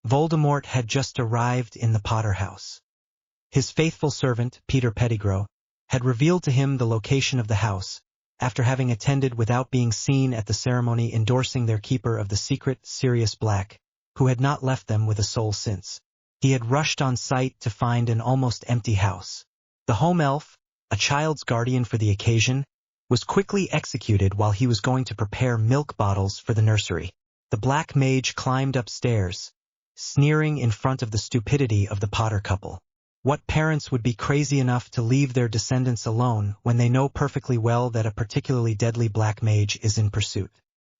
Voldemort had just arrived in the Potter house. His faithful servant, Peter Pettigrew, had revealed to him the location of the house, after having attended without being seen at the ceremony endorsing their keeper of the secret, Sirius Black, who had not left them with a soul since. He had rushed on site to find an almost empty house. The home elf, a child's guardian for the occasion, was quickly executed while he was going to prepare milk bottles for the nursery. The Black Mage climbed upstairs, sneering in front of the stupidity of the Potter couple. What parents would be crazy enough to leave their descendants alone when they know perfectly well that a particularly deadly Black Mage is in pursuit?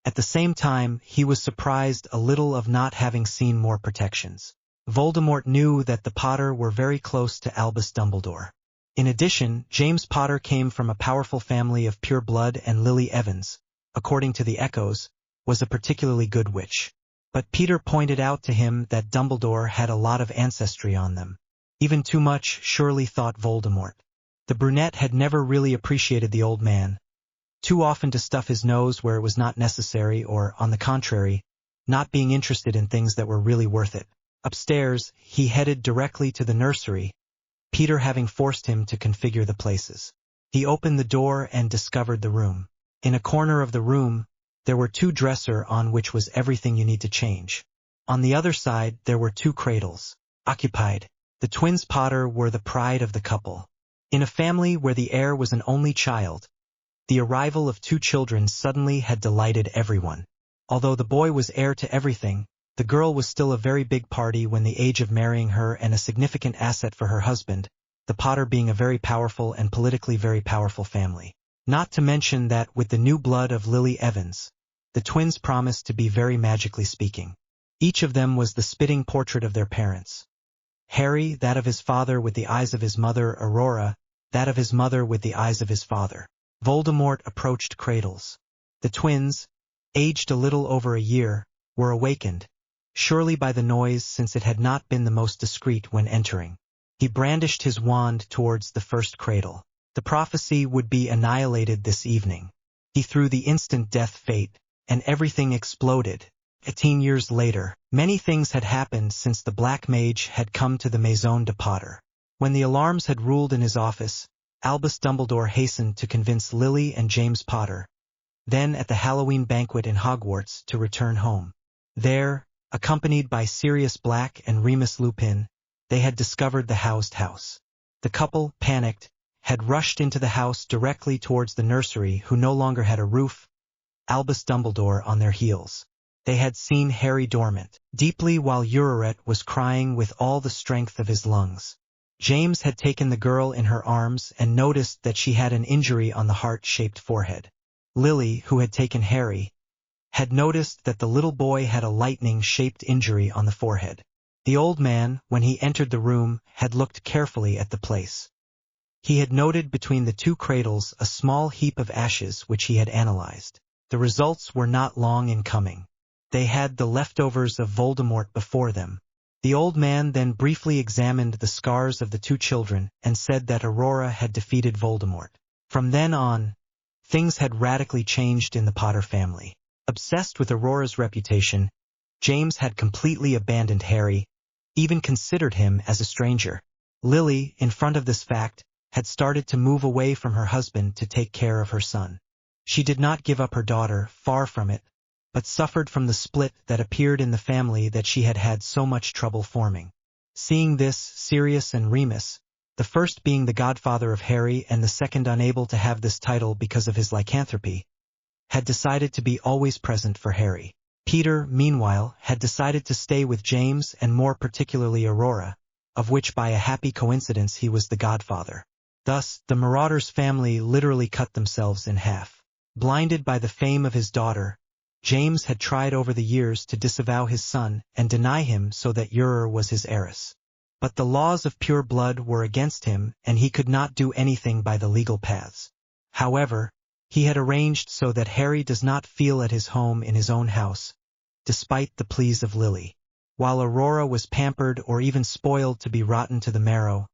At the same time, he was surprised a little of not having seen more protections. Voldemort knew that the Potter were very close to Albus Dumbledore. In addition, James Potter came from a powerful family of pure blood, and Lily Evans, according to the echoes, was a particularly good witch. But Peter pointed out to him that Dumbledore had a lot of ancestry on them. Even too much, surely, thought Voldemort. The brunette had never really appreciated the old man, too often to stuff his nose where it was not necessary or, on the contrary, not being interested in things that were really worth it. Upstairs, he headed directly to the nursery, Peter having forced him to configure the places. He opened the door and discovered the room. In a corner of the room, there were two dressers on which was everything you need to change. On the other side, there were two cradles, occupied. The twins Potter were the pride of the couple. In a family where the heir was an only child, the arrival of two children suddenly had delighted everyone. Although the boy was heir to everything, the girl was still a very big party when the age of marrying her and a significant asset for her husband, the Potter being a very powerful and politically very powerful family. Not to mention that with the new blood of Lily Evans, the twins promised to be very magically speaking. Each of them was the spitting portrait of their parents. Harry, that of his father with the eyes of his mother; Aurora, that of his mother with the eyes of his father. Voldemort approached cradles. The twins, aged a little over a year, were awakened, surely by the noise, since it had not been the most discreet when entering. He brandished his wand towards the first cradle. The prophecy would be annihilated this evening. He threw the instant death fate, and everything exploded. 18 years later, many things had happened since the Black Mage had come to the Maison de Potter. When the alarms had ruled in his office, Albus Dumbledore hastened to convince Lily and James Potter, then at the Halloween banquet in Hogwarts, to return home. There, accompanied by Sirius Black and Remus Lupin, they had discovered the housed house. The couple, panicked, had rushed into the house directly towards the nursery, who no longer had a roof, Albus Dumbledore on their heels. They had seen Harry dormant deeply while Aurora was crying with all the strength of his lungs. James had taken the girl in her arms and noticed that she had an injury on the heart-shaped forehead. Lily, who had taken Harry, had noticed that the little boy had a lightning-shaped injury on the forehead. The old man, when he entered the room, had looked carefully at the place. He had noted between the two cradles a small heap of ashes which he had analyzed. The results were not long in coming. They had the leftovers of Voldemort before them. The old man then briefly examined the scars of the two children and said that Aurora had defeated Voldemort. From then on, things had radically changed in the Potter family. Obsessed with Aurora's reputation, James had completely abandoned Harry, even considered him as a stranger. Lily, in front of this fact, had started to move away from her husband to take care of her son. She did not give up her daughter, far from it, but suffered from the split that appeared in the family that she had had so much trouble forming. Seeing this, Sirius and Remus, the first being the godfather of Harry and the second unable to have this title because of his lycanthropy, had decided to be always present for Harry. Peter, meanwhile, had decided to stay with James and more particularly Aurora, of which by a happy coincidence he was the godfather. Thus, the Marauders family literally cut themselves in half. Blinded by the fame of his daughter, James had tried over the years to disavow his son and deny him so that Aurora was his heiress. But the laws of pure blood were against him and he could not do anything by the legal paths. However, he had arranged so that Harry does not feel at his home in his own house, despite the pleas of Lily. While Aurora was pampered or even spoiled to be rotten to the marrow,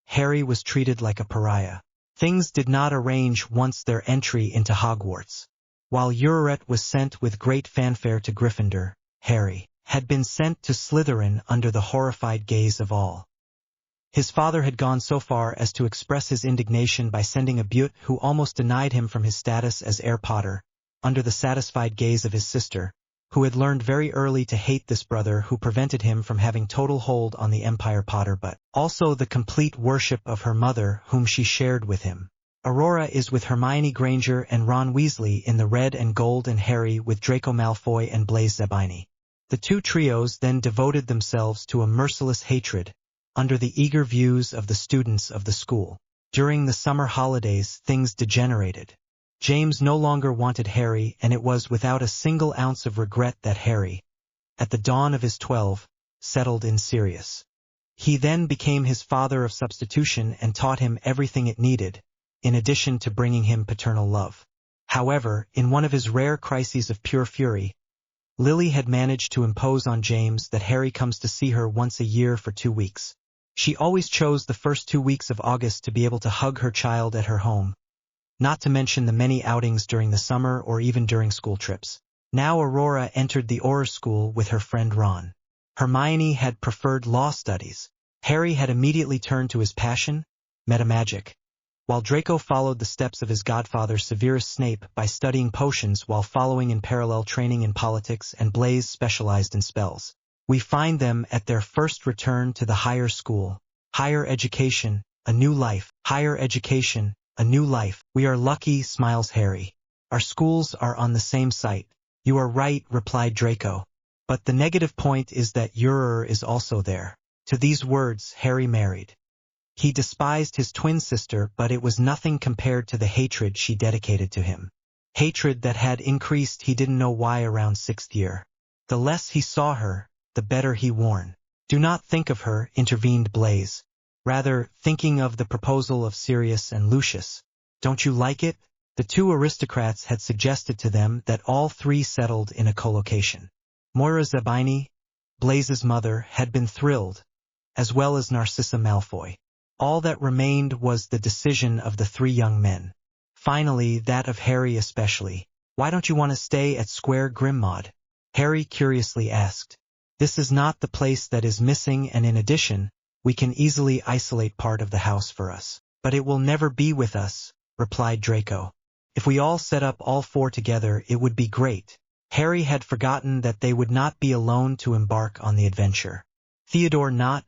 Harry was treated like a pariah. Things did not arrange once their entry into Hogwarts. While Aurora was sent with great fanfare to Gryffindor, Harry had been sent to Slytherin under the horrified gaze of all. His father had gone so far as to express his indignation by sending a Bute who almost denied him from his status as heir Potter, under the satisfied gaze of his sister, who had learned very early to hate this brother who prevented him from having total hold on the Empire Potter, but also the complete worship of her mother whom she shared with him. Aurora is with Hermione Granger and Ron Weasley in the red and gold, and Harry with Draco Malfoy and Blaise Zabini. The two trios then devoted themselves to a merciless hatred, under the eager views of the students of the school. During the summer holidays, things degenerated. James no longer wanted Harry, and it was without a single ounce of regret that Harry, at the dawn of his 12, settled in Sirius. He then became his father of substitution and taught him everything it needed, in addition to bringing him paternal love. However, in one of his rare crises of pure fury, Lily had managed to impose on James that Harry comes to see her once a year for 2 weeks. She always chose the first 2 weeks of August to be able to hug her child at her home, not to mention the many outings during the summer or even during school trips. Now Aurora entered the Auror school with her friend Ron. Hermione had preferred law studies. Harry had immediately turned to his passion, metamagic, while Draco followed the steps of his godfather Severus Snape by studying potions while following in parallel training in politics, and Blaise specialized in spells. We find them at their first return to the higher school. Higher education, a new life. Higher education, a new life. We are lucky, smiles Harry. Our schools are on the same site. You are right, replied Draco. But the negative point is that Auror is also there. To these words, Harry married. He despised his twin sister, but it was nothing compared to the hatred she dedicated to him. Hatred that had increased he didn't know why around 6th year. The less he saw her, the better he warned. Do not think of her, intervened Blaise. Rather, thinking of the proposal of Sirius and Lucius. Don't you like it? The two aristocrats had suggested to them that all three settled in a collocation. Moira Zabini, Blaise's mother, had been thrilled, as well as Narcissa Malfoy. All that remained was the decision of the three young men. Finally, that of Harry especially. Why don't you want to stay at Square Grimmaud? Harry curiously asked. This is not the place that is missing, and in addition, we can easily isolate part of the house for us. But it will never be with us, replied Draco. If we all set up all four together, it would be great. Harry had forgotten that they would not be alone to embark on the adventure. Theodore Knott,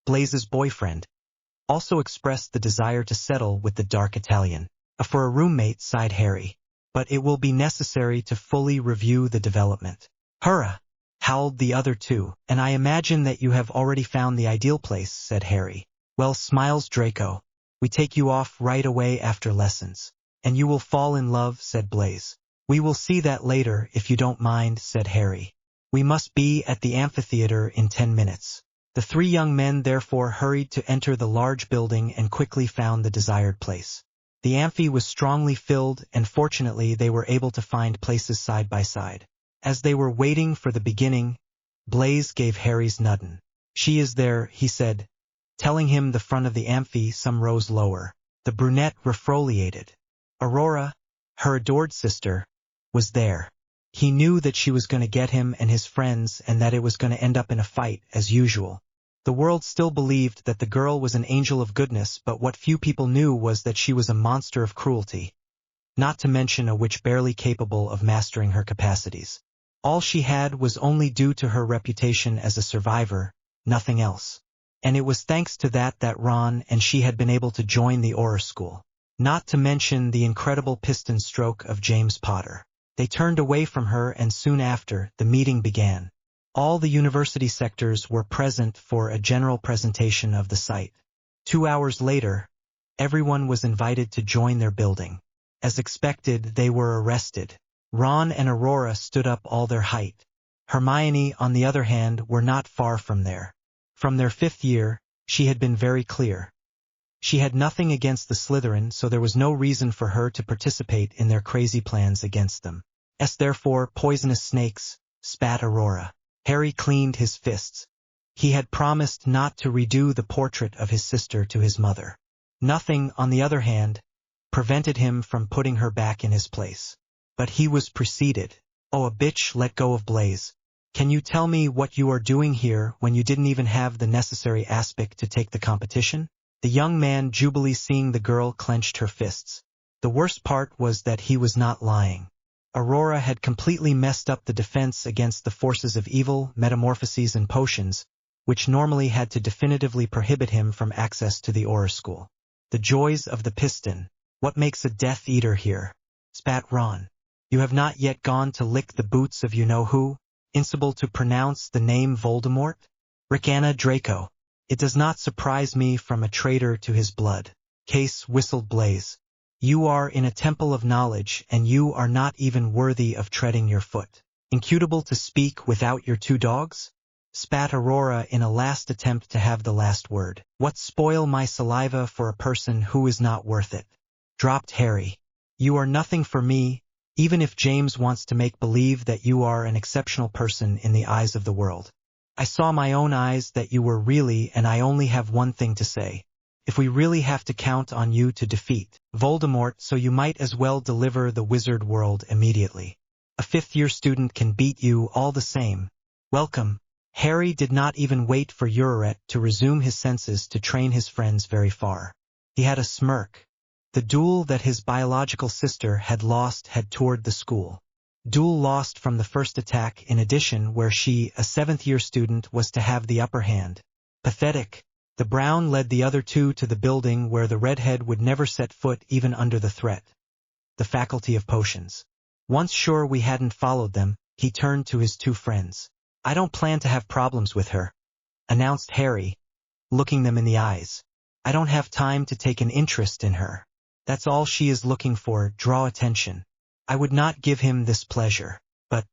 Blaise's boyfriend, also expressed the desire to settle with the dark Italian. For a roommate, sighed Harry. But it will be necessary to fully review the development. Hurrah! Howled the other two. And I imagine that you have already found the ideal place, said Harry. Well, smiles Draco. We take you off right away after lessons. And you will fall in love, said Blaise. We will see that later, if you don't mind, said Harry. We must be at the amphitheater in 10 minutes. The three young men therefore hurried to enter the large building and quickly found the desired place. The amphi was strongly filled, and fortunately they were able to find places side by side. As they were waiting for the beginning, Blaise gave Harry's nudden. She is there, he said, telling him the front of the amphi some rows lower. The brunette refoliated. Aurora, her adored sister, was there. He knew that she was going to get him and his friends, and that it was going to end up in a fight, as usual. The world still believed that the girl was an angel of goodness, but what few people knew was that she was a monster of cruelty, not to mention a witch barely capable of mastering her capacities. All she had was only due to her reputation as a survivor, nothing else. And it was thanks to that Ron and she had been able to join the Auror school. Not to mention the incredible piston stroke of James Potter. They turned away from her, and soon after, the meeting began. All the university sectors were present for a general presentation of the site. 2 hours later, everyone was invited to join their building. As expected, they were arrested. Ron and Aurora stood up all their height. Hermione, on the other hand, were not far from there. From their 5th year, she had been very clear. She had nothing against the Slytherin, so there was no reason for her to participate in their crazy plans against them. Therefore, poisonous snakes, spat Aurora. Harry cleaned his fists. He had promised not to redo the portrait of his sister to his mother. Nothing, on the other hand, prevented him from putting her back in his place. But he was preceded. Oh, a bitch, let go of Blaise. Can you tell me what you are doing here when you didn't even have the necessary aspect to take the competition? The young man, jubilee seeing the girl, clenched her fists. The worst part was that he was not lying. Aurora had completely messed up the defense against the forces of evil, metamorphoses and potions, which normally had to definitively prohibit him from access to the Aurora school. The joys of the piston. What makes a Death Eater here? Spat Ron. You have not yet gone to lick the boots of you-know-who? Insible to pronounce the name Voldemort? Ricana Draco. It does not surprise me from a traitor to his blood. Case, whistled Blaze. You are in a temple of knowledge, and you are not even worthy of treading your foot. Incutible to speak without your two dogs? Spat Aurora in a last attempt to have the last word. What spoil my saliva for a person who is not worth it? Dropped Harry. You are nothing for me, even if James wants to make believe that you are an exceptional person in the eyes of the world. I saw my own eyes that you were really, and I only have one thing to say. If we really have to count on you to defeat Voldemort, so you might as well deliver the wizard world immediately. A fifth-year student can beat you all the same. Welcome. Harry did not even wait for Aurora to resume his senses to train his friends very far. He had a smirk. The duel that his biological sister had lost had toured the school. Duel lost from the first attack in addition, where she, a seventh-year student, was to have the upper hand. Pathetic. The Brown led the other two to the building where the redhead would never set foot even under the threat. The Faculty of Potions. Once sure we hadn't followed them, he turned to his two friends. I don't plan to have problems with her, announced Harry, looking them in the eyes. I don't have time to take an interest in her. That's all she is looking for, draw attention. I would not give him this pleasure. But,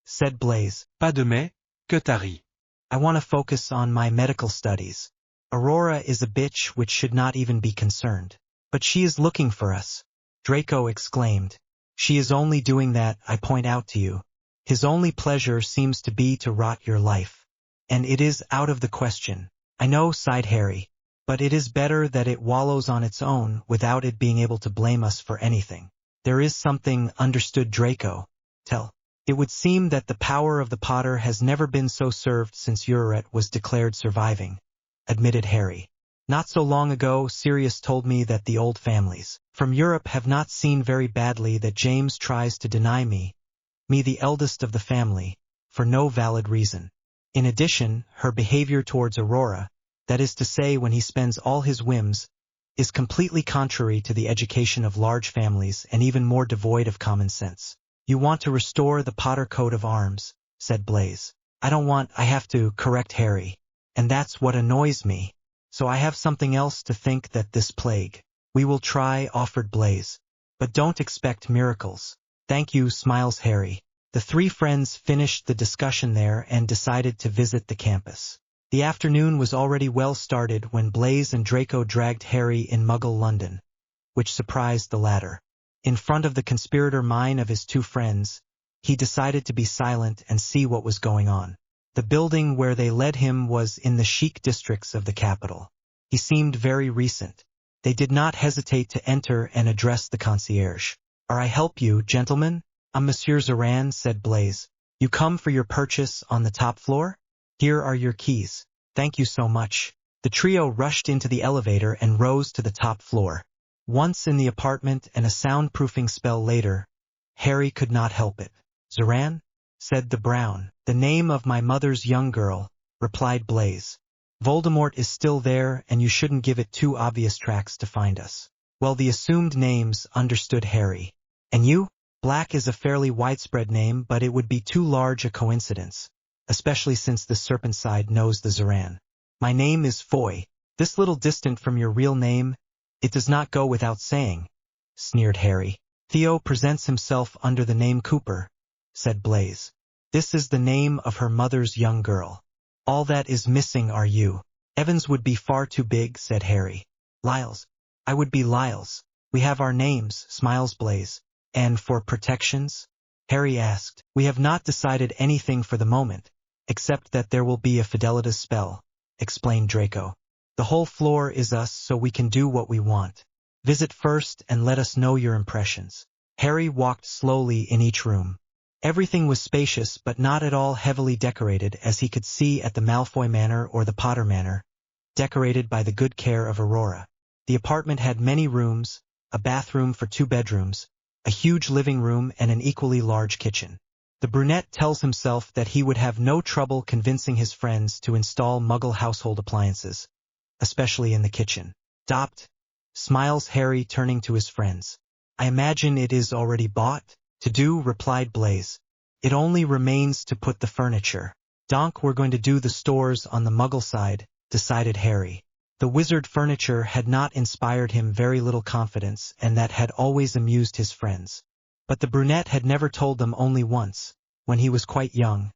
said Blaze, Pas de mais, que t'arrives. I want to focus on my medical studies. Aurora is a bitch which should not even be concerned. But she is looking for us, Draco exclaimed. She is only doing that, I point out to you. His only pleasure seems to be to rot your life. And it is out of the question. I know, sighed Harry. But it is better that it wallows on its own without it being able to blame us for anything. There is something, understood Draco. Tell. It would seem that the power of the Potter has never been so served since Aurora was declared surviving, admitted Harry. Not so long ago, Sirius told me that the old families from Europe have not seen very badly that James tries to deny me the eldest of the family, for no valid reason. In addition, her behavior towards Aurora, that is to say when he spends all his whims, is completely contrary to the education of large families and even more devoid of common sense. You want to restore the Potter coat of arms, said Blaze. I have to correct Harry. And that's what annoys me. So I have something else to think that this plague. We will try, offered Blaze. But don't expect miracles. Thank you, smiles Harry. The three friends finished the discussion there and decided to visit the campus. The afternoon was already well started when Blaze and Draco dragged Harry in Muggle London, which surprised the latter. In front of the conspirator mind of his two friends, he decided to be silent and see what was going on. The building where they led him was in the chic districts of the capital. He seemed very recent. They did not hesitate to enter and address the concierge. Are I help you, gentlemen? I'm Monsieur Zoran, said Blaze. You come for your purchase on the top floor? Here are your keys. Thank you so much. The trio rushed into the elevator and rose to the top floor. Once in the apartment and a soundproofing spell later, Harry could not help it. Zoran? Said the Brown. The name of my mother's young girl, replied Blaze. Voldemort is still there and you shouldn't give it too obvious tracks to find us. Well, the assumed names, understood Harry. And you? Black is a fairly widespread name, but it would be too large a coincidence, especially since the serpent side knows the Zoran. My name is Foy. This little distant from your real name, it does not go without saying, sneered Harry. Theo presents himself under the name Cooper, said Blaze. This is the name of her mother's young girl. All that is missing are you. Evans would be far too big, said Harry. Lyles. I would be Lyles. We have our names, smiles Blaze. And for protections? Harry asked. We have not decided anything for the moment, except that there will be a Fidelitas spell, explained Draco. The whole floor is us, so we can do what we want. Visit first and let us know your impressions. Harry walked slowly in each room. Everything was spacious but not at all heavily decorated, as he could see at the Malfoy Manor or the Potter Manor, decorated by the good care of Aurora. The apartment had many rooms, a bathroom for 2 bedrooms, a huge living room and an equally large kitchen. The brunette tells himself that he would have no trouble convincing his friends to install Muggle household appliances, especially in the kitchen. Dopt, smiles Harry, turning to his friends. I imagine it is already bought? To do, replied Blaise. It only remains to put the furniture. Donk, we're going to do the stores on the Muggle side, decided Harry. The wizard furniture had not inspired him very little confidence, and that had always amused his friends. But the brunette had never told them. Only once, when he was quite young,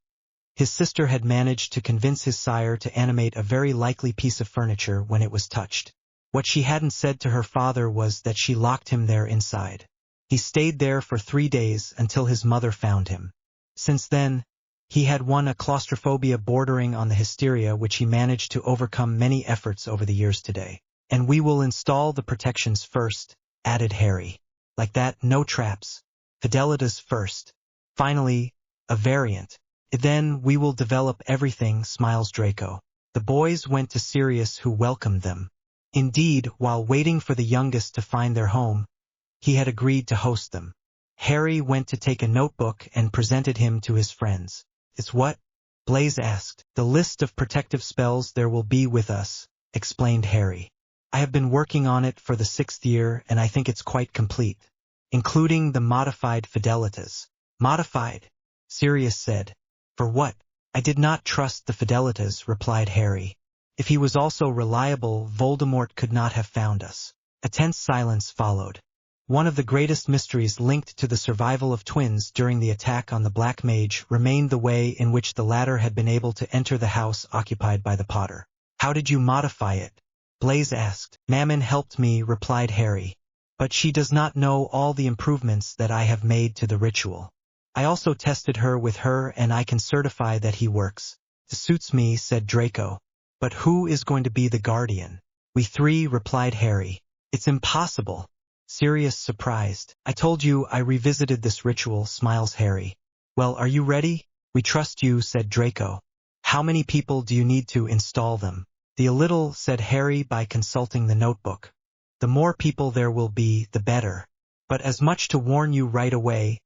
his sister had managed to convince his sire to animate a very likely piece of furniture when it was touched. What she hadn't said to her father was that she locked him there inside. He stayed there for 3 days until his mother found him. Since then, he had won a claustrophobia bordering on the hysteria, which he managed to overcome many efforts over the years today. And we will install the protections first, added Harry. Like that, no traps. Favoritism first. Finally, a variant. Then we will develop everything, smiles Draco. The boys went to Sirius, who welcomed them. Indeed, while waiting for the youngest to find their home, he had agreed to host them. Harry went to take a notebook and presented him to his friends. It's what? Blaise asked. The list of protective spells there will be with us, explained Harry. I have been working on it for the 6th year, and I think it's quite complete, including the modified fidelitas. Modified? Sirius said. For what? I did not trust the fidelitas, replied Harry. If he was also reliable, Voldemort could not have found us. A tense silence followed. One of the greatest mysteries linked to the survival of twins during the attack on the Black Mage remained the way in which the latter had been able to enter the house occupied by the Potter. How did you modify it? Blaise asked. Mammon helped me, replied Harry. But she does not know all the improvements that I have made to the ritual. I also tested her with her, and I can certify that he works. It suits me, said Draco. But who is going to be the guardian? We 3, replied Harry. It's impossible. Sirius, surprised. I told you I revisited this ritual, smiles Harry. Well, are you ready? We trust you, said Draco. How many people do you need to install them? A little, said Harry, by consulting the notebook. The more people there will be, the better. But as much to warn you right away,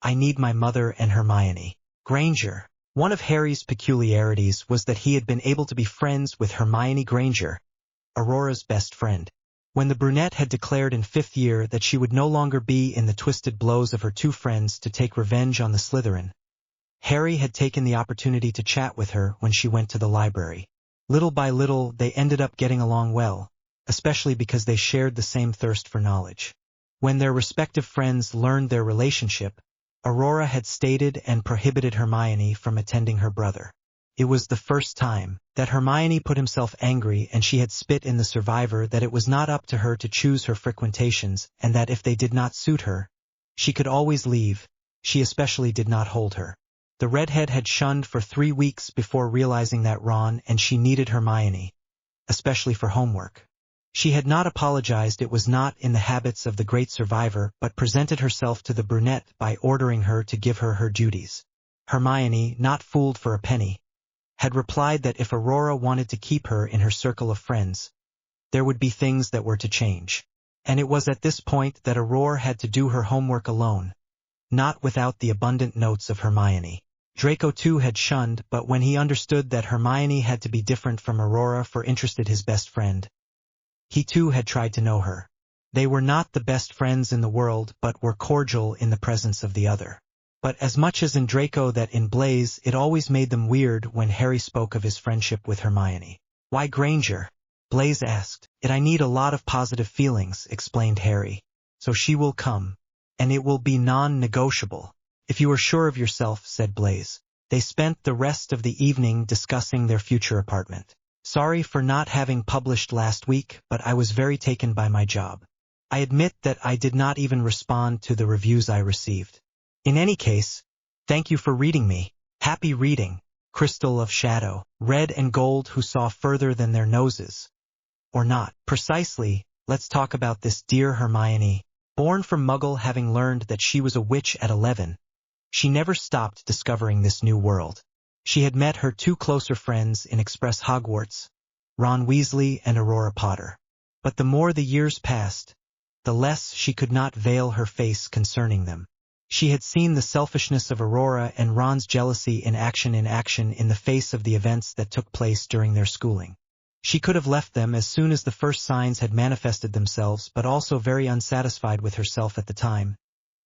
I need my mother and Hermione Granger. One of Harry's peculiarities was that he had been able to be friends with Hermione Granger, Aurora's best friend. When the brunette had declared in 5th year that she would no longer be in the twisted blows of her 2 friends to take revenge on the Slytherin, Harry had taken the opportunity to chat with her when she went to the library. Little by little, they ended up getting along well, especially because they shared the same thirst for knowledge. When their respective friends learned their relationship, Aurora had stated and prohibited Hermione from attending her brother. It was the first time that Hermione put himself angry, and she had spit in the survivor that it was not up to her to choose her frequentations, and that if they did not suit her, she could always leave. She especially did not hold her. The redhead had shunned for 3 weeks before realizing that Ron and she needed Hermione, especially for homework. She had not apologized. It was not in the habits of the great survivor, but presented herself to the brunette by ordering her to give her her duties. Hermione, not fooled for a penny, had replied that if Aurora wanted to keep her in her circle of friends, there would be things that were to change. And it was at this point that Aurora had to do her homework alone, not without the abundant notes of Hermione. Draco too had shunned, but when he understood that Hermione had to be different from Aurora for interested his best friend, he too had tried to know her. They were not the best friends in the world, but were cordial in the presence of the other. But as much as in Draco that in Blaise, it always made them weird when Harry spoke of his friendship with Hermione. Why Granger? Blaise asked. I need a lot of positive feelings, explained Harry. So she will come. And it will be non-negotiable. If you are sure of yourself, said Blaise. They spent the rest of the evening discussing their future apartment. Sorry for not having published last week, but I was very taken by my job. I admit that I did not even respond to the reviews I received. In any case, thank you for reading me. Happy reading, Crystal of Shadow, red and gold who saw further than their noses. Or not. Precisely, let's talk about this dear Hermione. Born from Muggle, having learned that she was a witch at 11, She never stopped discovering this new world. She had met her two closer friends in Express Hogwarts, Ron Weasley and Aurora Potter. But the more the years passed, the less she could not veil her face concerning them. She had seen the selfishness of Aurora and Ron's jealousy in action in the face of the events that took place during their schooling. She could have left them as soon as the first signs had manifested themselves, but also very unsatisfied with herself at the time.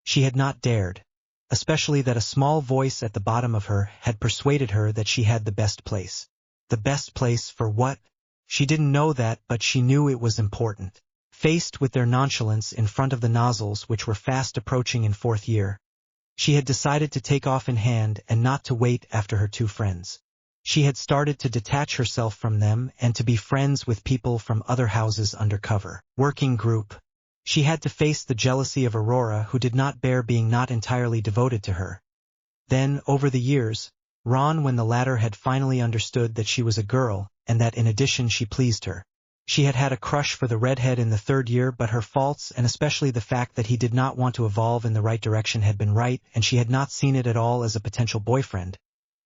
She had not dared, especially that a small voice at the bottom of her had persuaded her that she had the best place. The best place for what? She didn't know that, but she knew it was important. Faced with their nonchalance in front of the nozzles which were fast approaching in fourth year, she had decided to take off in hand and not to wait after her two friends. She had started to detach herself from them and to be friends with people from other houses undercover. Working group. She had to face the jealousy of Aurora, who did not bear being not entirely devoted to her. Then, over the years, Ron, when the latter had finally understood that she was a girl and that in addition she pleased her. She had had a crush for the redhead in the third year, but her faults, and especially the fact that he did not want to evolve in the right direction, had been right, and she had not seen it at all as a potential boyfriend,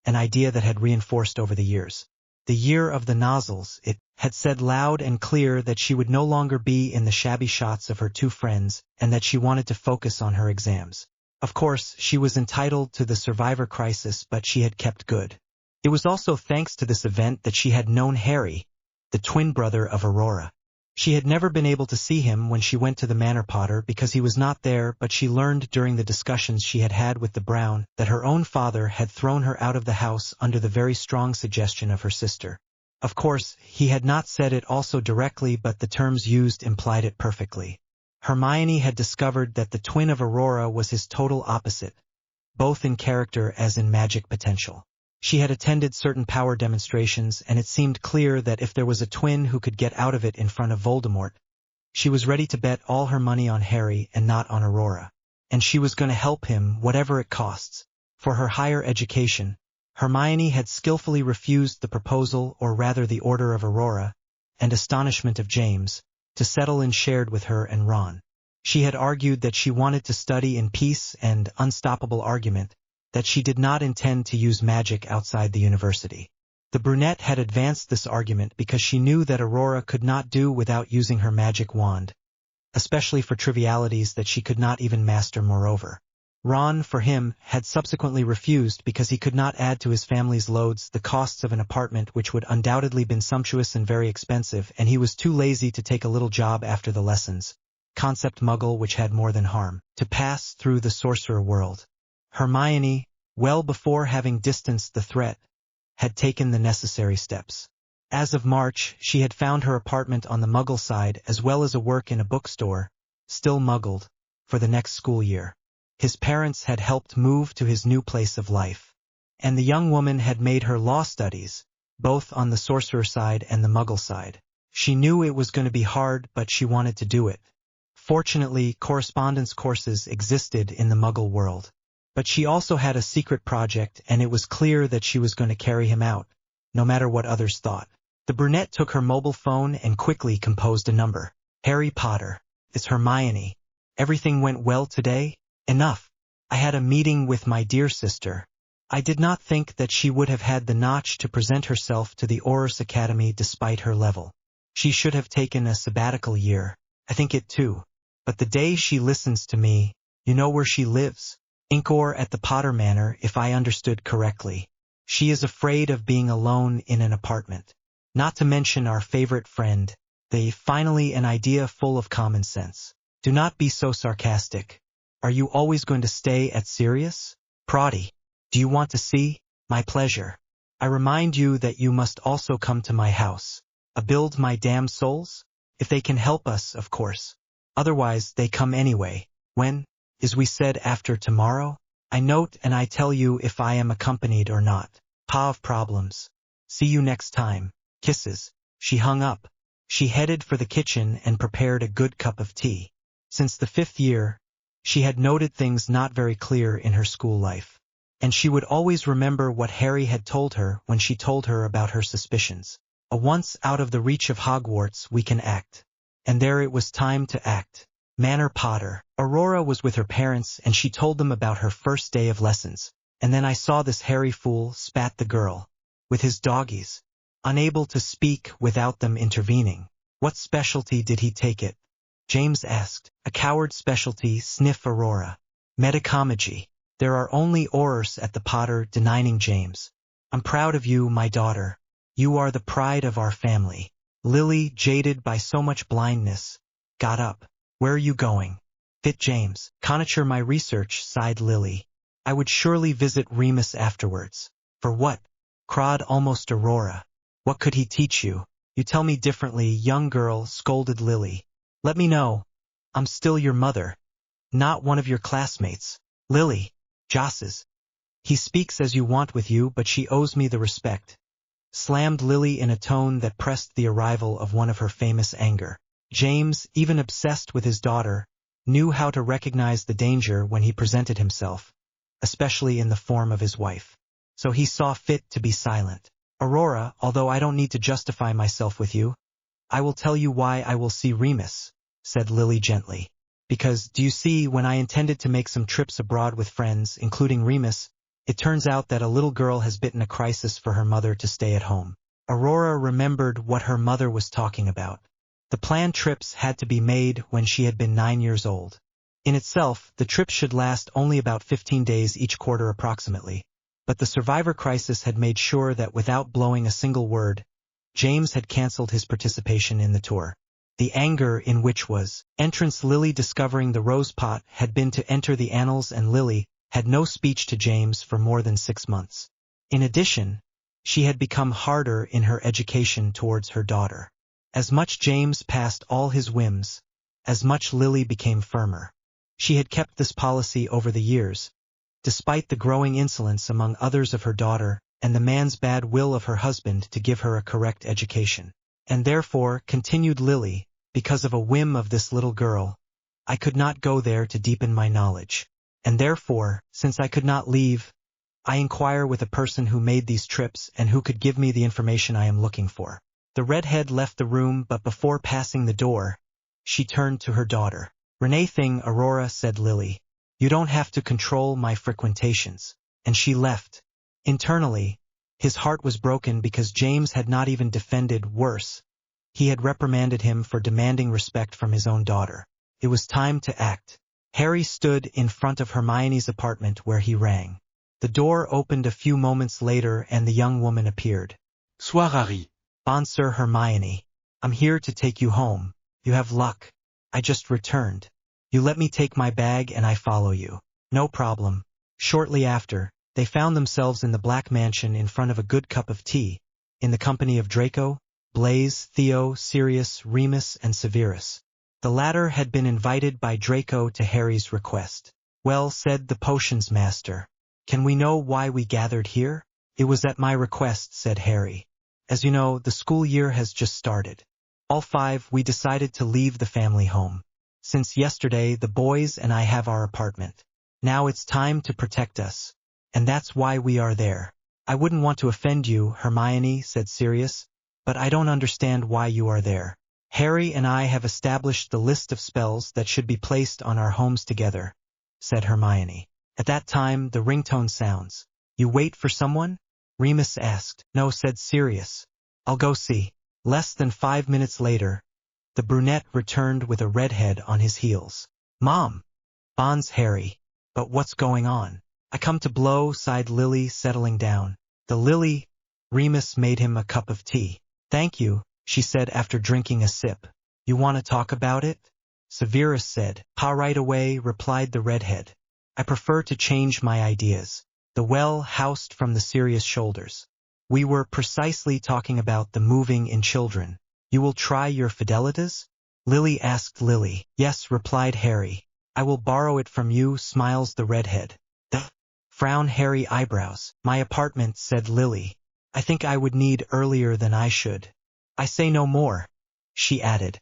an idea that had reinforced over the years. The year of the nozzles, it had said loud and clear that she would no longer be in the shabby shots of her two friends, and that she wanted to focus on her exams. Of course, she was entitled to the survivor crisis, but she had kept good. It was also thanks to this event that she had known Harry, the twin brother of Aurora. She had never been able to see him when she went to the Manor Potter because he was not there, but she learned during the discussions she had had with the Brown that her own father had thrown her out of the house under the very strong suggestion of her sister. Of course, he had not said it also directly, but the terms used implied it perfectly. Hermione had discovered that the twin of Aurora was his total opposite, both in character as in magic potential. She had attended certain power demonstrations, and it seemed clear that if there was a twin who could get out of it in front of Voldemort, she was ready to bet all her money on Harry and not on Aurora. And she was going to help him, whatever it costs. For her higher education, Hermione had skillfully refused the proposal, or rather the order of Aurora, and astonishment of James, to settle and shared with her and Ron. She had argued that she wanted to study in peace and unstoppable argument, that she did not intend to use magic outside the university. The brunette had advanced this argument because she knew that Aurora could not do without using her magic wand, especially for trivialities that she could not even master. Moreover, Ron, for him, had subsequently refused because he could not add to his family's loads the costs of an apartment which would undoubtedly been sumptuous and very expensive, and he was too lazy to take a little job after the lessons, concept muggle which had more than harm, to pass through the sorcerer world. Hermione, well before having distanced the threat, had taken the necessary steps. As of March, she had found her apartment on the Muggle side as well as a work in a bookstore, still muggled, for the next school year. His parents had helped move to his new place of life, and the young woman had made her law studies, both on the sorcerer side and the Muggle side. She knew it was going to be hard, but she wanted to do it. Fortunately, correspondence courses existed in the Muggle world. But she also had a secret project, and it was clear that she was going to carry him out, no matter what others thought. The brunette took her mobile phone and quickly composed a number. Harry Potter. It's Hermione. Everything went well today? Enough. I had a meeting with my dear sister. I did not think that she would have had the notch to present herself to the Aurors Academy despite her level. She should have taken a sabbatical year. I think it too. But the day she listens to me, you know where she lives? Inkor at the Potter Manor, if I understood correctly. She is afraid of being alone in an apartment. Not to mention our favorite friend. Finally an idea full of common sense. Do not be so sarcastic. Are you always going to stay at Sirius? Proddy. Do you want to see? My pleasure. I remind you that you must also come to my house. Build my damn souls? If they can help us, of course. Otherwise, they come anyway. When? Is we said after tomorrow? I note and I tell you if I am accompanied or not. Pa of problems. See you next time. Kisses. She hung up. She headed for the kitchen and prepared a good cup of tea. Since the 5th year, she had noted things not very clear in her school life. And she would always remember what Harry had told her when she told her about her suspicions. Once out of the reach of Hogwarts we can act. And there it was time to act. Manor Potter. Aurora was with her parents and she told them about her first day of lessons. And then I saw this hairy fool, spat the girl, with his doggies, unable to speak without them intervening. What specialty did he take it? James asked. A coward specialty, sniffed Aurora. Metacomedy. There are only Aurors at the Potter, denying James. I'm proud of you, my daughter. You are the pride of our family. Lily, jaded by so much blindness, got up. Where are you going? Fit James. Conjecture my research, sighed Lily. I would surely visit Remus afterwards. For what? Crowed almost Aurora. What could he teach you? You tell me differently, young girl, scolded Lily. Let me know. I'm still your mother, not one of your classmates. Lily. Josses. He speaks as you want with you, but she owes me the respect. Slammed Lily in a tone that pressed the arrival of one of her famous anger. James, even obsessed with his daughter, knew how to recognize the danger when he presented himself, especially in the form of his wife. So he saw fit to be silent. Aurora, although I don't need to justify myself with you, I will tell you why I will see Remus, said Lily gently. Because, do you see, when I intended to make some trips abroad with friends, including Remus, it turns out that a little girl has bitten a crisis for her mother to stay at home. Aurora remembered what her mother was talking about. The planned trips had to be made when she had been 9 years old. In itself, the trips should last only about 15 days each quarter approximately. But the survivor crisis had made sure that without blowing a single word, James had cancelled his participation in the tour. The anger in which was entrance Lily discovering the rose pot had been to enter the annals, and Lily had no speech to James for more than 6 months. In addition, she had become harder in her education towards her daughter. As much James passed all his whims, as much Lily became firmer. She had kept this policy over the years, despite the growing insolence among others of her daughter and the man's bad will of her husband to give her a correct education. And therefore, continued Lily, because of a whim of this little girl, I could not go there to deepen my knowledge. And therefore, since I could not leave, I inquire with a person who made these trips and who could give me the information I am looking for. The redhead left the room, but before passing the door, she turned to her daughter. Renee thing, Aurora, said Lily. You don't have to control my frequentations. And she left. Internally, his heart was broken because James had not even defended. Worse, he had reprimanded him for demanding respect from his own daughter. It was time to act. Harry stood in front of Hermione's apartment where he rang. The door opened a few moments later and the young woman appeared. Soir, Harry. Bonsoir, Hermione. I'm here to take you home. You have luck. I just returned. You let me take my bag and I follow you. No problem. Shortly after, they found themselves in the Black Mansion in front of a good cup of tea, in the company of Draco, Blaise, Theo, Sirius, Remus, and Severus. The latter had been invited by Draco to Harry's request. Well, said the potions master. Can we know why we gathered here? It was at my request, said Harry. As you know, the school year has just started. All 5, we decided to leave the family home. Since yesterday, the boys and I have our apartment. Now it's time to protect us. And that's why we are there. I wouldn't want to offend you, Hermione, said Sirius, but I don't understand why you are there. Harry and I have established the list of spells that should be placed on our homes together, said Hermione. At that time, the ringtone sounds. You wait for someone? Remus asked. No, said Sirius. I'll go see. Less than 5 minutes later, the brunette returned with a redhead on his heels. Mom! Bonds Harry. But what's going on? I come to blow, sighed Lily, settling down. The Lily. Remus made him a cup of tea. Thank you, she said after drinking a sip. You want to talk about it? Severus said. Pa, right away, replied the redhead. I prefer to change my ideas. The well housed from the serious shoulders. We were precisely talking about the moving in children. You will try your fidelitas? Lily asked Lily. Yes, replied Harry. I will borrow it from you, smiles the redhead. The frown Harry eyebrows. My apartment, said Lily. I think I would need earlier than I should. I say no more, she added,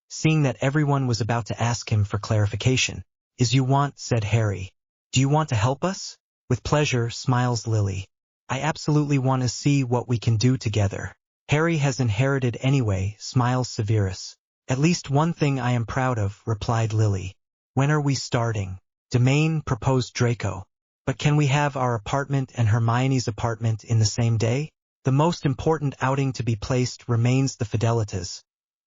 seeing that everyone was about to ask him for clarification. Is you want, said Harry. Do you want to help us? With pleasure, smiles Lily. I absolutely want to see what we can do together. Harry has inherited anyway, smiles Severus. At least one thing I am proud of, replied Lily. When are we starting? Domain, proposed Draco. But can we have our apartment and Hermione's apartment in the same day? The most important outing to be placed remains the favoritism,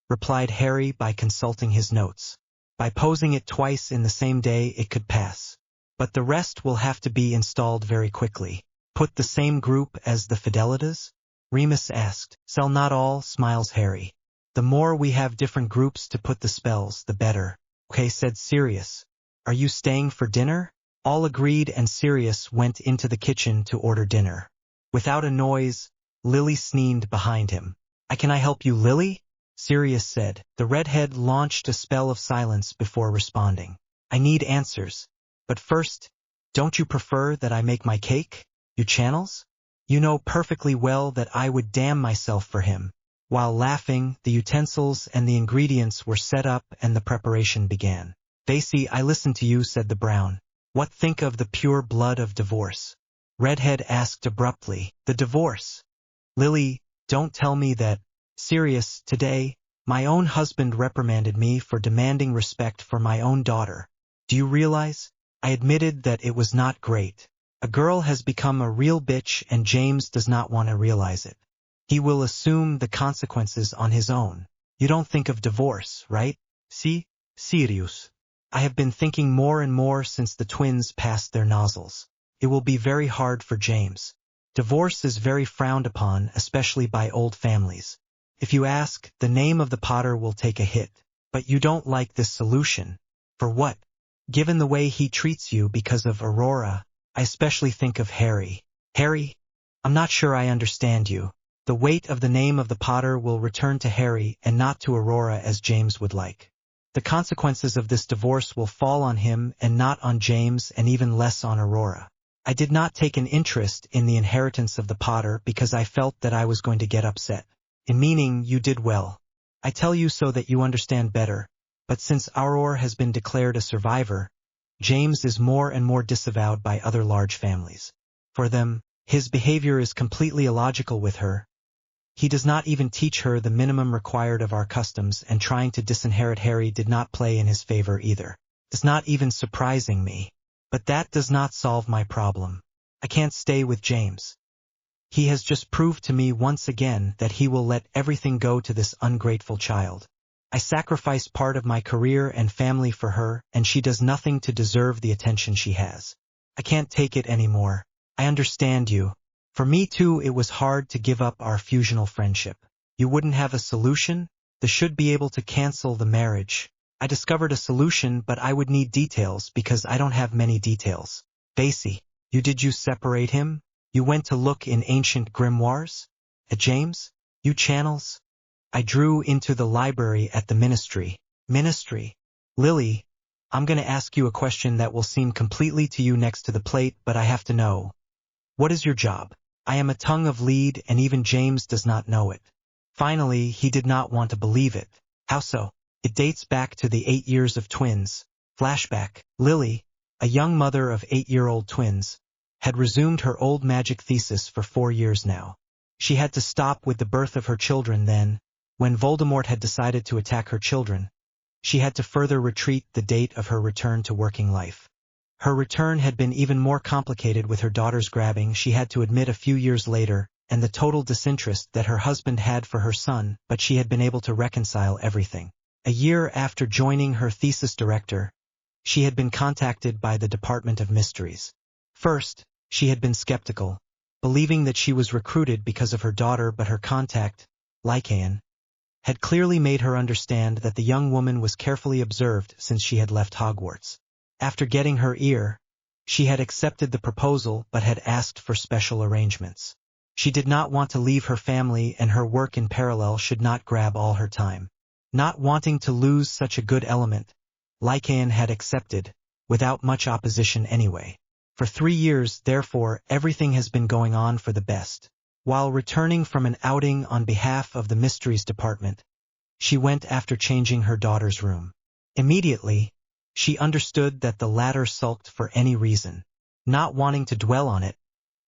replied Harry by consulting his notes. By posing it twice in the same day it could pass. But the rest will have to be installed very quickly. Put the same group as the favoritism? Remus asked. Sell not all, smiles Harry. The more we have different groups to put the spells, the better. Okay, said Sirius. Are you staying for dinner? All agreed, and Sirius went into the kitchen to order dinner. Without a noise, Lily sneezed behind him. Can I help you, Lily? Sirius said. The redhead launched a spell of silence before responding. I need answers. But first, don't you prefer that I make my cake? You channels? You know perfectly well that I would damn myself for him. While laughing, the utensils and the ingredients were set up and the preparation began. Basie, I listen to you, said the brown. What think of the pure blood of divorce? Redhead asked abruptly. The divorce? Lily, don't tell me that. Sirius, today, my own husband reprimanded me for demanding respect for my own daughter. Do you realize? I admitted that it was not great. A girl has become a real bitch and James does not want to realize it. He will assume the consequences on his own. You don't think of divorce, right? See? Sirius. I have been thinking more and more since the twins passed their nozzles. It will be very hard for James. Divorce is very frowned upon, especially by old families. If you ask, the name of the Potter will take a hit. But you don't like this solution. For what? Given the way he treats you because of Aurora, I especially think of Harry. Harry? I'm not sure I understand you. The weight of the name of the Potter will return to Harry and not to Aurora as James would like. The consequences of this divorce will fall on him and not on James, and even less on Aurora. I did not take an interest in the inheritance of the Potter because I felt that I was going to get upset. In meaning, you did well. I tell you so that you understand better. But since Aurora has been declared a survivor, James is more and more disavowed by other large families. For them, his behavior is completely illogical with her. He does not even teach her the minimum required of our customs, and trying to disinherit Harry did not play in his favor either. It's not even surprising me. But that does not solve my problem. I can't stay with James. He has just proved to me once again that he will let everything go to this ungrateful child. I sacrificed part of my career and family for her, and she does nothing to deserve the attention she has. I can't take it anymore. I understand you. For me too, it was hard to give up our fusional friendship. You wouldn't have a solution? They should be able to cancel the marriage. I discovered a solution, but I would need details because I don't have many details. Basie, did you separate him? You went to look in ancient grimoires? At James? You channels? I drew into the library at the ministry. Ministry? Lily, I'm going to ask you a question that will seem completely to you next to the plate, but I have to know. What is your job? I am a tongue of lead, and even James does not know it. Finally, he did not want to believe it. How so? It dates back to the 8 years of twins. Flashback. Lily, a young mother of 8-year-old twins, had resumed her old magic thesis for 4 years now. She had to stop with the birth of her children then, when Voldemort had decided to attack her children. She had to further retreat the date of her return to working life. Her return had been even more complicated with her daughter's grabbing, she had to admit a few years later, and the total disinterest that her husband had for her son, but she had been able to reconcile everything. A year after joining her thesis director, she had been contacted by the Department of Mysteries. First, she had been skeptical, believing that she was recruited because of her daughter, but her contact, Lycaon, had clearly made her understand that the young woman was carefully observed since she had left Hogwarts. After getting her ear, she had accepted the proposal but had asked for special arrangements. She did not want to leave her family, and her work in parallel should not grab all her time. Not wanting to lose such a good element, Lycaon had accepted, without much opposition anyway. For 3 years, therefore, everything has been going on for the best. While returning from an outing on behalf of the Mysteries Department, she went after changing her daughter's room. Immediately, she understood that the latter sulked for any reason. Not wanting to dwell on it,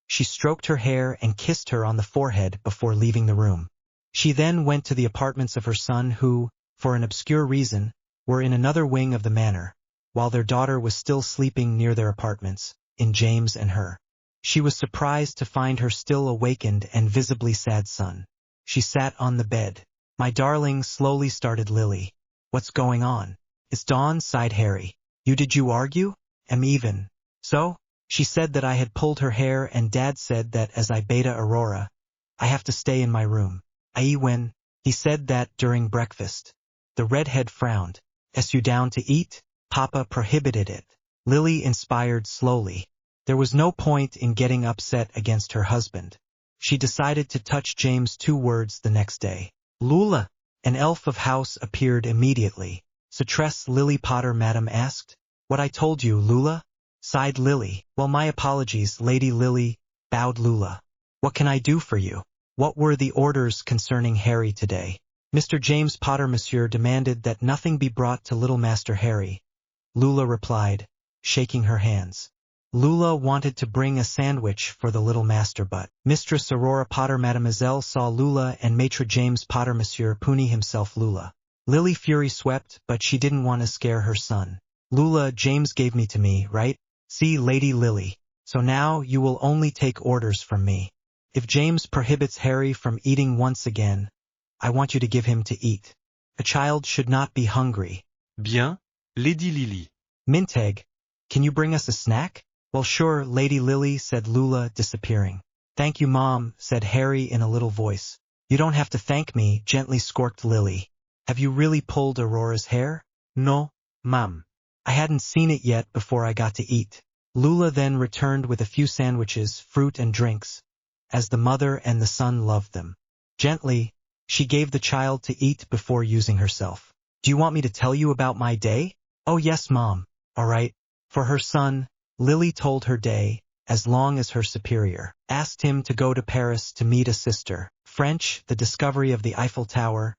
she stroked her hair and kissed her on the forehead before leaving the room. She then went to the apartments of her son who, for an obscure reason, were in another wing of the manor, while their daughter was still sleeping near their apartments, in James and her. She was surprised to find her still awakened and visibly sad son. She sat on the bed. "My darling," slowly started Lily. "What's going on?" "It's dawn," sighed Harry. Did you argue?" Even so, she said that I had pulled her hair and Dad said that as I beta Aurora, I have to stay in my room. When he said that during breakfast. The redhead frowned. "You down to eat?" "Papa prohibited it." Lily inspired slowly. There was no point in getting upset against her husband. She decided to touch James 2 words the next day. "Lula!" An elf of house appeared immediately. "Sutress Lily Potter," Madam asked. "What I told you, Lula?" sighed Lily. "Well, my apologies, Lady Lily," bowed Lula. "What can I do for you?" "What were the orders concerning Harry today?" "Mr. James Potter, monsieur, demanded that nothing be brought to little Master Harry," Lula replied, shaking her hands. Lula wanted to bring a sandwich for the little master, but Mistress Aurora Potter Mademoiselle saw Lula and Maitre James Potter Monsieur Pooney himself Lula. Lily fury swept, but she didn't want to scare her son. "Lula, James gave me to me, right? See, Lady Lily. So now you will only take orders from me. If James prohibits Harry from eating once again, I want you to give him to eat. A child should not be hungry." Bien, Lady Lily. "Minteg, can you bring us a snack?" "Well, sure, Lady Lily," said Lula, disappearing. "Thank you, Mom," said Harry in a little voice. "You don't have to thank me," gently squawked Lily. "Have you really pulled Aurora's hair?" "No, Ma'am. I hadn't seen it yet before I got to eat." Lula then returned with a few sandwiches, fruit and drinks, as the mother and the son loved them. Gently, she gave the child to eat before using herself. "Do you want me to tell you about my day?" "Oh yes, Mom." "All right." For her son, Lily told her day, as long as her superior asked him to go to Paris to meet a sister. French, the discovery of the Eiffel Tower,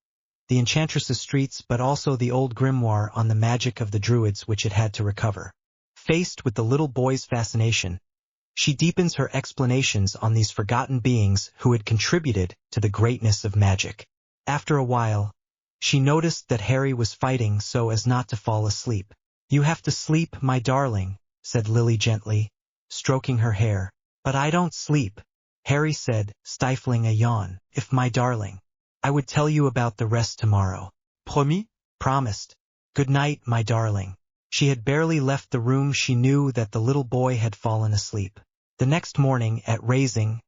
the Enchantress's streets, but also the old grimoire on the magic of the Druids which it had to recover. Faced with the little boy's fascination, she deepens her explanations on these forgotten beings who had contributed to the greatness of magic. After a while, she noticed that Harry was fighting so as not to fall asleep. "You have to sleep, my darling," said Lily gently, stroking her hair. "But I don't sleep," Harry said, stifling a yawn. "If my darling, I would tell you about the rest tomorrow." Promis? Promised. "Good night, my darling." She had barely left the room she knew that the little boy had fallen asleep. The next morning, at raising,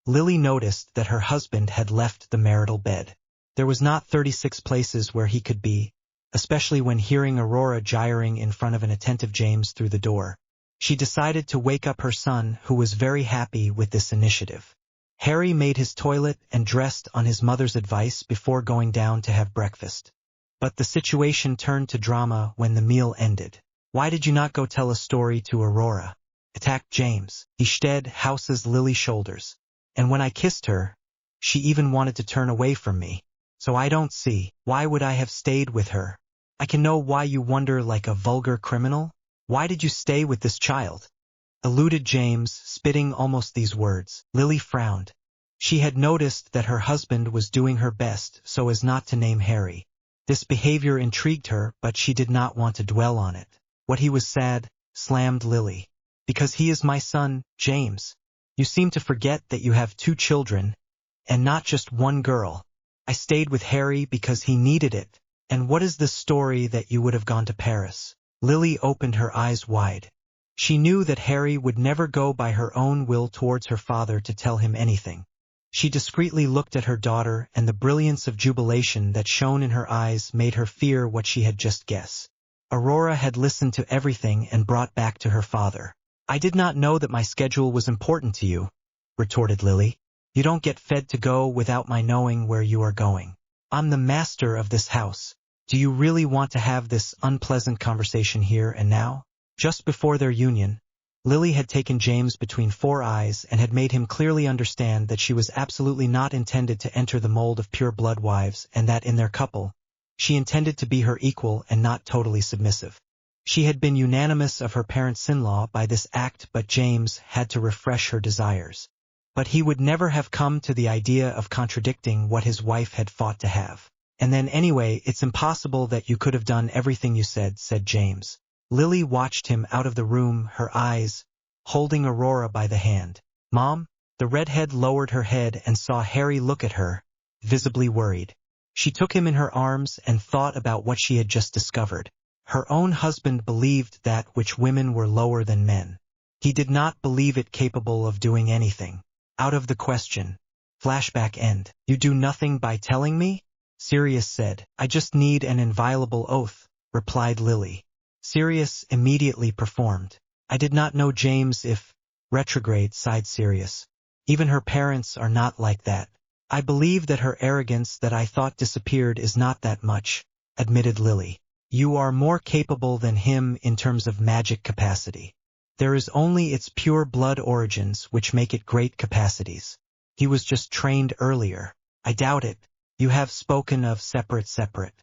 Lily noticed that her husband had left the marital bed. There was not 36 places where he could be, especially when hearing Aurora gyring in front of an attentive James through the door. She decided to wake up her son, who was very happy with this initiative. Harry made his toilet and dressed on his mother's advice before going down to have breakfast. But the situation turned to drama when the meal ended. "Why did you not go tell a story to Aurora?" attacked James. Instead, houses Lily's shoulders. "And when I kissed her, she even wanted to turn away from me. So I don't see, why would I have stayed with her? I can know why you wonder like a vulgar criminal. Why did you stay with this child?" Eluded James, spitting almost these words. Lily frowned. She had noticed that her husband was doing her best so as not to name Harry. This behavior intrigued her, but she did not want to dwell on it. "What he was sad," slammed Lily. "Because he is my son, James. You seem to forget that you have 2 children, and not just 1 girl. I stayed with Harry because he needed it. And what is the story that you would have gone to Paris?" Lily opened her eyes wide. She knew that Harry would never go by her own will towards her father to tell him anything. She discreetly looked at her daughter, and the brilliance of jubilation that shone in her eyes made her fear what she had just guessed. Aurora had listened to everything and brought back to her father. "I did not know that my schedule was important to you," retorted Lily. "You don't get fed to go without my knowing where you are going. I'm the master of this house. Do you really want to have this unpleasant conversation here and now?" Just before their union, Lily had taken James between 4 eyes and had made him clearly understand that she was absolutely not intended to enter the mold of pure-blood wives, and that in their couple, she intended to be her equal and not totally submissive. She had been unanimous of her parents-in-law by this act, but James had to refresh her desires. But he would never have come to the idea of contradicting what his wife had fought to have. And then anyway, it's impossible that you could have done everything you said James. Lily watched him out of the room, her eyes holding Aurora by the hand. Mom? The redhead lowered her head and saw Harry look at her, visibly worried. She took him in her arms and thought about what she had just discovered. Her own husband believed that which women were lower than men. He did not believe it capable of doing anything. Out of the question. Flashback end. You do nothing by telling me? Sirius said. I just need an inviolable oath, replied Lily. Sirius immediately performed. I did not know James if retrograde, sighed Sirius. Even her parents are not like that. I believe that her arrogance that I thought disappeared is not that much, admitted Lily. You are more capable than him in terms of magic capacity. There is only its pure blood origins which make it great capacities. He was just trained earlier. I doubt it. You have spoken of separate.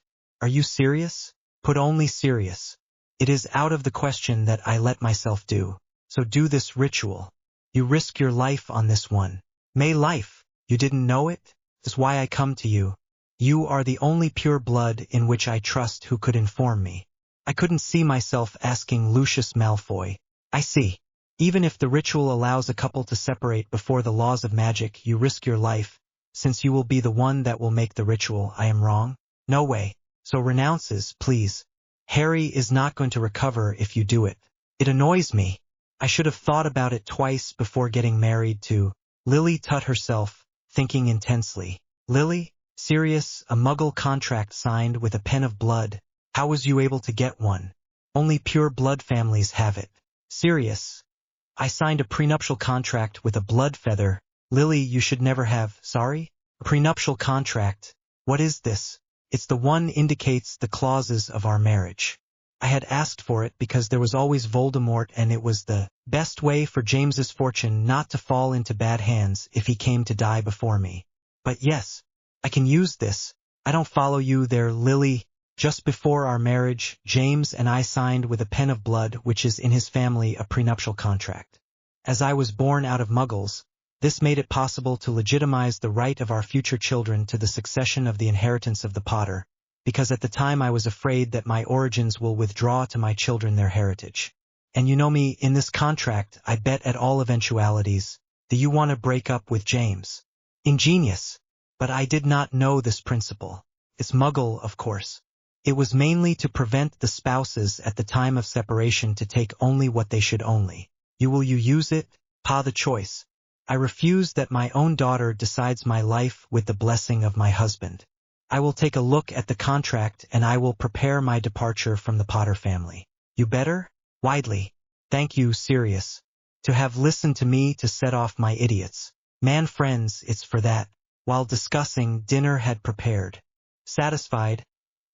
Are you serious? Put only serious. It is out of the question that I let myself do. So do this ritual. You risk your life on this one. May life. You didn't know it? That's why I come to you. You are the only pure blood in which I trust who could inform me. I couldn't see myself asking Lucius Malfoy. I see. Even if the ritual allows a couple to separate before the laws of magic, you risk your life, since you will be the one that will make the ritual. I am wrong? No way. So renounces, please. Harry is not going to recover if you do it. It annoys me. I should have thought about it twice before getting married to Lily tut herself, thinking intensely. Lily? Sirius, a muggle contract signed with a pen of blood. How was you able to get one? Only pure blood families have it. Sirius. I signed a prenuptial contract with a blood feather. Lily, you should never have. Sorry? A prenuptial contract. What is this? It's the one indicates the clauses of our marriage. I had asked for it because there was always Voldemort and it was the best way for James's fortune not to fall into bad hands if he came to die before me. But yes, I can use this. I don't follow you there, Lily. Just before our marriage, James and I signed with a pen of blood which is in his family a prenuptial contract. As I was born out of muggles, this made it possible to legitimize the right of our future children to the succession of the inheritance of the Potter, because at the time I was afraid that my origins will withdraw to my children their heritage. And you know me, in this contract, I bet at all eventualities, that you want to break up with James. Ingenious. But I did not know this principle. It's muggle, of course. It was mainly to prevent the spouses at the time of separation to take only what they should only. Will you use it? Pa the choice. I refuse that my own daughter decides my life with the blessing of my husband. I will take a look at the contract and I will prepare my departure from the Potter family. You better? Widely. Thank you, Sirius. To have listened to me to set off my idiots. Man friends, it's for that. While discussing, dinner had prepared. Satisfied,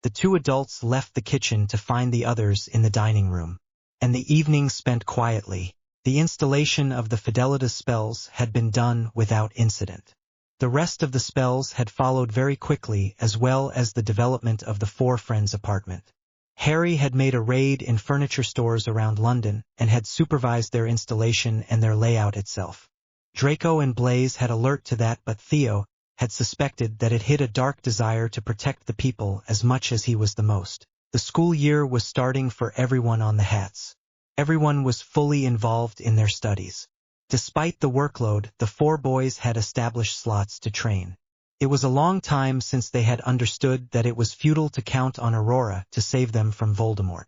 the two adults left the kitchen to find the others in the dining room. And the evening spent quietly. The installation of the Fidelitas spells had been done without incident. The rest of the spells had followed very quickly, as well as the development of the four friends' apartment. Harry had made a raid in furniture stores around London and had supervised their installation and their layout itself. Draco and Blaise had alert to that, but Theo had suspected that it hid a dark desire to protect the people as much as he was the most. The school year was starting for everyone on the Hats. Everyone was fully involved in their studies. Despite the workload, the four boys had established slots to train. It was a long time since they had understood that it was futile to count on Aurora to save them from Voldemort.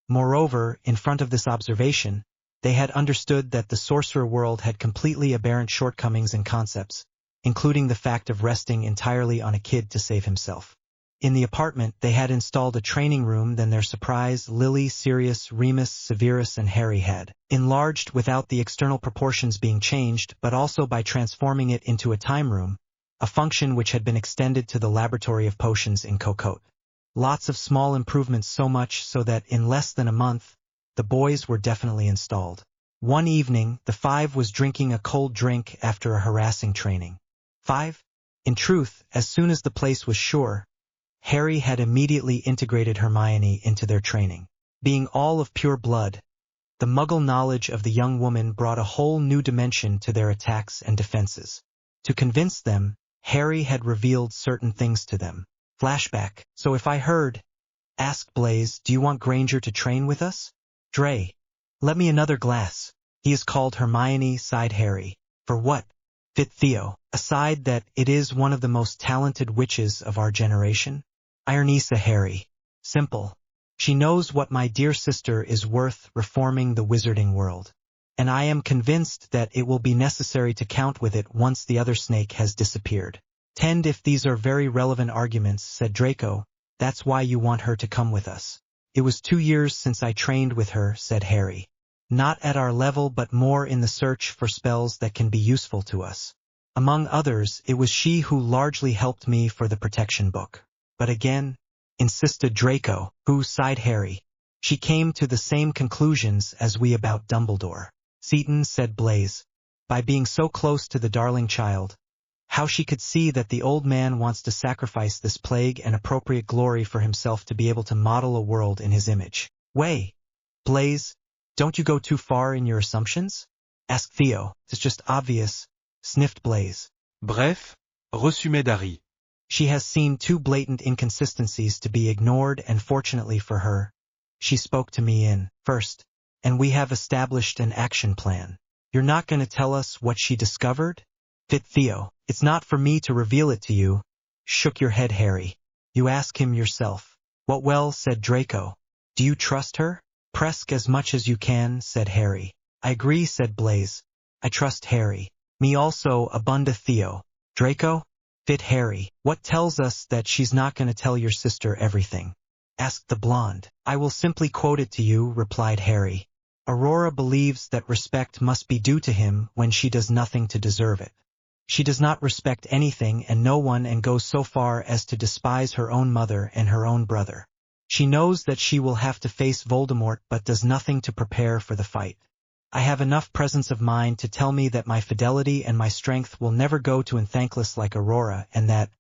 Moreover, in front of this observation, they had understood that the sorcerer world had completely aberrant shortcomings and concepts, including the fact of resting entirely on a kid to save himself. In the apartment, they had installed a training room. Then their surprise, Lily, Sirius, Remus, Severus, and Harry had enlarged without the external proportions being changed, but also by transforming it into a time room, a function which had been extended to the laboratory of potions in Cocotte. Lots of small improvements, so much so that in less than a month, the boys were definitely installed. One evening, the five was drinking a cold drink after a harassing training. Five? In truth, as soon as the place was sure, Harry had immediately integrated Hermione into their training. Being all of pure blood, the muggle knowledge of the young woman brought a whole new dimension to their attacks and defenses. To convince them, Harry had revealed certain things to them. Flashback. So if I heard, asked Blaze, do you want Granger to train with us? Dre. Let me another glass. He is called Hermione, sighed Harry. For what? Fit Theo. Aside that it is one of the most talented witches of our generation. Ironisa Harry. Simple. She knows what my dear sister is worth reforming the wizarding world. And I am convinced that it will be necessary to count with it once the other snake has disappeared. Tend if these are very relevant arguments, said Draco. That's why you want her to come with us. It was 2 years since I trained with her, said Harry. Not at our level but more in the search for spells that can be useful to us. Among others, it was she who largely helped me for the protection book. But again, insisted Draco, who, sighed Harry. She came to the same conclusions as we about Dumbledore. Seton, said Blaze. By being so close to the darling child, how she could see that the old man wants to sacrifice this plague and appropriate glory for himself to be able to model a world in his image. Way, Blaze, don't you go too far in your assumptions? Asked Theo. It's just obvious, sniffed Blaze. Bref, résumé d'Harry. She has seen too blatant inconsistencies to be ignored, and fortunately for her, she spoke to me in first, and we have established an action plan. You're not going to tell us what she discovered? Fit Theo. It's not for me to reveal it to you. Shook your head Harry. You ask him yourself. What well, said Draco. Do you trust her? Press as much as you can, said Harry. I agree, said Blaze. I trust Harry. Me also, abunda Theo. Draco? Fit Harry. What tells us that she's not going to tell your sister everything? Asked the blonde. I will simply quote it to you, replied Harry. Aurora believes that respect must be due to him when she does nothing to deserve it. She does not respect anything and no one, and goes so far as to despise her own mother and her own brother. She knows that she will have to face Voldemort but does nothing to prepare for the fight. I have enough presence of mind to tell me that my fidelity and my strength will never go to an thankless like Aurora, and that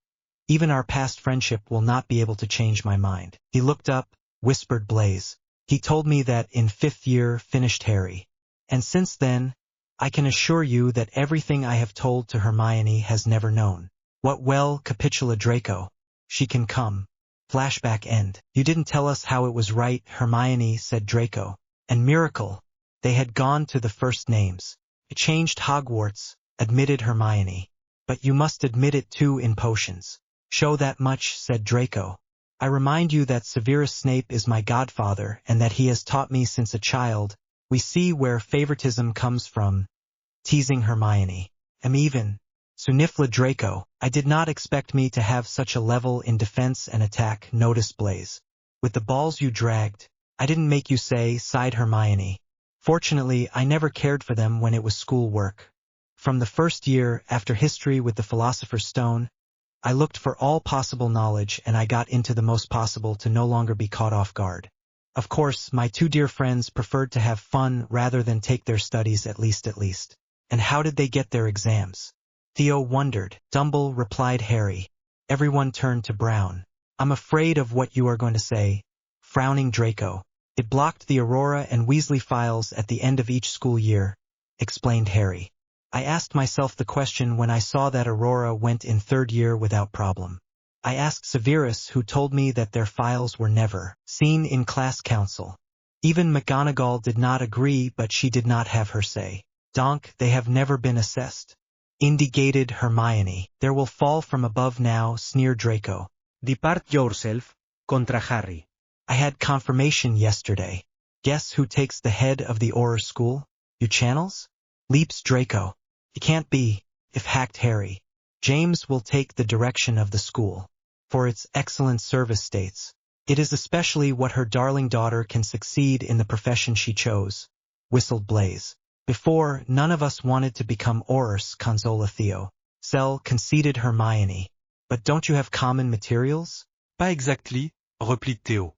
even our past friendship will not be able to change my mind. He looked up, whispered Blaze. He told me that in 5th year, finished Harry. And since then, I can assure you that everything I have told to Hermione has never known. What well, capitula Draco. She can come. Flashback end. You didn't tell us how it was right, Hermione, said Draco. And miracle. They had gone to the first names. It changed Hogwarts, admitted Hermione. But you must admit it too in potions. Show that much, said Draco. I remind you that Severus Snape is my godfather and that he has taught me since a child. We see where favoritism comes from. Teasing Hermione. Even. Sunifla Draco. I did not expect me to have such a level in defense and attack, noticed Blaze. With the balls you dragged. I didn't make you say, sighed Hermione. Fortunately, I never cared for them when it was school work. From the first year, after history with the Philosopher's Stone, I looked for all possible knowledge and I got into the most possible to no longer be caught off guard. Of course, my 2 dear friends preferred to have fun rather than take their studies at least. And how did they get their exams? Theo wondered. Dumble, replied Harry. Everyone turned to Brown. I'm afraid of what you are going to say. Frowning Draco. It blocked the Aurora and Weasley files at the end of each school year, explained Harry. I asked myself the question when I saw that Aurora went in 3rd year without problem. I asked Severus, who told me that their files were never seen in class council. Even McGonagall did not agree, but she did not have her say. Donk, they have never been assessed. Indicated Hermione. There will fall from above now, sneered Draco. Depart yourself, contra Harry. I had confirmation yesterday. Guess who takes the head of the Auror school? You channels? Leaps Draco. It can't be, if hacked Harry. James will take the direction of the school. For its excellent service states. It is especially what her darling daughter can succeed in the profession she chose. Whistled Blaze. Before, none of us wanted to become Aurors, consola Theo. Cell, conceded Hermione. But don't you have common materials? Pas exactly, replied Theo.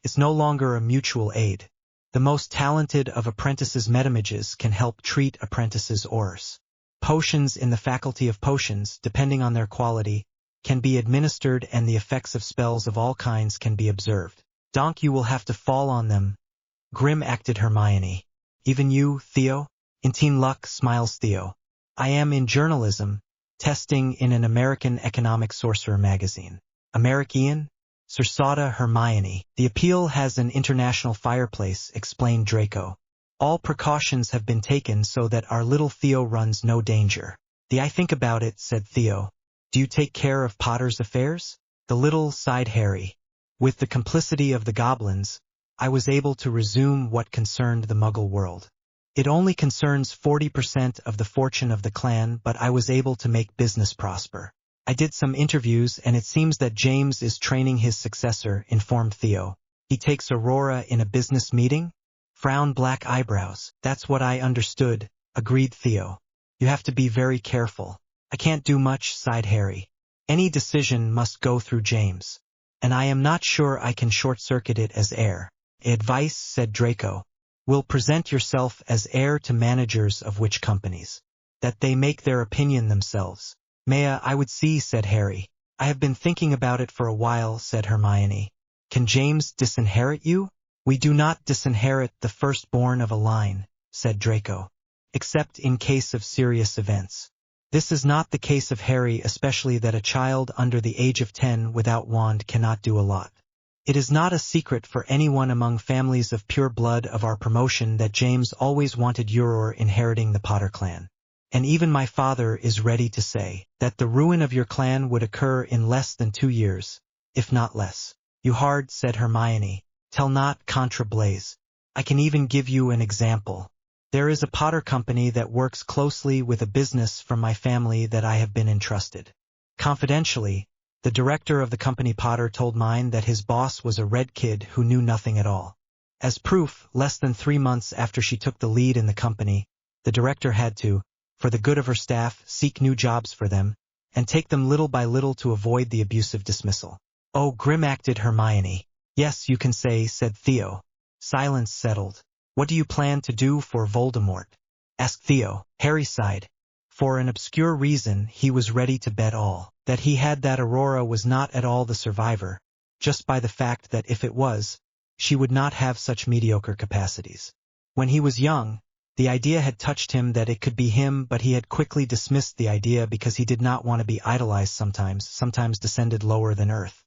It's no longer a mutual aid. The most talented of apprentices' metamages can help treat apprentices' Aurors. Potions in the Faculty of Potions, depending on their quality, can be administered and the effects of spells of all kinds can be observed. Donk, you will have to fall on them. Grim acted Hermione. Even you, Theo? In Teen Luck, smiles Theo. I am in journalism, testing in an American economic sorcerer magazine. American? Sursauta Hermione. The appeal has an international fireplace, explained Draco. All precautions have been taken so that our little Theo runs no danger. I think about it, said Theo. Do you take care of Potter's affairs? The little, sighed Harry. With the complicity of the goblins, I was able to resume what concerned the Muggle world. It only concerns 40% of the fortune of the clan, but I was able to make business prosper. I did some interviews and it seems that James is training his successor, informed Theo. He takes Aurora in a business meeting? Frowned black eyebrows. That's what I understood, agreed Theo. You have to be very careful. I can't do much, sighed Harry. Any decision must go through James. And I am not sure I can short-circuit it as heir. Advice, said Draco. Will present yourself as heir to managers of which companies? That they make their opinion themselves. Maya, I would see, said Harry. I have been thinking about it for a while, said Hermione. Can James disinherit you? We do not disinherit the firstborn of a line, said Draco. Except in case of serious events. This is not the case of Harry, especially that a child under the age of 10 without wand cannot do a lot. It is not a secret for anyone among families of pure blood of our promotion that James always wanted Aurora inheriting the Potter clan. And even my father is ready to say that the ruin of your clan would occur in less than 2 years, if not less. You hard, said Hermione. Tell not contra Blaze. I can even give you an example. There is a Potter company that works closely with a business from my family that I have been entrusted. Confidentially, the director of the company Potter told mine that his boss was a red kid who knew nothing at all. As proof, less than 3 months after she took the lead in the company, the director had to, for the good of her staff, seek new jobs for them, and take them little by little to avoid the abusive dismissal. Oh, grim-acted Hermione. Yes, you can say, said Theo. Silence settled. What do you plan to do for Voldemort? Asked Theo. Harry sighed. For an obscure reason, he was ready to bet all that he had that Aurora was not at all the survivor, just by the fact that if it was, she would not have such mediocre capacities. When he was young, the idea had touched him that it could be him, but he had quickly dismissed the idea because he did not want to be idolized sometimes descended lower than earth.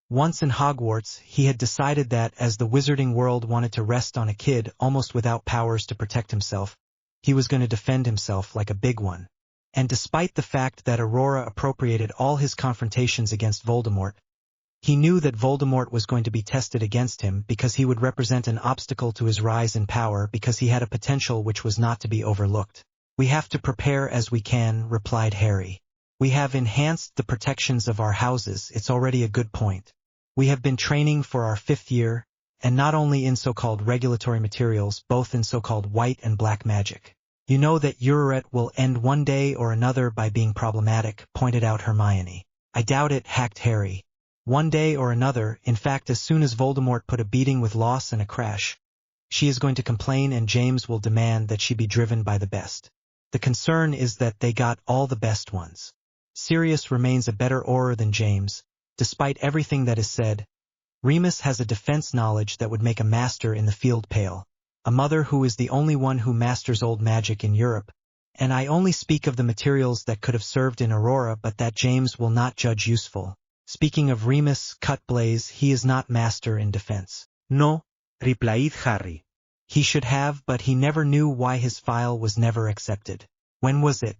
Once in Hogwarts, he had decided that, as the wizarding world wanted to rest on a kid almost without powers to protect himself, he was going to defend himself like a big one. And despite the fact that Aurora appropriated all his confrontations against Voldemort, he knew that Voldemort was going to be tested against him because he would represent an obstacle to his rise in power because he had a potential which was not to be overlooked. We have to prepare as we can, replied Harry. We have enhanced the protections of our houses, it's already a good point. We have been training for our 5th year, and not only in so-called regulatory materials, both in so-called white and black magic. You know that Aurora will end one day or another by being problematic, pointed out Hermione. I doubt it, hacked Harry. One day or another, in fact as soon as Voldemort put a beating with loss and a crash, she is going to complain and James will demand that she be driven by the best. The concern is that they got all the best ones. Sirius remains a better Auror than James, despite everything that is said. Remus has a defense knowledge that would make a master in the field pale. A mother who is the only one who masters old magic in Europe, and I only speak of the materials that could have served in Aurora but that James will not judge useful. Speaking of Remus, cut Blaze, he is not master in defense. No, replied Harry. He should have, but he never knew why his file was never accepted. When was it?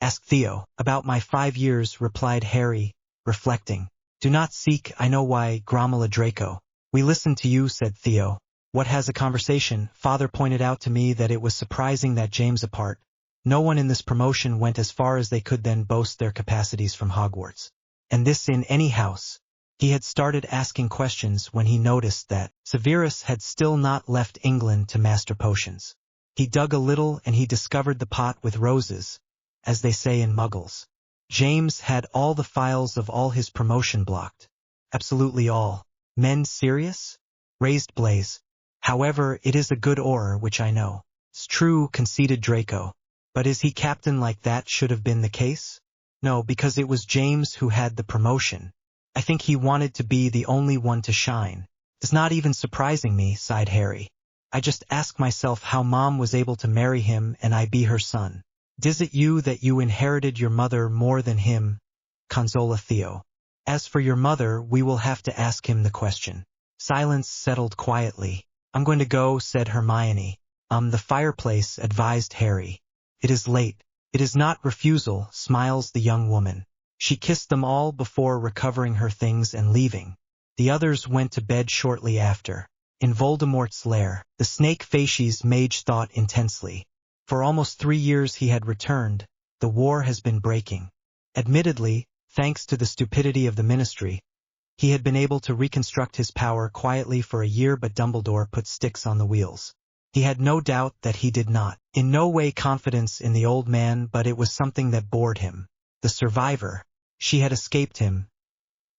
Asked Theo. About my 5 years, replied Harry, reflecting. Do not seek, I know why, grommela Draco. We listen to you, said Theo. What has a conversation? Father pointed out to me that it was surprising that James apart. No one in this promotion went as far as they could then boast their capacities from Hogwarts. And this in any house. He had started asking questions when he noticed that Severus had still not left England to master potions. He dug a little and he discovered the pot with roses, as they say in Muggles. James had all the files of all his promotion blocked. Absolutely all. Men serious? Raised Blaze. However, it is a good Auror, which I know. It's true, conceded Draco. But is he captain like that should have been the case? No, because it was James who had the promotion. I think he wanted to be the only one to shine. It's not even surprising me, sighed Harry. I just ask myself how Mom was able to marry him and I be her son. Is it you that you inherited your mother more than him? Consola Theo. As for your mother, we will have to ask him the question. Silence settled quietly. I'm going to go, said Hermione. The fireplace, advised Harry. It is late. It is not refusal, smiles the young woman. She kissed them all before recovering her things and leaving. The others went to bed shortly after. In Voldemort's lair, the snake facies mage thought intensely. For almost 3 years he had returned. The war has been breaking. Admittedly, thanks to the stupidity of the ministry, he had been able to reconstruct his power quietly for a year, but Dumbledore put sticks on the wheels. He had no doubt that he did not. In no way confidence in the old man, but it was something that bored him. The survivor. She had escaped him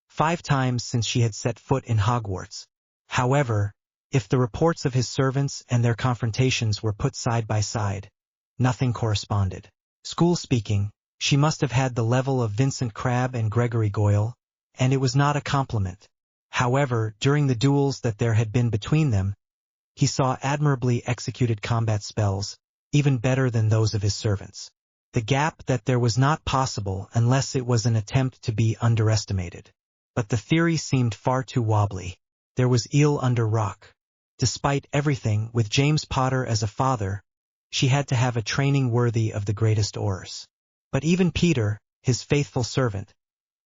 5 times since she had set foot in Hogwarts. However, if the reports of his servants and their confrontations were put side by side, nothing corresponded. School speaking, she must have had the level of Vincent Crabbe and Gregory Goyle, and it was not a compliment. However, during the duels that there had been between them, he saw admirably executed combat spells, even better than those of his servants. The gap that there was not possible unless it was an attempt to be underestimated. But the theory seemed far too wobbly. There was eel under rock. Despite everything, with James Potter as a father, she had to have a training worthy of the greatest oars. But even Peter, his faithful servant,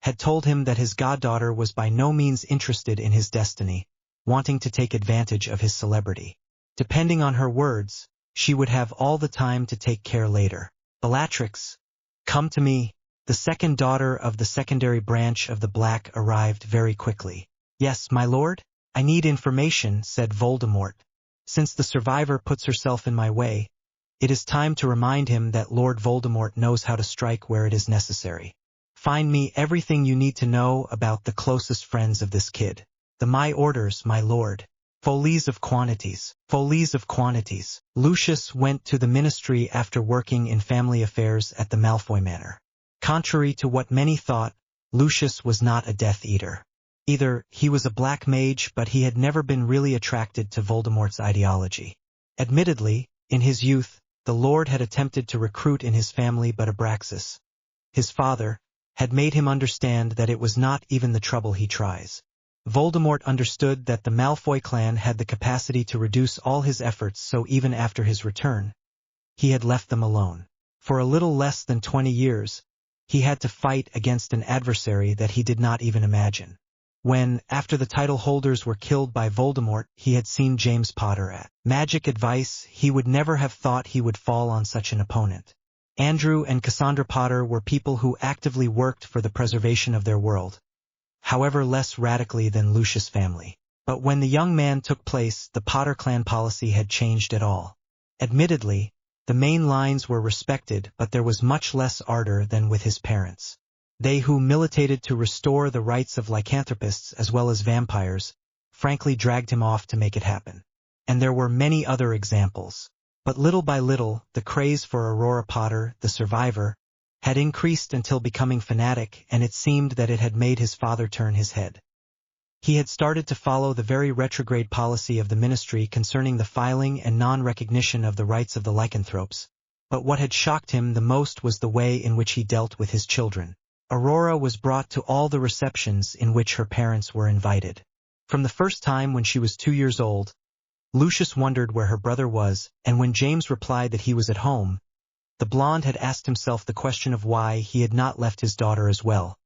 had told him that his goddaughter was by no means interested in his destiny, wanting to take advantage of his celebrity. Depending on her words, she would have all the time to take care later. Bellatrix, come to me. The second daughter of the secondary branch of the Black arrived very quickly. Yes, my lord? I need information, said Voldemort. Since the survivor puts herself in my way, it is time to remind him that Lord Voldemort knows how to strike where it is necessary. Find me everything you need to know about the closest friends of this kid. My orders, my lord. Folies of quantities. Folies of quantities. Lucius went to the ministry after working in family affairs at the Malfoy manor. Contrary to what many thought, Lucius was not a Death Eater. Either he was a black mage, but he had never been really attracted to Voldemort's ideology. Admittedly, in his youth, the Lord had attempted to recruit in his family, but Abraxas, his father, had made him understand that it was not even the trouble he tries. Voldemort understood that the Malfoy clan had the capacity to reduce all his efforts, so even after his return, he had left them alone. For a little less than 20 years, he had to fight against an adversary that he did not even imagine. When, after the title holders were killed by Voldemort, he had seen James Potter at Magic Advice, he would never have thought he would fall on such an opponent. Andrew and Cassandra Potter were people who actively worked for the preservation of their world, however less radically than Lucius' family. But when the young man took place, the Potter clan policy had changed at all. Admittedly, the main lines were respected, but there was much less ardor than with his parents. They who militated to restore the rights of lycanthropists as well as vampires, frankly dragged him off to make it happen. And there were many other examples. But little by little, the craze for Aurora Potter, the survivor, had increased until becoming fanatic, and it seemed that it had made his father turn his head. He had started to follow the very retrograde policy of the ministry concerning the filing and non-recognition of the rights of the lycanthropes. But what had shocked him the most was the way in which he dealt with his children. Aurora was brought to all the receptions in which her parents were invited. From the first time when she was 2 years old, Lucius wondered where her brother was, and when James replied that he was at home, the blonde had asked himself the question of why he had not left his daughter as well,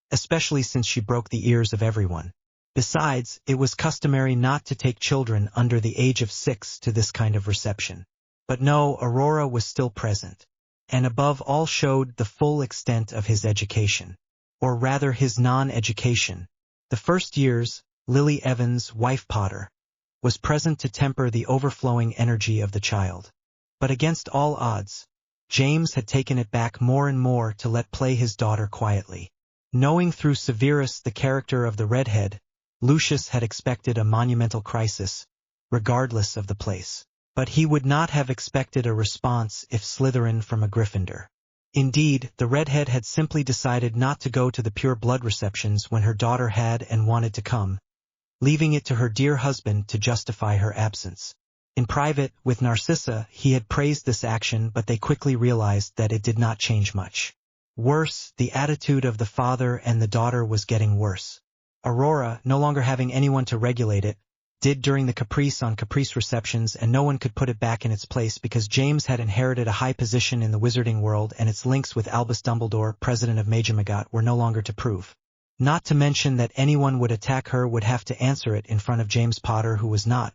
especially since she broke the ears of everyone. Besides, it was customary not to take children under the age of 6 to this kind of reception. But no, Aurora was still present, and above all showed the full extent of his education, or rather his non-education. The first years, Lily Evans, wife Potter, was present to temper the overflowing energy of the child. But against all odds, James had taken it back more and more to let play his daughter quietly. Knowing through Severus the character of the redhead, Lucius had expected a monumental crisis, regardless of the place. But he would not have expected a response if Slytherin from a Gryffindor. Indeed, the redhead had simply decided not to go to the pure blood receptions when her daughter had and wanted to come, leaving it to her dear husband to justify her absence. In private, with Narcissa, he had praised this action, but they quickly realized that it did not change much. Worse, the attitude of the father and the daughter was getting worse. Aurora, no longer having anyone to regulate it, did during the caprice on caprice receptions, and no one could put it back in its place because James had inherited a high position in the wizarding world and its links with Albus Dumbledore, president of Magot, were no longer to prove. Not to mention that anyone would attack her would have to answer it in front of James Potter, who was not,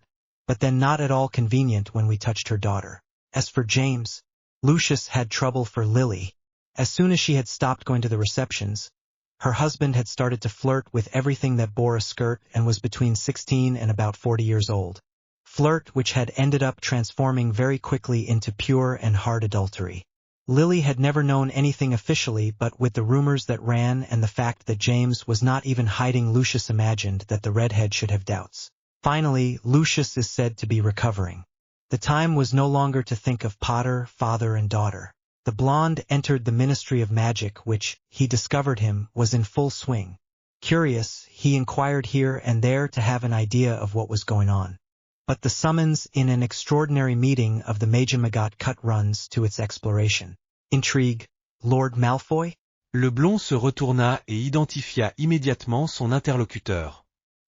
but then not at all convenient when we touched her daughter. As for James, Lucius had trouble for Lily. As soon as she had stopped going to the receptions, her husband had started to flirt with everything that bore a skirt and was between 16 and about 40 years old. Flirt which had ended up transforming very quickly into pure and hard adultery. Lily had never known anything officially, but with the rumors that ran and the fact that James was not even hiding, Lucius imagined that the redhead should have doubts. Finally, Lucius is said to be recovering. The time was no longer to think of Potter, father and daughter. The blonde entered the Ministry of Magic, which, he discovered him, was in full swing. Curious, he inquired here and there to have an idea of what was going on. But the summons in an extraordinary meeting of the Magot cut runs to its exploration. Intrigue, Lord Malfoy? Le blond se retourna et identifia immédiatement son interlocuteur.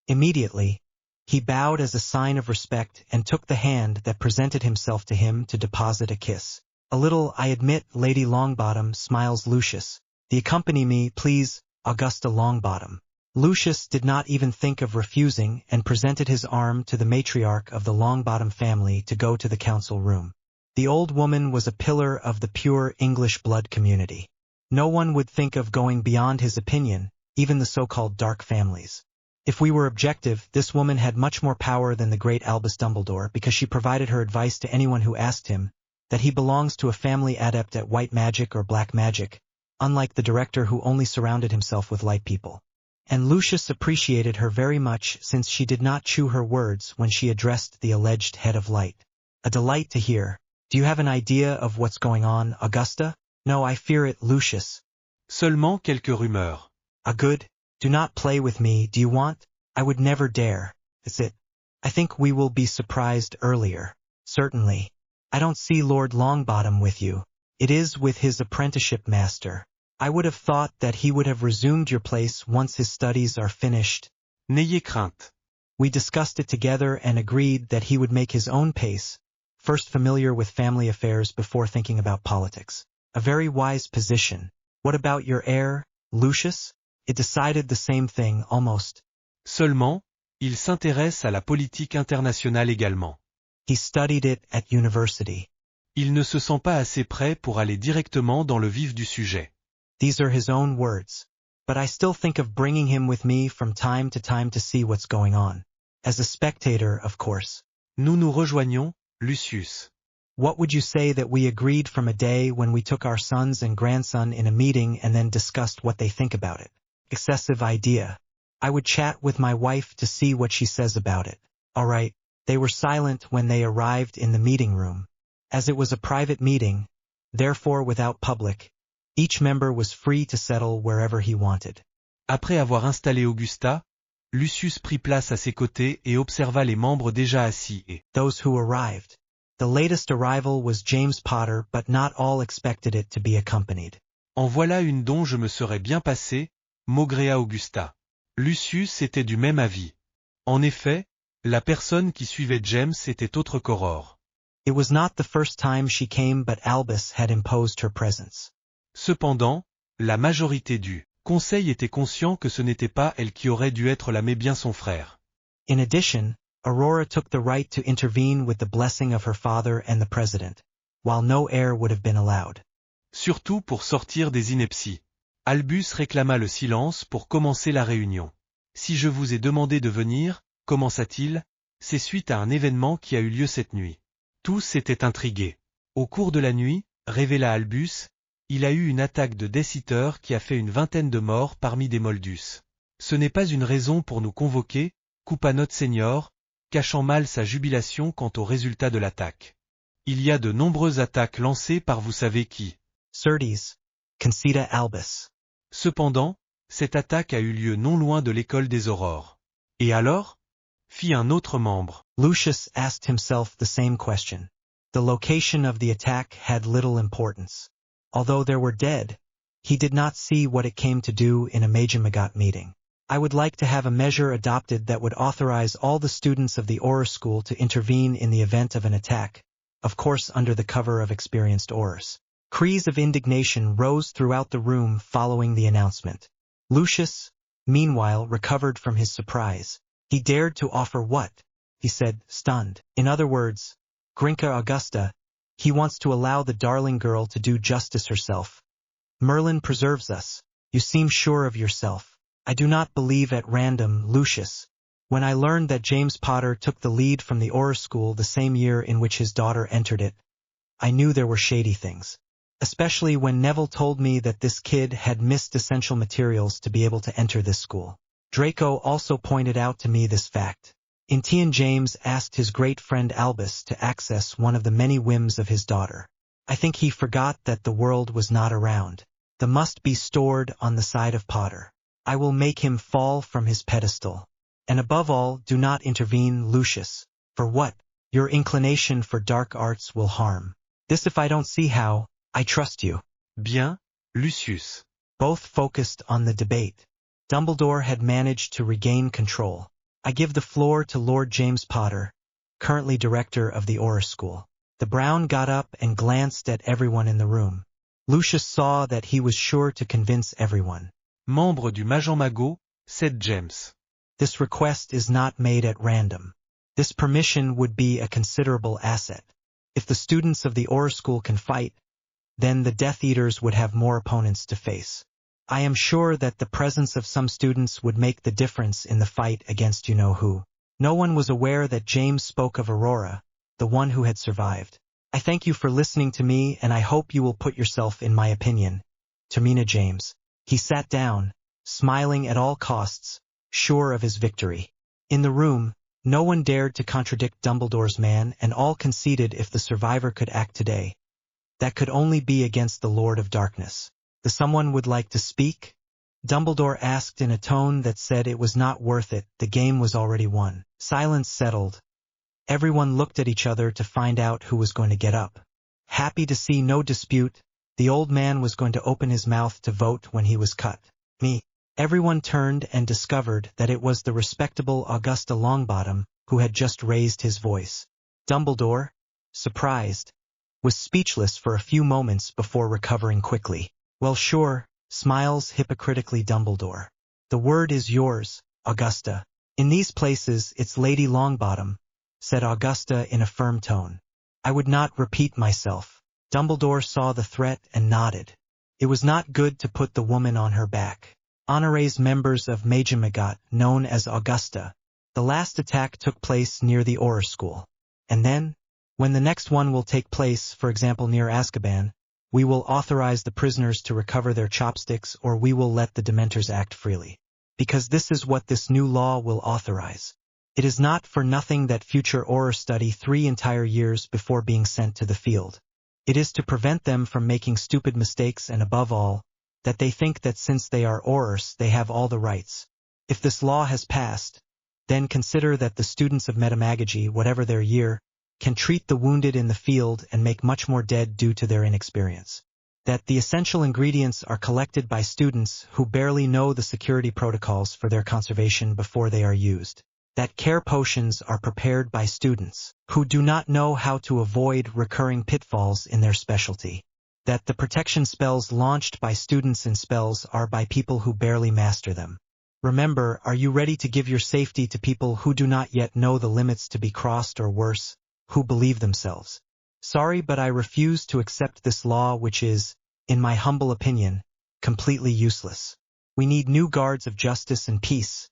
Immediately, he bowed as a sign of respect and took the hand that presented himself to him to deposit a kiss. A little, I admit, Lady Longbottom, smiles Lucius. The accompany me, please, Augusta Longbottom. Lucius did not even think of refusing and presented his arm to the matriarch of the Longbottom family to go to the council room. The old woman was a pillar of the pure English blood community. No one would think of going beyond his opinion, even the so-called dark families. If we were objective, this woman had much more power than the great Albus Dumbledore because she provided her advice to anyone who asked him, that he belongs to a family adept at white magic or black magic, unlike the director who only surrounded himself with light people. And Lucius appreciated her very much since she did not chew her words when she addressed the alleged head of light. A delight to hear. Do you have an idea of what's going on, Augusta? No, I fear it, Lucius. Seulement quelques rumeurs. Ah, good. Do not play with me, do you want? I would never dare. Is it? I think we will be surprised earlier. Certainly. I don't see Lord Longbottom with you. It is with his apprenticeship master. I would have thought that he would have resumed your place once his studies are finished. N'ayez crainte. We discussed it together and agreed that he would make his own pace, first familiar with family affairs before thinking about politics. A very wise position. What about your heir, Lucius? It decided the same thing, almost. Seulement, il s'intéresse à la politique internationale également. He studied it at university. Il ne se sent pas assez prêt pour aller directement dans le vif du sujet. These are his own words. But I still think of bringing him with me from time to see what's going on. As a spectator, of course. Nous nous rejoignons, Lucius. What would you say that we agreed from a day when we took our sons and grandson in a meeting and then discussed what they think about it? Excessive idea. I would chat with my wife to see what she says about it. All right. They were silent when they arrived in the meeting room. As it was a private meeting, therefore without public, each member was free to settle wherever he wanted. Après avoir installé Augusta, Lucius prit place à ses côtés et observa les membres déjà assis et those who arrived. The latest arrival was James Potter, but not all expected it to be accompanied. En voilà une dont je me serais bien passé, maugréa Augusta. Lucius était du même avis. En effet, la personne qui suivait James était autre qu'Aurore. It was not the first time she came, but Albus had imposed her presence. Cependant, la majorité du conseil était conscient que ce n'était pas elle qui aurait dû être là mais bien son frère. In addition, Aurora took the right to intervene with the blessing of her father and the president, while no heir would have been allowed. Surtout pour sortir des inepties. Albus réclama le silence pour commencer la réunion. Si je vous ai demandé de venir, commença-t-il, c'est suite à un événement qui a eu lieu cette nuit. Tous étaient intrigués. Au cours de la nuit, révéla Albus, il a eu une attaque de Death Eater qui a fait une vingtaine de morts parmi des Moldus. Ce n'est pas une raison pour nous convoquer, coupa notre seigneur, cachant mal sa jubilation quant au résultat de l'attaque. Il y a de nombreuses attaques lancées par vous savez qui. Certes, conceda Albus. Cependant, cette attaque a eu lieu non loin de l'école des aurores. Et alors? Fit un autre membre. Lucius asked himself the same question. The location of the attack had little importance. Although there were dead, He did not see what it came to do in a major Magot meeting. I would like to have a measure adopted that would authorize all the students of the Aurora School to intervene in the event of an attack, of course under the cover of experienced Aurors. Cries of indignation rose throughout the room following the announcement. Lucius, meanwhile, recovered from his surprise. He dared to offer what? He said, stunned. In other words, Grinka Augusta, he wants to allow the darling girl to do justice herself. Merlin preserves us. You seem sure of yourself. I do not believe at random, Lucius. When I learned that James Potter took the lead from the Aurora School the same year in which his daughter entered it, I knew there were shady things. Especially when Neville told me that this kid had missed essential materials to be able to enter this school. Draco also pointed out to me this fact. Intian James asked his great friend Albus to access one of the many whims of his daughter. I think he forgot that the world was not around. The must be stored on the side of Potter. I will make him fall from his pedestal. And above all, do not intervene, Lucius. For what? Your inclination for dark arts will harm. This if I don't see how. I trust you. Bien, Lucius. Both focused on the debate. Dumbledore had managed to regain control. I give the floor to Lord James Potter, currently director of the Aurora School. The Brown got up and glanced at everyone in the room. Lucius saw that he was sure to convince everyone. Membre du Magot, said James. This request is not made at random. This permission would be a considerable asset. If the students of the Aurora School can fight, then the Death Eaters would have more opponents to face. I am sure that the presence of some students would make the difference in the fight against you-know-who. No one was aware that James spoke of Aurora, the one who had survived. I thank you for listening to me and I hope you will put yourself in my opinion. Termina James. He sat down, smiling at all costs, sure of his victory. In the room, no one dared to contradict Dumbledore's man and all conceded if the survivor could act today, that could only be against the Lord of Darkness. Does someone would like to speak? Dumbledore asked in a tone that said it was not worth it, the game was already won. Silence settled. Everyone looked at each other to find out who was going to get up. Happy to see no dispute, the old man was going to open his mouth to vote when he was cut. Me. Everyone turned and discovered that it was the respectable Augusta Longbottom who had just raised his voice. Dumbledore, surprised, was speechless for a few moments before recovering quickly. Well sure, smiles hypocritically Dumbledore. The word is yours, Augusta. In these places it's Lady Longbottom, said Augusta in a firm tone. I would not repeat myself. Dumbledore saw the threat and nodded. It was not good to put the woman on her back. Honore's members of Major Magot, known as Augusta. The last attack took place near the Aurora School. And then, when the next one will take place, for example near Azkaban, we will authorize the prisoners to recover their chopsticks or we will let the Dementors act freely. Because this is what this new law will authorize. It is not for nothing that future Auror study 3 entire years before being sent to the field. It is to prevent them from making stupid mistakes and above all, that they think that since they are Aurors they have all the rights. If this law has passed, then consider that the students of metamagy, whatever their year, can treat the wounded in the field and make much more dead due to their inexperience. That the essential ingredients are collected by students who barely know the security protocols for their conservation before they are used. That care potions are prepared by students who do not know how to avoid recurring pitfalls in their specialty. That the protection spells launched by students in spells are by people who barely master them. Remember, are you ready to give your safety to people who do not yet know the limits to be crossed or worse, who believe themselves? Sorry, but I refuse to accept this law which is, in my humble opinion, completely useless. We need new guards of justice and peace.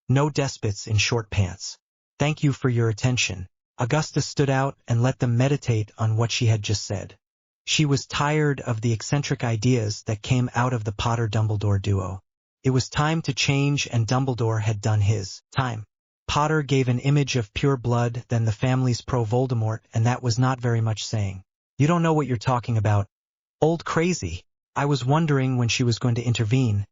No despots in short pants. Thank you for your attention. Augusta stood out and let them meditate on what she had just said. She was tired of the eccentric ideas that came out of the Potter-Dumbledore duo. It was time to change and Dumbledore had done his time. Potter gave an image of pure blood than the family's pro-Voldemort and that was not very much saying. You don't know what you're talking about. Old crazy. I was wondering when she was going to intervene,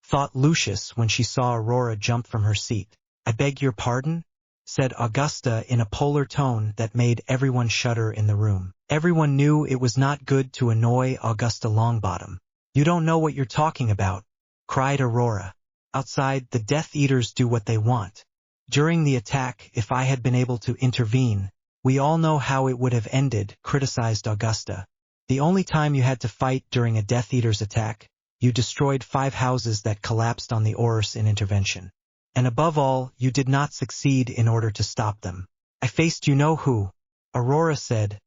thought Lucius when she saw Aurora jump from her seat. I beg your pardon? Said Augusta in a polar tone that made everyone shudder in the room. Everyone knew it was not good to annoy Augusta Longbottom. You don't know what you're talking about, cried Aurora. Outside, the Death Eaters do what they want. During the attack, if I had been able to intervene, we all know how it would have ended, criticized Augusta. The only time you had to fight during a Death Eater's attack, you destroyed 5 houses that collapsed on the Aurors in intervention. And above all, you did not succeed in order to stop them. I faced you-know-who, Aurora said,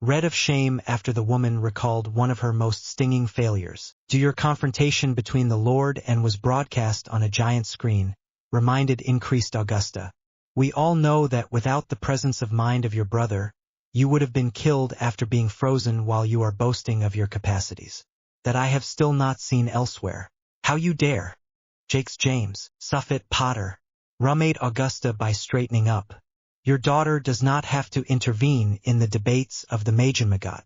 red of shame after the woman recalled one of her most stinging failures. Do your confrontation between the Lord and was broadcast on a giant screen, reminded increased Augusta. We all know that without the presence of mind of your brother, you would have been killed after being frozen while you are boasting of your capacities. That I have still not seen elsewhere. How you dare? Jakes James, Suffet Potter, rummaid Augusta by straightening up. Your daughter does not have to intervene in the debates of the Magot.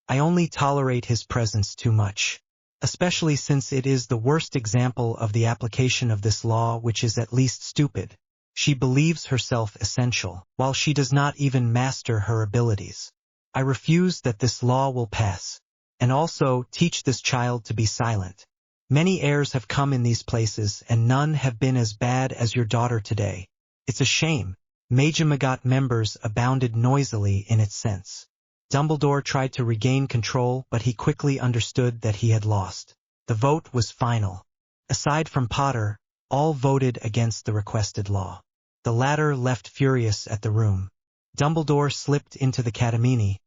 I only tolerate his presence too much, especially since it is the worst example of the application of this law, which is at least stupid. She believes herself essential, while she does not even master her abilities. I refuse that this law will pass, and also teach this child to be silent. Many heirs have come in these places, and none have been as bad as your daughter today. It's a shame. Magot members abounded noisily in its sense. Dumbledore tried to regain control, but he quickly understood that he had lost. The vote was final. Aside from Potter, all voted against the requested law. The latter left furious at the room. Dumbledore slipped into the Catamini,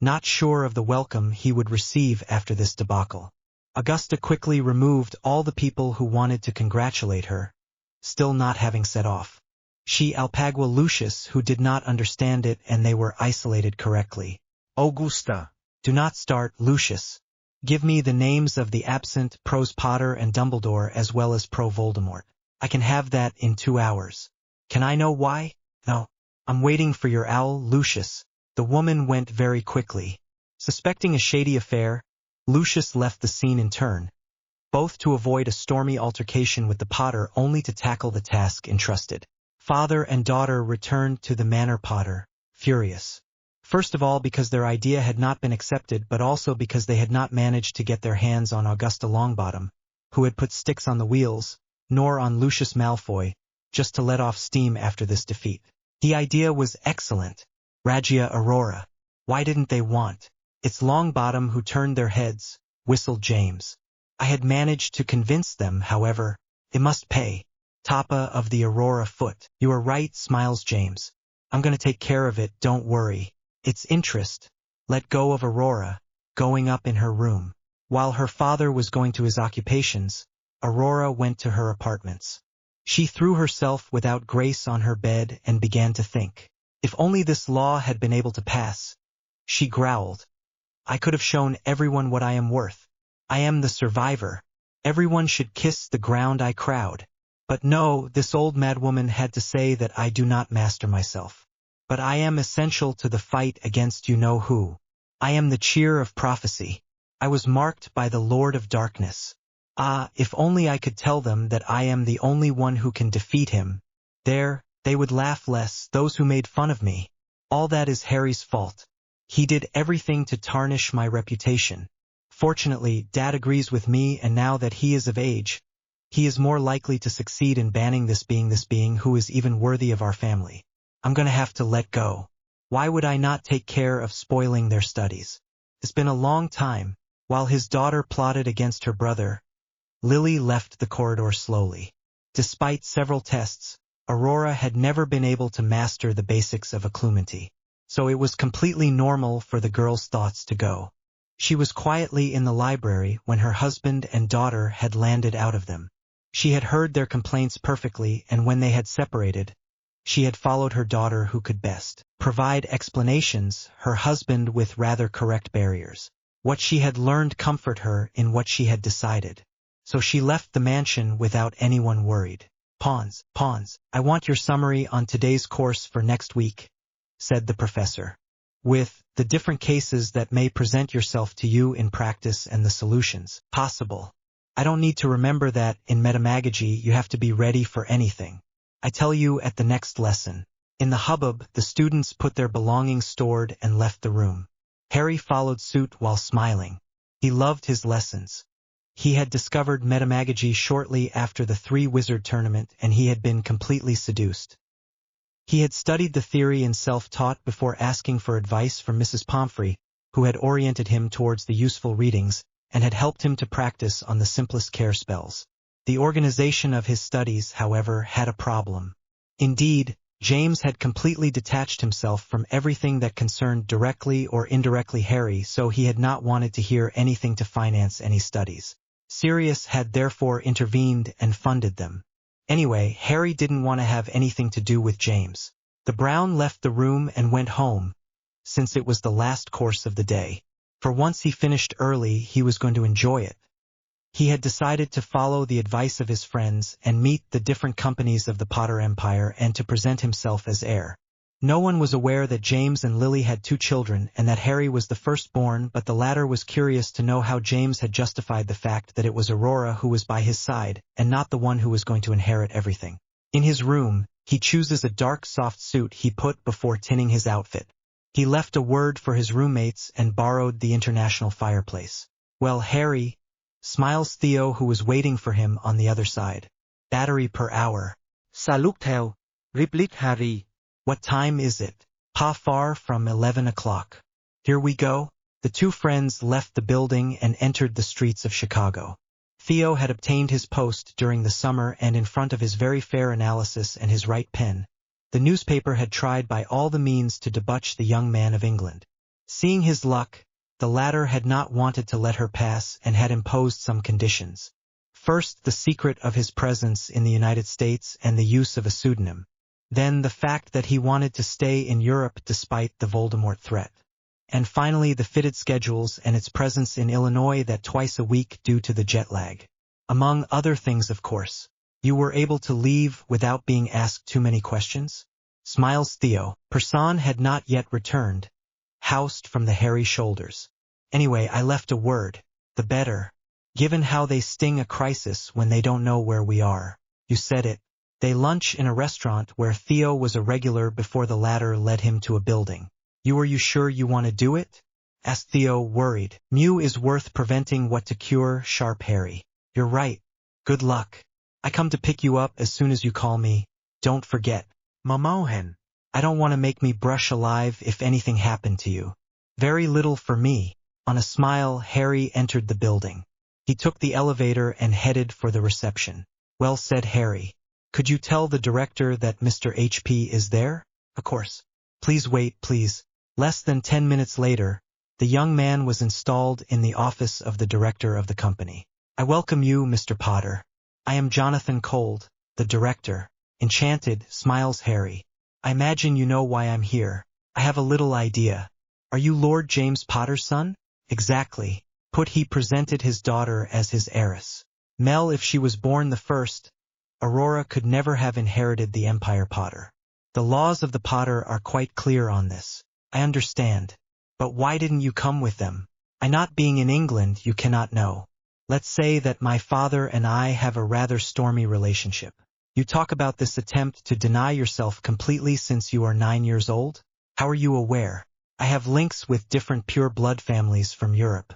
not sure of the welcome he would receive after this debacle. Augusta quickly removed all the people who wanted to congratulate her, still not having set off. She Alpagua Lucius, who did not understand it, and they were isolated correctly. Augusta. Do not start, Lucius. Give me the names of the absent pros Potter and Dumbledore as well as pro Voldemort. I can have that in 2 hours. Can I know why? No. I'm waiting for your owl, Lucius. The woman went very quickly. Suspecting a shady affair, Lucius left the scene in turn, both to avoid a stormy altercation with the Potter only to tackle the task entrusted. Father and daughter returned to the manor Potter, furious. First of all because their idea had not been accepted, but also because they had not managed to get their hands on Augusta Longbottom, who had put sticks on the wheels, nor on Lucius Malfoy, just to let off steam after this defeat. The idea was excellent. Ragia Aurora. Why didn't they want? It's Longbottom who turned their heads, whistled James. I had managed to convince them, however. It must pay. Tapa of the Aurora foot. You are right, smiles James. I'm going to take care of it, don't worry. It's interest. Let go of Aurora, going up in her room. While her father was going to his occupations, Aurora went to her apartments. She threw herself without grace on her bed and began to think. If only this law had been able to pass. She growled. I could have shown everyone what I am worth. I am the survivor. Everyone should kiss the ground I crowd. But no, this old madwoman had to say that I do not master myself. But I am essential to the fight against you-know-who. I am the cheer of prophecy. I was marked by the Lord of Darkness. Ah, if only I could tell them that I am the only one who can defeat him. There, they would laugh less, those who made fun of me. All that is Harry's fault. He did everything to tarnish my reputation. Fortunately, Dad agrees with me, and now that he is of age, he is more likely to succeed in banning this being who is even worthy of our family. I'm going to have to let go. Why would I not take care of spoiling their studies? It's been a long time. While his daughter plotted against her brother, Lily left the corridor slowly. Despite several tests, Aurora had never been able to master the basics of occlumency, so it was completely normal for the girl's thoughts to go. She was quietly in the library when her husband and daughter had landed out of them. She had heard their complaints perfectly, and when they had separated, she had followed her daughter who could best provide explanations, her husband with rather correct barriers. What she had learned comfort her in what she had decided. So she left the mansion without anyone worried. Pawns, I want your summary on today's course for next week, said the professor. With the different cases that may present yourself to you in practice and the solutions possible. I don't need to remember that in metamagogy you have to be ready for anything. I tell you at the next lesson. In the hubbub, the students put their belongings stored and left the room. Harry followed suit while smiling. He loved his lessons. He had discovered metamagy shortly after the 3-wizard tournament, and he had been completely seduced. He had studied the theory and self-taught before asking for advice from Mrs. Pomfrey, who had oriented him towards the useful readings, and had helped him to practice on the simplest care spells. The organization of his studies, however, had a problem. Indeed, James had completely detached himself from everything that concerned directly or indirectly Harry, so he had not wanted to hear anything to finance any studies. Sirius had therefore intervened and funded them. Anyway, Harry didn't want to have anything to do with James. The Brown left the room and went home, since it was the last course of the day. For once he finished early, he was going to enjoy it. He had decided to follow the advice of his friends and meet the different companies of the Potter Empire and to present himself as heir. No one was aware that James and Lily had 2 children and that Harry was the firstborn, but the latter was curious to know how James had justified the fact that it was Aurora who was by his side and not the one who was going to inherit everything. In his room, he chooses a dark soft suit he put before tinning his outfit. He left a word for his roommates and borrowed the international fireplace. "Well, Harry," smiles Theo, who was waiting for him on the other side. "Battery per hour." "Saluk theo," replied Harry. "What time is it?" "Pa far from 11 o'clock. "Here we go." The 2 friends left the building and entered the streets of Chicago. Theo had obtained his post during the summer, and in front of his very fair analysis and his right pen, the newspaper had tried by all the means to debauch the young man of England. Seeing his luck, the latter had not wanted to let her pass and had imposed some conditions. First, the secret of his presence in the United States and the use of a pseudonym. Then the fact that he wanted to stay in Europe despite the Voldemort threat. And finally the fitted schedules and its presence in Illinois that twice a week due to the jet lag. Among other things, of course. "You were able to leave without being asked too many questions?" smiles Theo. Person had not yet returned, housed from the hairy shoulders. "Anyway, I left a word. The better. Given how they sting a crisis when they don't know where we are." "You said it." They lunch in a restaurant where Theo was a regular before the latter led him to a building. Are you sure you want to do it?" asked Theo, worried. "Mew is worth preventing what to cure, sharp Harry." "You're right. Good luck. I come to pick you up as soon as you call me. Don't forget." "Mamohen." "I don't want to make me brush alive if anything happened to you." "Very little for me." On a smile, Harry entered the building. He took the elevator and headed for the reception. "Well said, Harry. Could you tell the director that Mr. H.P. is there?" "Of course." "Please wait, please." Less than 10 minutes later, the young man was installed in the office of the director of the company. "I welcome you, Mr. Potter. I am Jonathan Cold, the director." "Enchanted," smiles Harry. "I imagine you know why I'm here." "I have a little idea." "Are you Lord James Potter's son?" "Exactly." He presented his daughter as his heiress. Mel, if she was born the first, Aurora could never have inherited the Empire Potter. The laws of the Potter are quite clear on this. "I understand. But why didn't you come with them?" "I not being in England, you cannot know. Let's say that my father and I have a rather stormy relationship. You talk about this attempt to deny yourself completely since you are 9 years old? How are you aware?" "I have links with different pure blood families from Europe."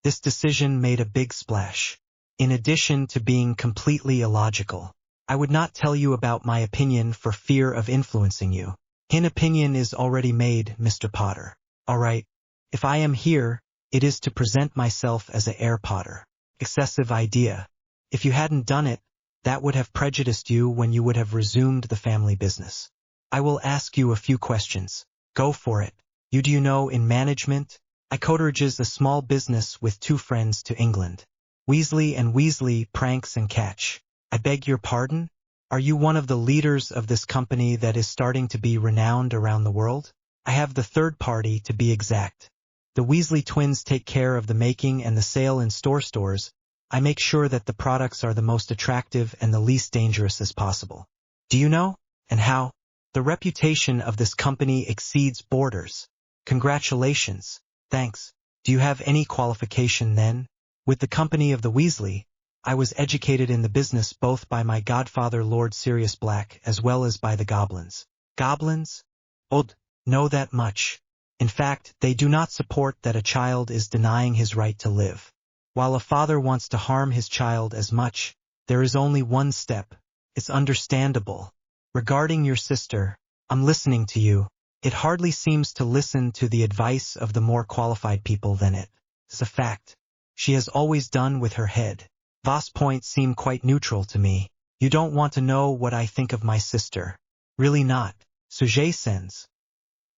This decision made a big splash. In addition to being completely illogical, "I would not tell you about my opinion for fear of influencing you." "Hin opinion is already made, Mr. Potter." "All right. If I am here, it is to present myself as a heir Potter." "Excessive idea. If you hadn't done it, that would have prejudiced you when you would have resumed the family business." "I will ask you a few questions." "Go for it." Do you know in management?" "I coteridges a small business with 2 friends to England. Weasley and Weasley, pranks and catch." "I beg your pardon? Are you one of the leaders of this company that is starting to be renowned around the world?" "I have the third party, to be exact. The Weasley twins take care of the making and the sale in stores. I make sure that the products are the most attractive and the least dangerous as possible." "Do you know? And how?" "The reputation of this company exceeds borders." "Congratulations." "Thanks. Do you have any qualification then?" "With the company of the Weasley, I was educated in the business both by my godfather Lord Sirius Black as well as by the goblins." "Goblins?" "Odd. Know that much. In fact, they do not support that a child is denying his right to live. While a father wants to harm his child as much, there is only one step. It's understandable. Regarding your sister, I'm listening to you. It hardly seems to listen to the advice of the more qualified people than it. It's a fact. She has always done with her head. Voss points seem quite neutral to me. You don't want to know what I think of my sister. Really not. Sujet sends.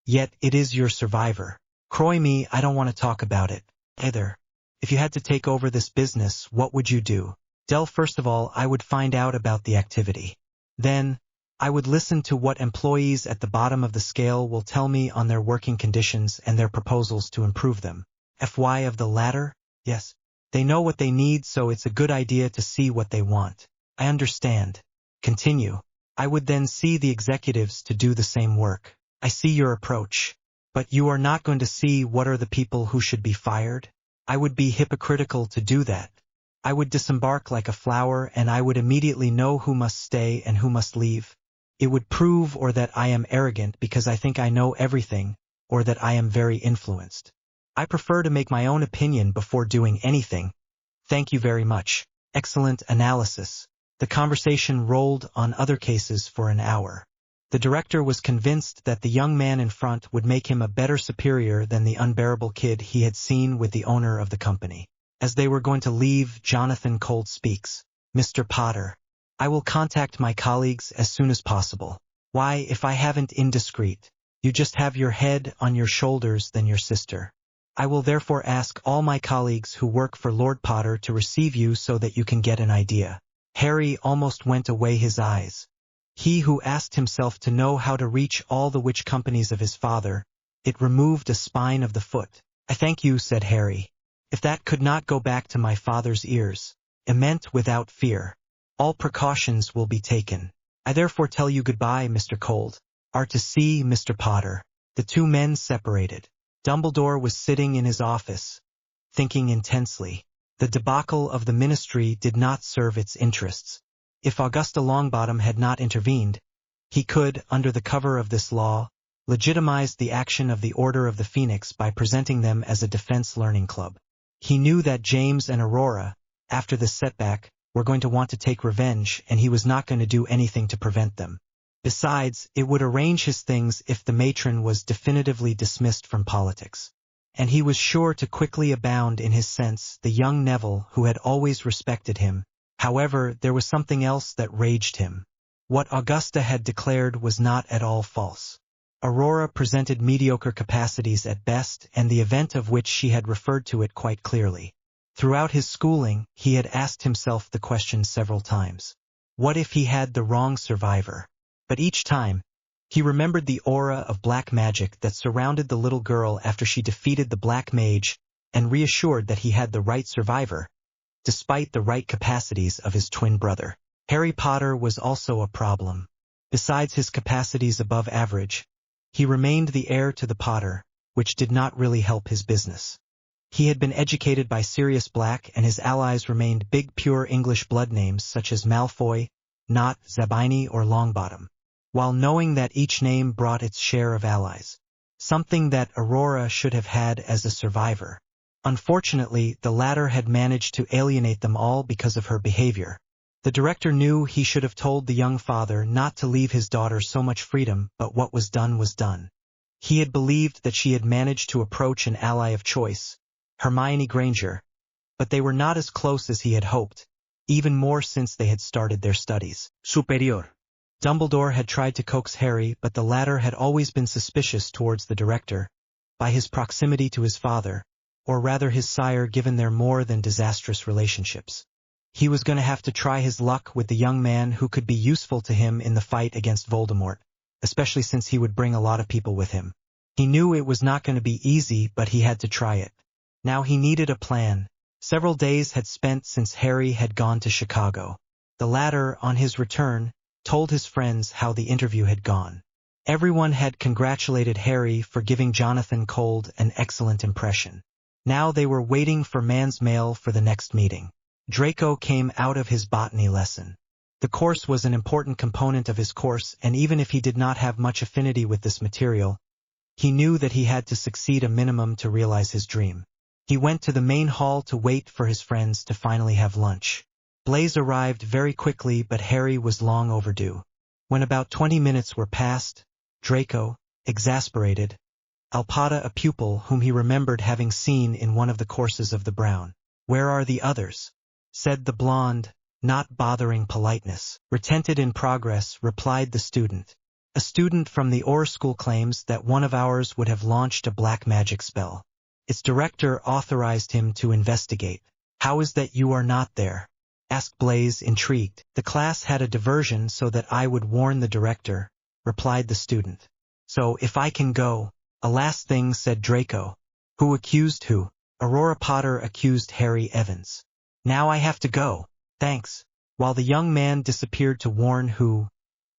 Yet it is your survivor. Croy me, I don't want to talk about it. Either. If you had to take over this business, what would you do? Del, first of all, I would find out about the activity. Then, I would listen to what employees at the bottom of the scale will tell me on their working conditions and their proposals to improve them. FY of the latter? Yes. They know what they need, so it's a good idea to see what they want. I understand. Continue. I would then see the executives to do the same work. I see your approach. But you are not going to see what are the people who should be fired? I would be hypocritical to do that. I would disembark like a flower and I would immediately know who must stay and who must leave. It would prove or that I am arrogant because I think I know everything, or that I am very influenced. I prefer to make my own opinion before doing anything. Thank you very much. Excellent analysis. The conversation rolled on other cases for an hour. The director was convinced that the young man in front would make him a better superior than the unbearable kid he had seen with the owner of the company. As they were going to leave, Jonathan Cold speaks. Mr. Potter, I will contact my colleagues as soon as possible. Why, if I haven't indiscreet, you just have your head on your shoulders than your sister. I will therefore ask all my colleagues who work for Lord Potter to receive you so that you can get an idea. Harry almost went away his eyes. He who asked himself to know how to reach all the witch companies of his father, it removed a spine of the foot. I thank you, said Harry. If that could not go back to my father's ears, it meant without fear. All precautions will be taken. I therefore tell you goodbye, Mr. Cold. Are to see Mr. Potter. The two men separated. Dumbledore was sitting in his office, thinking intensely. The debacle of the ministry did not serve its interests. If Augusta Longbottom had not intervened, he could, under the cover of this law, legitimize the action of the Order of the Phoenix by presenting them as a defense learning club. He knew that James and Aurora, after this setback, were going to want to take revenge, and he was not going to do anything to prevent them. Besides, it would arrange his things if the matron was definitively dismissed from politics. And he was sure to quickly abound in his sense the young Neville who had always respected him. However, there was something else that raged him. What Augusta had declared was not at all false. Aurora presented mediocre capacities at best, and the event of which she had referred to it quite clearly. Throughout his schooling, he had asked himself the question several times. What if he had the wrong survivor? But each time, he remembered the aura of black magic that surrounded the little girl after she defeated the black mage, and reassured that he had the right survivor, despite the right capacities of his twin brother. Harry Potter was also a problem. Besides his capacities above average, he remained the heir to the Potter, which did not really help his business. He had been educated by Sirius Black, and his allies remained big pure English blood names such as Malfoy, Nott, Zabini, or Longbottom, while knowing that each name brought its share of allies, something that Aurora should have had as a survivor. Unfortunately, the latter had managed to alienate them all because of her behavior. The director knew he should have told the young father not to leave his daughter so much freedom, but what was done was done. He had believed that she had managed to approach an ally of choice, Hermione Granger, but they were not as close as he had hoped, even more since they had started their studies. Superior. Dumbledore had tried to coax Harry, but the latter had always been suspicious towards the director, by his proximity to his father, or rather his sire, given their more than disastrous relationships. He was going to have to try his luck with the young man who could be useful to him in the fight against Voldemort, especially since he would bring a lot of people with him. He knew it was not going to be easy, but he had to try it. Now he needed a plan. Several days had spent since Harry had gone to Chicago. The latter, on his return, told his friends how the interview had gone. Everyone had congratulated Harry for giving Jonathan Cold an excellent impression. Now they were waiting for man's mail for the next meeting. Draco came out of his botany lesson. The course was an important component of his course, and even if he did not have much affinity with this material, he knew that he had to succeed a minimum to realize his dream. He went to the main hall to wait for his friends to finally have lunch. Blaise arrived very quickly, but Harry was long overdue. When about 20 minutes were passed, Draco, exasperated, Alpada, a pupil whom he remembered having seen in one of the courses of the Brown. "Where are the others?" said the blonde, not bothering politeness. "Retented in progress," replied the student. "A student from the Aurora school claims that one of ours would have launched a black magic spell. Its director authorized him to investigate." "How is that you are not there?" asked Blaise, intrigued. "The class had a diversion so that I would warn the director," replied the student. "So, if I can go." "A last thing," said Draco. "Who accused who?" "Aurora Potter accused Harry Evans." "Now I have to go. Thanks." While the young man disappeared to warn who,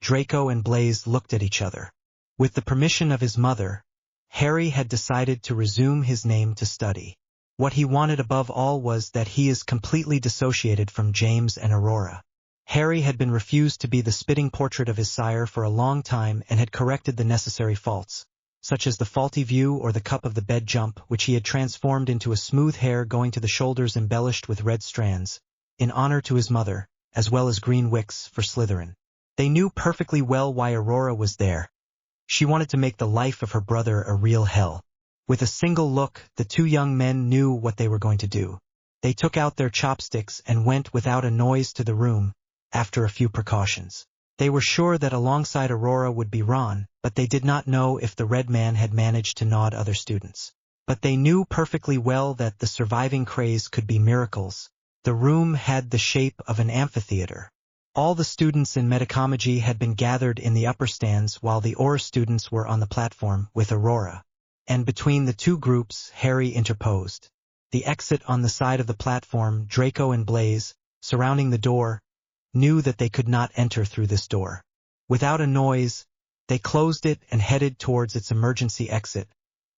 Draco and Blaise looked at each other. With the permission of his mother, Harry had decided to resume his name to study. What he wanted above all was that he is completely dissociated from James and Aurora. Harry had been refused to be the spitting portrait of his sire for a long time and had corrected the necessary faults, such as the faulty view or the cup of the bed jump, which he had transformed into a smooth hair going to the shoulders embellished with red strands, in honor to his mother, as well as green wicks for Slytherin. They knew perfectly well why Aurora was there. She wanted to make the life of her brother a real hell. With a single look, the two young men knew what they were going to do. They took out their chopsticks and went without a noise to the room, after a few precautions. They were sure that alongside Aurora would be Ron, but they did not know if the red man had managed to nod other students. But they knew perfectly well that the surviving craze could be miracles. The room had the shape of an amphitheater. All the students in Metacomagy had been gathered in the upper stands while the Aurora students were on the platform with Aurora. And between the two groups, Harry interposed. The exit on the side of the platform, Draco and Blaise, surrounding the door, knew that they could not enter through this door. Without a noise, they closed it and headed towards its emergency exit,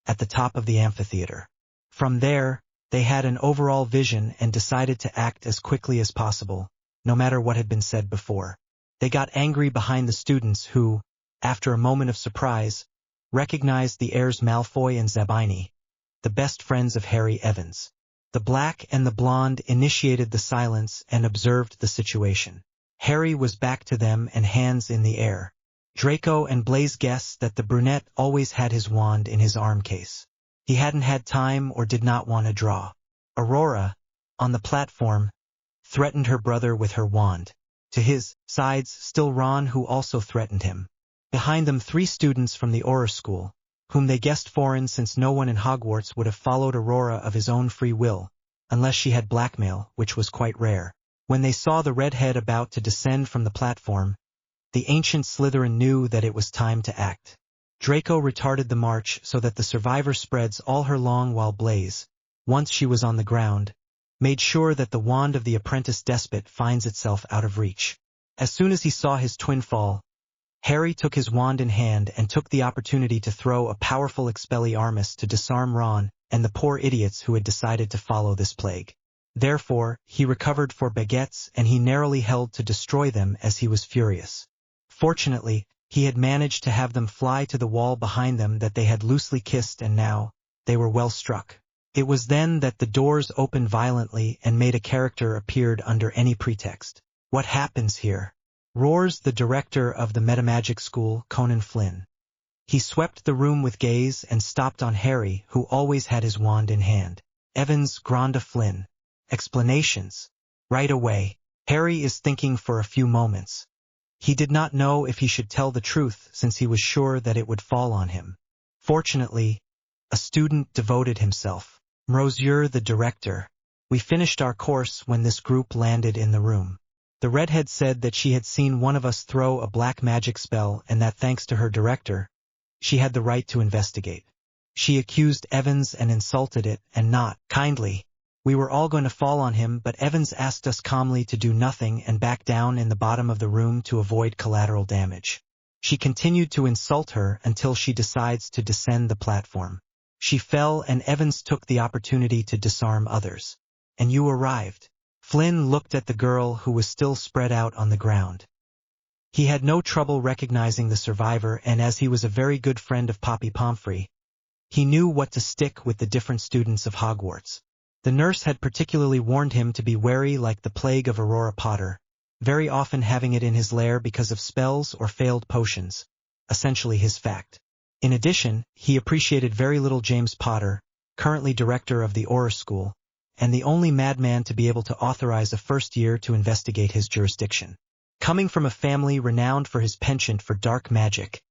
at the top of the amphitheater. From there, they had an overall vision and decided to act as quickly as possible, no matter what had been said before. They got angry behind the students who, after a moment of surprise, recognized the heirs Malfoy and Zabini, the best friends of Harry Evans. The black and the blonde initiated the silence and observed the situation. Harry was back to them and hands in the air. Draco and Blaise guessed that the brunette always had his wand in his arm case. He hadn't had time or did not want to draw. Aurora, on the platform, threatened her brother with her wand. To his sides still Ron, who also threatened him. Behind them 3 students from the Aurora school, whom they guessed foreign since no one in Hogwarts would have followed Aurora of his own free will, unless she had blackmail, which was quite rare. When they saw the redhead about to descend from the platform, the ancient Slytherin knew that it was time to act. Draco retarded the march so that the survivor spreads all her long while Blaise, once she was on the ground, made sure that the wand of the apprentice despot finds itself out of reach. As soon as he saw his twin fall, Harry took his wand in hand and took the opportunity to throw a powerful Expelliarmus to disarm Ron and the poor idiots who had decided to follow this plague. Therefore, he recovered 4 baguettes and he narrowly held to destroy them as he was furious. Fortunately, he had managed to have them fly to the wall behind them that they had loosely kissed, and now, they were well struck. It was then that the doors opened violently and made a character appeared under any pretext. "What happens here?" roars the director of the Metamagic School, Conan Flynn. He swept the room with gaze and stopped on Harry, who always had his wand in hand. "Evans, Granda Flynn. Explanations. Right away." Harry is thinking for a few moments. He did not know if he should tell the truth since he was sure that it would fall on him. Fortunately, a student devoted himself. "Monsieur the director, we finished our course when this group landed in the room. The redhead said that she had seen one of us throw a black magic spell and that thanks to her director, she had the right to investigate. She accused Evans and insulted it, and not kindly. We were all going to fall on him, but Evans asked us calmly to do nothing and back down in the bottom of the room to avoid collateral damage. She continued to insult her until she decides to descend the platform. She fell and Evans took the opportunity to disarm others. And you arrived." Flynn looked at the girl who was still spread out on the ground. He had no trouble recognizing the survivor, and as he was a very good friend of Poppy Pomfrey, He knew what to stick with the different students of Hogwarts. The nurse had particularly warned him to be wary like the plague of Aurora Potter, very often having it in his lair because of spells or failed potions, essentially his fact. In addition, he appreciated very little James Potter, currently director of the Aurora School, and the only madman to be able to authorize a first year to investigate his jurisdiction. Coming from a family renowned for his penchant for dark magic,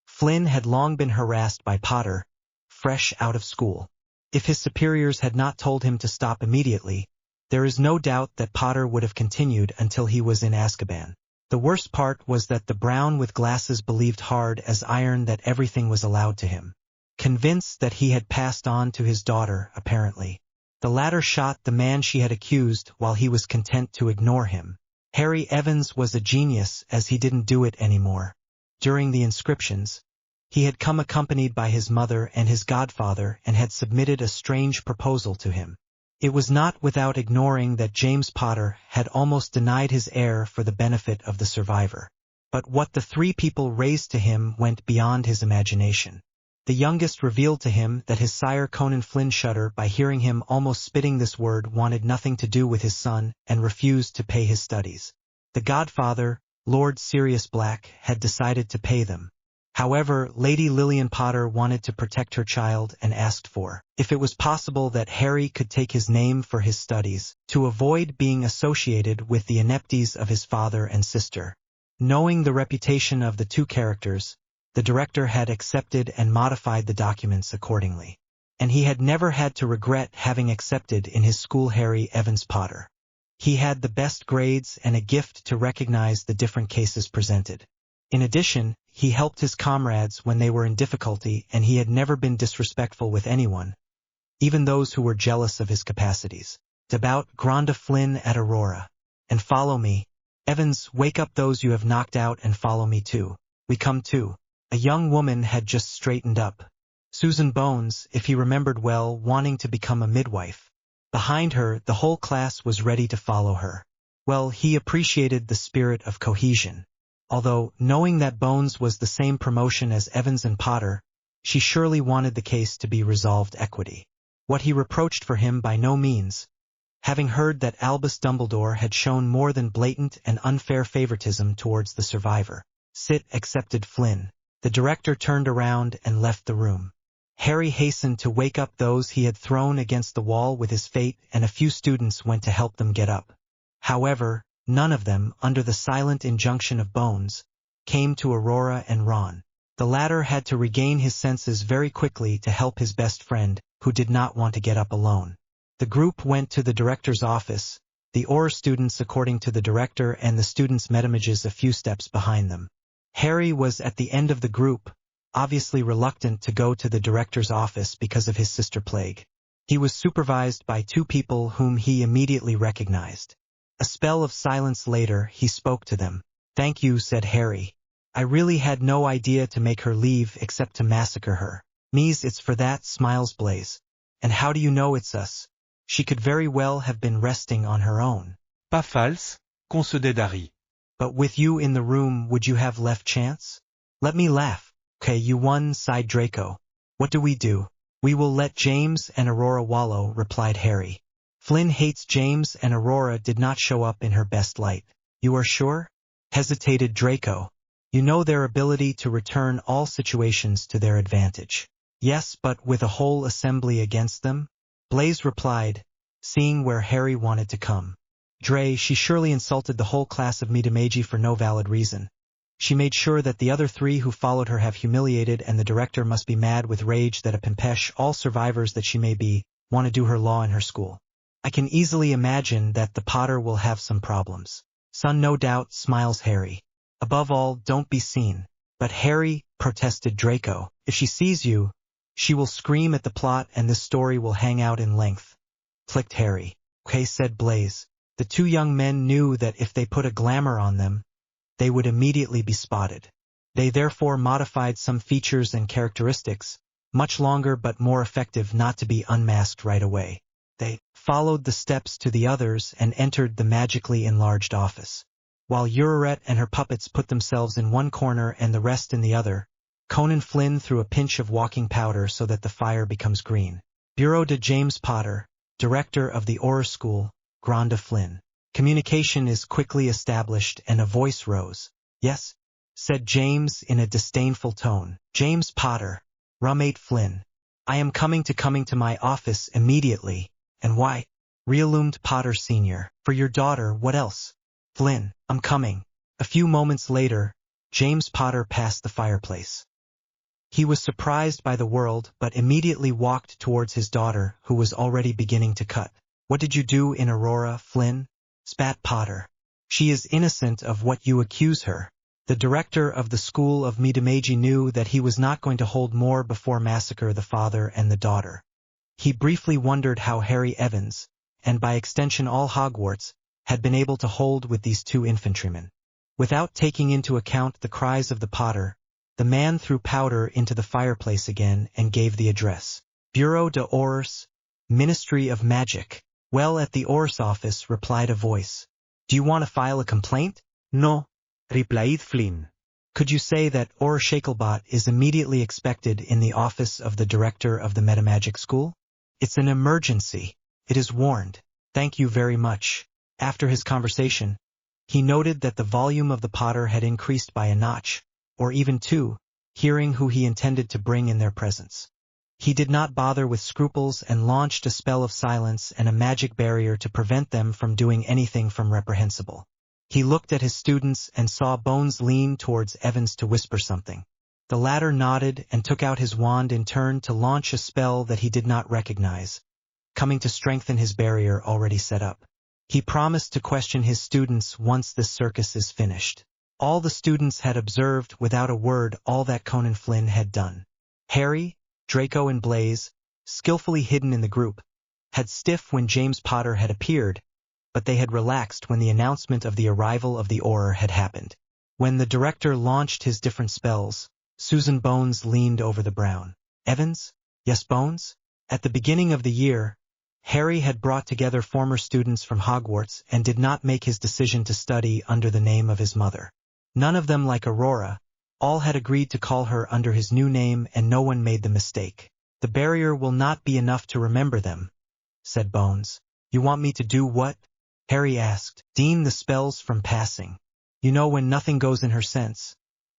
Flynn had long been harassed by Potter, fresh out of school. If his superiors had not told him to stop immediately, there is no doubt that Potter would have continued until he was in Azkaban. The worst part was that the brown with glasses believed hard as iron that everything was allowed to him. Convinced that he had passed on to his daughter, apparently. The latter shot the man she had accused while he was content to ignore him. Harry Evans was a genius as he didn't do it anymore. During the inscriptions, he had come accompanied by his mother and his godfather and had submitted a strange proposal to him. It was not without ignoring that James Potter had almost denied his heir for the benefit of the survivor. But what the three people raised to him went beyond his imagination. The youngest revealed to him that his sire Conan Flynn shuddered by hearing him almost spitting this word wanted nothing to do with his son and refused to pay his studies. The godfather, Lord Sirius Black, had decided to pay them. However, Lady Lillian Potter wanted to protect her child and asked for, if it was possible that Harry could take his name for his studies, to avoid being associated with the inepties of his father and sister. Knowing the reputation of the two characters, the director had accepted and modified the documents accordingly. And he had never had to regret having accepted in his school Harry Evans Potter. He had the best grades and a gift to recognize the different cases presented. In addition, he helped his comrades when they were in difficulty and he had never been disrespectful with anyone, even those who were jealous of his capacities. Devout Granda Flynn at Aurora. And follow me. Evans, wake up those you have knocked out and follow me too. We come too. A young woman had just straightened up. Susan Bones, if he remembered well, wanting to become a midwife. Behind her, the whole class was ready to follow her. Well, he appreciated the spirit of cohesion. Although, knowing that Bones was the same promotion as Evans and Potter, she surely wanted the case to be resolved equity. What he reproached for him by no means. Having heard that Albus Dumbledore had shown more than blatant and unfair favoritism towards the survivor. Sit accepted Flynn. The director turned around and left the room. Harry hastened to wake up those he had thrown against the wall with his fate, and a few students went to help them get up. However, none of them, under the silent injunction of Bones, came to Aurora and Ron. The latter had to regain his senses very quickly to help his best friend, who did not want to get up alone. The group went to the director's office, the Aurora students according to the director and the students' metamages a few steps behind them. Harry was at the end of the group, obviously reluctant to go to the director's office because of his sister Plague. He was supervised by two people whom he immediately recognized. A spell of silence later, he spoke to them. Thank you, said Harry. I really had no idea to make her leave except to massacre her. Mees, it's for that, smiles Blaze. And how do you know it's us? She could very well have been resting on her own. Pas false, concédait Harry. But with you in the room, would you have left chance? Let me laugh. Okay, you won, sighed Draco. What do? We will let James and Aurora wallow, replied Harry. Flynn hates James and Aurora did not show up in her best light. You are sure? Hesitated Draco. You know their ability to return all situations to their advantage. Yes, but with a whole assembly against them? Blaze replied, seeing where Harry wanted to come. Dre, she surely insulted the whole class of Midamaji for no valid reason. She made sure that the other three who followed her have humiliated, and the director must be mad with rage that a pimpesh, all survivors that she may be, want to do her law in her school. I can easily imagine that the Potter will have some problems. Son, no doubt, smiles Harry. Above all, don't be seen. But Harry, protested Draco, if she sees you, she will scream at the plot and this story will hang out in length. Clicked Harry. Okay, said Blaze. The two young men knew that if they put a glamour on them, they would immediately be spotted. They therefore modified some features and characteristics, much longer but more effective not to be unmasked right away. They followed the steps to the others and entered the magically enlarged office. While Urarette and her puppets put themselves in one corner and the rest in the other, Conan Flynn threw a pinch of walking powder so that the fire becomes green. Bureau de James Potter, director of the Aurora School, Granda Flynn. Communication is quickly established and a voice rose. Yes, said James in a disdainful tone. James Potter, roommate Flynn. I am coming to my office immediately. And why? Reillumed Potter Sr. For your daughter, what else? Flynn, I'm coming. A few moments later, James Potter passed the fireplace. He was surprised by the world but immediately walked towards his daughter, who was already beginning to cut. What did you do in Aurora, Flynn? Spat Potter. She is innocent of what you accuse her. The director of the School of Midamaji knew that he was not going to hold more before massacre the father and the daughter. He briefly wondered how Harry Evans, and by extension all Hogwarts, had been able to hold with these two infantrymen. Without taking into account the cries of the Potter, the man threw powder into the fireplace again and gave the address. Bureau de Ors, Ministry of Magic. Well, at the Ors office, replied a voice. Do you want to file a complaint? No, replied Flynn. Could you say that Aurora Shacklebot is immediately expected in the office of the director of the Metamagic School? It's an emergency. It is warned. Thank you very much. After his conversation, he noted that the volume of the Potter had increased by a notch, or even two, hearing who he intended to bring in their presence. He did not bother with scruples and launched a spell of silence and a magic barrier to prevent them from doing anything from reprehensible. He looked at his students and saw Bones lean towards Evans to whisper something. The latter nodded and took out his wand in turn to launch a spell that he did not recognize, coming to strengthen his barrier already set up. He promised to question his students once this circus is finished. All the students had observed without a word all that Conan Flynn had done. Harry, Draco and Blaze, skillfully hidden in the group, had stiff when James Potter had appeared, but they had relaxed when the announcement of the arrival of the Auror had happened. When the director launched his different spells, Susan Bones leaned over the brown. Evans? Yes, Bones? At the beginning of the year, Harry had brought together former students from Hogwarts and did not make his decision to study under the name of his mother. None of them like Aurora. All had agreed to call her under his new name and no one made the mistake. The barrier will not be enough to remember them, said Bones. You want me to do what? Harry asked. Deem the spells from passing. You know when nothing goes in her sense.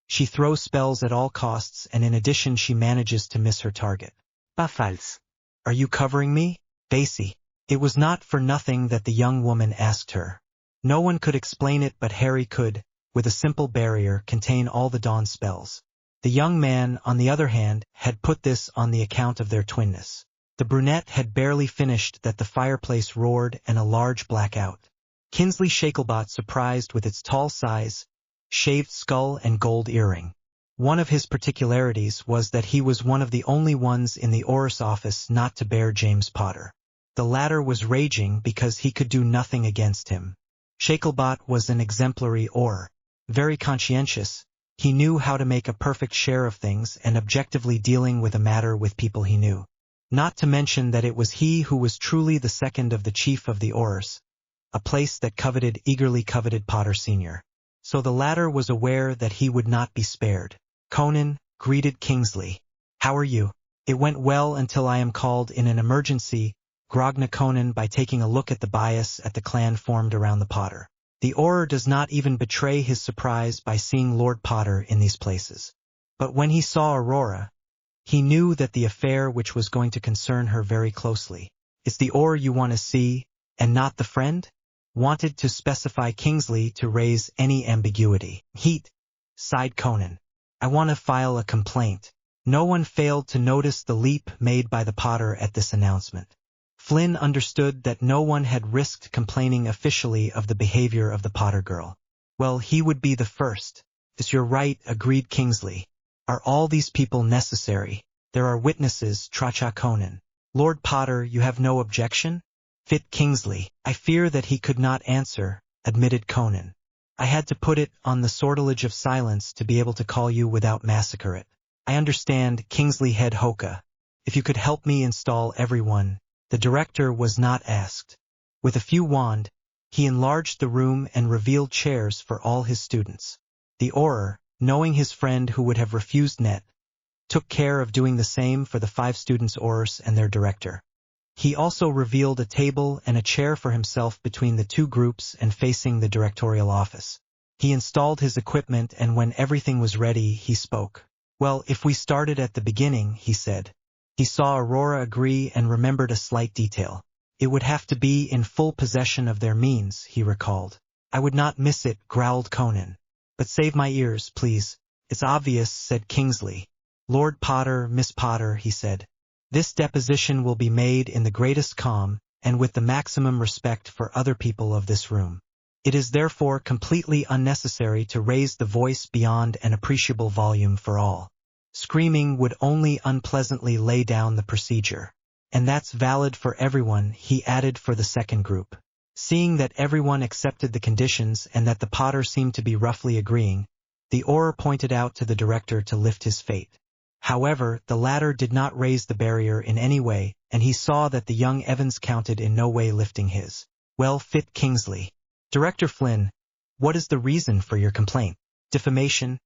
She throws spells at all costs and in addition she manages to miss her target. Pas false. Are you covering me? Basie. It was not for nothing that the young woman asked her. No one could explain it but Harry could, with a simple barrier, contain all the dawn spells. The young man, on the other hand, had put this on the account of their twinness. The brunette had barely finished that the fireplace roared and a large blackout. Kingsley Shacklebot surprised with its tall size, shaved skull and gold earring. One of his particularities was that he was one of the only ones in the Oris office not to bear James Potter. The latter was raging because he could do nothing against him. Shacklebot was an exemplary Aur. Very conscientious, he knew how to make a perfect share of things and objectively dealing with a matter with people he knew. Not to mention that it was he who was truly the second of the chief of the Aurs, a place that eagerly coveted Potter Sr. So the latter was aware that he would not be spared. Conan greeted Kingsley. How are you? It went well until I am called in an emergency, grogged Conan by taking a look at the bias at the clan formed around the Potter. The Auror does not even betray his surprise by seeing Lord Potter in these places. But when he saw Aurora, he knew that the affair which was going to concern her very closely. It's the Auror you want to see, and not the friend? Wanted to specify Kingsley to raise any ambiguity. Heat, sighed Conan. I want to file a complaint. No one failed to notice the leap made by the Potter at this announcement. Flynn understood that no one had risked complaining officially of the behavior of the Potter girl. Well, he would be the first. Is you're right, agreed Kingsley. Are all these people necessary? There are witnesses, Tracha Conan. Lord Potter, you have no objection? Fit Kingsley. I fear that he could not answer, admitted Conan. I had to put it on the sortilege of silence to be able to call you without massacre it. I understand, Kingsley head Hoka. If you could help me install everyone. The director was not asked. With a few wand, he enlarged the room and revealed chairs for all his students. The Auror, knowing his friend who would have refused Net, took care of doing the same for the 5 students Aurors and their director. He also revealed a table and a chair for himself between the 2 groups and facing the directorial office. He installed his equipment, and when everything was ready, he spoke. "Well, if we started at the beginning," he said. He saw Aurora agree and remembered a slight detail. "It would have to be in full possession of their means," he recalled. "I would not miss it," growled Conan. "But save my ears, please." "It's obvious," said Kingsley. "Lord Potter, Miss Potter," he said. "This deposition will be made in the greatest calm, and with the maximum respect for other people of this room. It is therefore completely unnecessary to raise the voice beyond an appreciable volume for all. Screaming would only unpleasantly lay down the procedure. And that's valid for everyone," he added for the second group. Seeing that everyone accepted the conditions and that the Potter seemed to be roughly agreeing, the Auror pointed out to the director to lift his fate. However, the latter did not raise the barrier in any way, and he saw that the young Evans counted in no way lifting his. "Well, fit Kingsley." "Director Flynn, what is the reason for your complaint?" "Defamation,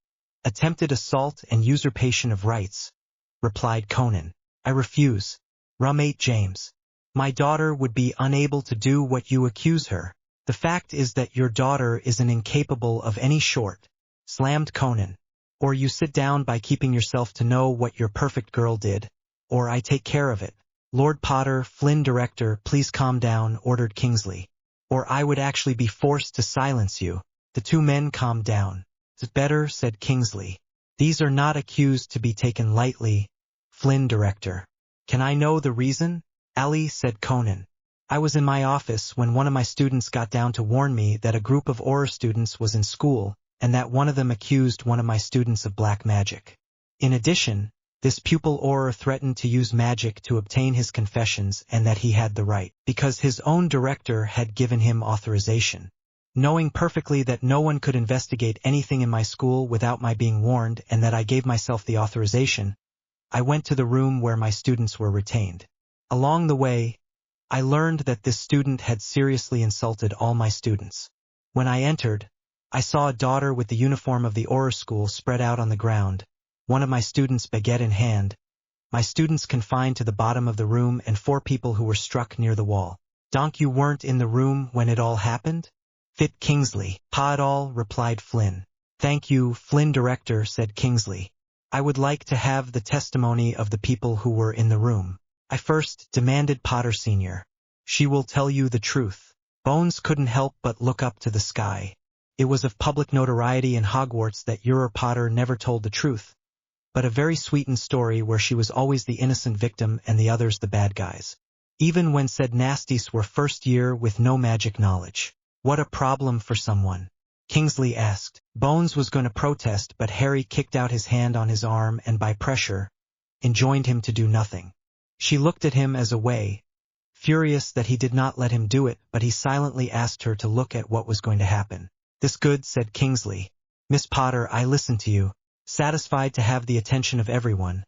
attempted assault and usurpation of rights," replied Conan. "I refuse." "Roommate James, my daughter would be unable to do what you accuse her. The fact is that your daughter is an incapable of any sort," slammed Conan. "Or you sit down by keeping yourself to know what your perfect girl did, or I take care of it." "Lord Potter, Flynn director, please calm down," ordered Kingsley. "Or I would actually be forced to silence you." The 2 men calmed down. "It's better," said Kingsley. "These are not accused to be taken lightly, Flynn director." "Can I know the reason?" "Ali," said Conan. "I was in my office when one of my students got down to warn me that a group of Auror students was in school, and that one of them accused one of my students of black magic. In addition, this pupil Auror threatened to use magic to obtain his confessions, and that he had the right, because his own director had given him authorization. Knowing perfectly that no one could investigate anything in my school without my being warned, and that I gave myself the authorization, I went to the room where my students were retained. Along the way, I learned that this student had seriously insulted all my students. When I entered, I saw a daughter with the uniform of the Auror school spread out on the ground, one of my students baguette in hand, my students confined to the bottom of the room, and 4 people who were struck near the wall. "Donk, you weren't in the room when it all happened?" "Fit Kingsley." "Pa at all," replied Flynn. "Thank you, Flynn director," said Kingsley. "I would like to have the testimony of the people who were in the room." "I first," demanded Potter Sr. "She will tell you the truth." Bones couldn't help but look up to the sky. It was of public notoriety in Hogwarts that Aurora Potter never told the truth, but a very sweetened story where she was always the innocent victim and the others the bad guys. Even when said nasties were first year with no magic knowledge. "What a problem for someone?" Kingsley asked. Bones was going to protest, but Harry kicked out his hand on his arm and by pressure, enjoined him to do nothing. She looked at him as a way, furious that he did not let him do it, but he silently asked her to look at what was going to happen. "This good," said Kingsley. "Miss Potter, I listen to you." Satisfied to have the attention of everyone,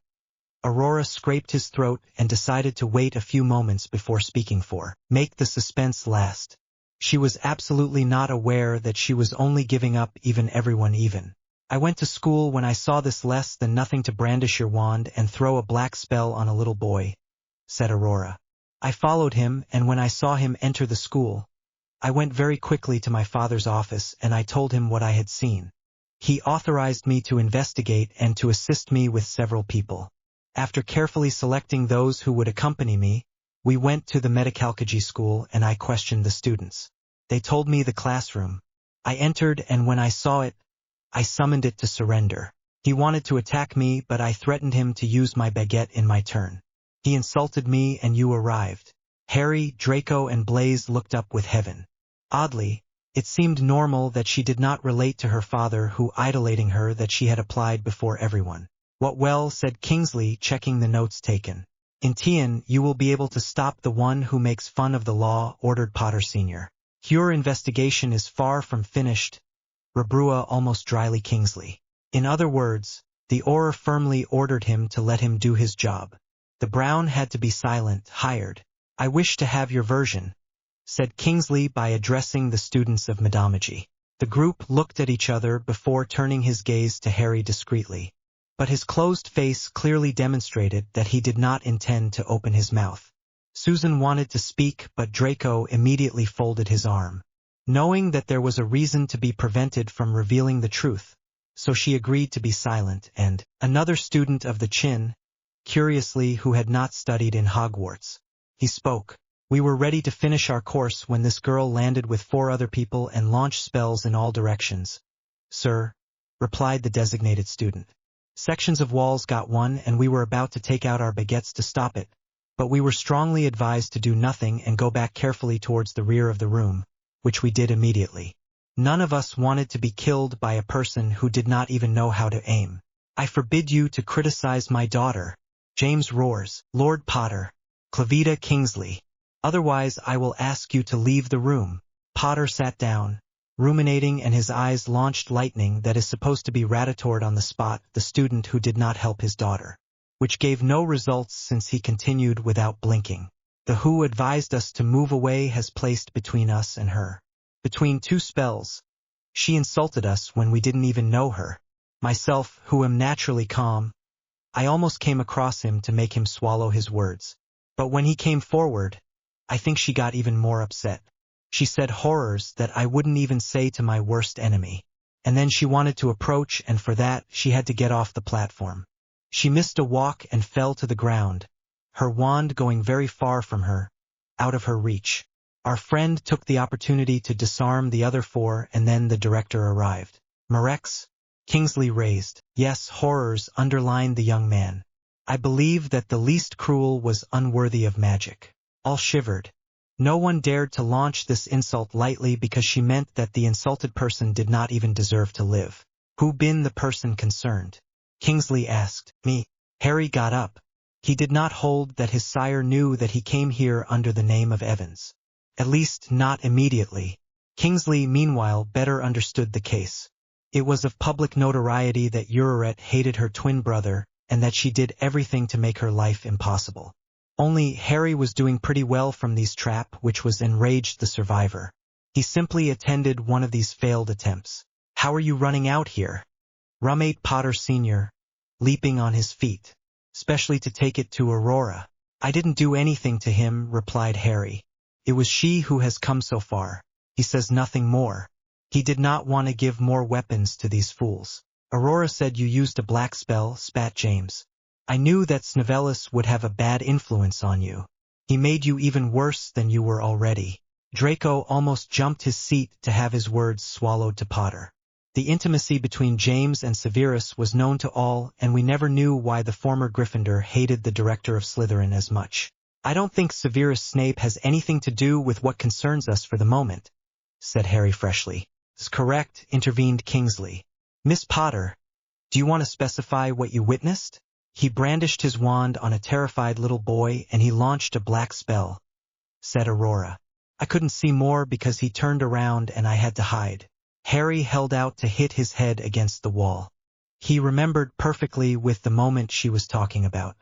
Aurora scraped his throat and decided to wait a few moments before speaking for make the suspense last. She was absolutely not aware that she was only giving up everyone even. "I went to school when I saw this less than nothing to brandish your wand and throw a black spell on a little boy," said Aurora. "I followed him, and when I saw him enter the school, I went very quickly to my father's office and I told him what I had seen. He authorized me to investigate and to assist me with several people. After carefully selecting those who would accompany me, we went to the Metacalcagy school and I questioned the students. They told me the classroom. I entered, and when I saw it, I summoned it to surrender. He wanted to attack me, but I threatened him to use my baguette in my turn. He insulted me and you arrived." Harry, Draco and Blaise looked up with heaven. Oddly, it seemed normal that she did not relate to her father, who idolating her that she had applied before everyone. "What well," said Kingsley, checking the notes taken. "In Tien, you will be able to stop the one who makes fun of the law," ordered Potter Sr. "Your investigation is far from finished," rebrua almost dryly Kingsley. In other words, the Auror firmly ordered him to let him do his job. The Brown had to be silent, hired. "I wish to have your version," said Kingsley by addressing the students of Madamagy. The group looked at each other before turning his gaze to Harry discreetly. but his closed face clearly demonstrated that he did not intend to open his mouth. Susan wanted to speak, but Draco immediately folded his arm, knowing that there was a reason to be prevented from revealing the truth, so she agreed to be silent, and another student of the Chin, curiously who had not studied in Hogwarts, he spoke. We were ready to finish our course when this girl landed with 4 other people and launched spells in all directions. Sir, replied the designated student. Sections of walls got one and we were about to take out our baguettes to stop it, but we were strongly advised to do nothing and go back carefully towards the rear of the room, which we did immediately. None of us wanted to be killed by a person who did not even know how to aim. I forbid you to criticize my daughter, James roars, Lord Potter, Clavita Kingsley. Otherwise I will ask you to leave the room. Potter sat down, ruminating, and his eyes launched lightning that is supposed to be ratatored on the spot the student who did not help his daughter, which gave no results since he continued without blinking. The who advised us to move away has placed between us and her. Between 2 spells. She insulted us when we didn't even know her. Myself, who am naturally calm, I almost came across him to make him swallow his words. But when he came forward, I think she got even more upset. She said horrors that I wouldn't even say to my worst enemy. And then she wanted to approach, and for that she had to get off the platform. She missed a walk and fell to the ground, her wand going very far from her, out of her reach. Our friend took the opportunity to disarm the other 4, and then the director arrived. Marex? Kingsley raised. Yes, horrors, underlined the young man. I believe that the least cruel was unworthy of magic. All shivered. No one dared to launch this insult lightly because she meant that the insulted person did not even deserve to live. Who been the person concerned? Kingsley asked. Me. Harry got up. He did not hold that his sire knew that he came here under the name of Evans. At least not immediately. Kingsley, meanwhile, better understood the case. It was of public notoriety that Aurora hated her twin brother, and that she did everything to make her life impossible. Only Harry was doing pretty well from these trap, which was enraged the survivor. He simply attended one of these failed attempts. How are you running out here? Rummate Potter Sr., leaping on his feet, especially to take it to Aurora. I didn't do anything to him, replied Harry. It was she who has come so far. He says nothing more. He did not want to give more weapons to these fools. Aurora said you used a black spell, spat James. I knew that Snevelis would have a bad influence on you. He made you even worse than you were already. Draco almost jumped his seat to have his words swallowed to Potter. The intimacy between James and Severus was known to all, and we never knew why the former Gryffindor hated the director of Slytherin as much. I don't think Severus Snape has anything to do with what concerns us for the moment, said Harry freshly. That's correct, intervened Kingsley. Miss Potter, do you want to specify what you witnessed? He brandished his wand on a terrified little boy and he launched a black spell, said Aurora. I couldn't see more because he turned around and I had to hide. Harry held out to hit his head against the wall. He remembered perfectly with the moment she was talking about.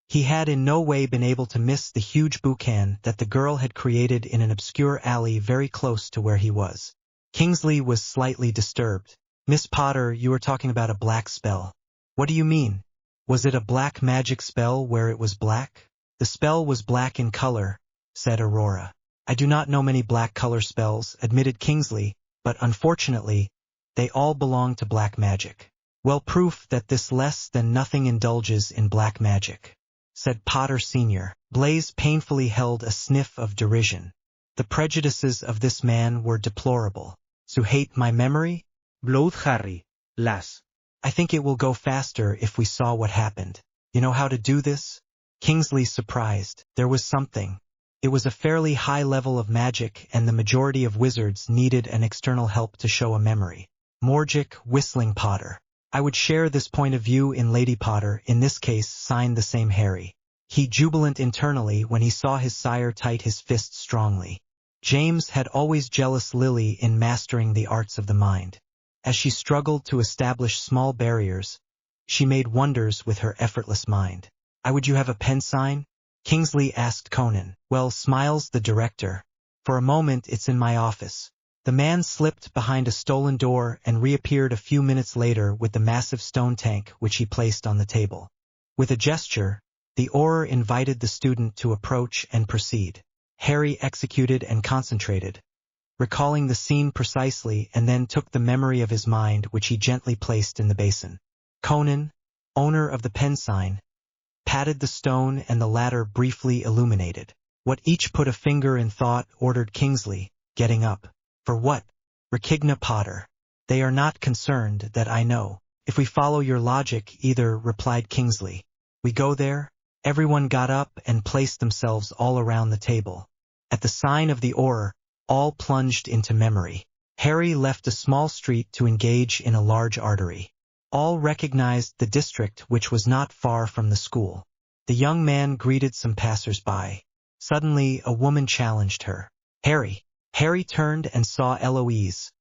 He had in no way been able to miss the huge boucan that the girl had created in an obscure alley very close to where he was. Kingsley was slightly disturbed. Miss Potter, you were talking about a black spell. What do you mean? Was it a black magic spell where it was black? The spell was black in color, said Aurora. I do not know many black color spells, admitted Kingsley, but unfortunately, they all belong to black magic. Well, proof that this less than nothing indulges in black magic, said Potter Sr. Blaise painfully held a sniff of derision. The prejudices of this man were deplorable. To hate my memory? Blowed Harry. Las. I think it will go faster if we saw what happened. You know how to do this? Kingsley surprised. There was something. It was a fairly high level of magic, and the majority of wizards needed an external help to show a memory. Morgic, whistling Potter. I would share this point of view in Lady Potter, in this case signed the same Harry. He jubilant internally when he saw his sire tight his fist strongly. James had always jealous Lily in mastering the arts of the mind. As she struggled to establish small barriers, she made wonders with her effortless mind. Would you have a pen sign? Kingsley asked Conan. Well, smiles the director. For a moment it's in my office. The man slipped behind a stolen door and reappeared a few minutes later with the massive stone tank which he placed on the table. With a gesture, the Auror invited the student to approach and proceed. Harry executed and concentrated, recalling the scene precisely, and then took the memory of his mind which he gently placed in the basin. Conan, owner of the pen sign, patted the stone and the latter briefly illuminated. What each put a finger in thought, ordered Kingsley, getting up. For what? Rechigna Potter. They are not concerned, that I know. If we follow your logic, either, replied Kingsley. We go there? Everyone got up and placed themselves all around the table. At the sign of the Auror, all plunged into memory. Harry left a small street to engage in a large artery. All recognized the district which was not far from the school. The young man greeted some passers-by. Suddenly a woman challenged her. Harry. Harry turned and saw Eloise,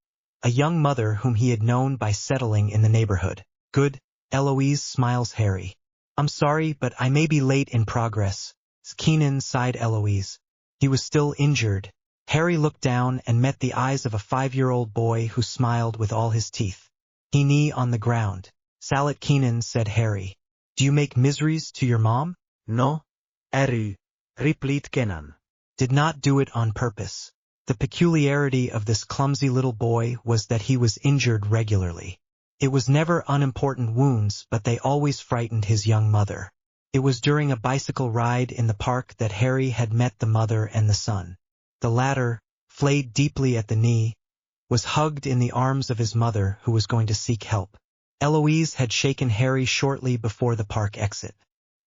a young mother whom he had known by settling in the neighborhood. Good, Eloise, smiles Harry. I'm sorry, but I may be late in progress. Keenan, sighed Eloise. He was still injured. Harry looked down and met the eyes of a 5-year-old boy who smiled with all his teeth. He knee on the ground. Salat Keenan, said Harry. Do you make miseries to your mom? No, Harry, replied Kenan. Did not do it on purpose. The peculiarity of this clumsy little boy was that he was injured regularly. It was never unimportant wounds, but they always frightened his young mother. It was during a bicycle ride in the park that Harry had met the mother and the son. The latter, flayed deeply at the knee, was hugged in the arms of his mother, who was going to seek help. Eloise had shaken Harry shortly before the park exit.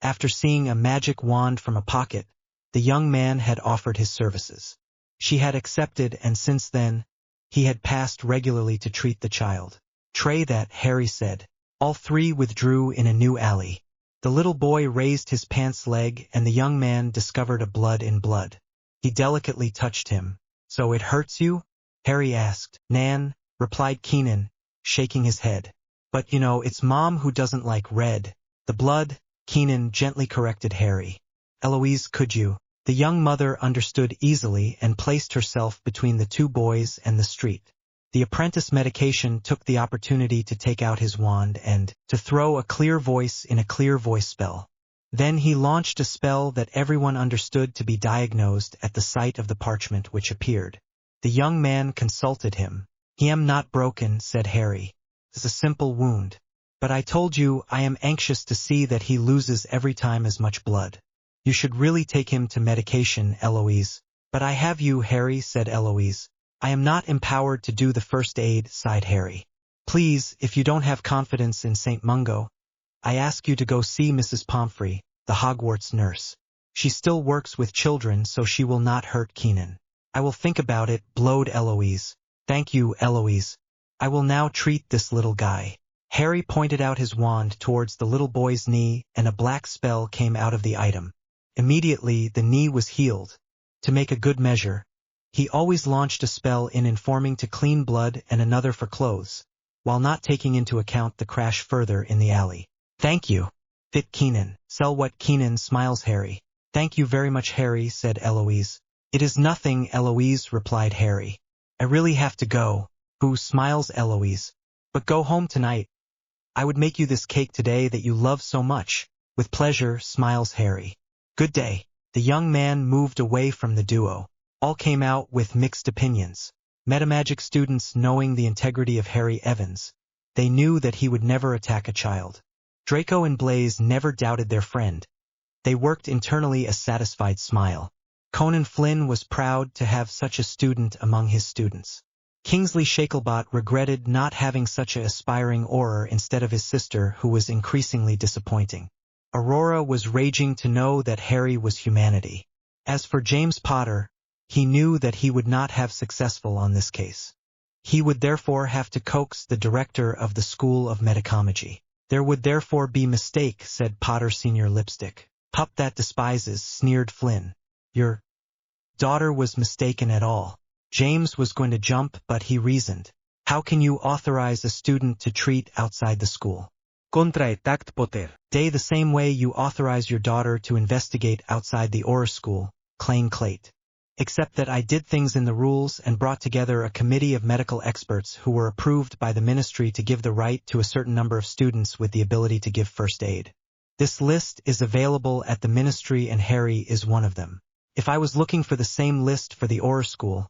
After seeing a magic wand from a pocket, the young man had offered his services. She had accepted, and since then, he had passed regularly to treat the child. Try that, Harry said. All three withdrew in a new alley. The little boy raised his pants leg, and the young man discovered a blood in blood. He delicately touched him. So it hurts you? Harry asked. Nan, replied Keenan, shaking his head. But you know, it's Mom who doesn't like red. The blood, Keenan gently corrected Harry. Eloise, could you? The young mother understood easily and placed herself between the two boys and the street. The apprentice Medication took the opportunity to take out his wand and to throw a clear voice in a clear voice spell. Then he launched a spell that everyone understood to be diagnosed at the sight of the parchment which appeared. The young man consulted him. He am not broken, said Harry. It's a simple wound. But I told you I am anxious to see that he loses every time as much blood. You should really take him to Medication, Eloise. But I have you, Harry, said Eloise. I am not empowered to do the first aid, sighed Harry. Please, if you don't have confidence in St. Mungo, I ask you to go see Mrs. Pomfrey, the Hogwarts nurse. She still works with children, so she will not hurt Keenan. I will think about it, blowed Eloise. Thank you, Eloise. I will now treat this little guy. Harry pointed out his wand towards the little boy's knee, and a black spell came out of the item. Immediately, the knee was healed. To make a good measure, he always launched a spell in informing to clean blood and another for clothes, while not taking into account the crash further in the alley. Thank you. Fit Keenan. Sell what Keenan, smiles Harry. Thank you very much, Harry, said Eloise. It is nothing, Eloise, replied Harry. I really have to go. Who, smiles Eloise. But go home tonight. I would make you this cake today that you love so much. With pleasure, smiles Harry. Good day. The young man moved away from the duo. All came out with mixed opinions. Metamagic students knowing the integrity of Harry Evans. They knew that he would never attack a child. Draco and Blaze never doubted their friend. They worked internally a satisfied smile. Conan Flynn was proud to have such a student among his students. Kingsley Shacklebot regretted not having such an aspiring Auror instead of his sister, who was increasingly disappointing. Aurora was raging to know that Harry was humanity. As for James Potter, he knew that he would not have successful on this case. He would therefore have to coax the director of the School of Medicomagy. There would therefore be mistake, said Potter Senior Lipstick. Pup that despises, sneered Flynn. Your daughter was mistaken at all. James was going to jump, but he reasoned. How can you authorize a student to treat outside the school? Contraatact Potter. Day the same way you authorize your daughter to investigate outside the Auror school, Clane Clate. except that I did things in the rules and brought together a committee of medical experts who were approved by the ministry to give the right to a certain number of students with the ability to give first aid. This list is available at the ministry and Harry is one of them. If I was looking for the same list for the Aurora School,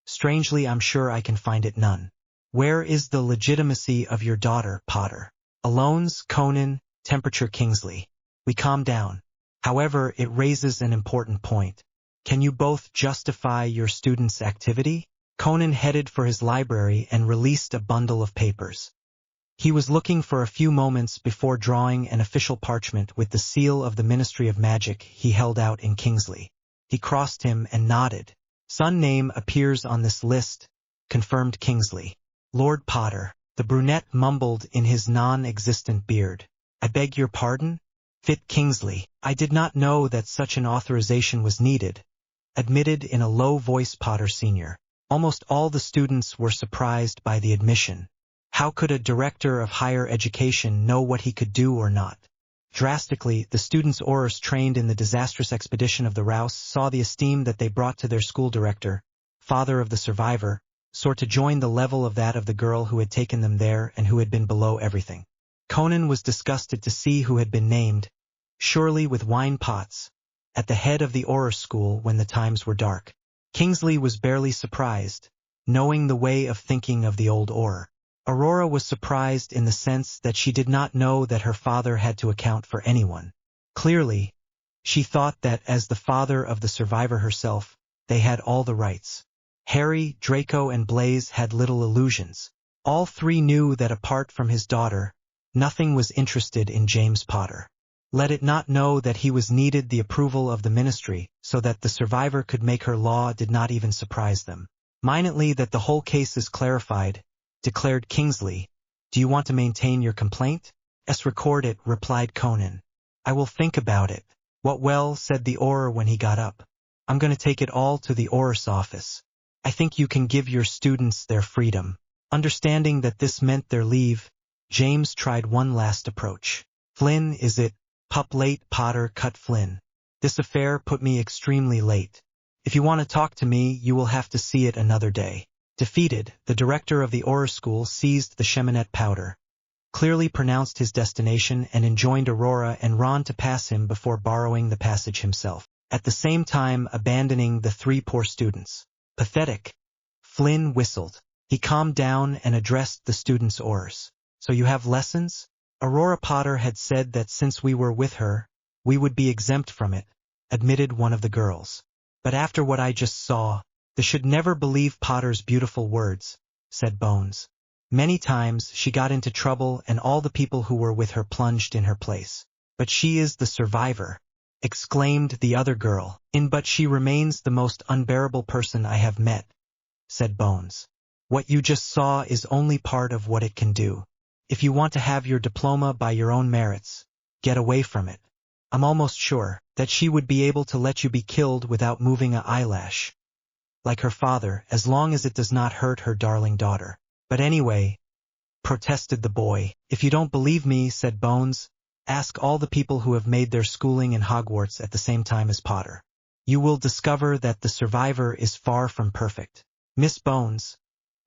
strangely I'm sure I can find it none. Where is the legitimacy of your daughter, Potter? Alones, Conan, temperature Kingsley. We calm down. However, it raises an important point. Can you both justify your students' activity? Conan headed for his library and released a bundle of papers. He was looking for a few moments before drawing an official parchment with the seal of the Ministry of Magic he held out in Kingsley. He crossed him and nodded. Son name appears on this list, confirmed Kingsley. Lord Potter, the brunette mumbled in his non-existent beard. I beg your pardon? Fit Kingsley, I did not know that such an authorization was needed, admitted in a low voice Potter Sr. Almost all the students were surprised by the admission. How could a director of higher education know what he could do or not? Drastically, the students Aurors trained in the disastrous expedition of the Rouse saw the esteem that they brought to their school director, father of the survivor, soar to join the level of that of the girl who had taken them there and who had been below everything. Conan was disgusted to see who had been named, surely with wine pots, at the head of the Auror school when the times were dark. Kingsley was barely surprised, knowing the way of thinking of the old Auror. Aurora was surprised in the sense that she did not know that her father had to account for anyone. Clearly, she thought that as the father of the survivor herself, they had all the rights. Harry, Draco, and Blaise had little illusions. All three knew that apart from his daughter, nothing was interested in James Potter. Let it not know that he was needed the approval of the ministry, so that the survivor could make her law did not even surprise them. Minutely that the whole case is clarified, declared Kingsley. Do you want to maintain your complaint? Yes, record it, replied Conan. I will think about it. What well, said the Auror when he got up. I'm going to take it all to the Auror's office. I think you can give your students their freedom. Understanding that this meant their leave, James tried one last approach. Flynn, is it? Pup late, Potter cut Flynn. This affair put me extremely late. If you want to talk to me, you will have to see it another day. Defeated, the director of the Auror school seized the cheminette powder, clearly pronounced his destination and enjoined Aurora and Ron to pass him before borrowing the passage himself, at the same time abandoning the three poor students. Pathetic. Flynn whistled. He calmed down and addressed the students' Aurors. So you have lessons? Aurora Potter had said that since we were with her, we would be exempt from it, admitted one of the girls. But after what I just saw, they should never believe Potter's beautiful words, said Bones. Many times she got into trouble and all the people who were with her plunged in her place. But she is the survivor, exclaimed the other girl. But she remains the most unbearable person I have met, said Bones. What you just saw is only part of what it can do. If you want to have your diploma by your own merits, get away from it. I'm almost sure that she would be able to let you be killed without moving an eyelash. Like her father, as long as it does not hurt her darling daughter. But anyway, protested the boy. If you don't believe me, said Bones, ask all the people who have made their schooling in Hogwarts at the same time as Potter. You will discover that the survivor is far from perfect. Miss Bones,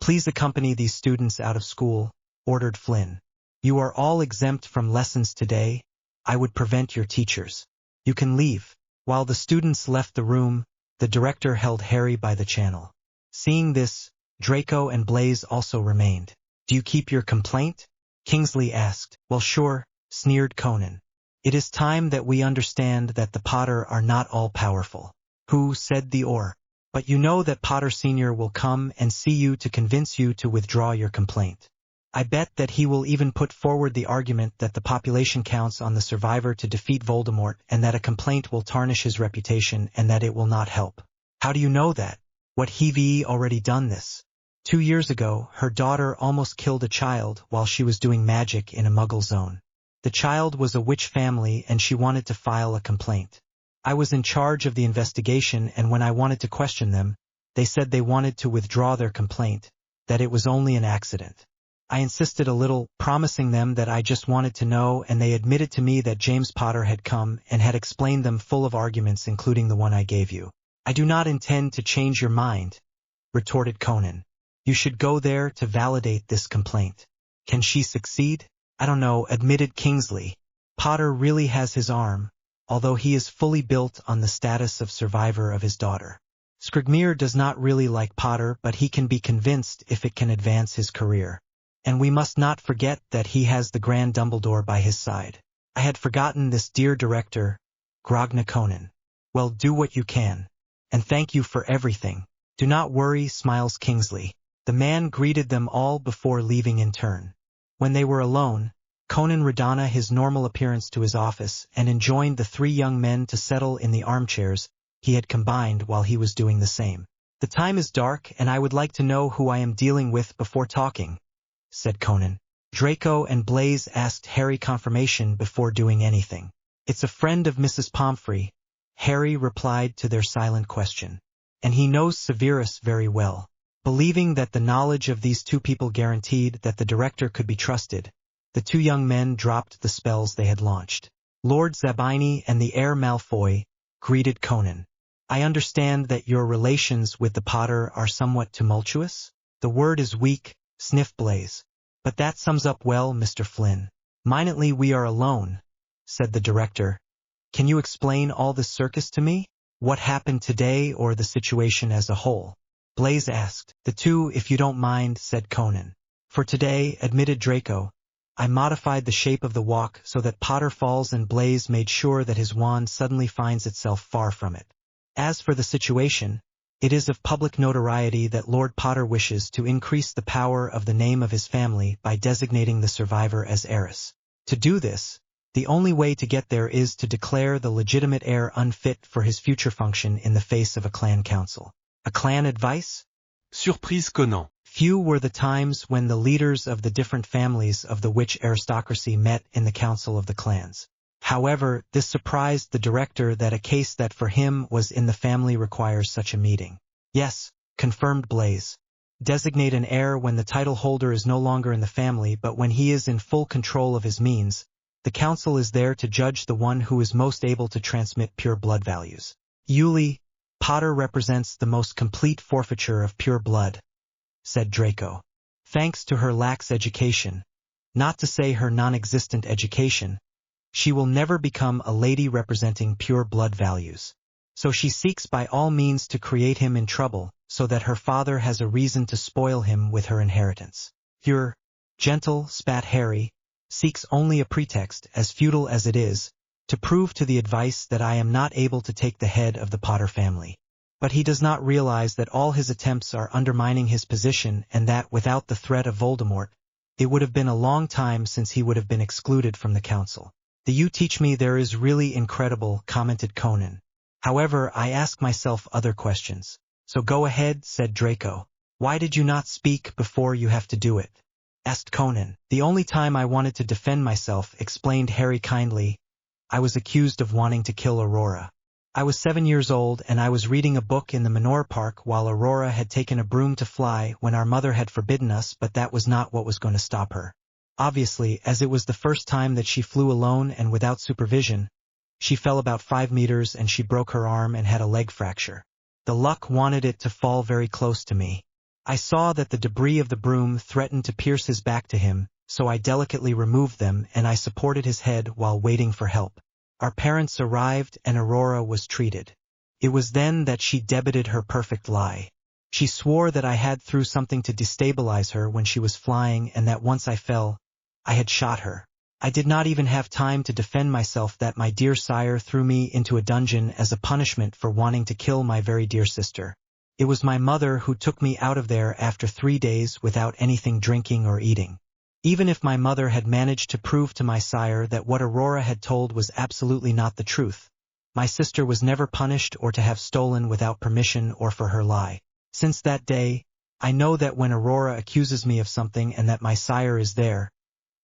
please accompany these students out of school, ordered Flynn. You are all exempt from lessons today. I would prevent your teachers. You can leave. While the students left the room, the director held Harry by the channel. Seeing this, Draco and Blaise also remained. Do you keep your complaint? Kingsley asked. Well, sure, sneered Conan. It is time that we understand that the Potter are not all powerful. Who, said the Auror. But you know that Potter Sr. will come and see you to convince you to withdraw your complaint. I bet that he will even put forward the argument that the population counts on the survivor to defeat Voldemort and that a complaint will tarnish his reputation and that it will not help. How do you know that? What have already done this? 2 years ago, her daughter almost killed a child while she was doing magic in a Muggle zone. The child was a witch family and she wanted to file a complaint. I was in charge of the investigation and when I wanted to question them, they said they wanted to withdraw their complaint, that it was only an accident. I insisted a little, promising them that I just wanted to know, and they admitted to me that James Potter had come and had explained them full of arguments including the one I gave you. I do not intend to change your mind, retorted Conan. You should go there to validate this complaint. Can she succeed? I don't know, admitted Kingsley. Potter really has his arm, although he is fully built on the status of survivor of his daughter. Skrygmir does not really like Potter, but he can be convinced if it can advance his career. And we must not forget that he has the Grand Dumbledore by his side. I had forgotten this, dear director, grogned Conan. Well, do what you can. And thank you for everything. Do not worry, smiles Kingsley. The man greeted them all before leaving in turn. When they were alone, Conan redonned his normal appearance to his office and enjoined the three young men to settle in the armchairs he had combined while he was doing the same. The time is dark and I would like to know who I am dealing with before talking, said Conan. Draco and Blaise asked Harry confirmation before doing anything. It's a friend of Mrs. Pomfrey, Harry replied to their silent question. And he knows Severus very well. Believing that the knowledge of these two people guaranteed that the director could be trusted, the two young men dropped the spells they had launched. Lord Zabini and the heir Malfoy greeted Conan. I understand that your relations with the Potter are somewhat tumultuous? The word is weak, sniffed Blaise. But that sums up well, Mr. Flynn. Minutely we are alone, said the director. Can you explain all this circus to me? What happened today or the situation as a whole? Blaise asked. The two, if you don't mind, said Conan. For today, admitted Draco, I modified the shape of the walk so that Potter falls and Blaise made sure that his wand suddenly finds itself far from it. As for the situation, it is of public notoriety that Lord Potter wishes to increase the power of the name of his family by designating the survivor as heiress. To do this, the only way to get there is to declare the legitimate heir unfit for his future function in the face of a clan council. A clan advice? Surprise Conan. Few were the times when the leaders of the different families of the witch aristocracy met in the council of the clans. However, this surprised the director that a case that for him was in the family requires such a meeting. Yes, confirmed Blaise. Designate an heir when the title holder is no longer in the family but when he is in full control of his means. The council is there to judge the one who is most able to transmit pure blood values. Yulie, Potter represents the most complete forfeiture of pure blood, said Draco. Thanks to her lax education, not to say her non-existent education, she will never become a lady representing pure blood values. So she seeks by all means to create him in trouble, so that her father has a reason to spoil him with her inheritance. Your gentle, spat Harry, seeks only a pretext, as futile as it is, to prove to the advice that I am not able to take the head of the Potter family. But he does not realize that all his attempts are undermining his position and that without the threat of Voldemort, it would have been a long time since he would have been excluded from the council. The you teach me there is really incredible, commented Conan. However, I ask myself other questions. So go ahead, said Draco. Why did you not speak before you have to do it? Asked Conan. The only time I wanted to defend myself, explained Harry kindly. I was accused of wanting to kill Aurora. I was 7 years old and I was reading a book in the manor park while Aurora had taken a broom to fly when our mother had forbidden us, but that was not what was going to stop her. Obviously, as it was the first time that she flew alone and without supervision, she fell about 5 meters and she broke her arm and had a leg fracture. The luck wanted it to fall very close to me. I saw that the debris of the broom threatened to pierce his back to him, so I delicately removed them and I supported his head while waiting for help. Our parents arrived and Aurora was treated. It was then that she debited her perfect lie. She swore that I had threw something to destabilize her when she was flying and that once I fell, I had shot her. I did not even have time to defend myself that my dear sire threw me into a dungeon as a punishment for wanting to kill my very dear sister. It was my mother who took me out of there after 3 days without anything drinking or eating. Even if my mother had managed to prove to my sire that what Aurora had told was absolutely not the truth, my sister was never punished or to have stolen without permission or for her lie. Since that day, I know that when Aurora accuses me of something and that my sire is there,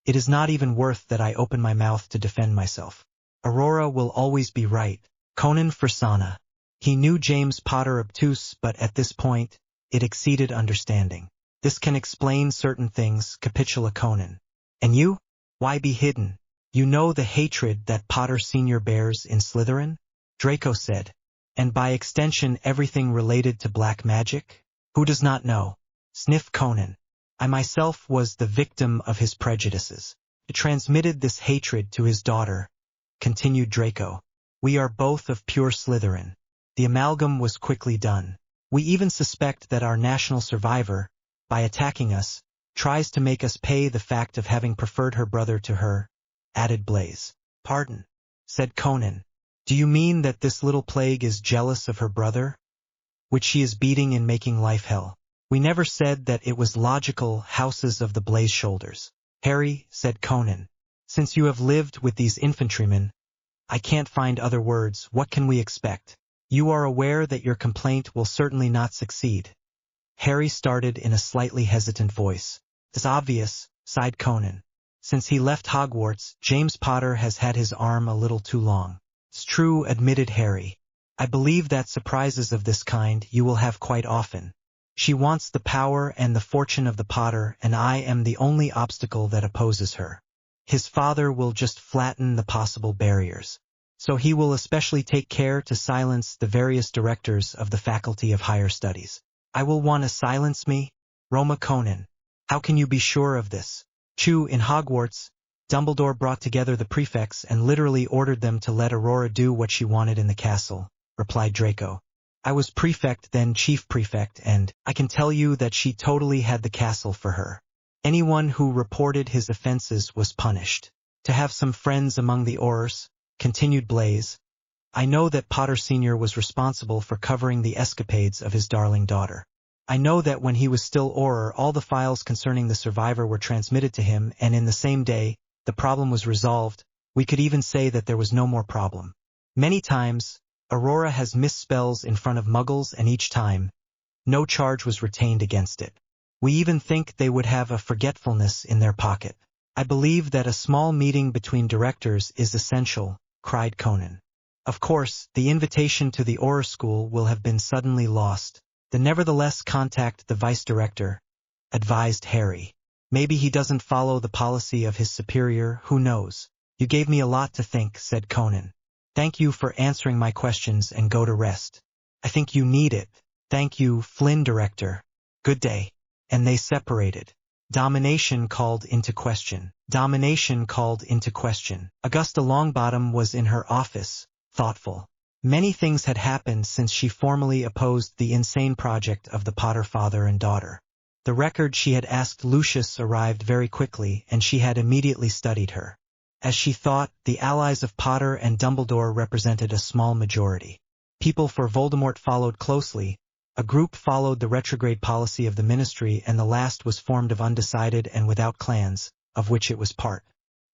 it is not even worth that I open my mouth to defend myself. Aurora will always be right. Conan Frasana. He knew James Potter obtuse, but at this point, it exceeded understanding. This can explain certain things, capitula Conan. And you? Why be hidden? You know the hatred that Potter Sr. bears in Slytherin? Draco said. And by extension everything related to black magic? Who does not know? Sniffed Conan. I myself was the victim of his prejudices. He transmitted this hatred to his daughter, continued Draco. We are both of pure Slytherin. The amalgam was quickly done. We even suspect that our national survivor, by attacking us, tries to make us pay the fact of having preferred her brother to her, added Blaze. Pardon, said Conan. Do you mean that this little plague is jealous of her brother, which she is beating and making life hell? We never said that it was logical houses of the Blaze shoulders. Harry, said Conan, since you have lived with these infantrymen, I can't find other words. What can we expect? You are aware that your complaint will certainly not succeed. Harry started in a slightly hesitant voice. It's obvious, sighed Conan. Since he left Hogwarts, James Potter has had his arm a little too long. It's true, admitted Harry. I believe that surprises of this kind you will have quite often. She wants the power and the fortune of the Potter, and I am the only obstacle that opposes her. His father will just flatten the possible barriers. So he will especially take care to silence the various directors of the Faculty of Higher Studies. I will want to silence me? Roma Conan. How can you be sure of this? In Hogwarts, Dumbledore brought together the prefects and literally ordered them to let Aurora do what she wanted in the castle, replied Draco. I was prefect then chief prefect, and I can tell you that she totally had the castle for her. Anyone who reported his offenses was punished. To have some friends among the Aurors, continued Blaze. I know that Potter Sr. was responsible for covering the escapades of his darling daughter. I know that when he was still Auror, all the files concerning the survivor were transmitted to him, and in the same day, the problem was resolved. We could even say that there was no more problem. Many times, Aurora has missed spells in front of Muggles, and each time, no charge was retained against it. We even think they would have a forgetfulness in their pocket. I believe that a small meeting between directors is essential, cried Conan. Of course, the invitation to the Auror School will have been suddenly lost. Then nevertheless contact the vice-director, advised Harry. Maybe he doesn't follow the policy of his superior, who knows? You gave me a lot to think, said Conan. Thank you for answering my questions, and go to rest. I think you need it. Thank you, Flynn Director. Good day. And they separated. Domination called into question. Domination called into question. Augusta Longbottom was in her office, thoughtful. Many things had happened since she formally opposed the insane project of the Potter father and daughter. The record she had asked Lucius arrived very quickly, and she had immediately studied her. As she thought, the allies of Potter and Dumbledore represented a small majority. People for Voldemort followed closely. A group followed the retrograde policy of the Ministry, and the last was formed of undecided and without clans, of which it was part.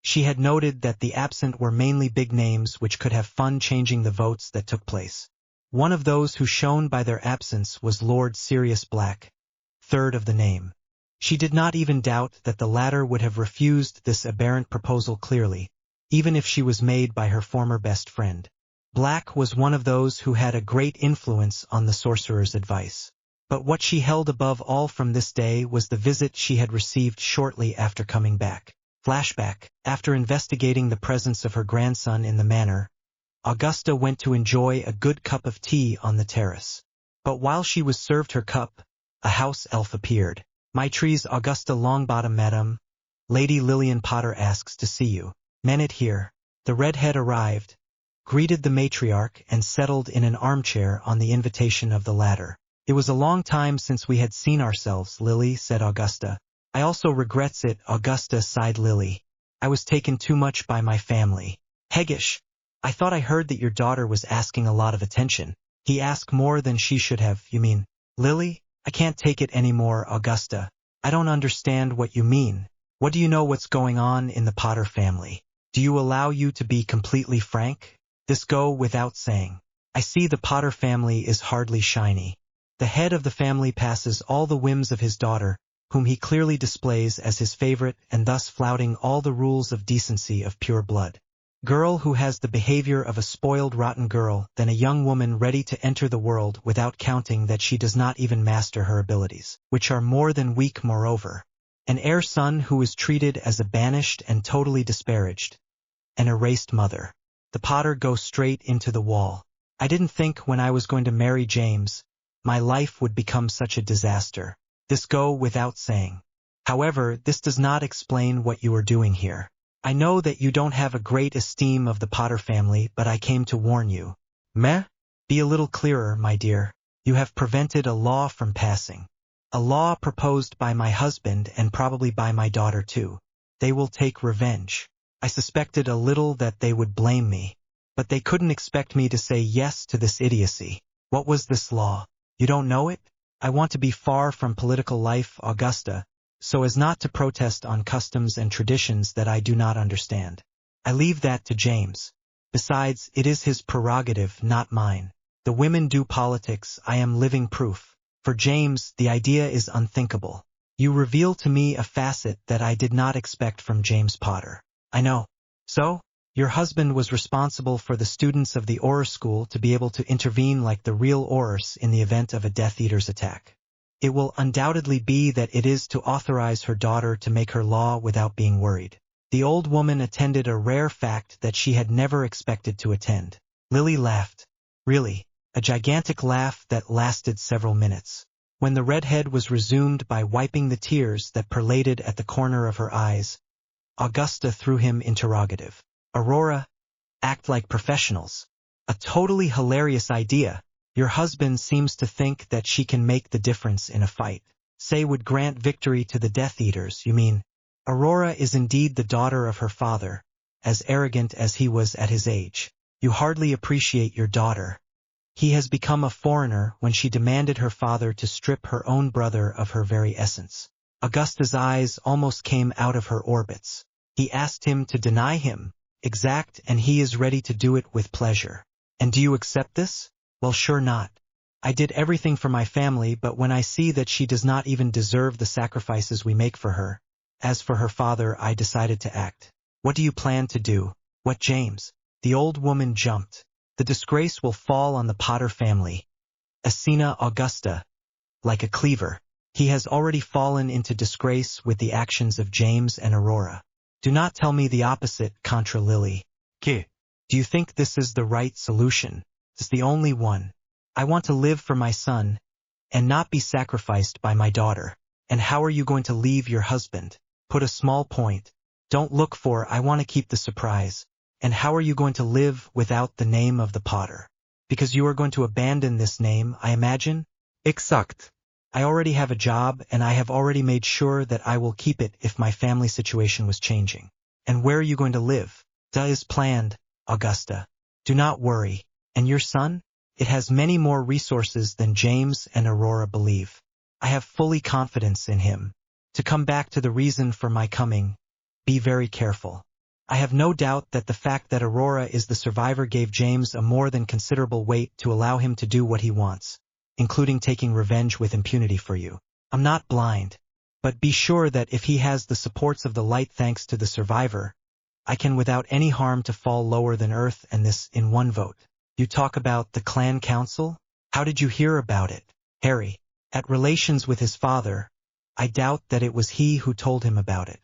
She had noted that the absent were mainly big names which could have fun changing the votes that took place. One of those who shone by their absence was Lord Sirius Black, third of the name. She did not even doubt that the latter would have refused this aberrant proposal clearly, even if she was made by her former best friend. Black was one of those who had a great influence on the sorcerer's advice. But what she held above all from this day was the visit she had received shortly after coming back. Flashback. After investigating the presence of her grandson in the manor, Augusta went to enjoy a good cup of tea on the terrace. But while she was served her cup, a house elf appeared. Maitrie's Augusta Longbottom, madam. Lady Lillian Potter asks to see you. Menet here. The redhead arrived, greeted the matriarch, and settled in an armchair on the invitation of the latter. It was a long time since we had seen ourselves, Lily, said Augusta. I also regrets it, Augusta, sighed Lily. I was taken too much by my family. Heggish, I thought I heard that your daughter was asking a lot of attention. He asked more than she should have, you mean? Lily, I can't take it anymore, Augusta. I don't understand what you mean. What do you know what's going on in the Potter family? Do you allow you to be completely frank? This go without saying. I see the Potter family is hardly shiny. The head of the family passes all the whims of his daughter, whom he clearly displays as his favorite, and thus flouting all the rules of decency of pure blood. Girl who has the behavior of a spoiled rotten girl, than a young woman ready to enter the world without counting that she does not even master her abilities, which are more than weak moreover. An heir son who is treated as a banished and totally disparaged. An erased mother. The Potter goes straight into the wall. I didn't think when I was going to marry James, my life would become such a disaster. This go without saying. However, this does not explain what you are doing here. I know that you don't have a great esteem of the Potter family, but I came to warn you. Meh? Be a little clearer, my dear. You have prevented a law from passing. A law proposed by my husband and probably by my daughter too. They will take revenge. I suspected a little that they would blame me, but they couldn't expect me to say yes to this idiocy. What was this law? You don't know it? I want to be far from political life, Augusta, so as not to protest on customs and traditions that I do not understand. I leave that to James. Besides, it is his prerogative, not mine. The women do politics, I am living proof. For James, the idea is unthinkable. You reveal to me a facet that I did not expect from James Potter. I know. So? Your husband was responsible for the students of the Aurora school to be able to intervene like the real Aurors in the event of a Death Eater's attack. It will undoubtedly be that it is to authorize her daughter to make her law without being worried. The old woman attended a rare fact that she had never expected to attend. Lily laughed. Really, a gigantic laugh that lasted several minutes. When the redhead was resumed by wiping the tears that perladed at the corner of her eyes, Augusta threw him interrogative. Aurora, act like professionals. A totally hilarious idea. Your husband seems to think that she can make the difference in a fight. Say would grant victory to the Death Eaters, you mean? Aurora is indeed the daughter of her father, as arrogant as he was at his age. You hardly appreciate your daughter. He has become a foreigner when she demanded her father to strip her own brother of her very essence. Augusta's eyes almost came out of her orbits. He asked him to deny him. Exact, and he is ready to do it with pleasure. And do you accept this? Well, sure not. I did everything for my family, but when I see that she does not even deserve the sacrifices we make for her, as for her father, I decided to act. What do you plan to do? What, James? The old woman jumped. The disgrace will fall on the Potter family. Asina Augusta, like a cleaver. He has already fallen into disgrace with the actions of James and Aurora. Do not tell me the opposite, contra Lily. Que? Do you think this is the right solution? It's the only one. I want to live for my son, and not be sacrificed by my daughter. And how are you going to leave your husband? Put a small point. Don't look for, I want to keep the surprise. And how are you going to live without the name of the Potter? Because you are going to abandon this name, I imagine? Exact. I already have a job, and I have already made sure that I will keep it if my family situation was changing. And where are you going to live? That is planned, Augusta. Do not worry. And your son? It has many more resources than James and Aurora believe. I have fully confidence in him. To come back to the reason for my coming, be very careful. I have no doubt that the fact that Aurora is the survivor gave James a more than considerable weight to allow him to do what he wants, including taking revenge with impunity for you. I'm not blind, but be sure that if he has the supports of the light thanks to the survivor, I can without any harm to fall lower than earth, and this in one vote. You talk about the clan council? How did you hear about it? Harry, at relations with his father, I doubt that it was he who told him about it.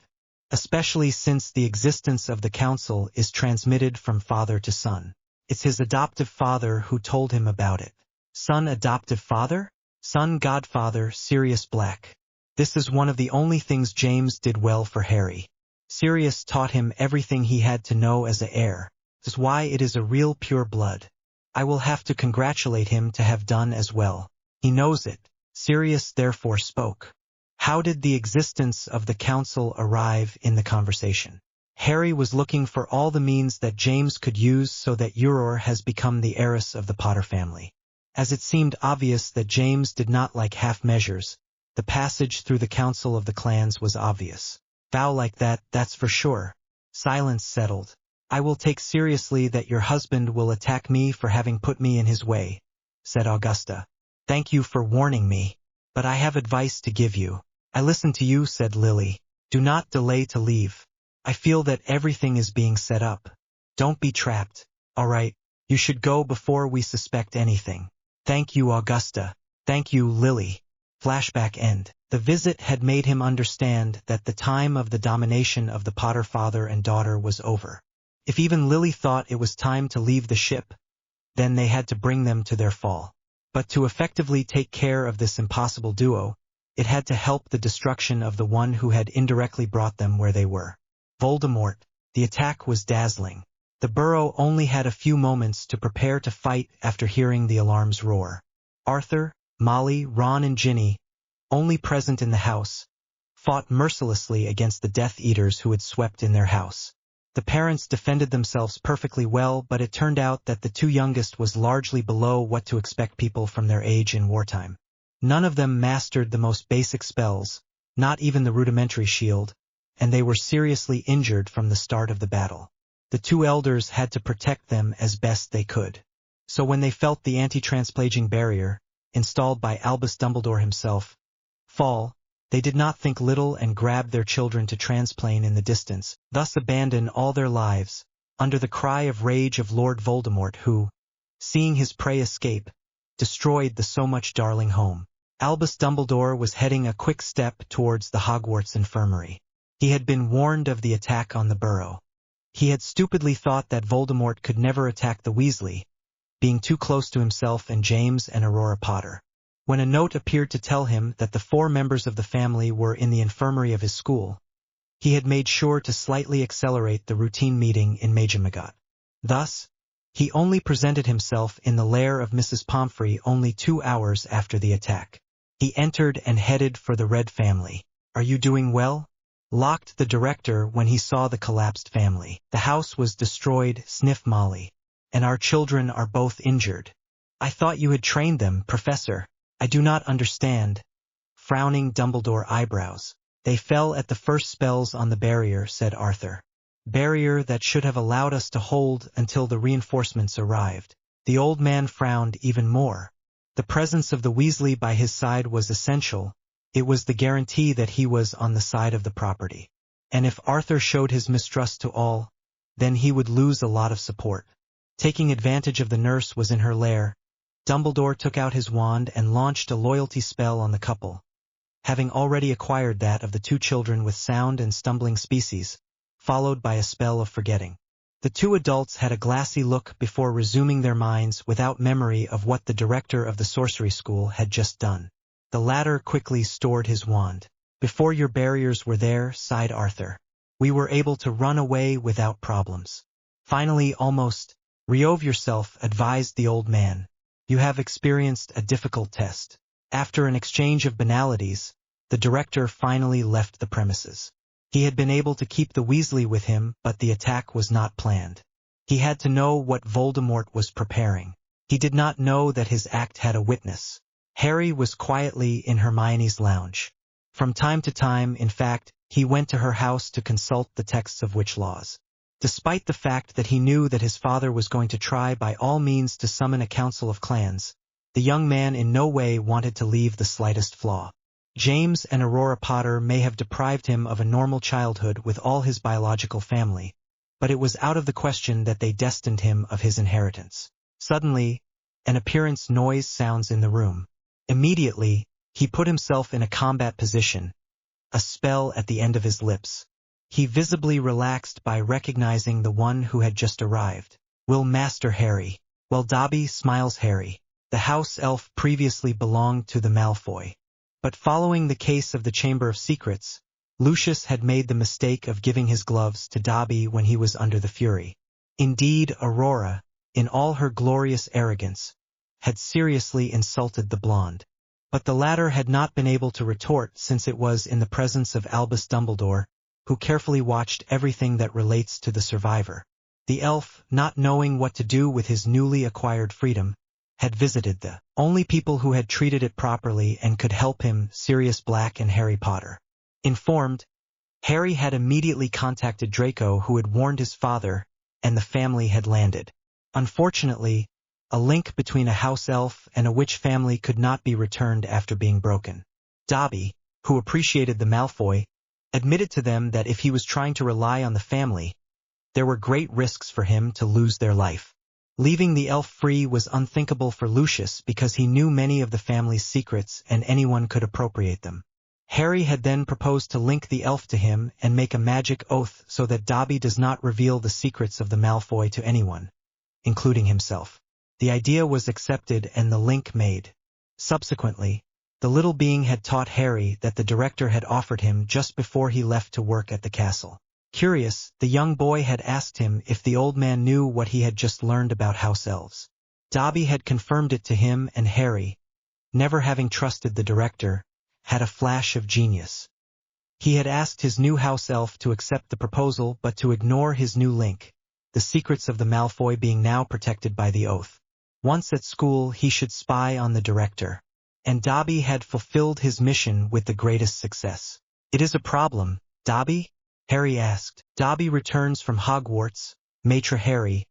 Especially since the existence of the council is transmitted from father to son. It's his adoptive father who told him about it. Son adoptive father? Son godfather Sirius Black. This is one of the only things James did well for Harry. Sirius taught him everything he had to know as a heir. This is why it is a real pure blood. I will have to congratulate him to have done as well. He knows it. Sirius therefore spoke. How did the existence of the council arrive in the conversation? Harry was looking for all the means that James could use so that Aurora has become the heiress of the Potter family. As it seemed obvious that James did not like half measures, the passage through the council of the clans was obvious. Vow like that, that's for sure. Silence settled. I will take seriously that your husband will attack me for having put me in his way, said Augusta. Thank you for warning me, but I have advice to give you. I listen to you, said Lily. Do not delay to leave. I feel that everything is being set up. Don't be trapped. All right, you should go before we suspect anything. Thank you, Augusta. Thank you, Lily. Flashback end. The visit had made him understand that the time of the domination of the Potter father and daughter was over. If even Lily thought it was time to leave the ship, then they had to bring them to their fall. But to effectively take care of this impossible duo, it had to help the destruction of the one who had indirectly brought them where they were. Voldemort. The attack was dazzling. The burrow only had a few moments to prepare to fight after hearing the alarms roar. Arthur, Molly, Ron and Ginny, only present in the house, fought mercilessly against the Death Eaters who had swept in their house. The parents defended themselves perfectly well, but it turned out that the two youngest was largely below what to expect people from their age in wartime. None of them mastered the most basic spells, not even the rudimentary shield, and they were seriously injured from the start of the battle. The two elders had to protect them as best they could. So when they felt the anti-transplaging barrier, installed by Albus Dumbledore himself, fall, they did not think little and grabbed their children to transplane in the distance, thus abandon all their lives, under the cry of rage of Lord Voldemort who, seeing his prey escape, destroyed the so much darling home. Albus Dumbledore was heading a quick step towards the Hogwarts infirmary. He had been warned of the attack on the burrow. He had stupidly thought that Voldemort could never attack the Weasley, being too close to himself and James and Aurora Potter. When a note appeared to tell him that the 4 members of the family were in the infirmary of his school, he had made sure to slightly accelerate the routine meeting in Magot. Thus, he only presented himself in the lair of Mrs. Pomfrey only 2 hours after the attack. He entered and headed for the Red family. "Are you doing well?" Locked the director when he saw the collapsed family. "The house was destroyed," sniffed Molly, "and our children are both injured." "I thought you had trained them, Professor." "I do not understand." Frowning Dumbledore eyebrows. "They fell at the first spells on the barrier," said Arthur. "Barrier that should have allowed us to hold until the reinforcements arrived." The old man frowned even more. The presence of the Weasley by his side was essential. It was the guarantee that he was on the side of the property. And if Arthur showed his mistrust to all, then he would lose a lot of support. Taking advantage of the nurse was in her lair, Dumbledore took out his wand and launched a loyalty spell on the couple. Having already acquired that of the 2 children with sound and stumbling species, followed by a spell of forgetting. The 2 adults had a glassy look before resuming their minds without memory of what the director of the sorcery school had just done. The latter quickly stored his wand. "Before your barriers were there," sighed Arthur, "we were able to run away without problems." "Finally, almost. Reove yourself," advised the old man. "You have experienced a difficult test." After an exchange of banalities, the director finally left the premises. He had been able to keep the Weasley with him, but the attack was not planned. He had to know what Voldemort was preparing. He did not know that his act had a witness. Harry was quietly in Hermione's lounge. From time to time, in fact, he went to her house to consult the texts of witch laws. Despite the fact that he knew that his father was going to try by all means to summon a council of clans, the young man in no way wanted to leave the slightest flaw. James and Aurora Potter may have deprived him of a normal childhood with all his biological family, but it was out of the question that they destined him of his inheritance. Suddenly, an appearance noise sounds in the room. Immediately, he put himself in a combat position, a spell at the end of his lips. He visibly relaxed by recognizing the one who had just arrived. "Will Master Harry." "Well, Dobby," smiles Harry. The house elf previously belonged to the Malfoy. But following the case of the Chamber of Secrets, Lucius had made the mistake of giving his gloves to Dobby when he was under the Fury. Indeed, Aurora, in all her glorious arrogance, had seriously insulted the blonde. But the latter had not been able to retort since it was in the presence of Albus Dumbledore, who carefully watched everything that relates to the survivor. The elf, not knowing what to do with his newly acquired freedom, had visited the only people who had treated it properly and could help him, Sirius Black and Harry Potter. Informed, Harry had immediately contacted Draco, who had warned his father, and the family had landed. Unfortunately, a link between a house elf and a witch family could not be returned after being broken. Dobby, who appreciated the Malfoy, admitted to them that if he was trying to rely on the family, there were great risks for him to lose their life. Leaving the elf free was unthinkable for Lucius because he knew many of the family's secrets and anyone could appropriate them. Harry had then proposed to link the elf to him and make a magic oath so that Dobby does not reveal the secrets of the Malfoy to anyone, including himself. The idea was accepted and the link made. Subsequently, the little being had taught Harry that the director had offered him just before he left to work at the castle. Curious, the young boy had asked him if the old man knew what he had just learned about house elves. Dobby had confirmed it to him, and Harry, never having trusted the director, had a flash of genius. He had asked his new house elf to accept the proposal but to ignore his new link, the secrets of the Malfoy being now protected by the oath. Once at school he should spy on the director. And Dobby had fulfilled his mission with the greatest success. "It is a problem, Dobby?" Harry asked. "Dobby returns from Hogwarts, Maître Harry,"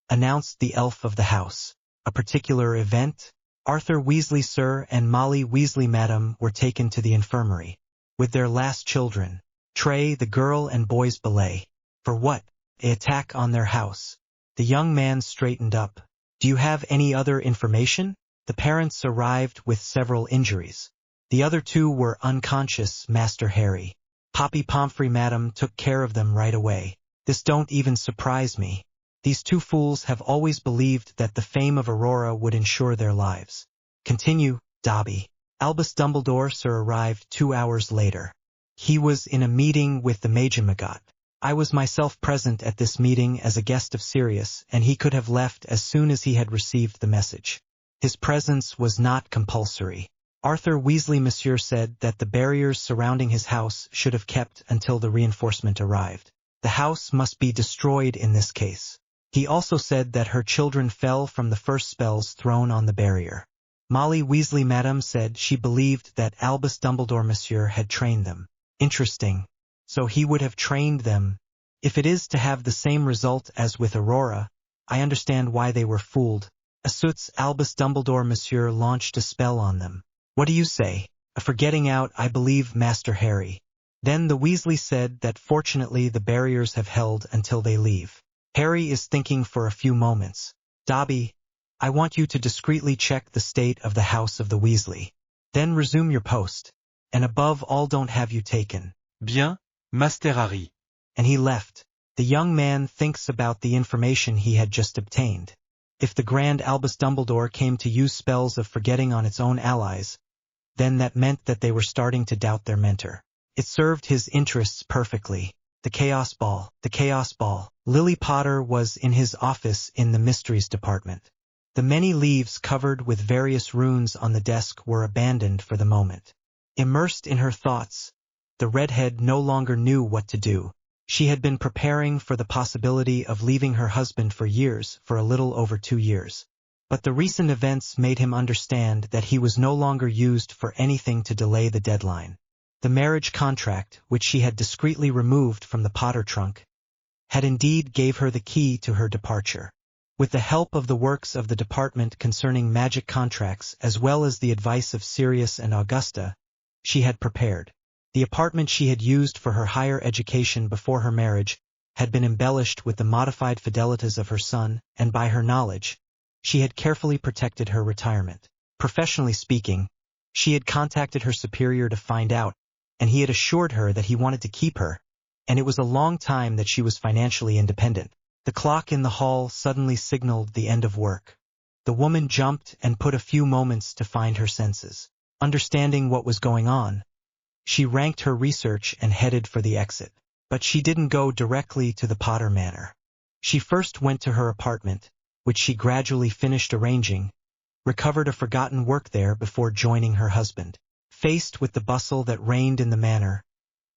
announced the elf of the house. "A particular event?" "Arthur Weasley, sir, and Molly Weasley, madam, were taken to the infirmary, with their last children, Trey, the girl, and boys Belay." "For what?" "An attack on their house." The young man straightened up. "Do you have any other information?" "The parents arrived with several injuries. The other two were unconscious, Master Harry. Poppy Pomfrey, madam, took care of them right away." "This don't even surprise me. These two fools have always believed that the fame of Aurora would ensure their lives." "Continue, Dobby." "Albus Dumbledore, sir, arrived 2 hours later. He was in a meeting with the Magot. I was myself present at this meeting as a guest of Sirius, and he could have left as soon as he had received the message. His presence was not compulsory. Arthur Weasley, monsieur, said that the barriers surrounding his house should have kept until the reinforcement arrived. The house must be destroyed in this case. He also said that her children fell from the first spells thrown on the barrier. Molly Weasley, madam, said she believed that Albus Dumbledore, monsieur, had trained them." "Interesting. So he would have trained them. If it is to have the same result as with Aurora, I understand why they were fooled. Astuts Albus Dumbledore, monsieur, launched a spell on them." "What do you say?" "A forgetting out, I believe, Master Harry." Then the Weasley said that fortunately the barriers have held until they leave. Harry is thinking for a few moments. "Dobby, I want you to discreetly check the state of the house of the Weasley. Then resume your post. And above all, don't have you taken." Bien, Master Harry. And he left. The young man thinks about the information he had just obtained. If the Grand Albus Dumbledore came to use spells of forgetting on its own allies, then that meant that they were starting to doubt their mentor. It served his interests perfectly. The Chaos Ball. The Chaos Ball. Lily Potter was in his office in the Mysteries Department. The many leaves covered with various runes on the desk were abandoned for the moment. Immersed in her thoughts, the redhead no longer knew what to do. She had been preparing for the possibility of leaving her husband for years, for a little over 2 years. But the recent events made him understand that he was no longer used for anything to delay the deadline. The marriage contract, which she had discreetly removed from the Potter trunk, had indeed gave her the key to her departure. With the help of the works of the department concerning magic contracts as well as the advice of Sirius and Augusta, she had prepared. The apartment she had used for her higher education before her marriage had been embellished with the modified fidelities of her son, and by her knowledge, she had carefully protected her retirement. Professionally speaking, she had contacted her superior to find out, and he had assured her that he wanted to keep her, and it was a long time that she was financially independent. The clock in the hall suddenly signaled the end of work. The woman jumped and put a few moments to find her senses. Understanding what was going on, she ranked her research and headed for the exit. But she didn't go directly to the Potter Manor. She first went to her apartment, which she gradually finished arranging, recovered a forgotten work there before joining her husband. Faced with the bustle that reigned in the manor,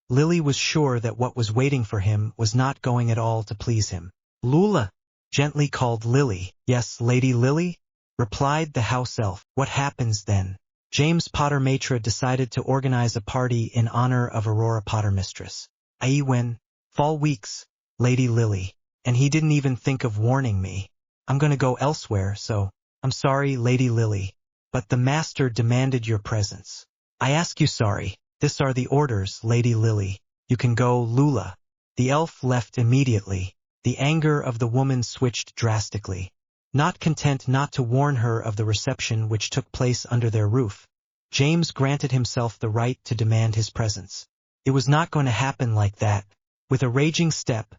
Lily was sure that what was waiting for him was not going at all to please him. "Lula," gently called Lily. "Yes, Lady Lily," replied the house elf. "What happens then?" James Potter Maitre decided to organize a party in honor of Aurora Potter Mistress. "I when fall weeks, Lady Lily, and he didn't even think of warning me. I'm going to go elsewhere, so I'm sorry, Lady Lily, but the master demanded your presence." "I ask you sorry. This are the orders, Lady Lily. You can go, Lula." The elf left immediately. The anger of the woman switched drastically. Not content not to warn her of the reception which took place under their roof, James granted himself the right to demand his presence. It was not going to happen like that. With a raging step,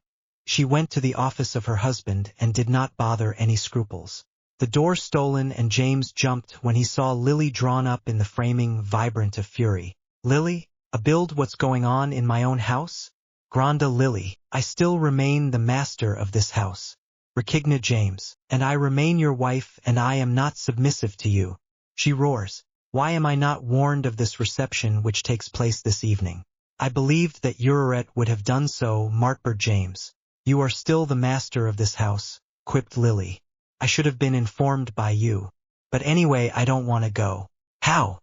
she went to the office of her husband and did not bother any scruples. The door stolen and James jumped when he saw Lily drawn up in the framing, vibrant of fury. Lily, a build what's going on in my own house? Granda Lily, I still remain the master of this house. Recigna James, and I remain your wife and I am not submissive to you. She roars. Why am I not warned of this reception which takes place this evening? I believed that Aurora would have done so, martyred James. You are still the master of this house, quipped Lily. I should have been informed by you. But anyway, I don't want to go. How?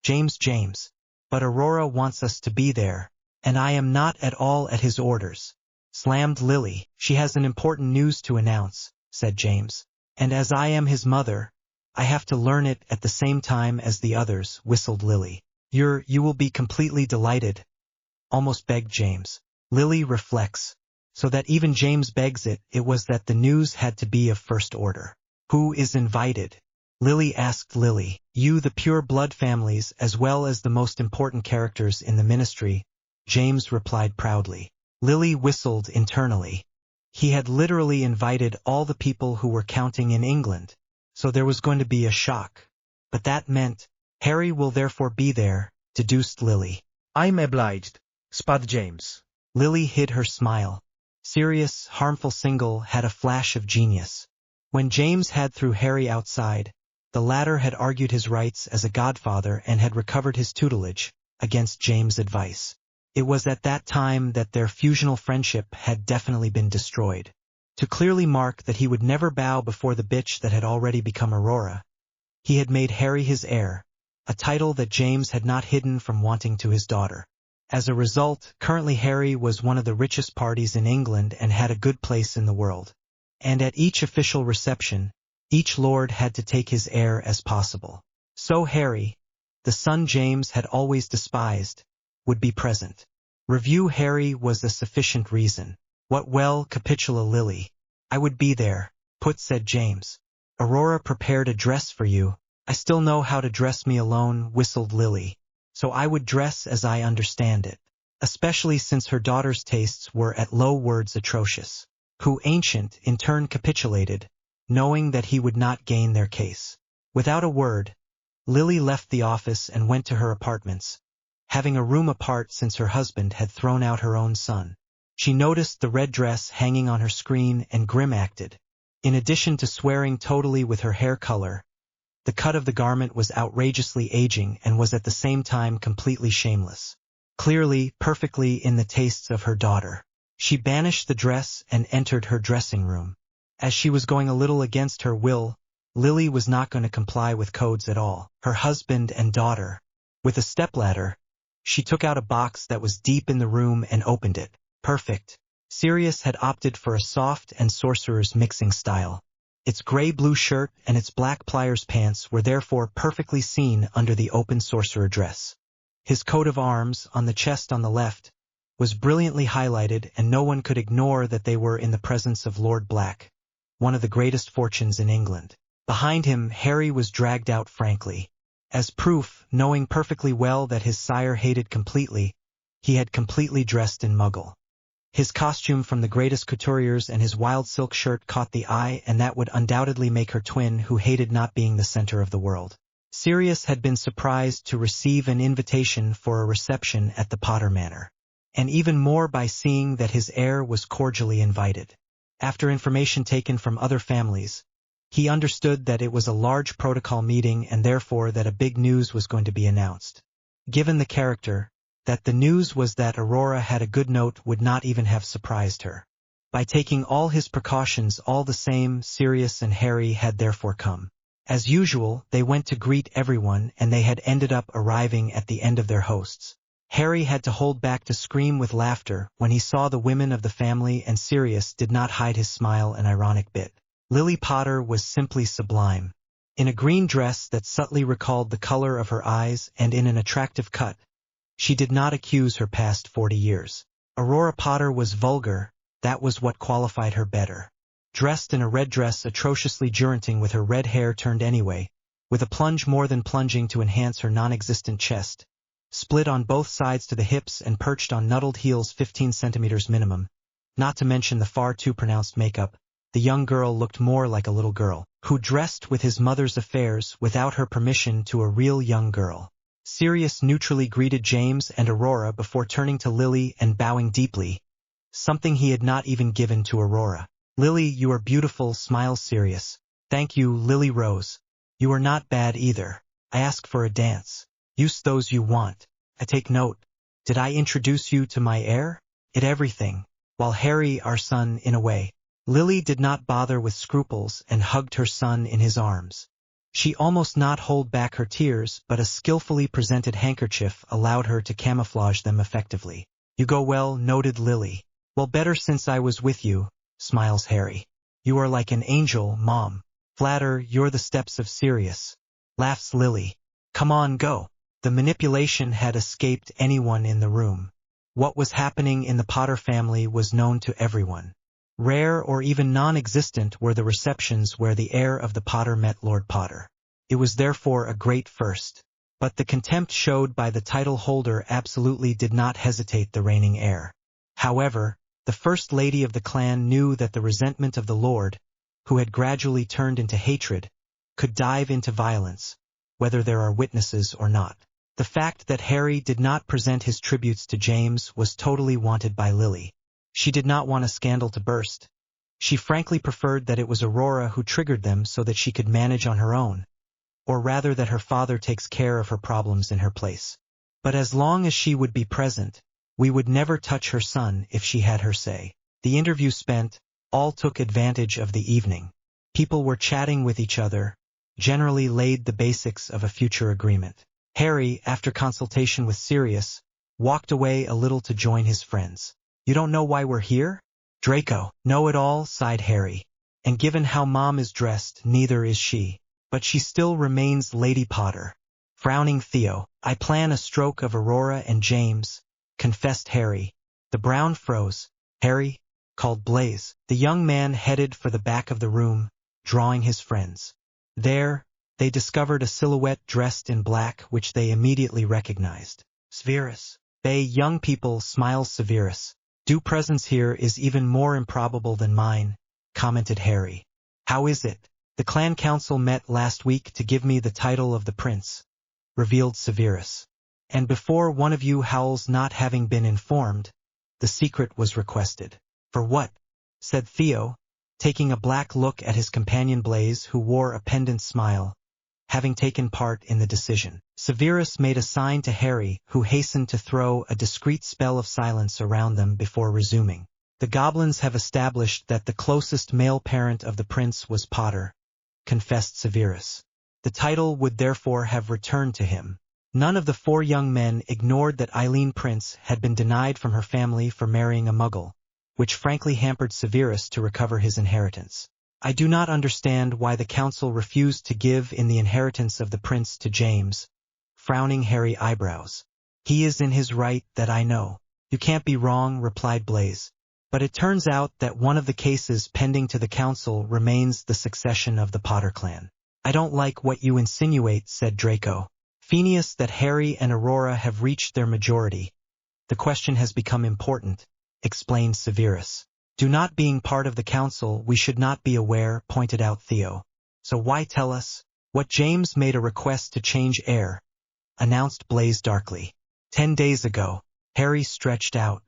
James. But Aurora wants us to be there, and I am not at all at his orders. Slammed Lily. She has an important news to announce, said James. And as I am his mother, I have to learn it at the same time as the others, whistled Lily. You will be completely delighted, almost begged James. Lily reflects. So that even James begs it, it was that the news had to be of first order. Who is invited? Lily asked Lily. You, the pure blood families, as well as the most important characters in the ministry, James replied proudly. Lily whistled internally. He had literally invited all the people who were counting in England, so there was going to be a shock. But that meant, Harry will therefore be there, deduced Lily. I'm obliged, spat James. Lily hid her smile. Sirius, harmful single, had a flash of genius. When James had threw Harry outside, the latter had argued his rights as a godfather and had recovered his tutelage, against James' advice. It was at that time that their fusional friendship had definitely been destroyed. To clearly mark that he would never bow before the bitch that had already become Aurora, he had made Harry his heir, a title that James had not hidden from wanting to his daughter. As a result, currently Harry was one of the richest parties in England and had a good place in the world. And at each official reception, each lord had to take his heir as possible. So Harry, the son James had always despised, would be present. Review Harry was a sufficient reason. What well, capitula Lily. I would be there, said James. Aurora prepared a dress for you. I still know how to dress me alone, whistled Lily. So I would dress as I understand it, especially since her daughter's tastes were at low words atrocious. Who Ancient in turn capitulated, knowing that he would not gain their case. Without a word, Lily left the office and went to her apartments, having a room apart since her husband had thrown out her own son. She noticed the red dress hanging on her screen and grim-acted. In addition to swearing totally with her hair color, the cut of the garment was outrageously aging and was at the same time completely shameless. Clearly, perfectly in the tastes of her daughter. She banished the dress and entered her dressing room. As she was going a little against her will, Lily was not going to comply with codes at all. Her husband and daughter. With a stepladder, she took out a box that was deep in the room and opened it. Perfect. Sirius had opted for a soft and sorcerer's mixing style. Its gray-blue shirt and its black pliers pants were therefore perfectly seen under the open sorcerer dress. His coat of arms, on the chest on the left, was brilliantly highlighted and no one could ignore that they were in the presence of Lord Black, one of the greatest fortunes in England. Behind him, Harry was dragged out frankly. As proof, knowing perfectly well that his sire hated completely, he had completely dressed in Muggle. His costume from the greatest couturiers and his wild silk shirt caught the eye, and that would undoubtedly make her twin, who hated not being the center of the world. Sirius had been surprised to receive an invitation for a reception at the Potter Manor, and even more by seeing that his heir was cordially invited. After information taken from other families, he understood that it was a large protocol meeting and therefore that a big news was going to be announced. Given the character, that the news was that Aurora had a good note would not even have surprised her. By taking all his precautions all the same, Sirius and Harry had therefore come. As usual, they went to greet everyone and they had ended up arriving at the end of their hosts. Harry had to hold back to scream with laughter when he saw the women of the family, and Sirius did not hide his smile an ironic bit. Lily Potter was simply sublime. In a green dress that subtly recalled the color of her eyes and in an attractive cut, she did not accuse her past 40 years. Aurora Potter was vulgar, that was what qualified her better. Dressed in a red dress atrociously juranting with her red hair turned anyway, with a plunge more than plunging to enhance her non-existent chest, split on both sides to the hips and perched on nuddled heels 15 centimeters minimum, not to mention the far too pronounced makeup, the young girl looked more like a little girl. who dressed with his mother's affairs without her permission to a real young girl. Sirius neutrally greeted James and Aurora before turning to Lily and bowing deeply, something he had not even given to Aurora. "Lily, you are beautiful," smiles Sirius. "Thank you." Lily rose. "You are not bad either. I ask for a dance. Use those you want. I take note. Did I introduce you to my heir? It everything. While Harry, our son, in a way." Lily did not bother with scruples and hugged her son in his arms. She almost not hold back her tears, but a skillfully presented handkerchief allowed her to camouflage them effectively. "You go well," noted Lily. "Well, better since I was with you," smiles Harry. "You are like an angel, Mom." "Flatter, you're the steps of Sirius," laughs Lily. "Come on, go." The manipulation had escaped anyone in the room. What was happening in the Potter family was known to everyone. Rare or even non-existent were the receptions where the heir of the Potter met Lord Potter. It was therefore a great first. But the contempt showed by the title holder absolutely did not hesitate the reigning heir. However, the First Lady of the clan knew that the resentment of the Lord, who had gradually turned into hatred, could dive into violence, whether there are witnesses or not. The fact that Harry did not present his tributes to James was totally wanted by Lily. She did not want a scandal to burst. She frankly preferred that it was Aurora who triggered them so that she could manage on her own, or rather that her father takes care of her problems in her place. But as long as she would be present, we would never touch her son if she had her say. The interview spent, all took advantage of the evening. People were chatting with each other, generally laid the basics of a future agreement. Harry, after consultation with Sirius, walked away a little to join his friends. "You don't know why we're here?" "Draco." "Know it all," sighed Harry. "And given how Mom is dressed, neither is she. But she still remains Lady Potter." Frowning Theo. "I plan a stroke of Aurora and James," confessed Harry. The brown froze. "Harry," called Blaise. The young man headed for the back of the room, drawing his friends. There, they discovered a silhouette dressed in black which they immediately recognized. "Severus." "They young people," smiles Severus. "Due presence here is even more improbable than mine," commented Harry. "How is it?" "The clan council met last week to give me the title of the prince," revealed Severus. "And before one of you howls not having been informed, the secret was requested." "For what?" said Theo, taking a black look at his companion Blaise, who wore a pendant smile, having taken part in the decision. Severus made a sign to Harry, who hastened to throw a discreet spell of silence around them before resuming. "The goblins have established that the closest male parent of the prince was Potter," confessed Severus. "The title would therefore have returned to him." None of the four young men ignored that Eileen Prince had been denied from her family for marrying a Muggle, which frankly hampered Severus to recover his inheritance. "I do not understand why the council refused to give in the inheritance of the prince to James," frowning Harry eyebrows. "He is in his right, that I know." "You can't be wrong," replied Blaise. "But it turns out that one of the cases pending to the council remains the succession of the Potter clan." "I don't like what you insinuate," said Draco. "Phineas, that Harry and Aurora have reached their majority. The question has become important," explained Severus. "Do not being part of the council, we should not be aware," pointed out Theo. "So why tell us?" "What James made a request to change heir," announced Blaise darkly. 10 days ago." Harry stretched out.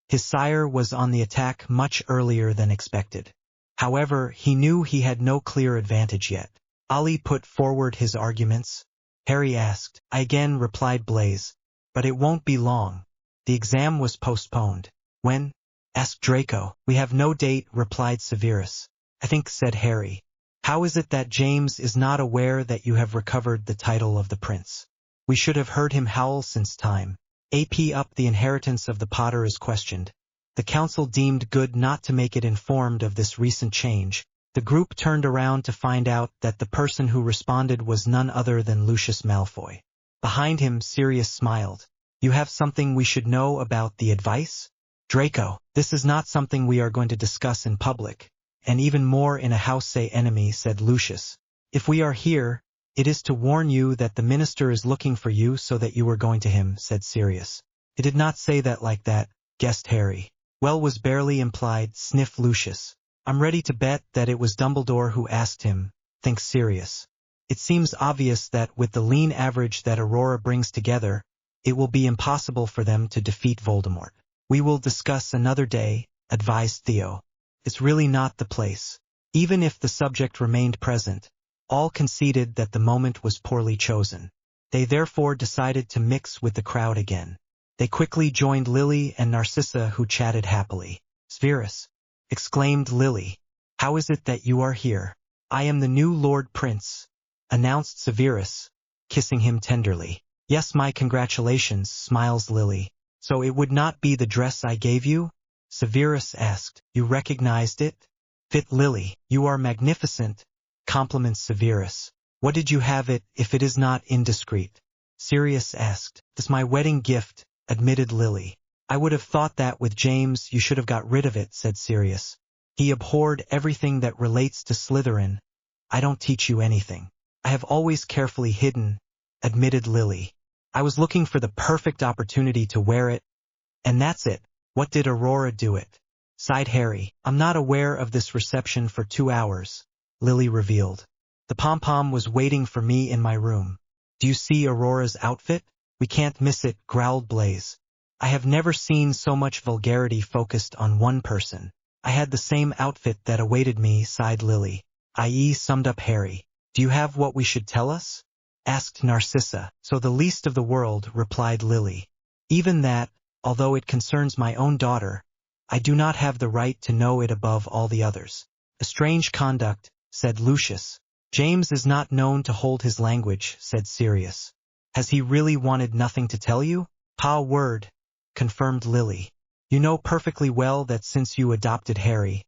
His sire was on the attack much earlier than expected. However, he knew he had no clear advantage yet. "Ali put forward his arguments?" Harry asked. "I again," replied Blaise. "But it won't be long. The exam was postponed." "When?" asked Draco. "We have no date," replied Severus. "I think," said Harry. "How is it that James is not aware that you have recovered the title of the prince? We should have heard him howl since time. AP up the inheritance of the Potter is questioned. The council deemed good not to make it informed of this recent change. The group turned around to find out that the person who responded was none other than Lucius Malfoy. Behind him, Sirius smiled. "You have something we should know about the advice?" "Draco, this is not something we are going to discuss in public, and even more in a house say enemy," said Lucius. "If we are here, it is to warn you that the minister is looking for you so that you are going to him," said Sirius. "It did not say that like that," guessed Harry. "Well, was barely implied," sniffed Lucius. "I'm ready to bet that it was Dumbledore who asked him," thinks Sirius. It seems obvious that with the lean average that Aurora brings together, it will be impossible for them to defeat Voldemort. We will discuss another day, advised Theo. It's really not the place. Even if the subject remained present, all conceded that the moment was poorly chosen. They therefore decided to mix with the crowd again. They quickly joined Lily and Narcissa, who chatted happily. Severus, exclaimed Lily, how is it that you are here? I am the new Lord Prince, announced Severus, kissing him tenderly. Yes, my congratulations, smiles Lily. So it would not be the dress I gave you? Severus asked. You recognized it? Fit Lily, you are magnificent, compliments Severus. What did you have it, if it is not indiscreet? Sirius asked. It's my wedding gift, admitted Lily. I would have thought that with James you should have got rid of it, said Sirius. He abhorred everything that relates to Slytherin. I don't teach you anything. I have always carefully hidden, admitted Lily. I was looking for the perfect opportunity to wear it, and that's it. What did Aurora do it? Sighed Harry. I'm not aware of this reception for 2 hours, Lily revealed. The pom-pom was waiting for me in my room. Do you see Aurora's outfit? We can't miss it, growled Blaze. I have never seen so much vulgarity focused on one person. I had the same outfit that awaited me, sighed Lily. I.e., summed up Harry. Do you have what we should tell us? Asked Narcissa. So the least of the world, replied Lily. Even that, although it concerns my own daughter, I do not have the right to know it above all the others. A strange conduct, said Lucius. James is not known to hold his language, said Sirius. Has he really wanted nothing to tell you? Pa word, confirmed Lily. You know perfectly well that since you adopted Harry,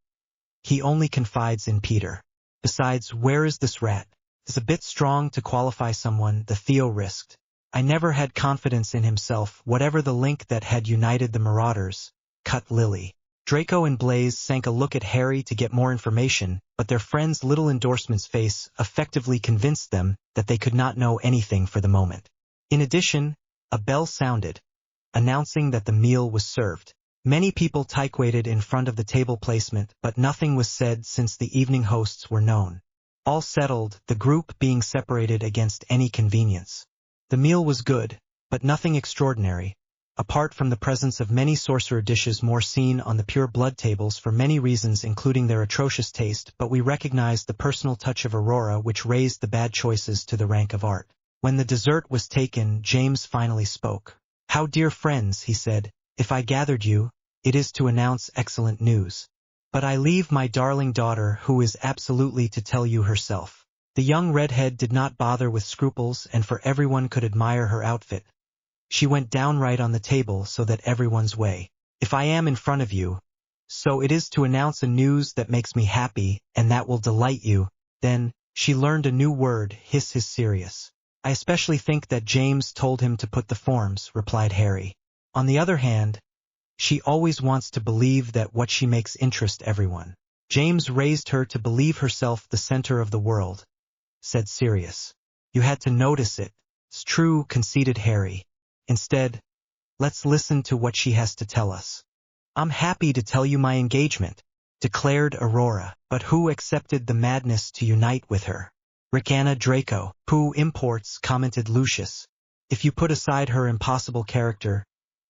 he only confides in Peter. Besides, where is this rat? It's a bit strong to qualify someone, the Theo risked. I never had confidence in himself, whatever the link that had united the Marauders, cut Lily. Draco and Blaze sank a look at Harry to get more information, but their friend's little endorsement's face effectively convinced them that they could not know anything for the moment. In addition, a bell sounded, announcing that the meal was served. Many people type-waited in front of the table placement, but nothing was said since the evening hosts were known. All settled, the group being separated against any convenience. The meal was good, but nothing extraordinary, apart from the presence of many sorcerer dishes more seen on the pure blood tables for many reasons including their atrocious taste, but we recognized the personal touch of Aurora which raised the bad choices to the rank of art. When the dessert was taken, James finally spoke. How dear friends, he said, if I gathered you, it is to announce excellent news. But I leave my darling daughter who is absolutely to tell you herself. The young redhead did not bother with scruples and for everyone could admire her outfit. She went downright on the table so that everyone's way. If I am in front of you, so it is to announce a news that makes me happy and that will delight you, then, she learned a new word, hiss his Sirius. I especially think that James told him to put the forms, replied Harry. On the other hand, she always wants to believe that what she makes interest everyone. James raised her to believe herself the center of the world, said Sirius. You had to notice it. It's true, conceded Harry. Instead, let's listen to what she has to tell us. I'm happy to tell you my engagement, declared Aurora, but who accepted the madness to unite with her? Ricana Draco, who imports, commented Lucius. If you put aside her impossible character,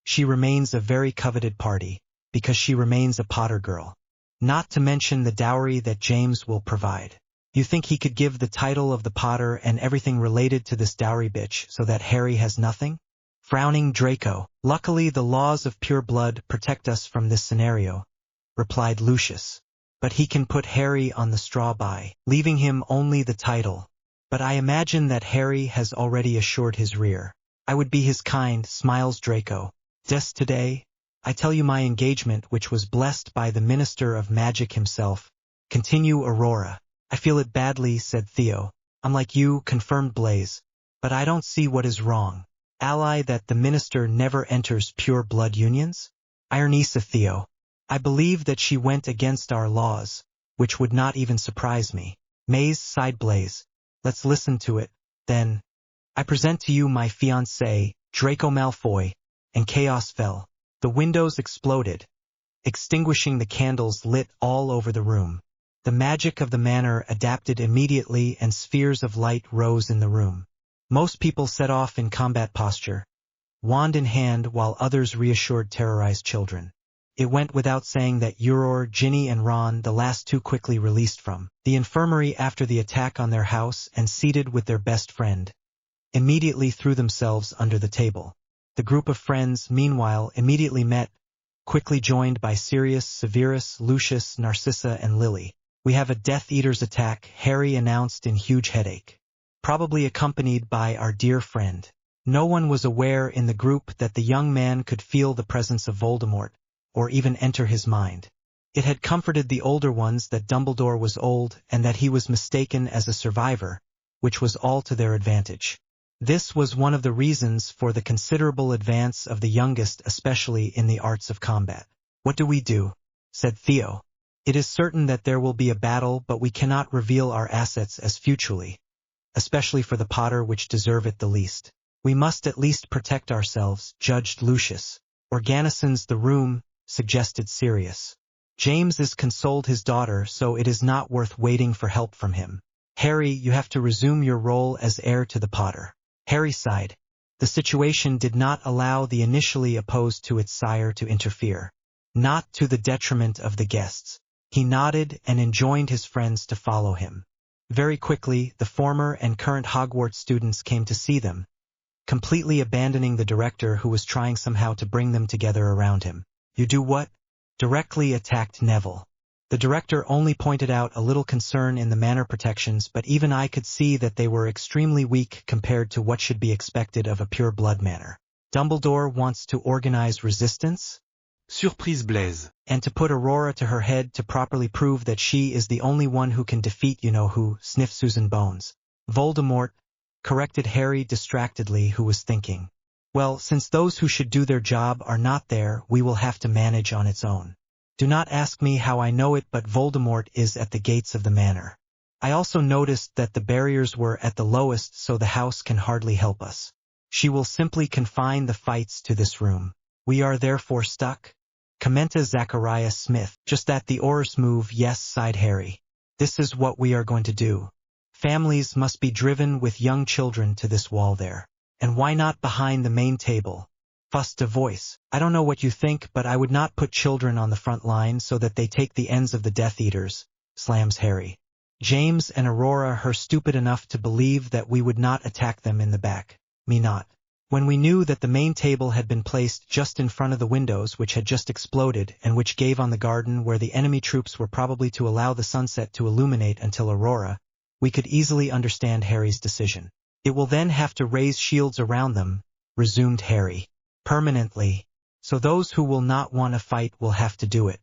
she remains a very coveted party, because she remains a Potter girl. Not to mention the dowry that James will provide. You think he could give the title of the Potter and everything related to this dowry bitch so that Harry has nothing? Frowning Draco. Luckily the laws of pure blood protect us from this scenario, replied Lucius. But he can put Harry on the straw by, leaving him only the title. But I imagine that Harry has already assured his rear. I would be his kind, smiles Draco. Des today, I tell you my engagement which was blessed by the Minister of Magic himself. Continue Aurora. I feel it badly, said Theo. I'm like you, confirmed Blaze. But I don't see what is wrong. Ally that the Minister never enters pure blood unions? Ironisa Theo. I believe that she went against our laws, which would not even surprise me. Maze, sighed Blaze. Let's listen to it, then. I present to you my fiancé, Draco Malfoy, and chaos fell. The windows exploded, extinguishing the candles lit all over the room. The magic of the manor adapted immediately and spheres of light rose in the room. Most people set off in combat posture, wand in hand, while others reassured terrorized children. It went without saying that Aurora, Ginny and Ron, the last two, quickly released from the infirmary after the attack on their house and seated with their best friend, immediately threw themselves under the table. The group of friends, meanwhile, immediately met, quickly joined by Sirius, Severus, Lucius, Narcissa and Lily. "We have a Death Eater's attack," Harry announced in huge headache. "Probably accompanied by our dear friend." No one was aware in the group that the young man could feel the presence of Voldemort, or even enter his mind. It had comforted the older ones that Dumbledore was old and that he was mistaken as a survivor, which was all to their advantage. This was one of the reasons for the considerable advance of the youngest, especially in the arts of combat. "What do we do?" said Theo. "It is certain that there will be a battle, but we cannot reveal our assets as futilely, especially for the Potter which deserve it the least. We must at least protect ourselves," judged Lucius. "Organison's the room," suggested Sirius. "James is consoled his daughter, so it is not worth waiting for help from him. Harry, you have to resume your role as heir to the Potter." Harry sighed. The situation did not allow the initially opposed to its sire to interfere. Not to the detriment of the guests. He nodded and enjoined his friends to follow him. Very quickly, the former and current Hogwarts students came to see them, completely abandoning the director who was trying somehow to bring them together around him. "You do what?" directly attacked Neville. The director only pointed out a little concern in the manor protections, but even I could see that they were extremely weak compared to what should be expected of a pure blood manor. "Dumbledore wants to organize resistance?" Surprise Blaise. "And to put Aurora to her head to properly prove that she is the only one who can defeat you-know-who," sniffed Susan Bones. "Voldemort," corrected Harry distractedly, who was thinking. "Well, since those who should do their job are not there, we will have to manage on its own. Do not ask me how I know it, but Voldemort is at the gates of the manor. I also noticed that the barriers were at the lowest, so the house can hardly help us. She will simply confine the fights to this room. We are therefore stuck?" Commenta Zachariah Smith. "Just that the Aurors move, yes," sighed Harry. "This is what we are going to do. Families must be driven with young children to this wall there. And why not behind the main table?" Fussed a voice. "I don't know what you think, but I would not put children on the front line so that they take the ends of the Death Eaters," slams Harry. "James and Aurora are stupid enough to believe that we would not attack them in the back. Me not. When we knew that the main table had been placed just in front of the windows which had just exploded and which gave on the garden where the enemy troops were probably to allow the sunset to illuminate until Aurora, we could easily understand Harry's decision. It will then have to raise shields around them," resumed Harry. "Permanently. So those who will not want to fight will have to do it.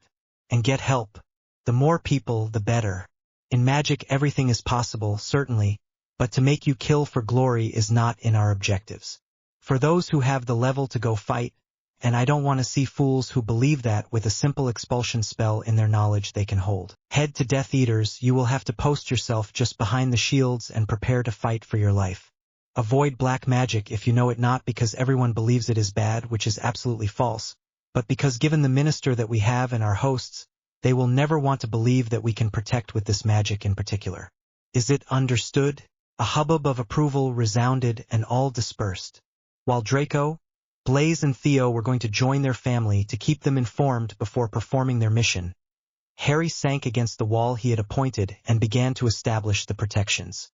And get help. The more people, the better. In magic everything is possible, certainly, but to make you kill for glory is not in our objectives. For those who have the level to go fight, and I don't want to see fools who believe that with a simple expulsion spell in their knowledge they can hold. Head to Death Eaters, you will have to post yourself just behind the shields and prepare to fight for your life. Avoid black magic if you know it, not because everyone believes it is bad, which is absolutely false, but because given the minister that we have and our hosts, they will never want to believe that we can protect with this magic in particular. Is it understood?" A hubbub of approval resounded and all dispersed. While Draco, Blaise and Theo were going to join their family to keep them informed before performing their mission, Harry sank against the wall he had appointed and began to establish the protections.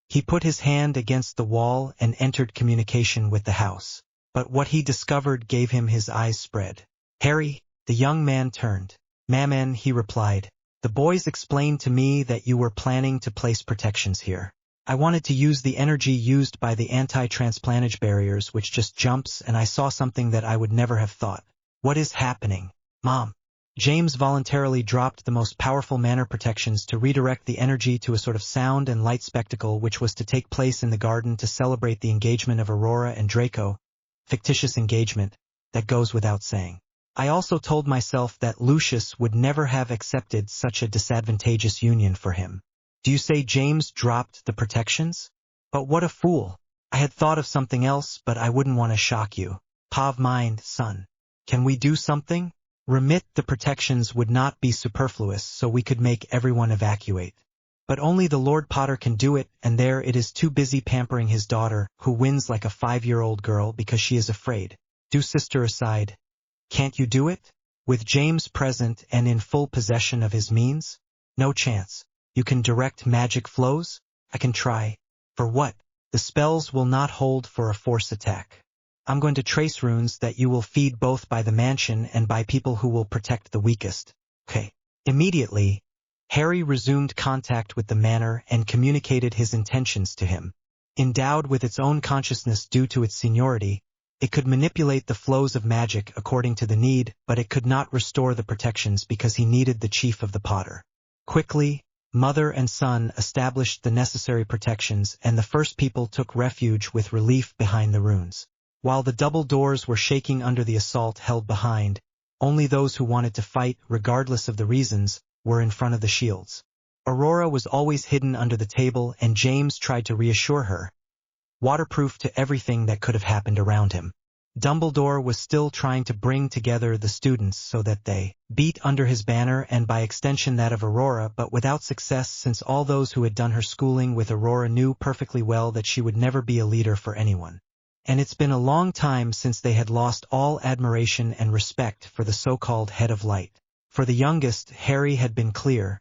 He put his hand against the wall and entered communication with the house. But what he discovered gave him his eyes spread. "Harry," the young man turned. "Maman," he replied, "the boys explained to me that you were planning to place protections here. I wanted to use the energy used by the anti-transplantage barriers, which just jumps, and I saw something that I would never have thought." "What is happening, Mom?" James voluntarily dropped the most powerful manor protections to redirect the energy to a sort of sound and light spectacle which was to take place in the garden to celebrate the engagement of Aurora and Draco. Fictitious engagement, that goes without saying. I also told myself that Lucius would never have accepted such a disadvantageous union for him. Do you say James dropped the protections? But what a fool. I had thought of something else, but I wouldn't want to shock you. Pav mind, son. Can we do something? Remit the protections would not be superfluous, so we could make everyone evacuate. But only the Lord Potter can do it, and there it is too busy pampering his daughter, who wins like a 5-year-old girl because she is afraid. Do sister aside. Can't you do it? With James present and in full possession of his means? No chance. You can direct magic flows? I can try. For what? The spells will not hold for a force attack. I'm going to trace runes that you will feed both by the mansion and by people who will protect the weakest. Okay. Immediately, Harry resumed contact with the manor and communicated his intentions to him. Endowed with its own consciousness due to its seniority, it could manipulate the flows of magic according to the need, but it could not restore the protections because he needed the chief of the Potter. Quickly, mother and son established the necessary protections, and the first people took refuge with relief behind the runes. While the double doors were shaking under the assault held behind, only those who wanted to fight, regardless of the reasons, were in front of the shields. Aurora was always hidden under the table, and James tried to reassure her, waterproof to everything that could have happened around him. Dumbledore was still trying to bring together the students so that they beat under his banner and by extension that of Aurora, but without success, since all those who had done her schooling with Aurora knew perfectly well that she would never be a leader for anyone. And it's been a long time since they had lost all admiration and respect for the so-called head of light. For the youngest, Harry had been clear.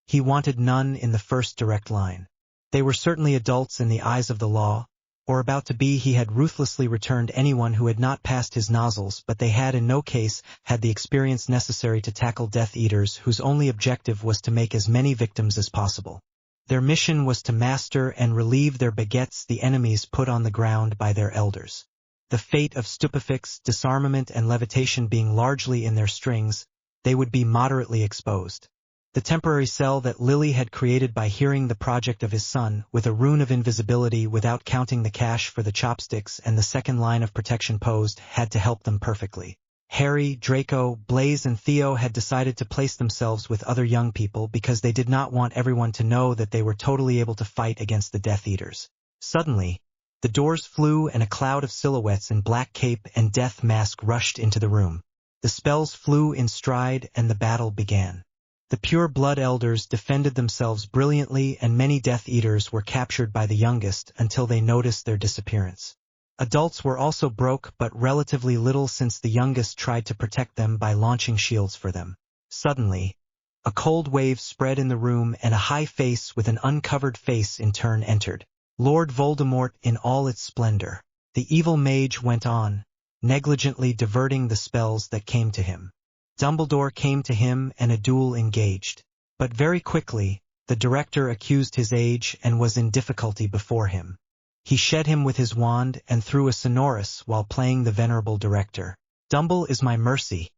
He wanted none in the first direct line. They were certainly adults in the eyes of the law, or about to be. He had ruthlessly returned anyone who had not passed his nozzles, but they had in no case had the experience necessary to tackle Death Eaters whose only objective was to make as many victims as possible. Their mission was to master and relieve their baguettes, the enemies put on the ground by their elders. The fate of stupefix, disarmament and levitation being largely in their strings, they would be moderately exposed. The temporary cell that Lily had created by hearing the project of his son, with a rune of invisibility without counting the cash for the chopsticks and the second line of protection posed, had to help them perfectly. Harry, Draco, Blaise and Theo had decided to place themselves with other young people because they did not want everyone to know that they were totally able to fight against the Death Eaters. Suddenly, the doors flew and a cloud of silhouettes in black cape and death mask rushed into the room. The spells flew in stride and the battle began. The pure blood elders defended themselves brilliantly, and many Death Eaters were captured by the youngest until they noticed their disappearance. Adults were also broke, but relatively little, since the youngest tried to protect them by launching shields for them. Suddenly, a cold wave spread in the room and a high face with an uncovered face in turn entered. Lord Voldemort in all its splendor. The evil mage went on, negligently diverting the spells that came to him. Dumbledore came to him and a duel engaged. But very quickly, the director accused his age and was in difficulty before him. He shed him with his wand and threw a sonorous while playing the venerable director. Dumble is my mercy.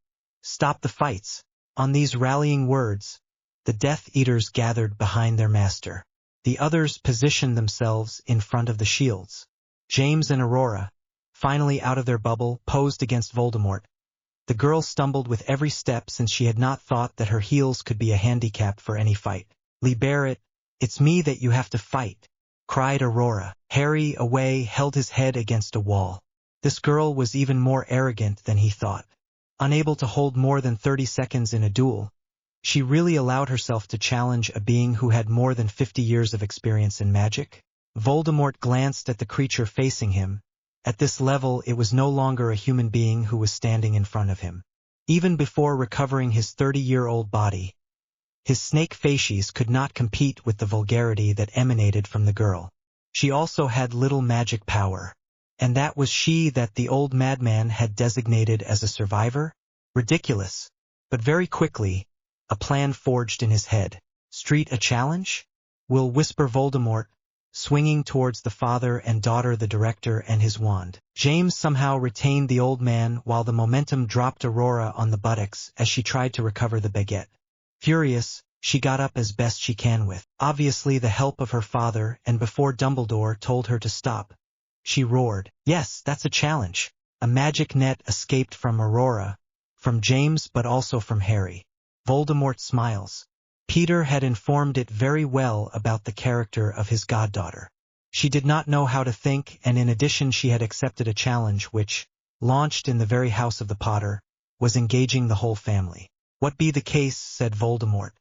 Stop the fights. On these rallying words, the Death Eaters gathered behind their master. The others positioned themselves in front of the shields. James and Aurora, finally out of their bubble, posed against Voldemort. The girl stumbled with every step, since she had not thought that her heels could be a handicap for any fight. Liberate, it's me that you have to fight, cried Aurora. Harry, away, held his head against a wall. This girl was even more arrogant than he thought. Unable to hold more than 30 seconds in a duel, she really allowed herself to challenge a being who had more than 50 years of experience in magic? Voldemort glanced at the creature facing him. At this level, it was no longer a human being who was standing in front of him. Even before recovering his 30-year-old body, his snake facies could not compete with the vulgarity that emanated from the girl. She also had little magic power. And that was she that the old madman had designated as a survivor? Ridiculous. But very quickly, a plan forged in his head. Street a challenge? Will whisper Voldemort, swinging towards the father and daughter, the director and his wand. James somehow retained the old man while the momentum dropped Aurora on the buttocks as she tried to recover the baguette. Furious, she got up as best she can with, obviously, the help of her father, and before Dumbledore told her to stop, she roared, "Yes, that's a challenge." A magic net escaped from Aurora, from James, but also from Harry. Voldemort smiles. Peter had informed it very well about the character of his goddaughter. She did not know how to think, and in addition she had accepted a challenge which, launched in the very house of the Potter, was engaging the whole family. What be the case, said Voldemort.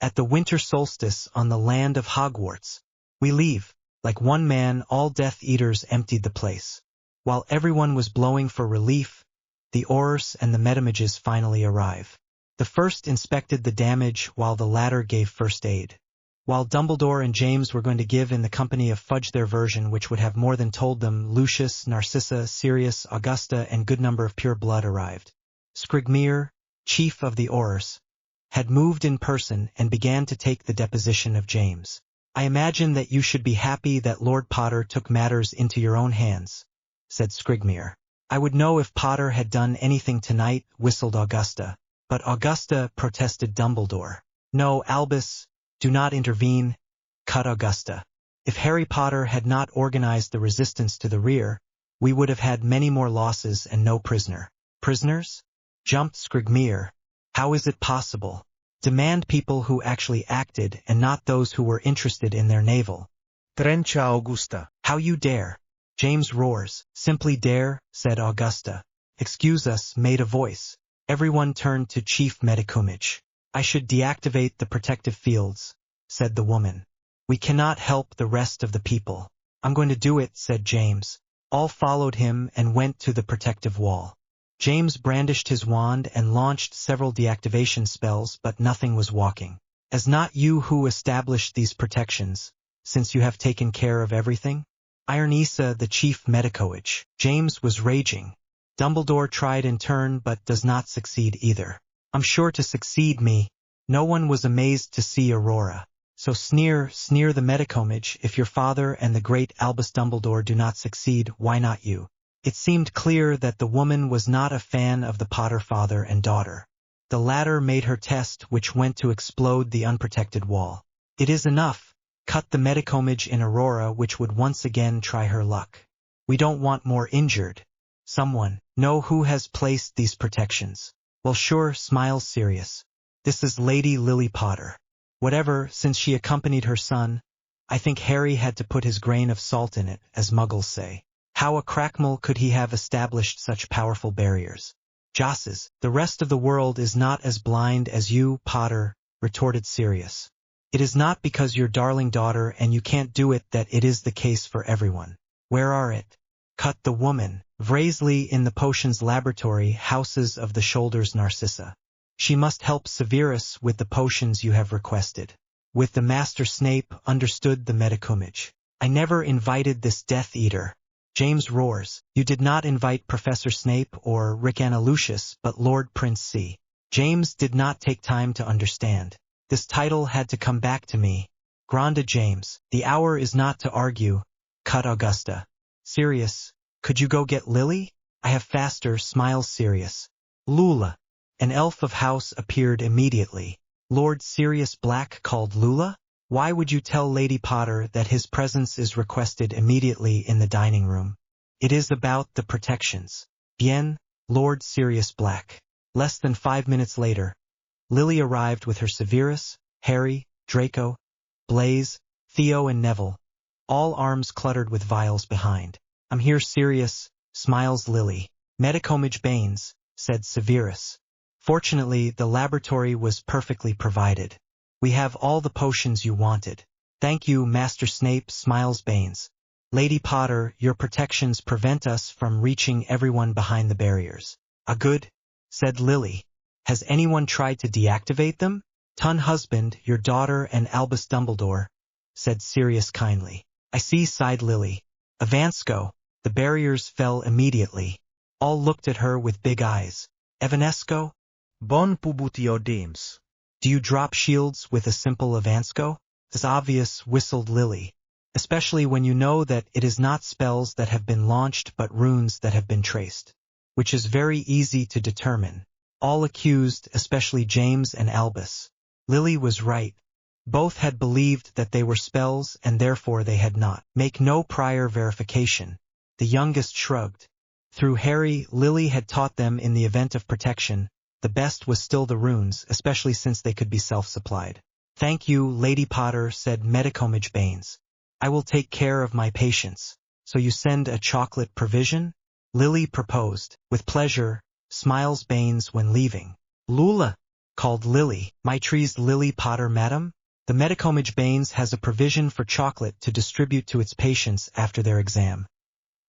At the winter solstice on the land of Hogwarts, we leave. Like one man, all Death Eaters emptied the place. While everyone was blowing for relief, the Aurors and the Metamages finally arrive. The first inspected the damage while the latter gave first aid. While Dumbledore and James were going to give in the company of Fudge their version, which would have more than told them, Lucius, Narcissa, Sirius, Augusta, and good number of pure blood arrived. Skrygmir, chief of the Aurors, had moved in person and began to take the deposition of James. I imagine that you should be happy that Lord Potter took matters into your own hands, said Skrygmir. I would know if Potter had done anything tonight, whistled Augusta. But Augusta, protested Dumbledore. No, Albus, do not intervene, cut Augusta. If Harry Potter had not organized the resistance to the rear, we would have had many more losses and no prisoner. Prisoners? Jumped Skrygmir. How is it possible? Demand people who actually acted and not those who were interested in their navel. Trencha Augusta. How you dare? James roars. Simply dare, said Augusta. Excuse us, made a voice. Everyone turned to Chief Metacumage. I should deactivate the protective fields, said the woman. We cannot help the rest of the people. I'm going to do it, said James. All followed him and went to the protective wall. James brandished his wand and launched several deactivation spells, but nothing was walking. As not you who established these protections, since you have taken care of everything? Iron Issa, the chief Metacoage. James was raging. Dumbledore tried in turn but does not succeed either. I'm sure to succeed me. No one was amazed to see Aurora. So sneer the Metacomage, if your father and the great Albus Dumbledore do not succeed, why not you? It seemed clear that the woman was not a fan of the Potter father and daughter. The latter made her test, which went to explode the unprotected wall. It is enough. Cut the Metacomage in Aurora, which would once again try her luck. We don't want more injured. Someone know who has placed these protections. Well, sure, smiles Sirius. This is Lady Lily Potter. Whatever, since she accompanied her son, I think Harry had to put his grain of salt in it, as Muggles say. How a crackmole could he have established such powerful barriers? Josses, the rest of the world is not as blind as you, Potter, retorted Sirius. It is not because your darling daughter and you can't do it that it is the case for everyone. Where are it? Cut the woman. Vraisley in the potions laboratory, houses of the shoulders Narcissa. She must help Severus with the potions you have requested. With the Master Snape, understood the Metacumage. I never invited this Death Eater. James roars. You did not invite Professor Snape or Ricana Lucius, but Lord Prince C. James did not take time to understand. This title had to come back to me. Granda James. The hour is not to argue. Cut Augusta. Sirius, could you go get Lily? I have faster, smiles Sirius. Lula. An elf of house appeared immediately. Lord Sirius Black called Lula? Why would you tell Lady Potter that his presence is requested immediately in the dining room? It is about the protections. Bien, Lord Sirius Black. Less than 5 minutes later, Lily arrived with her Severus, Harry, Draco, Blaise, Theo and Neville, all arms cluttered with vials behind. I'm here, Sirius, smiles Lily. Metacomage Baines, said Severus. Fortunately, the laboratory was perfectly provided. We have all the potions you wanted. Thank you, Master Snape, smiles Baines. Lady Potter, your protections prevent us from reaching everyone behind the barriers. A good, said Lily. Has anyone tried to deactivate them? Ton husband, your daughter and Albus Dumbledore, said Sirius kindly. I see, sighed Lily. Avansco. The barriers fell immediately. All looked at her with big eyes. Evanesco? Bon pubutio Deems. Do you drop shields with a simple Avansco? It's obvious, whistled Lily. Especially when you know that it is not spells that have been launched but runes that have been traced. Which is very easy to determine. All accused, especially James and Albus. Lily was right. Both had believed that they were spells and therefore they had not. Make no prior verification. The youngest shrugged. Through Harry, Lily had taught them in the event of protection, the best was still the runes, especially since they could be self-supplied. Thank you, Lady Potter, said Metacomage Baines. I will take care of my patients. So you send a chocolate provision? Lily proposed. With pleasure, smiles Baines when leaving. Lula, called Lily, my tree's Lily Potter, madam? The Metacomage Baines has a provision for chocolate to distribute to its patients after their exam.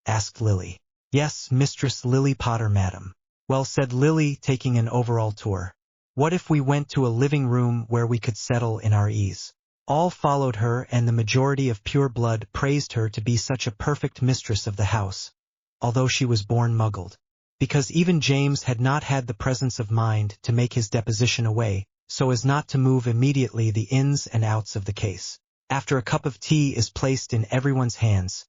Asked Lily. Yes, Mistress Lily Potter, madam. Well, said Lily, taking an overall tour. What if we went to a living room where we could settle in our ease? All followed her, and the majority of pure blood praised her to be such a perfect mistress of the house, although she was born muggled. Because even James had not had the presence of mind to make his deposition away, so as not to move immediately the ins and outs of the case. After a cup of tea is placed in everyone's hands,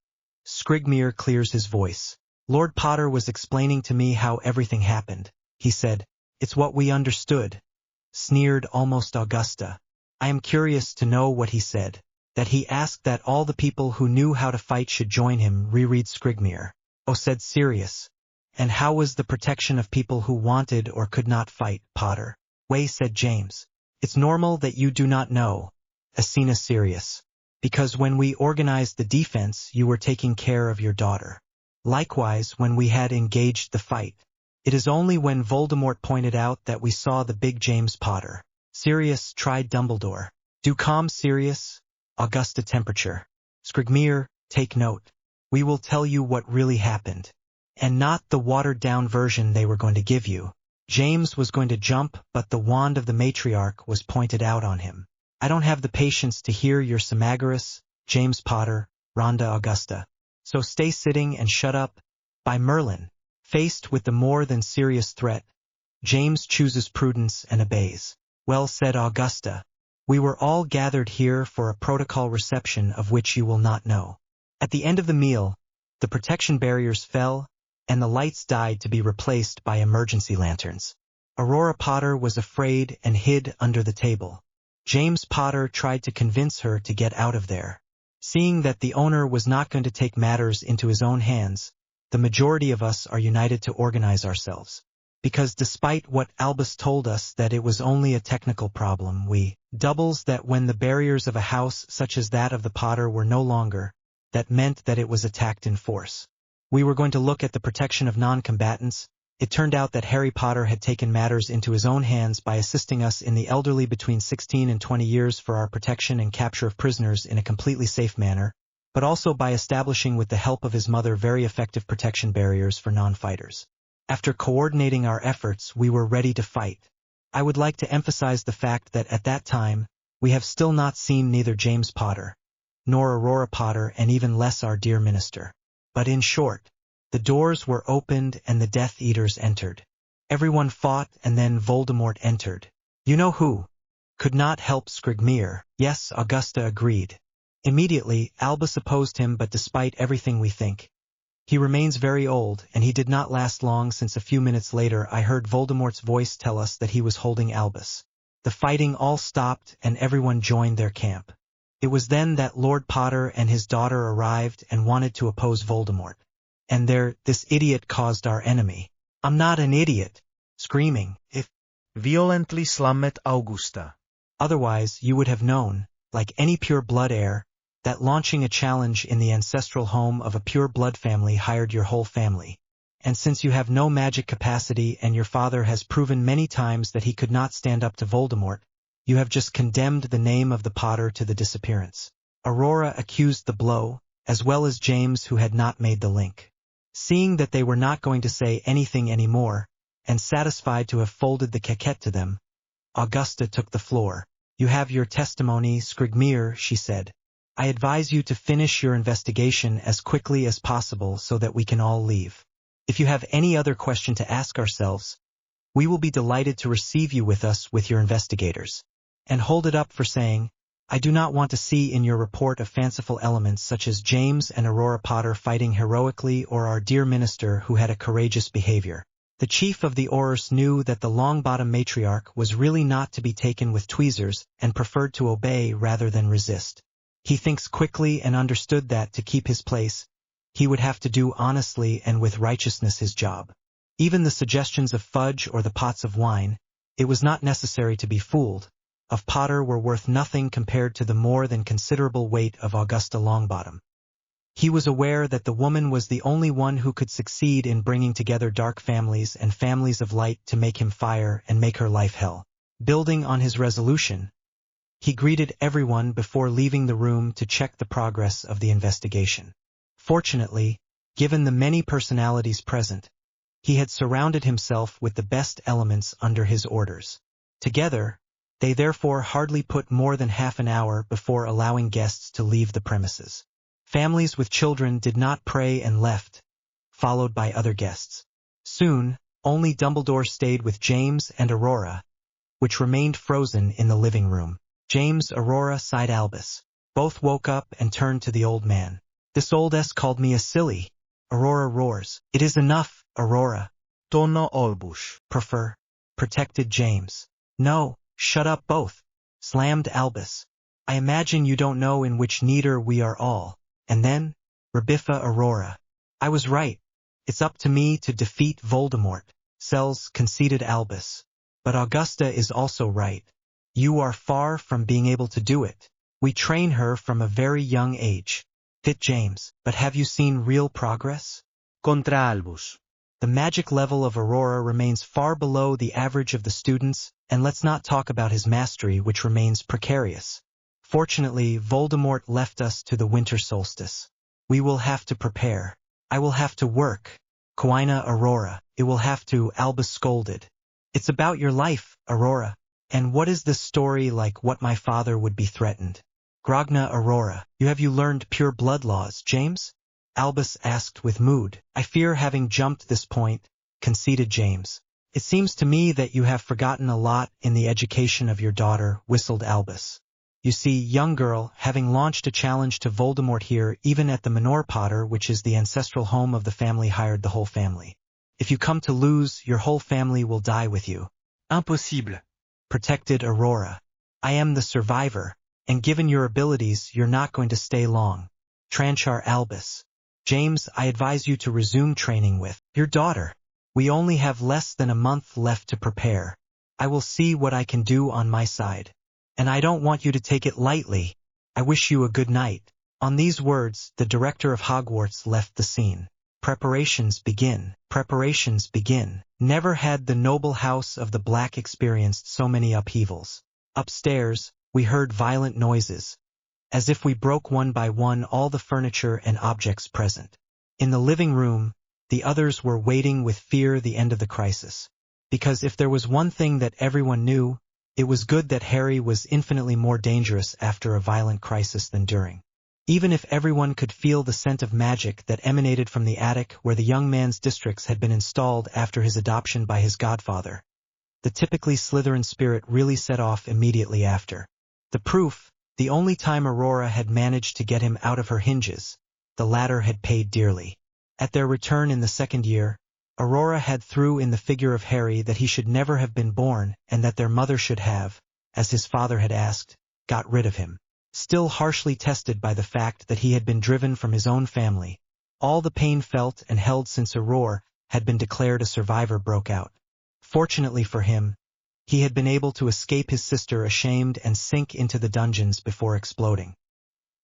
Scrigmere clears his voice. Lord Potter was explaining to me how everything happened, he said. It's what we understood. Sneered almost Augusta. I am curious to know what he said. That he asked that all the people who knew how to fight should join him, reread Scrigmere. Oh, said Sirius. And how was the protection of people who wanted or could not fight, Potter? Way, said James. It's normal that you do not know, Asina Sirius. Because when we organized the defense, you were taking care of your daughter. Likewise, when we had engaged the fight. It is only when Voldemort pointed out that we saw the big James Potter. Sirius tried Dumbledore. Do calm, Sirius. Augusta temperature. Scrigmere, take note. We will tell you what really happened. And not the watered-down version they were going to give you. James was going to jump, but the wand of the matriarch was pointed out on him. I don't have the patience to hear your Samagarus, James Potter, Rhonda Augusta. So stay sitting and shut up. By Merlin. Faced with the more than serious threat, James chooses prudence and obeys. Well, said Augusta. We were all gathered here for a protocol reception of which you will not know. At the end of the meal, the protection barriers fell, and the lights died to be replaced by emergency lanterns. Aurora Potter was afraid and hid under the table. James Potter tried to convince her to get out of there. Seeing that the owner was not going to take matters into his own hands, the majority of us are united to organize ourselves. Because despite what Albus told us that it was only a technical problem, we doubles that when the barriers of a house such as that of the Potter were no longer, that meant that it was attacked in force. We were going to look at the protection of non-combatants. It turned out that Harry Potter had taken matters into his own hands by assisting us in the elderly between 16 and 20 years for our protection and capture of prisoners in a completely safe manner, but also by establishing with the help of his mother very effective protection barriers for non-fighters. After coordinating our efforts, we were ready to fight. I would like to emphasize the fact that at that time, we have still not seen neither James Potter, nor Aurora Potter, and even less our dear minister. But in short, the doors were opened and the Death Eaters entered. Everyone fought, and then Voldemort entered. You know who? Could not help Scrigmere. Yes, Augusta agreed. Immediately, Albus opposed him, but despite everything we think, he remains very old, and he did not last long, since a few minutes later I heard Voldemort's voice tell us that he was holding Albus. The fighting all stopped and everyone joined their camp. It was then that Lord Potter and his daughter arrived and wanted to oppose Voldemort. And this idiot caused our enemy. I'm not an idiot. Screaming, if Violently slammet Augusta. Otherwise you would have known, like any pure blood heir, that launching a challenge in the ancestral home of a pure blood family hired your whole family. And since you have no magic capacity and your father has proven many times that he could not stand up to Voldemort, you have just condemned the name of the Potter to the disappearance. Aurora accused the blow, as well as James, who had not made the link. Seeing that they were not going to say anything anymore, and satisfied to have folded the caquette to them, Augusta took the floor. You have your testimony, Scrigmere, she said. I advise you to finish your investigation as quickly as possible so that we can all leave. If you have any other question to ask ourselves, we will be delighted to receive you with us with your investigators. And hold it up for saying, I do not want to see in your report of fanciful elements such as James and Aurora Potter fighting heroically or our dear minister who had a courageous behavior. The chief of the Aurors knew that the Longbottom matriarch was really not to be taken with tweezers and preferred to obey rather than resist. He thinks quickly and understood that to keep his place, he would have to do honestly and with righteousness his job. Even the suggestions of Fudge or the pots of wine, it was not necessary to be fooled, of Potter were worth nothing compared to the more than considerable weight of Augusta Longbottom. He was aware that the woman was the only one who could succeed in bringing together dark families and families of light to make him fire and make her life hell. Building on his resolution, he greeted everyone before leaving the room to check the progress of the investigation. Fortunately, given the many personalities present, he had surrounded himself with the best elements under his orders. Together, they therefore hardly put more than half an hour before allowing guests to leave the premises. Families with children did not pray and left, followed by other guests. Soon, only Dumbledore stayed with James and Aurora, which remained frozen in the living room. James, Aurora, sighed Albus. Both woke up and turned to the old man. This old S called me a silly. Aurora roars. It is enough, Aurora. Tono Albus. Protected James. No, shut up both, slammed Albus. I imagine you don't know in which needer we are all. And then, rebiffa Aurora. I was right. It's up to me to defeat Voldemort, conceded Albus. But Augusta is also right. You are far from being able to do it. We train her from a very young age. Fit James. But have you seen real progress? Contra Albus. The magic level of Aurora remains far below the average of the students, and let's not talk about his mastery, which remains precarious. Fortunately, Voldemort left us to the winter solstice. We will have to prepare. I will have to work. Quina Aurora. It will have to, Albus scolded. It's about your life, Aurora. And what is this story like what my father would be threatened? Grogna Aurora. Have you learned pure blood laws, James? Albus asked with mood. I fear having jumped this point, conceded James. It seems to me that you have forgotten a lot in the education of your daughter, whistled Albus. You see, young girl, having launched a challenge to Voldemort here, even at the Manor Potter, which is the ancestral home of the family, hired the whole family. If you come to lose, your whole family will die with you. Impossible. Protected Aurora. I am the survivor, and given your abilities, you're not going to stay long. Tranchar Albus. James, I advise you to resume training with your daughter. We only have less than a month left to prepare. I will see what I can do on my side. And I don't want you to take it lightly. I wish you a good night. On these words, the director of Hogwarts left the scene. Preparations begin. Preparations begin. Never had the noble house of the Black experienced so many upheavals. Upstairs, we heard violent noises, as if we broke one by one all the furniture and objects present. In the living room, the others were waiting with fear the end of the crisis. Because if there was one thing that everyone knew, it was good that Harry was infinitely more dangerous after a violent crisis than during. Even if everyone could feel the scent of magic that emanated from the attic where the young man's districts had been installed after his adoption by his godfather, the typically Slytherin spirit really set off immediately after. The proof, the only time Aurora had managed to get him out of her hinges, the latter had paid dearly. At their return in the second year, Aurora had threw in the figure of Harry that he should never have been born and that their mother should have, as his father had asked, got rid of him. Still harshly tested by the fact that he had been driven from his own family, all the pain felt and held since Aurora had been declared a survivor broke out. Fortunately for him, he had been able to escape his sister ashamed and sink into the dungeons before exploding.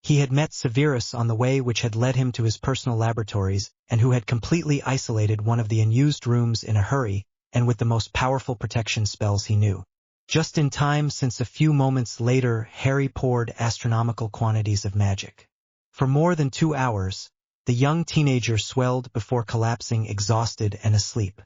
He had met Severus on the way, which had led him to his personal laboratories and who had completely isolated one of the unused rooms in a hurry and with the most powerful protection spells he knew. Just in time, since a few moments later Harry poured astronomical quantities of magic. For more than 2 hours, the young teenager swelled before collapsing exhausted and asleep.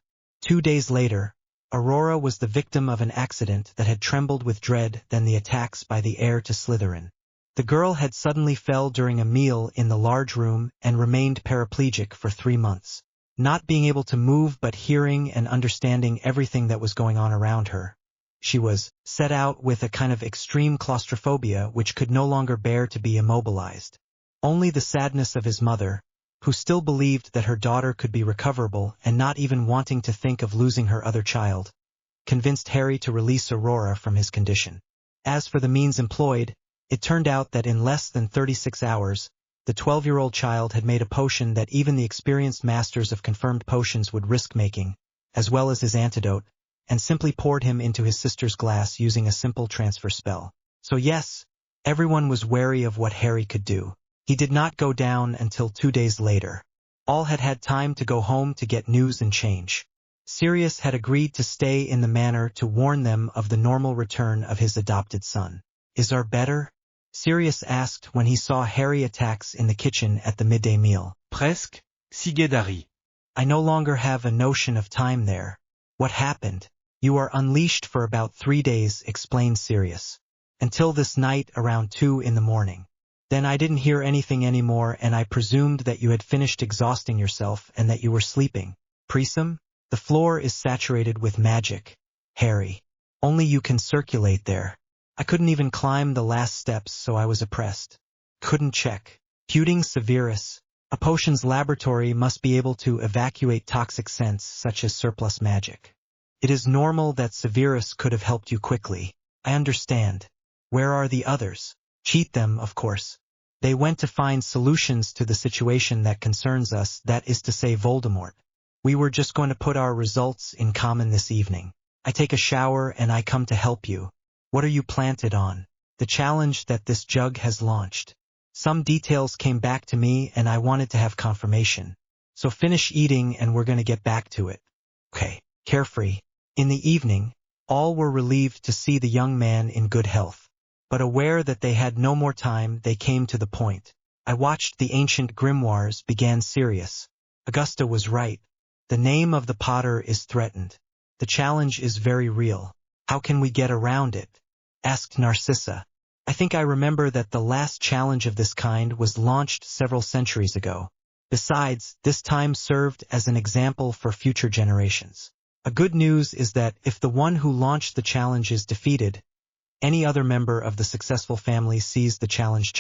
2 days later, Aurora was the victim of an accident that had trembled with dread than the attacks by the heir to Slytherin. The girl had suddenly fell during a meal in the large room and remained paraplegic for 3 months. Not being able to move but hearing and understanding everything that was going on around her, she was set out with a kind of extreme claustrophobia which could no longer bear to be immobilized. Only the sadness of his mother, who still believed that her daughter could be recoverable and not even wanting to think of losing her other child, convinced Harry to release Aurora from his condition. As for the means employed, it turned out that in less than 36 hours, the 12-year-old child had made a potion that even the experienced masters of confirmed potions would risk making, as well as his antidote, and simply poured him into his sister's glass using a simple transfer spell. So yes, everyone was wary of what Harry could do. He did not go down until 2 days later. All had had time to go home to get news and change. Sirius had agreed to stay in the manor to warn them of the normal return of his adopted son. Is our better? Sirius asked when he saw Harry attacks in the kitchen at the midday meal. Presque, sigue Harry. I no longer have a notion of time there. What happened? You are unleashed for about 3 days, explained Sirius. Until this night around 2 in the morning. Then I didn't hear anything anymore and I presumed that you had finished exhausting yourself and that you were sleeping. Prism? The floor is saturated with magic. Harry. Only you can circulate there. I couldn't even climb the last steps so I was oppressed. Couldn't check. Refuting Severus. A potion's laboratory must be able to evacuate toxic scents such as surplus magic. It is normal that Severus could have helped you quickly. I understand. Where are the others? Cheat them, of course. They went to find solutions to the situation that concerns us, that is to say Voldemort. We were just going to put our results in common this evening. I take a shower and I come to help you. What are you planted on? The challenge that this jug has launched. Some details came back to me and I wanted to have confirmation. So finish eating and we're going to get back to it. Okay, carefree. In the evening, all were relieved to see the young man in good health. But aware that they had no more time, they came to the point. I watched the ancient grimoires, began Sirius. Augusta was right. The name of the Potter is threatened. The challenge is very real. How can we get around it? Asked Narcissa. I think I remember that the last challenge of this kind was launched several centuries ago. Besides, this time served as an example for future generations. A good news is that if the one who launched the challenge is defeated, any other member of the successful family sees the challenge,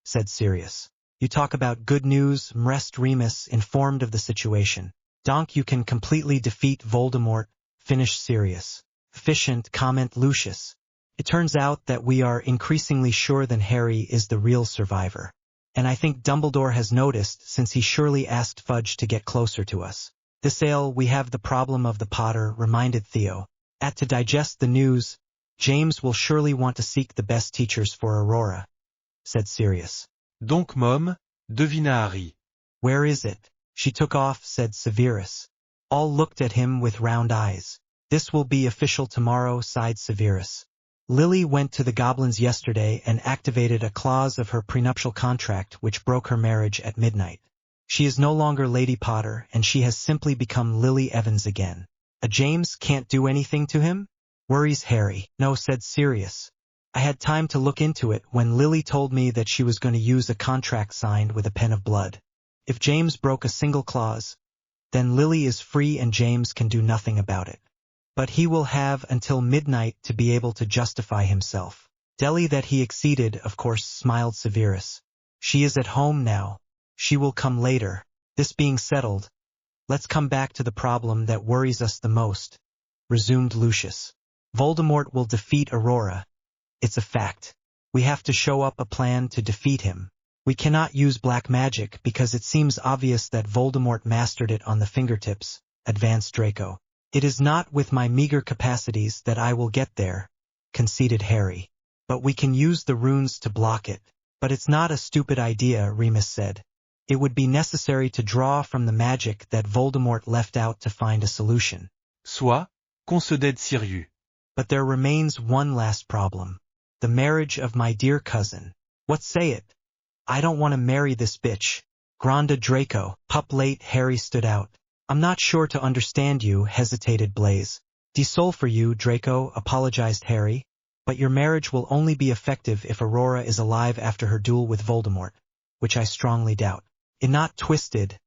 said Sirius. You talk about good news, Mrest Remus informed of the situation. Donc you can completely defeat Voldemort, finished Sirius. Efficient, comment Lucius. It turns out that we are increasingly sure that Harry is the real survivor. And I think Dumbledore has noticed since he surely asked Fudge to get closer to us. This ale we have the problem of the Potter, reminded Theo. To digest the news, James will surely want to seek the best teachers for Aurora, said Sirius. Donc Mom, devina Harry. Where is it? She took off, said Severus. All looked at him with round eyes. This will be official tomorrow, sighed Severus. Lily went to the goblins yesterday and activated a clause of her prenuptial contract which broke her marriage at midnight. She is no longer Lady Potter and she has simply become Lily Evans again. A James can't do anything to him? Worries Harry. No, said Sirius. I had time to look into it when Lily told me that she was going to use a contract signed with a pen of blood. If James broke a single clause, then Lily is free and James can do nothing about it. But he will have until midnight to be able to justify himself. Deli that he exceeded, of course, smiled Severus. She is at home now. She will come later. This being settled, let's come back to the problem that worries us the most, resumed Lucius. Voldemort will defeat Aurora. It's a fact. We have to show up a plan to defeat him. We cannot use black magic because it seems obvious that Voldemort mastered it on the fingertips, advanced Draco. It is not with my meager capacities that I will get there, conceded Harry. But we can use the runes to block it. But it's not a stupid idea, Remus said. It would be necessary to draw from the magic that Voldemort left out to find a solution. Soit, concédait Sirius. But there remains one last problem. The marriage of my dear cousin. What say it? I don't want to marry this bitch. Granda Draco. Pup late, Harry stood out. I'm not sure to understand you, hesitated Blaise. Desole for you, Draco, apologized Harry. But your marriage will only be effective if Aurora is alive after her duel with Voldemort, which I strongly doubt. It not twisted,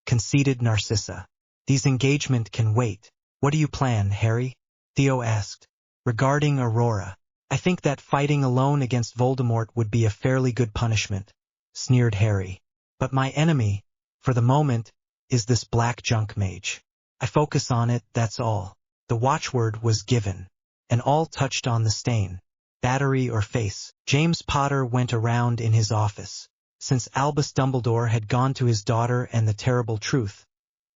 conceded Narcissa. These engagement can wait. What do you plan, Harry? Theo asked. Regarding Aurora, I think that fighting alone against Voldemort would be a fairly good punishment, sneered Harry. But my enemy, for the moment, is this black junk mage. I focus on it, that's all. The watchword was given, and all touched on the stain. Battery or face. James Potter went around in his office. Since Albus Dumbledore had gone to his daughter and the terrible truth,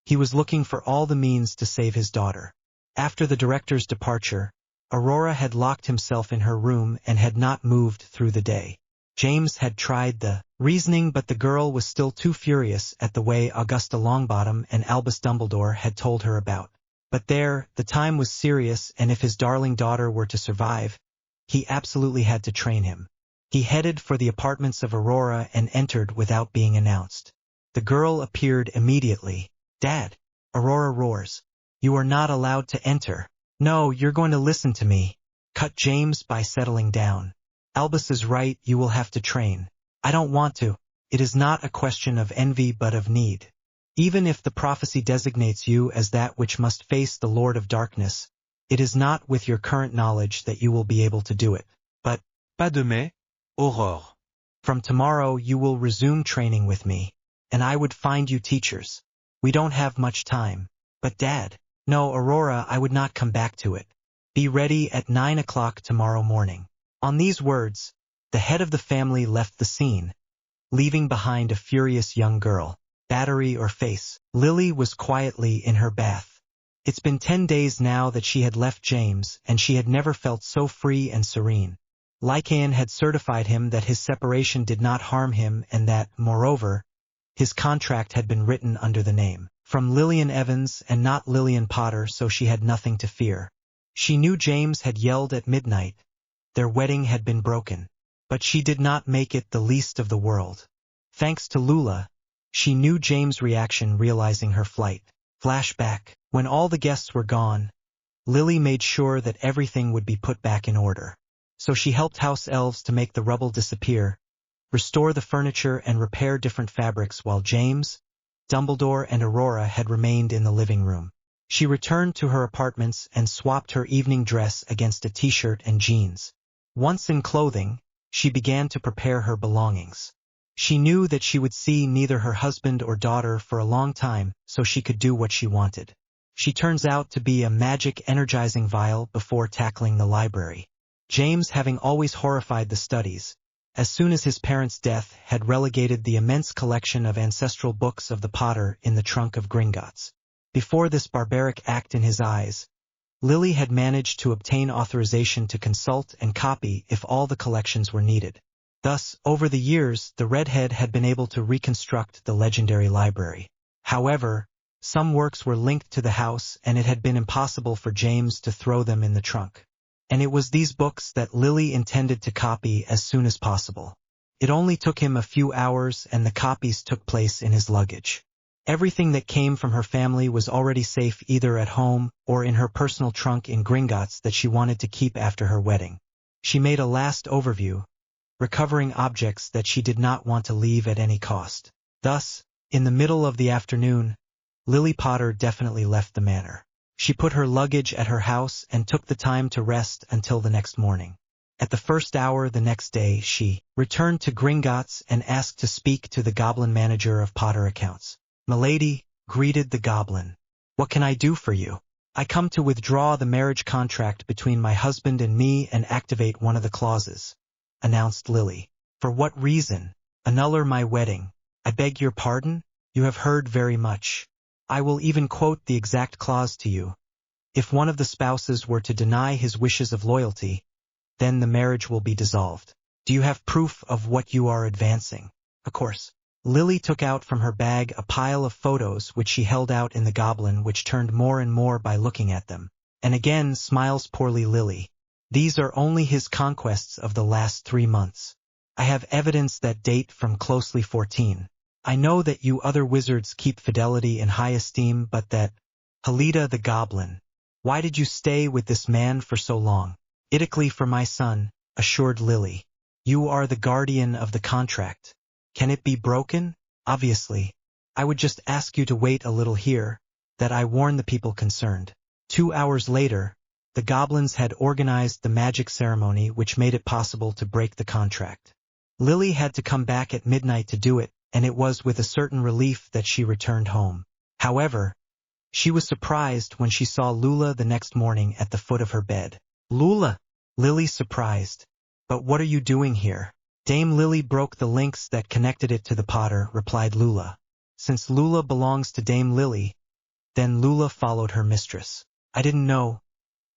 he was looking for all the means to save his daughter. After the director's departure, Aurora had locked himself in her room and had not moved through the day. James had tried the reasoning, but the girl was still too furious at the way Augusta Longbottom and Albus Dumbledore had told her about. But there, the time was serious, and if his darling daughter were to survive, he absolutely had to train him. He headed for the apartments of Aurora and entered without being announced. The girl appeared immediately. "Dad!" Aurora roars. "You are not allowed to enter." "No, you're going to listen to me." Cut James by settling down. "Albus is right, you will have to train." "I don't want to. It is not a question of envy but of need. Even if the prophecy designates you as that which must face the Lord of Darkness, it is not with your current knowledge that you will be able to do it. But, Pas de mais, Aurore. from tomorrow you will resume training with me, and I would find you teachers. We don't have much time." "But Dad." "No, Aurora, I would not come back to it. Be ready at 9 o'clock tomorrow morning." On these words, the head of the family left the scene, leaving behind a furious young girl. Battery or face. Lily was quietly in her bath. It's been 10 days now that she had left James, and she had never felt so free and serene. Lycaon had certified him that his separation did not harm him and that, moreover, his contract had been written under the name from Lillian Evans and not Lillian Potter, so she had nothing to fear. She knew James had yelled at midnight. Their wedding had been broken. But she did not make it the least of the world. Thanks to Lula, she knew James' reaction realizing her flight. Flashback. When all the guests were gone, Lily made sure that everything would be put back in order. So she helped house elves to make the rubble disappear, restore the furniture and repair different fabrics while James, Dumbledore and Aurora had remained in the living room. She returned to her apartments and swapped her evening dress against a t-shirt and jeans. Once in clothing, she began to prepare her belongings. She knew that she would see neither her husband or daughter for a long time, so she could do what she wanted. She turns out to be a magic energizing vial before tackling the library. James, having always horrified the studies, as soon as his parents' death, had relegated the immense collection of ancestral books of the Potter in the trunk of Gringotts. Before this barbaric act in his eyes, Lily had managed to obtain authorization to consult and copy if all the collections were needed. Thus, over the years, the redhead had been able to reconstruct the legendary library. However, some works were linked to the house and it had been impossible for James to throw them in the trunk. And it was these books that Lily intended to copy as soon as possible. It only took him a few hours and the copies took place in his luggage. Everything that came from her family was already safe either at home or in her personal trunk in Gringotts that she wanted to keep after her wedding. She made a last overview, recovering objects that she did not want to leave at any cost. Thus, in the middle of the afternoon, Lily Potter definitely left the manor. She put her luggage at her house and took the time to rest until the next morning. At the first hour the next day she returned to Gringotts and asked to speak to the goblin manager of Potter accounts. "Milady," greeted the goblin. "What can I do for you?" "I come to withdraw the marriage contract between my husband and me and activate one of the clauses," announced Lily. "For what reason?" "Annul my wedding." "I beg your pardon? You have heard very much. I will even quote the exact clause to you. If one of the spouses were to deny his wishes of loyalty, then the marriage will be dissolved. Do you have proof of what you are advancing?" "Of course." Lily took out from her bag a pile of photos which she held out in the goblin, which turned more and more by looking at them. And again smiles poorly Lily. "These are only his conquests of the last 3 months. I have evidence that date from closely 14. I know that you other wizards keep fidelity in high esteem, but that—" "Halida the goblin, why did you stay with this man for so long?" "Itically for my son," assured Lily. "You are the guardian of the contract. Can it be broken?" "Obviously. I would just ask you to wait a little here, that I warn the people concerned." 2 hours later, the goblins had organized the magic ceremony which made it possible to break the contract. Lily had to come back at midnight to do it, and it was with a certain relief that she returned home. However, she was surprised when she saw Lula the next morning at the foot of her bed. "Lula!" Lily surprised. "But what are you doing here?" "Dame Lily broke the links that connected it to the Potter," replied Lula. "Since Lula belongs to Dame Lily, then Lula followed her mistress." "I didn't know,"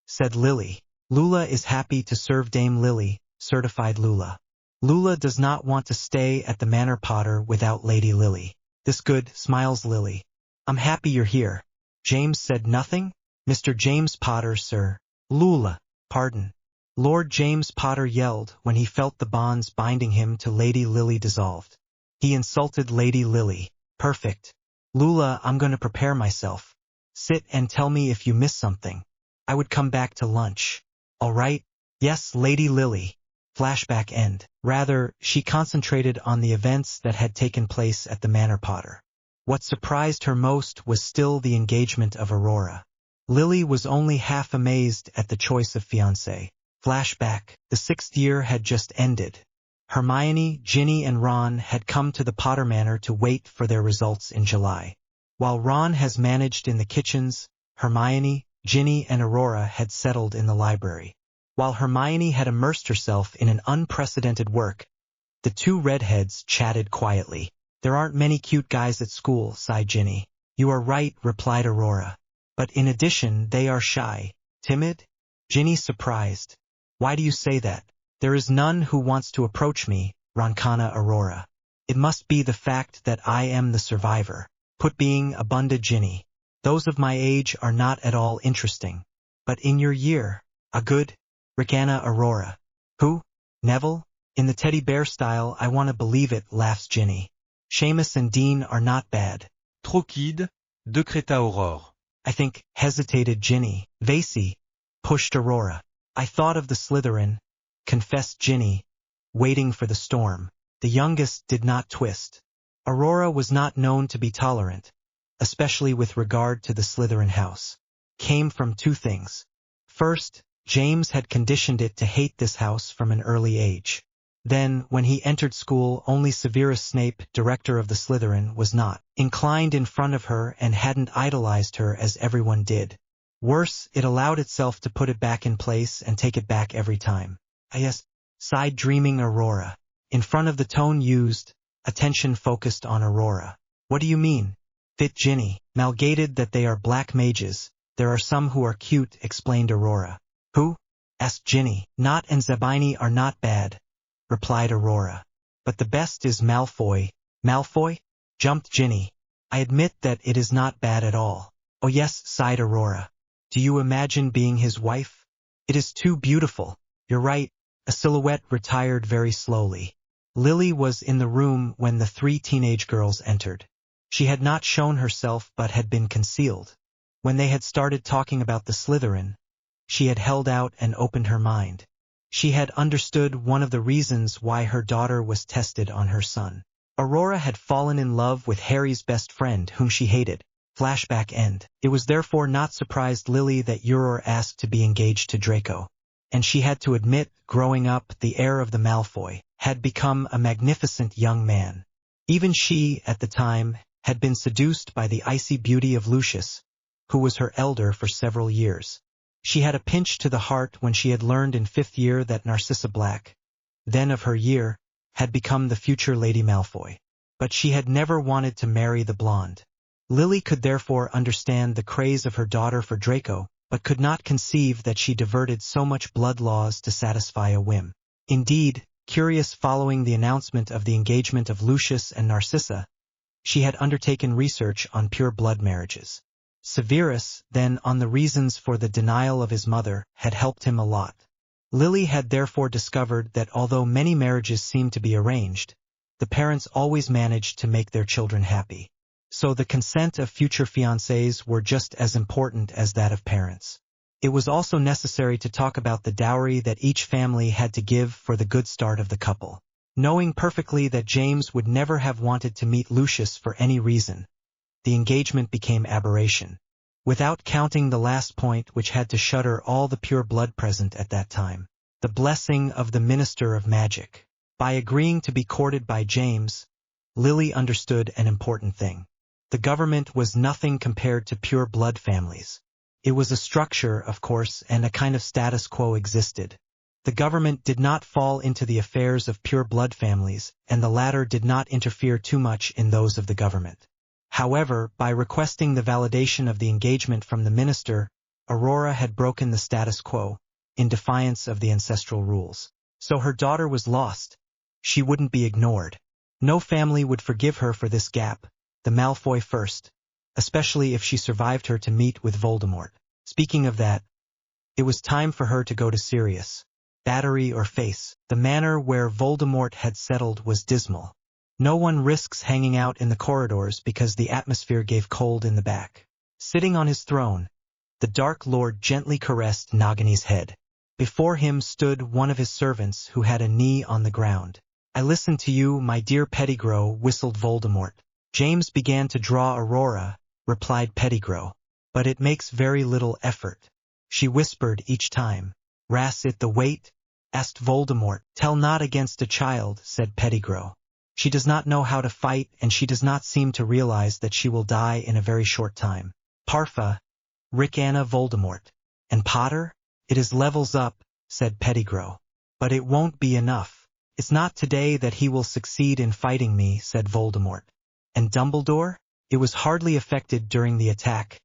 said Lily. "Lula is happy to serve Dame Lily," certified Lula. Lula does not want to stay at the Manor Potter without Lady Lily. This good, smiles Lily. I'm happy you're here. James said nothing? Mr. James Potter, sir. Lula, pardon. Lord James Potter yelled when he felt the bonds binding him to Lady Lily dissolved. He insulted Lady Lily. Perfect. Lula, I'm going to prepare myself. Sit and tell me if you miss something. I would come back to lunch. All right? Yes, Lady Lily. Flashback end. Rather, she concentrated on the events that had taken place at the Manor Potter. What surprised her most was still the engagement of Aurora. Lily was only half amazed at the choice of fiancé. Flashback. The 6th year had just ended. Hermione, Ginny and Ron had come to the Potter Manor to wait for their results in July. While Ron has managed in the kitchens, Hermione, Ginny and Aurora had settled in the library. While Hermione had immersed herself in an unprecedented work, the two redheads chatted quietly. There aren't many cute guys at school, sighed Ginny. You are right, replied Aurora. But in addition, they are shy. Timid? Ginny surprised. Why do you say that? There is none who wants to approach me, Roncana Aurora. It must be the fact that I am the survivor. Put being abundant Ginny. Those of my age are not at all interesting. But in your year, a good, Ricana Aurora. Who? Neville? In the teddy bear style, I want to believe it, laughs Ginny. Seamus and Dean are not bad. Trop kid, décréta Aurore. I think, hesitated Ginny. Vasey, pushed Aurora. I thought of the Slytherin, confessed Ginny, waiting for the storm. The youngest did not twist. Aurora was not known to be tolerant, especially with regard to the Slytherin house. Came from two things. First, James had conditioned it to hate this house from an early age. Then, when he entered school, only Severus Snape, director of the Slytherin, was not inclined in front of her and hadn't idolized her as everyone did. Worse, it allowed itself to put it back in place and take it back every time. Yes, sighed dreaming Aurora. In front of the tone used, attention focused on Aurora. What do you mean? Fit Ginny. Malgated that they are black mages. There are some who are cute, explained Aurora. Who? Asked Ginny. Not and Zabini are not bad, replied Aurora. But the best is Malfoy. Malfoy? Jumped Ginny. I admit that it is not bad at all. Oh yes, sighed Aurora. Do you imagine being his wife? It is too beautiful. You're right. A silhouette retired very slowly. Lily was in the room when the three teenage girls entered. She had not shown herself but had been concealed. When they had started talking about the Slytherin, she had held out and opened her mind. She had understood one of the reasons why her daughter was tested on her son. Aurora had fallen in love with Harry's best friend whom she hated. Flashback end. It was therefore not surprised Lily that Aurora asked to be engaged to Draco. And she had to admit, growing up, the heir of the Malfoy had become a magnificent young man. Even she, at the time, had been seduced by the icy beauty of Lucius, who was her elder for several years. She had a pinch to the heart when she had learned in 5th year that Narcissa Black, then of her year, had become the future Lady Malfoy. But she had never wanted to marry the blonde. Lily could therefore understand the craze of her daughter for Draco, but could not conceive that she diverted so much blood laws to satisfy a whim. Indeed, curious following the announcement of the engagement of Lucius and Narcissa, she had undertaken research on pure blood marriages. Severus, then, on the reasons for the denial of his mother, had helped him a lot. Lily had therefore discovered that although many marriages seemed to be arranged, the parents always managed to make their children happy. So the consent of future fiancés were just as important as that of parents. It was also necessary to talk about the dowry that each family had to give for the good start of the couple. Knowing perfectly that James would never have wanted to meet Lucius for any reason, the engagement became aberration. Without counting the last point which had to shudder all the pure blood present at that time, the blessing of the Minister of Magic. By agreeing to be courted by James, Lily understood an important thing. The government was nothing compared to pure blood families. It was a structure, of course, and a kind of status quo existed. The government did not fall into the affairs of pure blood families, and the latter did not interfere too much in those of the government. However, by requesting the validation of the engagement from the minister, Aurora had broken the status quo, in defiance of the ancestral rules. So her daughter was lost. she wouldn't be ignored. No family would forgive her for this gap, the Malfoy first, especially if she survived her to meet with Voldemort. Speaking of that, it was time for her to go to Sirius. Battery or face. The manor where Voldemort had settled was dismal. No one risks hanging out in the corridors because the atmosphere gave cold in the back. Sitting on his throne, the Dark Lord gently caressed Nagini's head. Before him stood one of his servants who had a knee on the ground. "I listen to you, my dear Pettigrew," whistled Voldemort. "James began to draw Aurora," replied Pettigrew. "But it makes very little effort," she whispered each time. "Ras it the weight?" asked Voldemort. "Tell not against a child," said Pettigrew. "She does not know how to fight, and she does not seem to realize that she will die in a very short time." "Parfa," Rick-Anna Voldemort. "And Potter? It is levels up," said Pettigrew. "But it won't be enough. It's not today that he will succeed in fighting me," said Voldemort. "And Dumbledore? It was hardly affected during the attack,"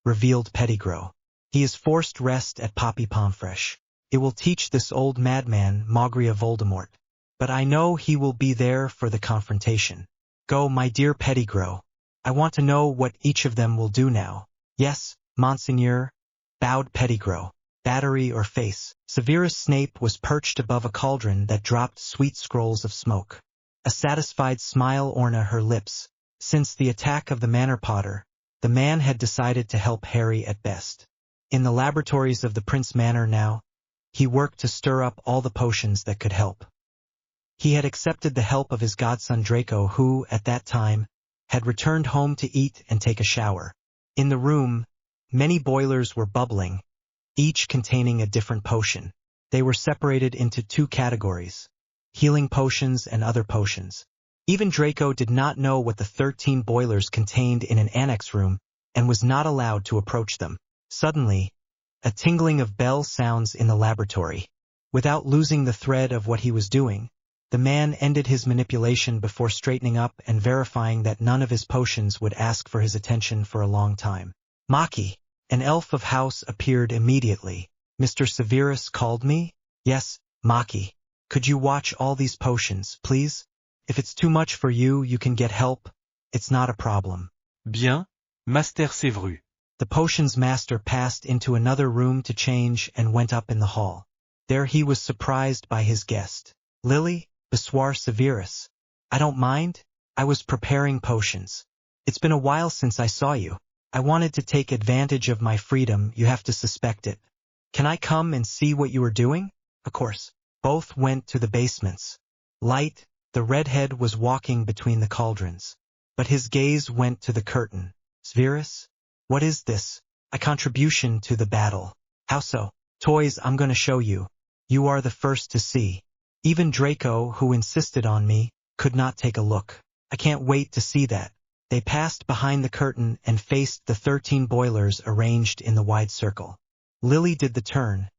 revealed Pettigrew. "He is forced rest at Poppy Pomfresh. It will teach this old madman, Maugria Voldemort. But I know he will be there for the confrontation. Go, my dear Pettigrew. I want to know what each of them will do now." "Yes, Monseigneur," bowed Pettigrew. Battery or face. Severus Snape was perched above a cauldron that dropped sweet scrolls of smoke. A satisfied smile ornamented her lips. Since the attack of the Manor Potter, the man had decided to help Harry at best. In the laboratories of the Prince Manor now, he worked to stir up all the potions that could help. He had accepted the help of his godson Draco, who, at that time, had returned home to eat and take a shower. In the room, many boilers were bubbling, each containing a different potion. They were separated into two categories: healing potions and other potions. Even Draco did not know what the 13 boilers contained in an annex room and was not allowed to approach them. Suddenly, a tingling of bell sounds in the laboratory. Without losing the thread of what he was doing, the man ended his manipulation before straightening up and verifying that none of his potions would ask for his attention for a long time. "Maki," an elf of house, appeared immediately. "Mr. Severus called me?" "Yes, Maki. Could you watch all these potions, please? If it's too much for you, you can get help. It's not a problem." "Bien, Master Severus." The potions master passed into another room to change and went up in the hall. There he was surprised by his guest. "Lily, Bessoir Severus. I don't mind. I was preparing potions. It's been a while since I saw you. I wanted to take advantage of my freedom, you have to suspect it. Can I come and see what you are doing?" "Of course." Both went to the basements. Light, the redhead, was walking between the cauldrons, but his gaze went to the curtain. "Severus? What is this?" "A contribution to the battle." "How so?" "Toys, I'm going to show you. You are the first to see." Even Draco, who insisted on me, could not take a look. "I can't wait to see that." They passed behind the curtain and faced the 13 boilers arranged in the wide circle. Lily did the turn,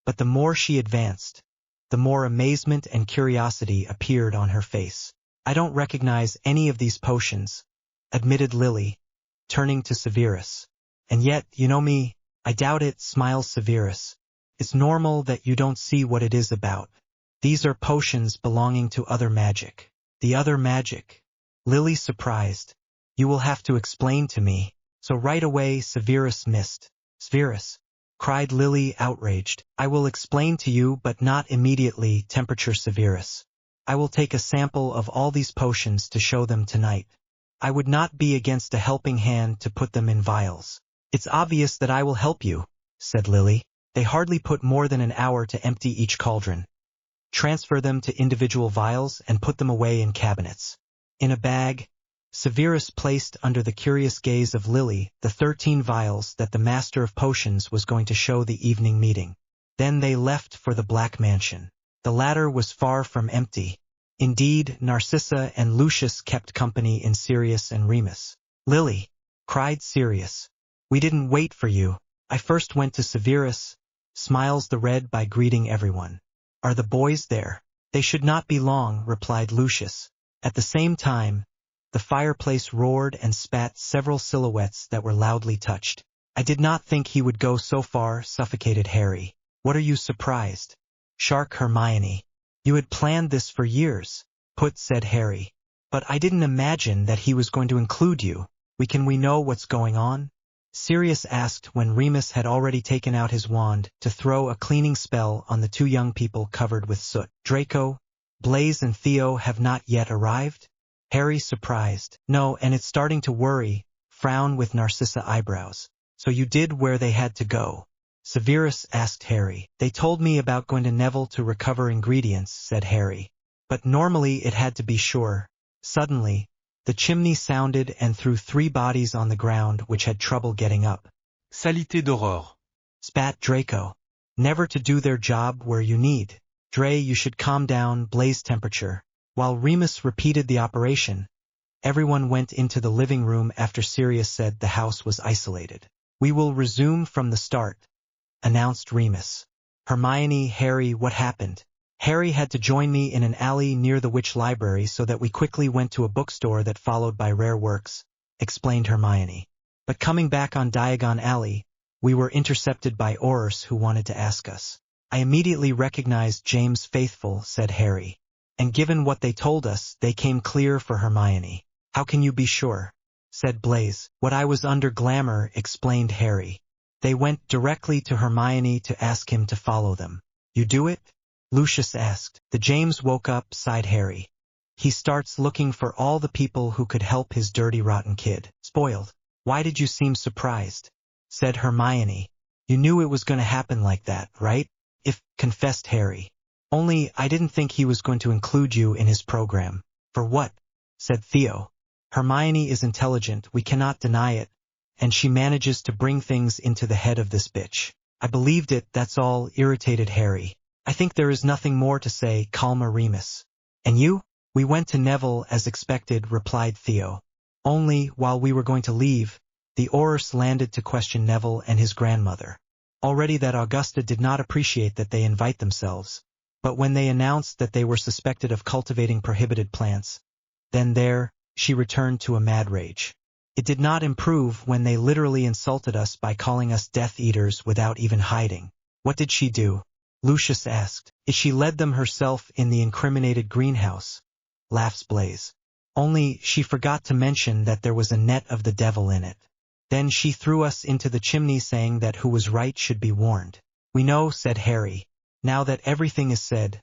but the more she advanced, the more amazement and curiosity appeared on her face. "I don't recognize any of these potions," admitted Lily, turning to Severus. "And yet, you know me." "I doubt it," smiles Severus. "It's normal that you don't see what it is about. These are potions belonging to other magic." "The other magic?" Lily surprised. "You will have to explain to me." So right away Severus missed. "Severus," cried Lily, outraged. "I will explain to you, but not immediately." Temperature Severus. "I will take a sample of all these potions to show them tonight. I would not be against a helping hand to put them in vials." "It's obvious that I will help you," said Lily. They hardly put more than an hour to empty each cauldron, transfer them to individual vials, and put them away in cabinets. In a bag, Severus placed under the curious gaze of Lily the 13 vials that the Master of Potions was going to show the evening meeting. Then they left for the Black Mansion. The latter was far from empty. Indeed, Narcissa and Lucius kept company in Sirius and Remus. "Lily," cried Sirius, "we didn't wait for you. I first went to Severus," smiles the red, by greeting everyone. "Are the boys there?" "They should not be long," replied Lucius. At the same time, the fireplace roared and spat several silhouettes that were loudly touched. "I did not think he would go so far," suffocated Harry. "What are you surprised?" Shark Hermione. "You had planned this for years." put, said Harry. But I didn't imagine that he was going to include you. We know what's going on? Sirius asked when Remus had already taken out his wand to throw a cleaning spell on the two young people covered with soot. Draco, Blaise and Theo have not yet arrived? Harry surprised. No, and it's starting to worry, frown with Narcissa eyebrows. So you did where they had to go? Severus asked Harry. They told me about going to Neville to recover ingredients, said Harry. But normally it had to be sure. Suddenly, the chimney sounded and threw 3 bodies on the ground which had trouble getting up. Salité d'Aurore. Spat Draco. Never to do their job where you need. Dre, you should calm down, Blaise temperature. While Remus repeated the operation, everyone went into the living room after Sirius said the house was isolated. We will resume from the start, announced Remus. Hermione, Harry, what happened? Harry had to join me in an alley near the witch library so that we quickly went to a bookstore that followed by rare works, explained Hermione. But coming back on Diagon Alley, we were intercepted by Aurors who wanted to ask us. I immediately recognized James Faithful, said Harry. And given what they told us, they came clear for Hermione. How can you be sure? Said Blaise. What I was under glamour, explained Harry. They went directly to Hermione to ask him to follow them. You do it? Lucius asked. The James woke up, sighed Harry. He starts looking for all the people who could help his dirty rotten kid. Spoiled. Why did you seem surprised? Said Hermione. You knew it was going to happen like that, right? Confessed Harry. Only I didn't think he was going to include you in his program. For what? Said Theo. Hermione is intelligent, we cannot deny it, and she manages to bring things into the head of this bitch. I believed it, that's all, irritated Harry. I think there is nothing more to say, calma Remus. And you? We went to Neville as expected, replied Theo. Only, while we were going to leave, the Aurors landed to question Neville and his grandmother. Already that Augusta did not appreciate that they invite themselves, but when they announced that they were suspected of cultivating prohibited plants, then there, she returned to a mad rage. It did not improve when they literally insulted us by calling us Death Eaters without even hiding. What did she do? Lucius asked. She led them herself in the incriminated greenhouse, laughs Blaise. Only she forgot to mention that there was a net of the devil in it. Then she threw us into the chimney saying that who was right should be warned. We know, said Harry. Now that everything is said,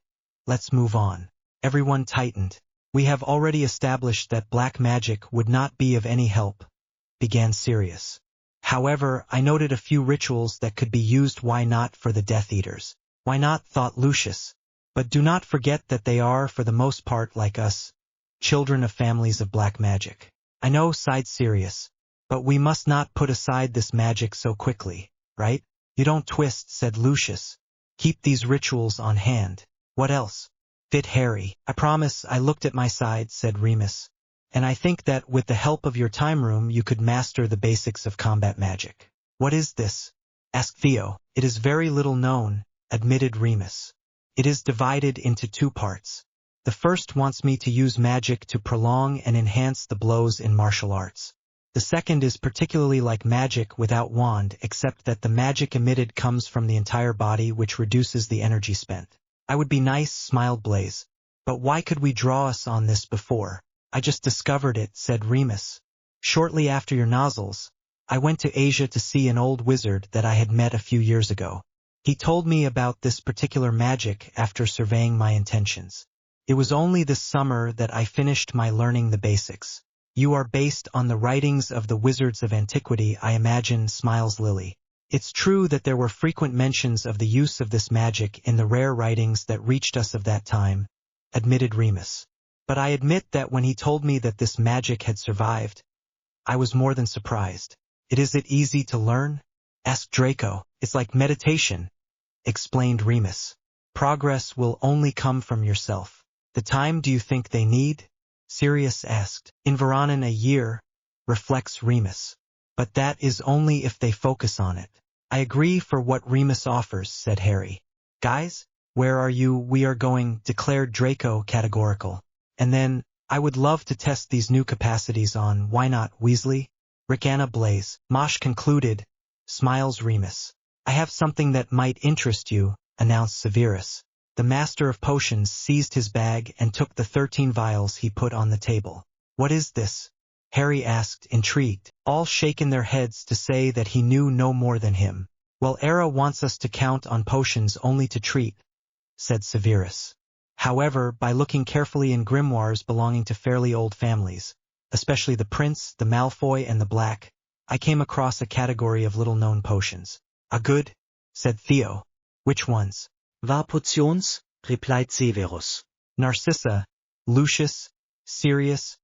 let's move on. Everyone tightened. We have already established that black magic would not be of any help, began Sirius. However, I noted a few rituals that could be used. Why not for the Death Eaters? Why not, thought Lucius. But do not forget that they are, for the most part, like us, children of families of black magic. I know, sighed Sirius, but we must not put aside this magic so quickly, right? You don't twist, said Lucius. Keep these rituals on hand. What else? Fit Harry. I promise. I looked at my side, said Remus. And I think that with the help of your time room you could master the basics of combat magic. What is this? Asked Theo. It is very little known, admitted Remus. It is divided into 2 parts. The first wants me to use magic to prolong and enhance the blows in martial arts. The second is particularly like magic without wand, except that the magic emitted comes from the entire body, which reduces the energy spent. I would be nice, smiled Blaise. But why could we draw us on this before? I just discovered it, said Remus. Shortly after your nozzles, I went to Asia to see an old wizard that I had met a few years ago. He told me about this particular magic after surveying my intentions. It was only this summer that I finished my learning the basics. You are based on the writings of the wizards of antiquity, I imagine, smiles Lily. It's true that there were frequent mentions of the use of this magic in the rare writings that reached us of that time, admitted Remus. But I admit that when he told me that this magic had survived, I was more than surprised. Is it easy to learn? Asked Draco. It's like meditation, explained Remus. Progress will only come from yourself. The time do you think they need? Sirius asked. In Varanen a year, reflects Remus. But that is only if they focus on it. I agree for what Remus offers, said Harry. Guys, where are you? We are going, declared Draco categorical. And then, I would love to test these new capacities on, why not, Weasley? Ricana Blaise. Mosh concluded, smiles Remus. I have something that might interest you, announced Severus. The master of potions seized his bag and took the 13 vials he put on the table. What is this? Harry asked, intrigued. All shaken their heads to say that he knew no more than him. Well, Era wants us to count on potions only to treat, said Severus. However, by looking carefully in grimoires belonging to fairly old families, especially the Prince, the Malfoy, and the Black, I came across a category of little-known potions. A good, said Theo. Which ones? Var potions, replied Severus. Narcissa, Lucius, Sirius,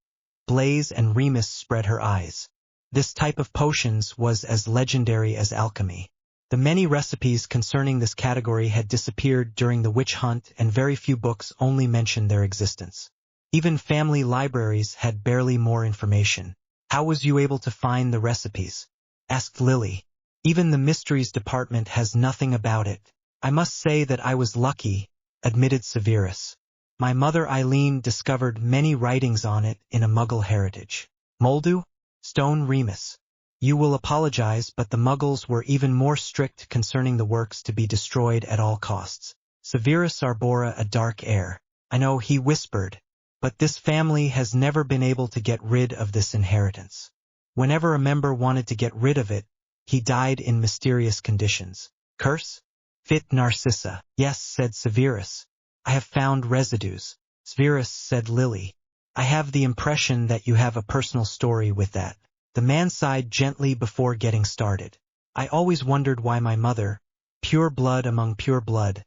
Blaise and Remus spread her eyes. This type of potions was as legendary as alchemy. The many recipes concerning this category had disappeared during the witch hunt, and very few books only mentioned their existence. Even family libraries had barely more information. How was you able to find the recipes? Asked Lily. Even the mysteries department has nothing about it. I must say that I was lucky, admitted Severus. My mother Eileen discovered many writings on it in a Muggle heritage. Moldu? Stone Remus. You will apologize, but the Muggles were even more strict concerning the works to be destroyed at all costs. Severus arbora a dark air. I know, he whispered, but this family has never been able to get rid of this inheritance. Whenever a member wanted to get rid of it, he died in mysterious conditions. Curse? Fit Narcissa. Yes, said Severus. I have found residues. Severus, said Lily. I have the impression that you have a personal story with that. The man sighed gently before getting started. I always wondered why my mother, pure blood among pure blood,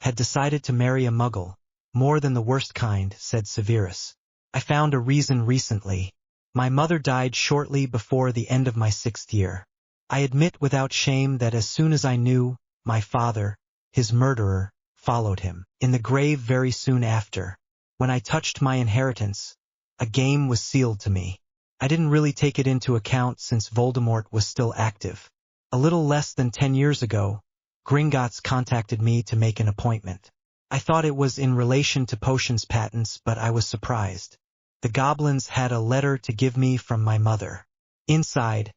had decided to marry a Muggle, more than the worst kind, said Severus. I found a reason recently. My mother died shortly before the end of my 6th year. I admit without shame that as soon as I knew, my father, his murderer, followed him. In the grave very soon after. When I touched my inheritance, a game was sealed to me. I didn't really take it into account since Voldemort was still active. A little less than 10 years ago, Gringotts contacted me to make an appointment. I thought it was in relation to potions patents, but I was surprised. The goblins had a letter to give me from my mother. Inside,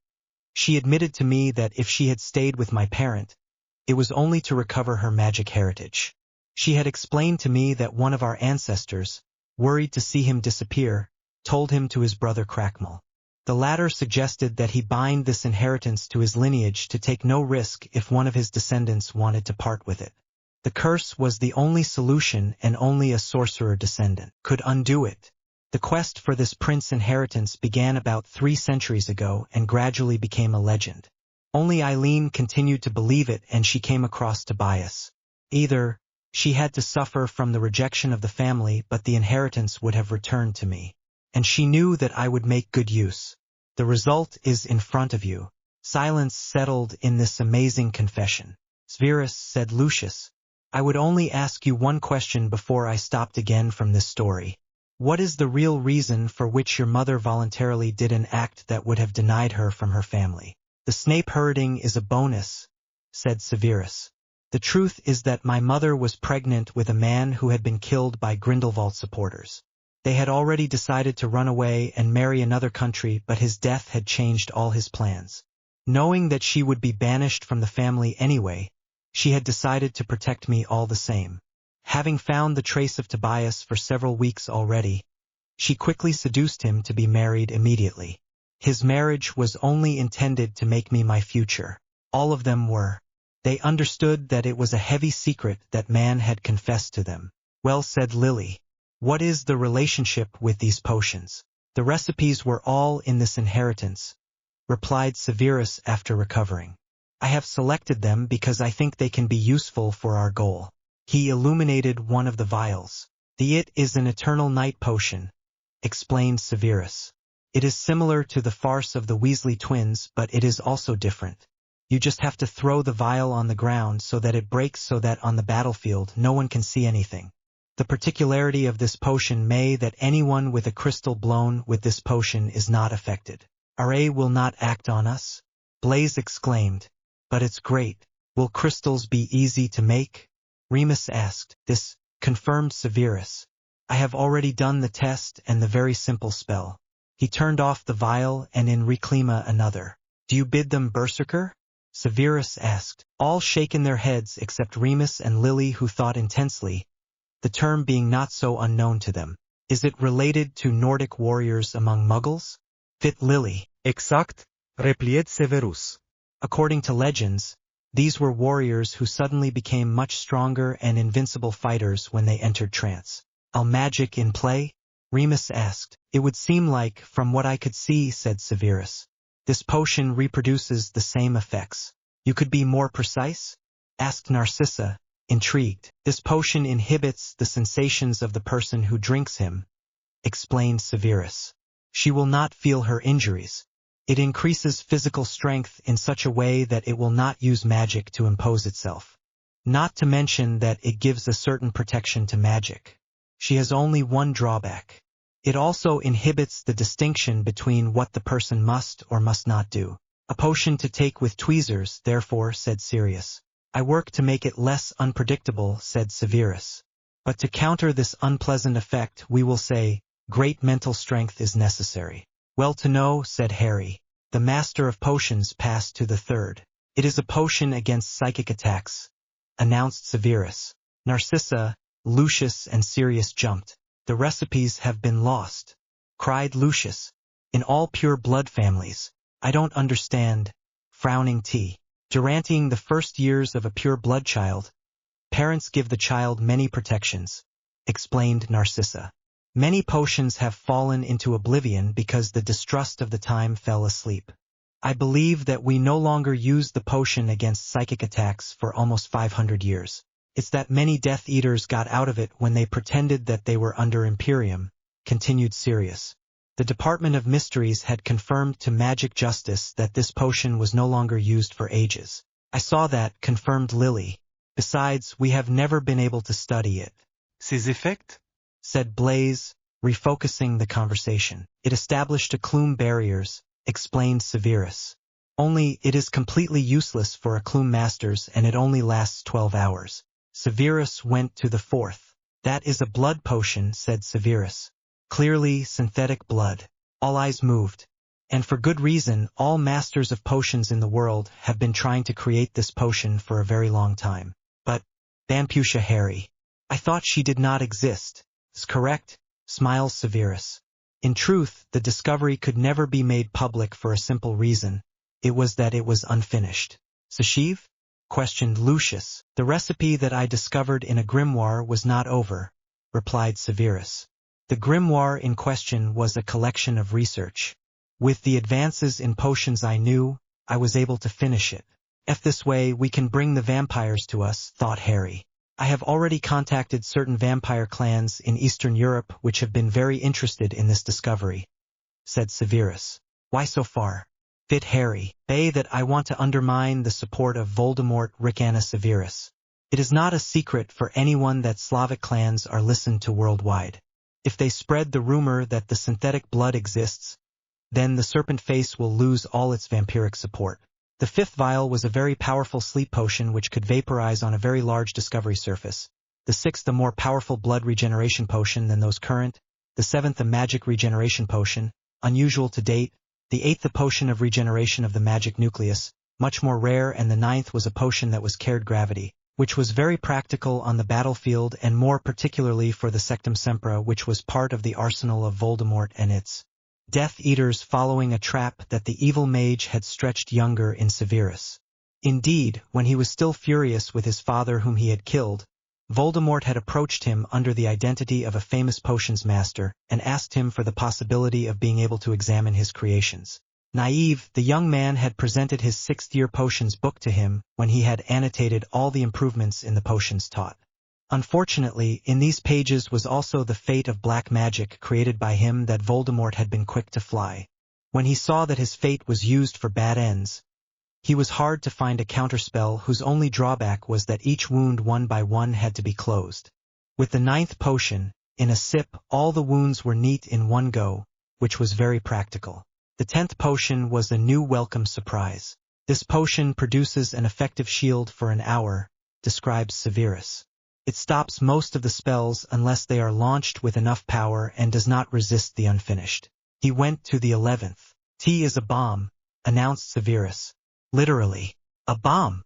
she admitted to me that if she had stayed with my parent, it was only to recover her magic heritage. She had explained to me that one of our ancestors, worried to see him disappear, told him to his brother Cracknell. The latter suggested that he bind this inheritance to his lineage to take no risk if one of his descendants wanted to part with it. The curse was the only solution, and only a sorcerer descendant could undo it. The quest for this prince inheritance began about 3 centuries ago and gradually became a legend. Only Eileen continued to believe it, and she came across Tobias. Either she had to suffer from the rejection of the family, but the inheritance would have returned to me. And she knew that I would make good use. The result is in front of you. Silence settled in this amazing confession. Severus, said Lucius, I would only ask you one question before I stopped again from this story. What is the real reason for which your mother voluntarily did an act that would have denied her from her family? The Snape herding is a bonus, said Severus. The truth is that my mother was pregnant with a man who had been killed by Grindelwald supporters. They had already decided to run away and marry another country, but his death had changed all his plans. Knowing that she would be banished from the family anyway, she had decided to protect me all the same. Having found the trace of Tobias for several weeks already, she quickly seduced him to be married immediately. His marriage was only intended to make me my future. All of them were. They understood that it was a heavy secret that man had confessed to them. Well, said Lily. What is the relationship with these potions? The recipes were all in this inheritance, replied Severus after recovering. I have selected them because I think they can be useful for our goal. He illuminated one of the vials. It is an eternal night potion, explained Severus. It is similar to the farce of the Weasley twins, but it is also different. You just have to throw the vial on the ground so that it breaks, so that on the battlefield no one can see anything. The particularity of this potion may that anyone with a crystal blown with this potion is not affected. Aurora will not act on us? Blaise exclaimed. But it's great. Will crystals be easy to make? Remus asked. This, confirmed Severus. I have already done the test and the very simple spell. He turned off the vial and in reclima another. Do you bid them berserker? Severus asked. All shaken their heads except Remus and Lily, who thought intensely, the term being not so unknown to them. Is it related to Nordic warriors among Muggles? Fit Lily. Exact, replied Severus. According to legends, these were warriors who suddenly became much stronger and invincible fighters when they entered trance. All magic in play? Remus asked. It would seem like, from what I could see, said Severus. This potion reproduces the same effects. You could be more precise? Asked Narcissa, intrigued. This potion inhibits the sensations of the person who drinks him, explained Severus. She will not feel her injuries. It increases physical strength in such a way that it will not use magic to impose itself. Not to mention that it gives a certain protection to magic. She has only one drawback. It also inhibits the distinction between what the person must or must not do. A potion to take with tweezers, therefore, said Sirius. I work to make it less unpredictable, said Severus. But to counter this unpleasant effect, we will say, great mental strength is necessary. Well to know, said Harry. The master of potions passed to the third. It is a potion against psychic attacks, announced Severus. Narcissa, Lucius and Sirius jumped. The recipes have been lost, cried Lucius. In all pure blood families. I don't understand. Frowning T. During the first years of a pure blood child, parents give the child many protections, explained Narcissa. Many potions have fallen into oblivion because the distrust of the time fell asleep. I believe that we no longer use the potion against psychic attacks for almost 500 years. It's that many Death Eaters got out of it when they pretended that they were under Imperium, continued Sirius. The Department of Mysteries had confirmed to Magic Justice that this potion was no longer used for ages. I saw that, confirmed Lily. Besides, we have never been able to study it. Ses effects? Said Blaise, refocusing the conversation. It established a clume barriers, explained Severus. Only, it is completely useless for a clume masters and it only lasts 12 hours. Severus went to the fourth. That is a blood potion, said Severus. Clearly synthetic blood. All eyes moved. And for good reason, all masters of potions in the world have been trying to create this potion for a very long time. But, Bamputia Harry. I thought she did not exist. Is correct? Smiles Severus. In truth, the discovery could never be made public for a simple reason. It was that it was unfinished. Sashiv? Questioned Lucius. The recipe that I discovered in a grimoire was not over, replied Severus. The grimoire in question was a collection of research. With the advances in potions I knew, I was able to finish it. If this way we can bring the vampires to us, thought Harry. I have already contacted certain vampire clans in Eastern Europe which have been very interested in this discovery, said Severus. Why so far? Fit Harry. That I want to undermine the support of Voldemort, Ricana Severus. It is not a secret for anyone that Slavic clans are listened to worldwide. If they spread the rumor that the synthetic blood exists, then the serpent face will lose all its vampiric support. The fifth vial was a very powerful sleep potion which could vaporize on a very large discovery surface. The sixth a more powerful blood regeneration potion than those current. The seventh a magic regeneration potion, unusual to date. The eighth a potion of regeneration of the magic nucleus, much more rare, and the ninth was a potion that was carried gravity, which was very practical on the battlefield and more particularly for the Sectum Sempra, which was part of the arsenal of Voldemort and its Death Eaters, following a trap that the evil mage had stretched younger in Severus. Indeed, when he was still furious with his father whom he had killed, Voldemort had approached him under the identity of a famous potions master and asked him for the possibility of being able to examine his creations. Naive, the young man had presented his sixth-year potions book to him when he had annotated all the improvements in the potions taught. Unfortunately, in these pages was also the fate of black magic created by him that Voldemort had been quick to fly. When he saw that his fate was used for bad ends, he was hard to find a counterspell whose only drawback was that each wound one by one had to be closed. With the ninth potion, in a sip, all the wounds were neat in one go, which was very practical. The 10th potion was a new welcome surprise. This potion produces an effective shield for an hour, describes Severus. It stops most of the spells unless they are launched with enough power and does not resist the unfinished. He went to the 11th. T is a bomb, announced Severus. Literally. A bomb?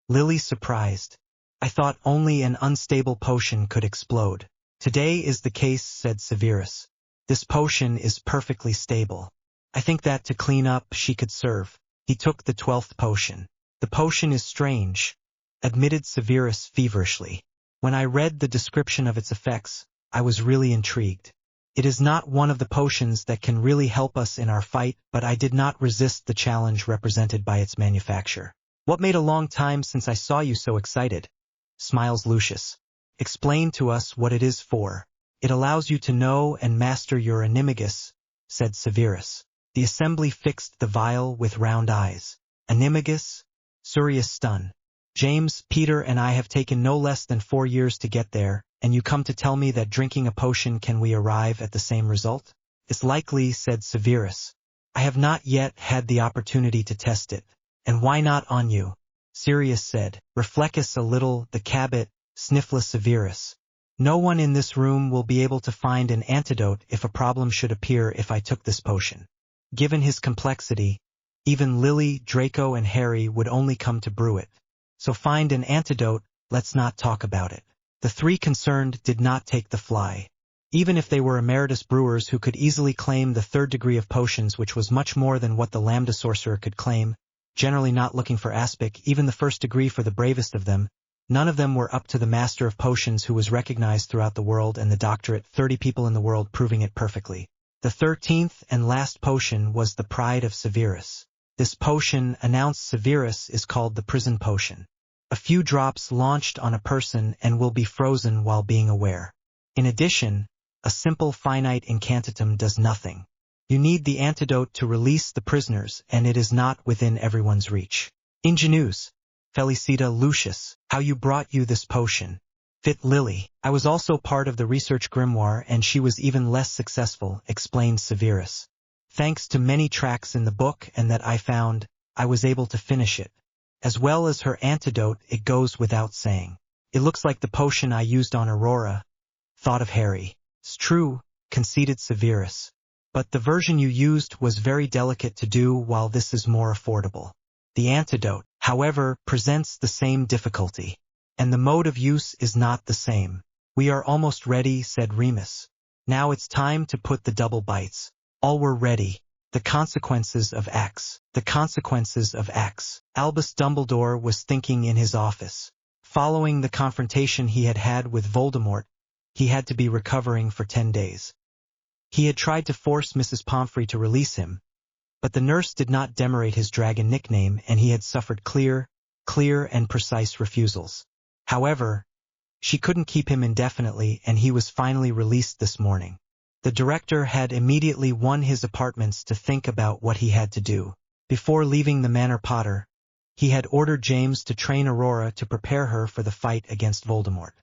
Lily surprised. I thought only an unstable potion could explode. Today is the case, said Severus. This potion is perfectly stable. I think that to clean up she could serve. He took the 12th potion. The potion is strange, admitted Severus feverishly. When I read the description of its effects, I was really intrigued. It is not one of the potions that can really help us in our fight, but I did not resist the challenge represented by its manufacture. What made a long time since I saw you so excited? Smiles Lucius. Explain to us what it is for. It allows you to know and master your animagus, said Severus. The assembly fixed the vial with round eyes. Animagus? Surius stun. James, Peter and I have taken no less than 4 years to get there, and you come to tell me that drinking a potion can we arrive at the same result? It's likely, said Severus. I have not yet had the opportunity to test it. And why not on you? Sirius said. Reflecus a little, the cabot, sniffless Severus. No one in this room will be able to find an antidote if a problem should appear if I took this potion. Given his complexity, even Lily, Draco and Harry would only come to brew it. So find an antidote, let's not talk about it. The 3 concerned did not take the fly. Even if they were emeritus brewers who could easily claim the 3rd degree of potions, which was much more than what the Lambda sorcerer could claim, generally not looking for aspic, even the 1st degree for the bravest of them, none of them were up to the master of potions who was recognized throughout the world and the doctorate 30 people in the world proving it perfectly. The 13th and last potion was the pride of Severus. This potion, announced Severus, is called the prison potion. A few drops launched on a person and will be frozen while being aware. In addition, a simple finite incantatum does nothing. You need the antidote to release the prisoners, and it is not within everyone's reach. Ingenues. Felicita Lucius, how you brought you this potion. Fit Lily. I was also part of the research grimoire and she was even less successful, explained Severus. Thanks to many tracks in the book and that I found, I was able to finish it. As well as her antidote, it goes without saying. It looks like the potion I used on Aurora. Thought of Harry. It's true, conceded Severus. But the version you used was very delicate to do while this is more affordable. The antidote, however, presents the same difficulty. And the mode of use is not the same. We are almost ready, said Remus. Now it's time to put the double bites. All were ready. The consequences of X. The consequences of X. Albus Dumbledore was thinking in his office. Following the confrontation he had had with Voldemort, he had to be recovering for 10 days. He had tried to force Mrs. Pomfrey to release him, but the nurse did not demorate his dragon nickname and he had suffered clear and precise refusals. However, she couldn't keep him indefinitely and he was finally released this morning. The director had immediately won his apartments to think about what he had to do. Before leaving the Manor Potter, he had ordered James to train Aurora to prepare her for the fight against Voldemort.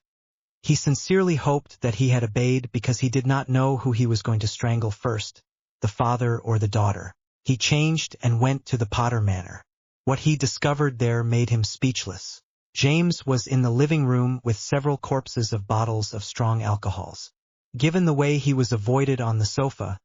He sincerely hoped that he had obeyed because he did not know who he was going to strangle first, the father or the daughter. He changed and went to the Potter Manor. What he discovered there made him speechless. James was in the living room with several corpses of bottles of strong alcohols. Given the way he was avoided on the sofa,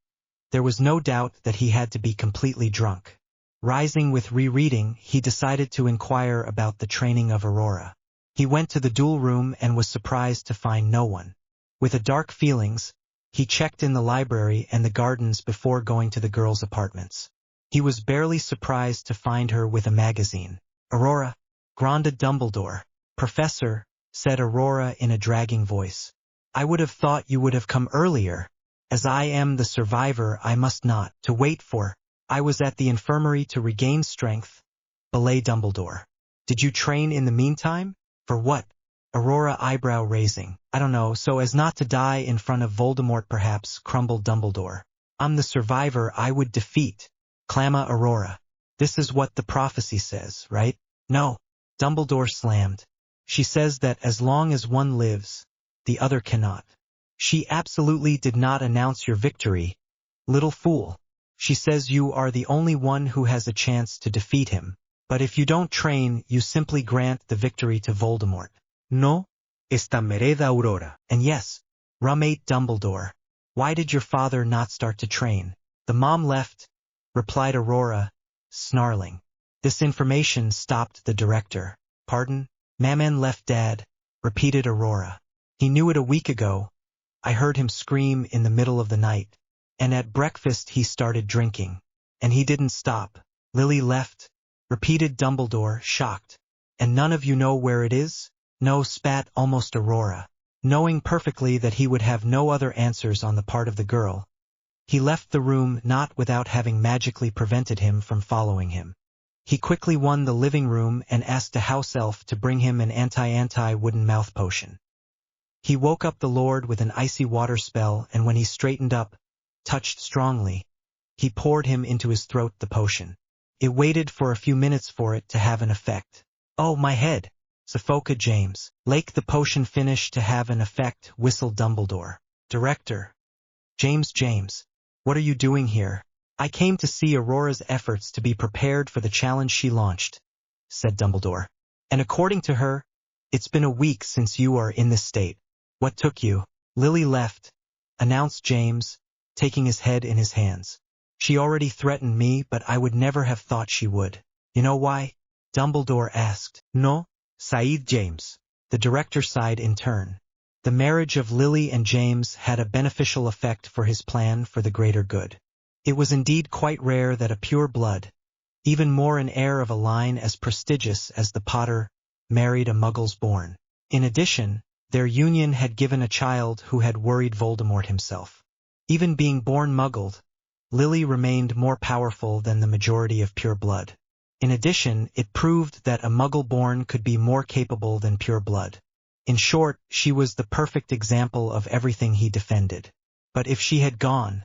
there was no doubt that he had to be completely drunk. Rising with rereading, he decided to inquire about the training of Aurora. He went to the duel room and was surprised to find no one. With a dark feelings, he checked in the library and the gardens before going to the girls' apartments. He was barely surprised to find her with a magazine. Aurora, granded Dumbledore. Professor, said Aurora in a dragging voice. I would have thought you would have come earlier. As I am the survivor, I must not to wait for. I was at the infirmary to regain strength. Belay Dumbledore. Did you train in the meantime? For what? Aurora eyebrow raising. I don't know, so as not to die in front of Voldemort perhaps, crumbled Dumbledore. I'm the survivor I would defeat. Clamma Aurora. This is what the prophecy says, right? No. Dumbledore slammed. She says that as long as one lives, the other cannot. She absolutely did not announce your victory, little fool. She says you are the only one who has a chance to defeat him. But if you don't train, you simply grant the victory to Voldemort. No, esta mereda Aurora. And yes, rummate Dumbledore. Why did your father not start to train? The mom left, replied Aurora, snarling. This information stopped the director. Pardon? Maman left Dad, repeated Aurora. He knew it a week ago. I heard him scream in the middle of the night. And at breakfast he started drinking. And he didn't stop. Lily left, repeated Dumbledore, shocked. And none of you know where it is? No, spat almost Aurora. Knowing perfectly that he would have no other answers on the part of the girl, he left the room not without having magically prevented him from following him. He quickly won the living room and asked a house elf to bring him an anti-wooden mouth potion. He woke up the Lord with an icy water spell, and when he straightened up, touched strongly, he poured him into his throat the potion. It waited for a few minutes for it to have an effect. Oh, my head! Suffoca James. Lake the potion finished to have an effect, whistled Dumbledore. Director. James, what are you doing here? I came to see Aurora's efforts to be prepared for the challenge she launched, said Dumbledore. And according to her, it's been a week since you are in this state. What took you? Lily left, announced James, taking his head in his hands. She already threatened me, but I would never have thought she would. You know why? Dumbledore asked. No, sighed James. The director sighed in turn. The marriage of Lily and James had a beneficial effect for his plan for the greater good. It was indeed quite rare that a pure blood, even more an heir of a line as prestigious as the Potter, married a Muggle's born. In addition, their union had given a child who had worried Voldemort himself. Even being born Muggled, Lily remained more powerful than the majority of pure blood. In addition, it proved that a Muggle-born could be more capable than pure blood. In short, she was the perfect example of everything he defended. But if she had gone,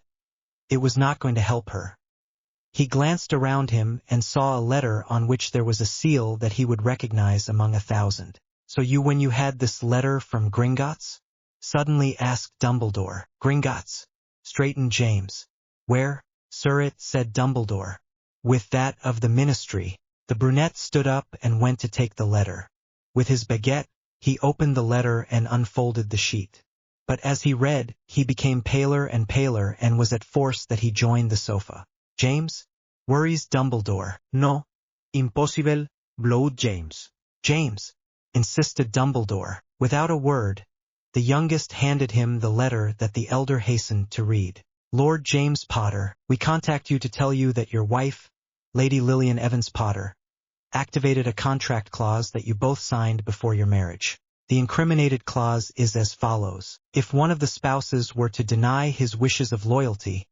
it was not going to help her. He glanced around him and saw a letter on which there was a seal that he would recognize among 1,000. So when you had this letter from Gringotts? Suddenly asked Dumbledore. Gringotts? Straightened James. Where, sir, it said Dumbledore. With that of the ministry. The brunette stood up and went to take the letter. With his baguette, he opened the letter and unfolded the sheet. But as he read, he became paler and was at force that he joined the sofa. James? Worries Dumbledore. No. Impossible, blowed James. James, insisted Dumbledore. Without a word, the youngest handed him the letter that the elder hastened to read. Lord James Potter, we contact you to tell you that your wife, Lady Lillian Evans Potter, activated a contract clause that you both signed before your marriage. The incriminated clause is as follows. If one of the spouses were to deny his wishes of loyalty,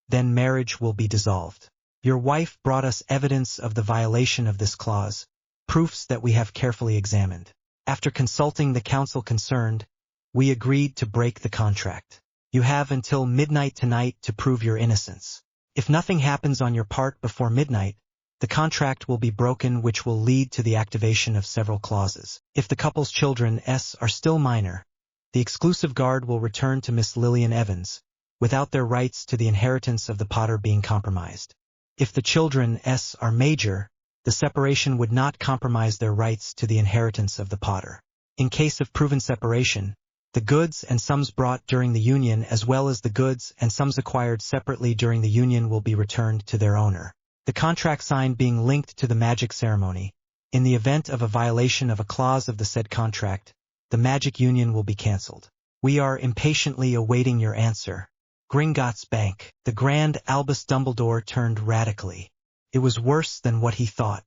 then marriage will be dissolved. Your wife brought us evidence of the violation of this clause, proofs that we have carefully examined. After consulting the council concerned, we agreed to break the contract. You have until midnight tonight to prove your innocence. If nothing happens on your part before midnight, the contract will be broken, which will lead to the activation of several clauses. If the couple's children are still minor, the exclusive guard will return to Miss Lillian Evans, without their rights to the inheritance of the Potter being compromised. If the children are major, the separation would not compromise their rights to the inheritance of the Potter. In case of proven separation, the goods and sums brought during the union as well as the goods and sums acquired separately during the union will be returned to their owner. The contract signed being linked to the magic ceremony. In the event of a violation of a clause of the said contract, the magic union will be cancelled. We are impatiently awaiting your answer. Gringotts Bank. The Grand Albus Dumbledore turned radically. It was worse than what he thought.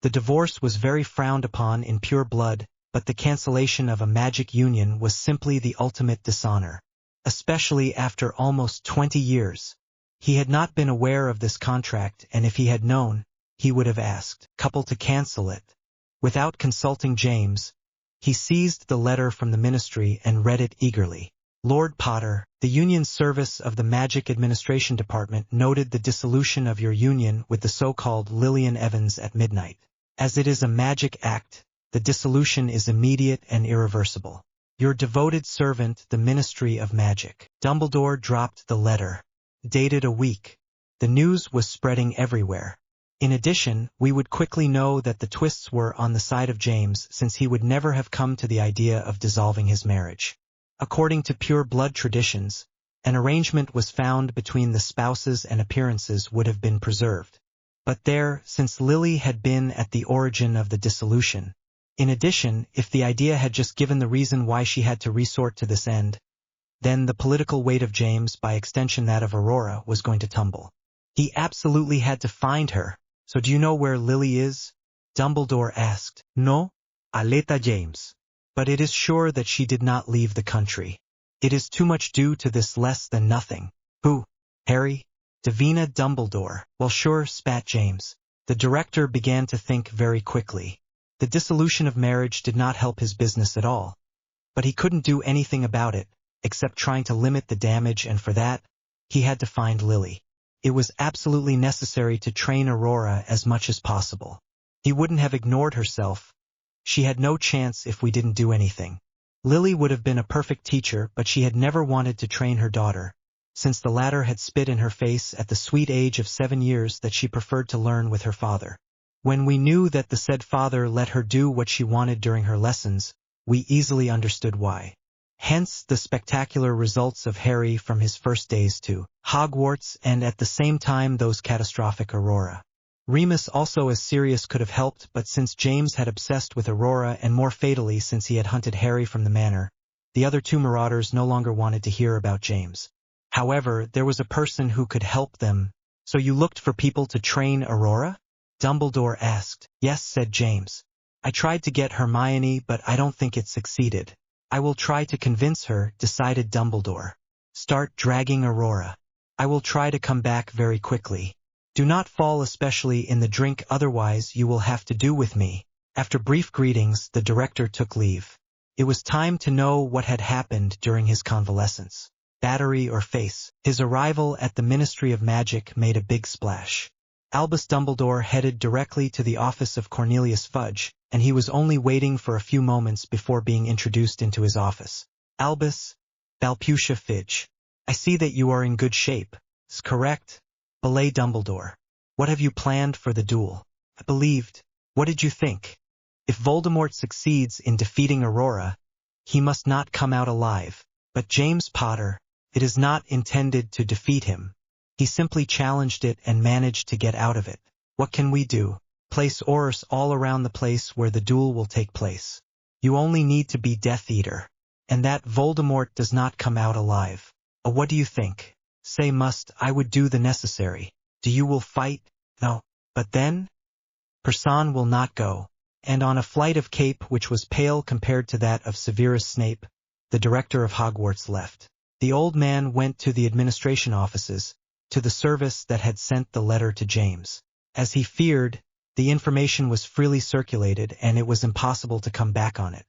The divorce was very frowned upon in pure blood, but the cancellation of a magic union was simply the ultimate dishonor. Especially after almost 20 years. He had not been aware of this contract, and if he had known, he would have asked couple to cancel it. Without consulting James, he seized the letter from the ministry and read it eagerly. Lord Potter, the Union Service of the Magic Administration Department noted the dissolution of your union with the so-called Lillian Evans at midnight. As it is a magic act, the dissolution is immediate and irreversible. Your devoted servant, the Ministry of Magic. Dumbledore dropped the letter. Dated a week. The news was spreading everywhere. In addition, we would quickly know that the twists were on the side of James, since he would never have come to the idea of dissolving his marriage. According to pure blood traditions, an arrangement was found between the spouses and appearances would have been preserved. But there, since Lily had been at the origin of the dissolution. In addition, if the idea had just given the reason why she had to resort to this end, then the political weight of James, by extension that of Aurora, was going to tumble. He absolutely had to find her. So do you know where Lily is? Dumbledore asked. No, aleta James. But it is sure that she did not leave the country. It is too much due to this less than nothing. Who? Harry? Davina Dumbledore. Well, sure, spat James. The director began to think very quickly. The dissolution of marriage did not help his business at all. But he couldn't do anything about it, except trying to limit the damage, and for that, he had to find Lily. It was absolutely necessary to train Aurora as much as possible. He wouldn't have ignored herself. She had no chance if we didn't do anything. Lily would have been a perfect teacher, but she had never wanted to train her daughter, since the latter had spit in her face at the sweet age of 7 years that she preferred to learn with her father. When we knew that the said father let her do what she wanted during her lessons, we easily understood why. Hence the spectacular results of Harry from his first days to Hogwarts, and at the same time those catastrophic Aurora. Remus also as serious could have helped, but since James had obsessed with Aurora, and more fatally since he had hunted Harry from the manor, the other two marauders no longer wanted to hear about James. However, there was a person who could help them. So you looked for people to train Aurora? Dumbledore asked. Yes, said James. I tried to get Hermione, but I don't think it succeeded. I will try to convince her, decided Dumbledore. Start dragging Aurora. I will try to come back very quickly. Do not fall especially in the drink, otherwise you will have to do with me. After brief greetings, the director took leave. It was time to know what had happened during his convalescence. Battery or face. His arrival at the Ministry of Magic made a big splash. Albus Dumbledore headed directly to the office of Cornelius Fudge, and he was only waiting for a few moments before being introduced into his office. Albus, Balputia Fidge. I see that you are in good shape. Is correct? Belay Dumbledore. What have you planned for the duel? I believed. What did you think? If Voldemort succeeds in defeating Aurora, he must not come out alive. But James Potter, it is not intended to defeat him. He simply challenged it and managed to get out of it. What can we do? Place Aurors all around the place where the duel will take place. You only need to be Death Eater. And that Voldemort does not come out alive. What do you think? Say must, I would do the necessary. Do you will fight? No. But then? Person will not go. And on a flight of cape which was pale compared to that of Severus Snape, the director of Hogwarts left. The old man went to the administration offices, to the service that had sent the letter to James. As he feared, the information was freely circulated and it was impossible to come back on it.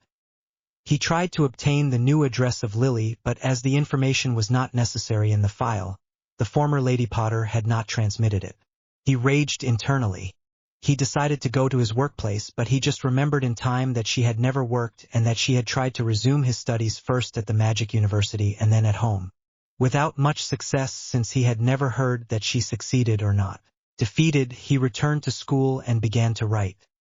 He tried to obtain the new address of Lily, but as the information was not necessary in the file, the former Lady Potter had not transmitted it. He raged internally. He decided to go to his workplace, but he just remembered in time that she had never worked and that she had tried to resume his studies first at the Magic University and then at home. Without much success, since he had never heard that she succeeded or not. Defeated, he returned to school and began to write.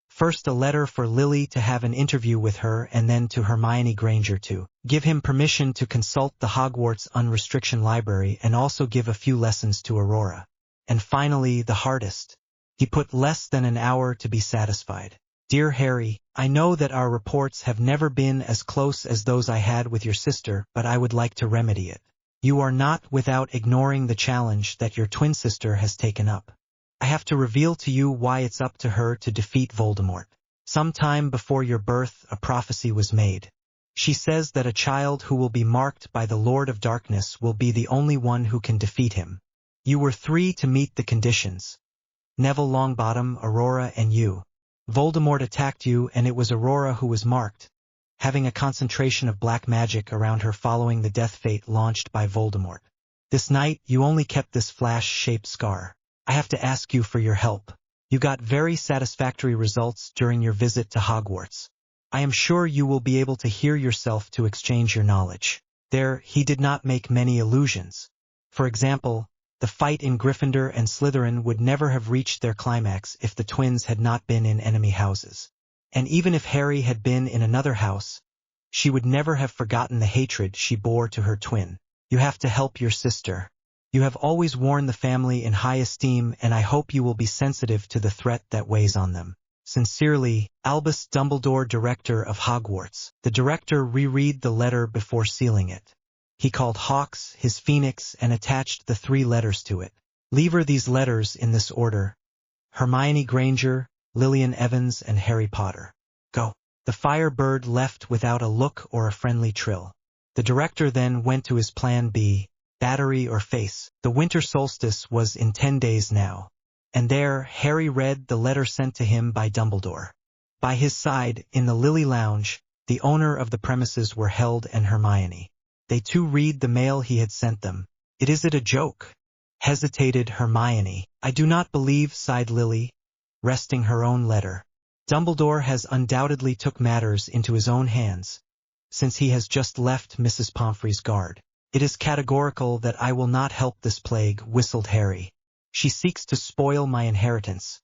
First a letter for Lily to have an interview with her, and then to Hermione Granger to give him permission to consult the Hogwarts Unrestriction Library and also give a few lessons to Aurora. And finally, the hardest. He put less than an hour to be satisfied. Dear Harry, I know that our reports have never been as close as those I had with your sister, but I would like to remedy it. You are not without ignoring the challenge that your twin sister has taken up. I have to reveal to you why it's up to her to defeat Voldemort. Some time before your birth, a prophecy was made. She says that a child who will be marked by the Lord of Darkness will be the only one who can defeat him. You were 3 to meet the conditions. Neville Longbottom, Aurora, and you. Voldemort attacked you, and it was Aurora who was marked, having a concentration of black magic around her following the death fate launched by Voldemort. This night, you only kept this flash-shaped scar. I have to ask you for your help. You got very satisfactory results during your visit to Hogwarts. I am sure you will be able to hear yourself to exchange your knowledge. There, he did not make many allusions. For example, the fight in Gryffindor and Slytherin would never have reached their climax if the twins had not been in enemy houses. And even if Harry had been in another house, she would never have forgotten the hatred she bore to her twin. You have to help your sister. You have always worn the family in high esteem, and I hope you will be sensitive to the threat that weighs on them. Sincerely, Albus Dumbledore, Director of Hogwarts. The director reread the letter before sealing it. He called Hawks his phoenix and attached the 3 letters to it. Lever these letters in this order: Hermione Granger, Lillian Evans, and Harry Potter. Go. The Firebird left without a look or a friendly trill. The director then went to his plan B, battery or face. The winter solstice was in 10 days now. And there, Harry read the letter sent to him by Dumbledore. By his side, in the Lily Lounge, the owner of the premises were Held and Hermione. They too read the mail he had sent them. Is it a joke? Hesitated Hermione. I do not believe, sighed Lily, resting her own letter. Dumbledore has undoubtedly took matters into his own hands, since he has just left Mrs. Pomfrey's guard. It is categorical that I will not help this plague, whistled Harry. She seeks to spoil my inheritance,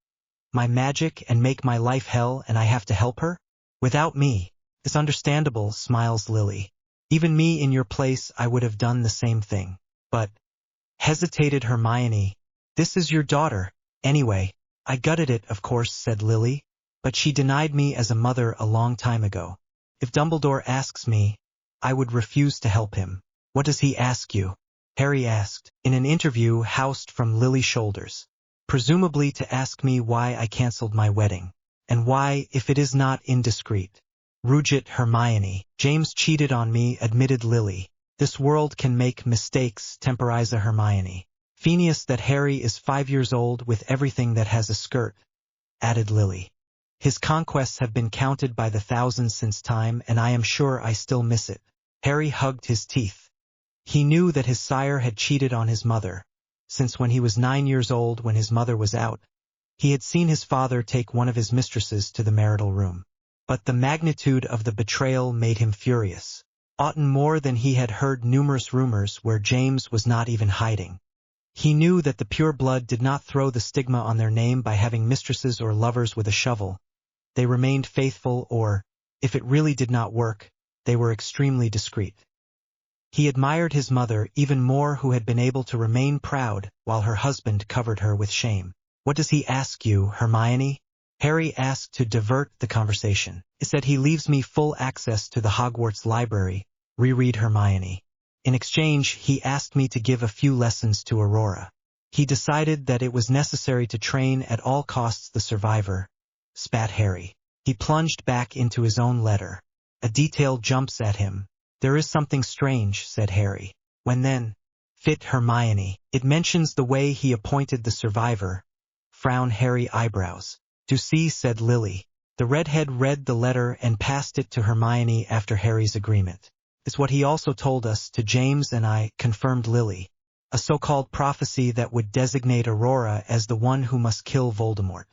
my magic, and make my life hell, and I have to help her? Without me. It's understandable, smiles Lily. Even me in your place, I would have done the same thing. But, hesitated Hermione, this is your daughter. Anyway, I gutted it, of course, said Lily, but she denied me as a mother a long time ago. If Dumbledore asks me, I would refuse to help him. What does he ask you? Harry asked, in an interview housed from Lily's shoulders. Presumably to ask me why I cancelled my wedding. And why, if it is not indiscreet. Rugit Hermione. James cheated on me, admitted Lily. This world can make mistakes, temporiza Hermione. Phineas, that Harry is 5 years old with everything that has a skirt, added Lily. His conquests have been counted by the thousands since time, and I am sure I still miss it. Harry hugged his teeth. He knew that his sire had cheated on his mother, since when he was 9 years old, when his mother was out, he had seen his father take one of his mistresses to the marital room. But the magnitude of the betrayal made him furious. Often more than he had heard numerous rumors where James was not even hiding. He knew that the pure blood did not throw the stigma on their name by having mistresses or lovers with a shovel. They remained faithful, or, if it really did not work, they were extremely discreet. He admired his mother even more, who had been able to remain proud while her husband covered her with shame. What does he ask you, Hermione? Harry asked to divert the conversation. He said he leaves me full access to the Hogwarts library, reread Hermione. In exchange, he asked me to give a few lessons to Aurora. He decided that it was necessary to train at all costs the survivor, spat Harry. He plunged back into his own letter. A detail jumps at him. There is something strange, said Harry. When then? Fit Hermione. It mentions the way he appointed the survivor. Frown Harry eyebrows. To see, said Lily. The redhead read the letter and passed it to Hermione after Harry's agreement. It's what he also told us, to James and I, confirmed Lily. A so-called prophecy that would designate Aurora as the one who must kill Voldemort.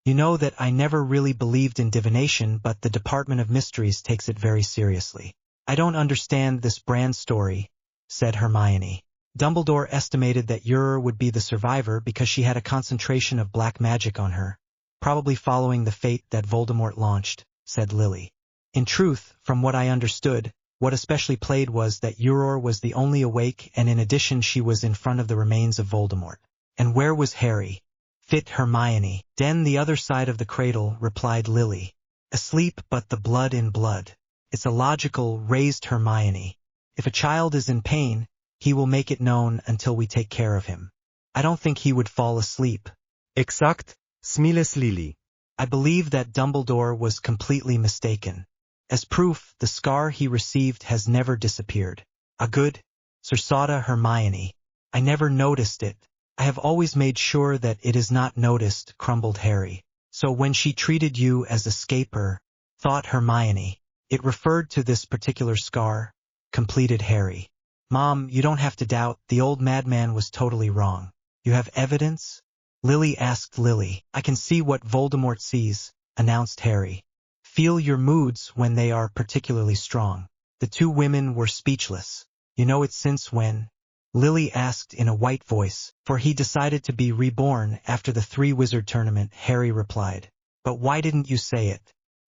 You know that I never really believed in divination, but the Department of Mysteries takes it very seriously. I don't understand this brand story, said Hermione. Dumbledore estimated that Aurora would be the survivor because she had a concentration of black magic on her, probably following the fate that Voldemort launched, said Lily. In truth, from what I understood, what especially played was that Aurora was the only awake, and in addition she was in front of the remains of Voldemort. And where was Harry? Fit Hermione. Den the other side of the cradle, replied Lily. Asleep, but the blood in blood. It's illogical, raised Hermione. If a child is in pain, he will make it known until we take care of him. I don't think he would fall asleep. Exakt, smiles Lily. I believe that Dumbledore was completely mistaken. As proof, the scar he received has never disappeared. A good, Sursata Hermione. I never noticed it. I have always made sure that it is not noticed, crumbled Harry. So when she treated you as a scaper, thought Hermione, it referred to this particular scar, completed Harry. Mom, you don't have to doubt, the old madman was totally wrong. You have evidence? Lily asked Lily. I can see what Voldemort sees, announced Harry. Feel your moods when they are particularly strong. The two women were speechless. You know it since when? Lily asked in a white voice. For he decided to be reborn after the 3-wizard tournament, Harry replied. But why didn't you say it?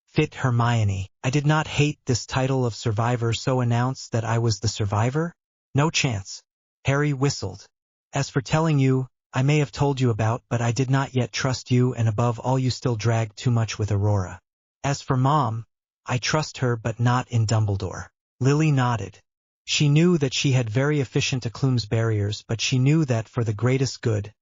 Fit Hermione. I did not hate this title of survivor, so announce that I was the survivor? No chance. Harry whistled. As for telling you, I may have told you about, but I did not yet trust you, and above all you still dragged too much with Aurora. As for Mom, I trust her but not in Dumbledore. Lily nodded. She knew that she had very efficient Acclum's barriers, but she knew that for the greatest good,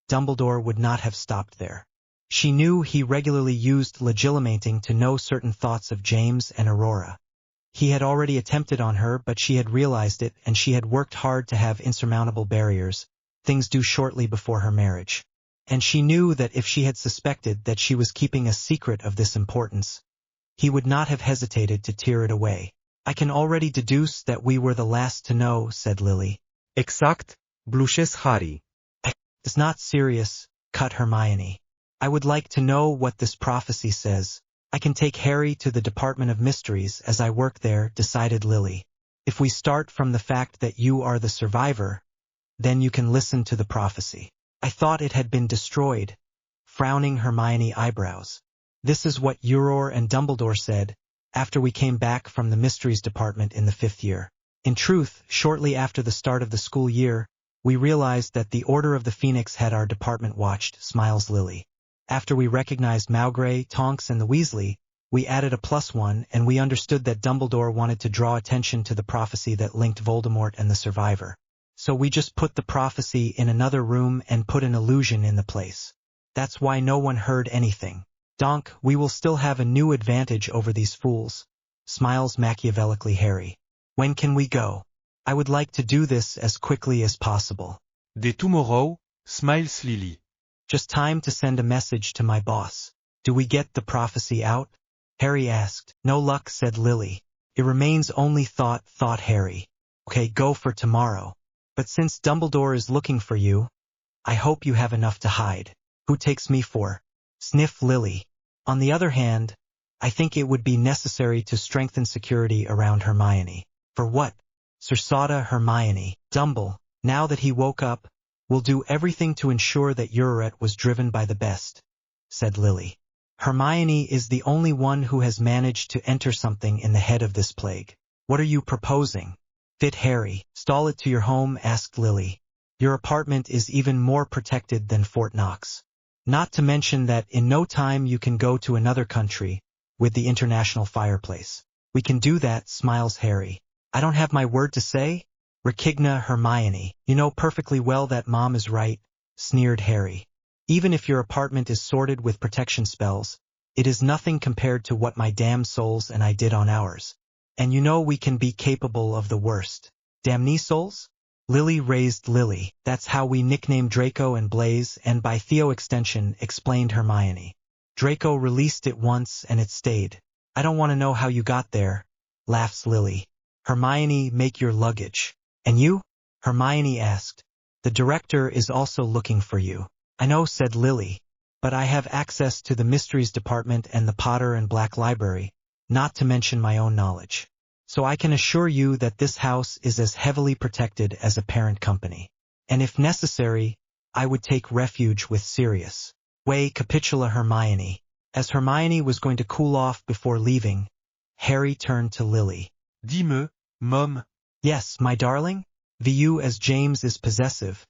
Dumbledore would not have stopped there. She knew he regularly used legilimating to know certain thoughts of James and Aurora. He had already attempted on her, but she had realized it, and she had worked hard to have insurmountable barriers, things due shortly before her marriage. And she knew that if she had suspected that she was keeping a secret of this importance, he would not have hesitated to tear it away. I can already deduce that we were the last to know, said Lily. Exact, blushes Harry. It's not serious, cut Hermione. I would like to know what this prophecy says. I can take Harry to the Department of Mysteries as I work there, decided Lily. If we start from the fact that you are the survivor, then you can listen to the prophecy. I thought it had been destroyed. Frowning Hermione eyebrows. This is what Aurora and Dumbledore said after we came back from the Mysteries Department in the 5th year. In truth, shortly after the start of the school year, we realized that the Order of the Phoenix had our department watched, smiles Lily. After we recognized Mowbray, Tonks, and the Weasley, we added a +1, and we understood that Dumbledore wanted to draw attention to the prophecy that linked Voldemort and the survivor. So we just put the prophecy in another room and put an illusion in the place. That's why no one heard anything. Donk, we will still have a new advantage over these fools, smiles machiavellically Harry. When can we go? I would like to do this as quickly as possible. Dès tomorrow, smiles Lily. Just time to send a message to my boss. Do we get the prophecy out? Harry asked. No luck, said Lily. It remains only thought, Harry. Okay, go for tomorrow. But since Dumbledore is looking for you, I hope you have enough to hide. Who takes me for? Sniff Lily. On the other hand, I think it would be necessary to strengthen security around Hermione. For what? Sursauta Hermione. Dumble, now that he woke up, will do everything to ensure that Aurora was driven by the best, said Lily. Hermione is the only one who has managed to enter something in the head of this plague. What are you proposing? Fit Harry. Stall it to your home, asked Lily. Your apartment is even more protected than Fort Knox. Not to mention that in no time you can go to another country, with the international fireplace. We can do that, smiles Harry. I don't have my word to say? Rechigna Hermione. You know perfectly well that Mom is right, sneered Harry. Even if your apartment is sorted with protection spells, it is nothing compared to what my damn souls and I did on ours. And you know we can be capable of the worst. Damnee souls? Lily raised Lily. That's how we nicknamed Draco and Blaze, and by Theo extension, explained Hermione. Draco released it once and it stayed. I don't want to know how you got there, laughs Lily. Hermione, make your luggage. And you? Hermione asked. The director is also looking for you. I know, said Lily, but I have access to the Mysteries Department and the Potter and Black Library, not to mention my own knowledge. So I can assure you that this house is as heavily protected as a parent company. And if necessary, I would take refuge with Sirius. Way capitula Hermione. As Hermione was going to cool off before leaving, Harry turned to Lily. Dis-me, Mom. Yes, my darling? Vu as James is possessive.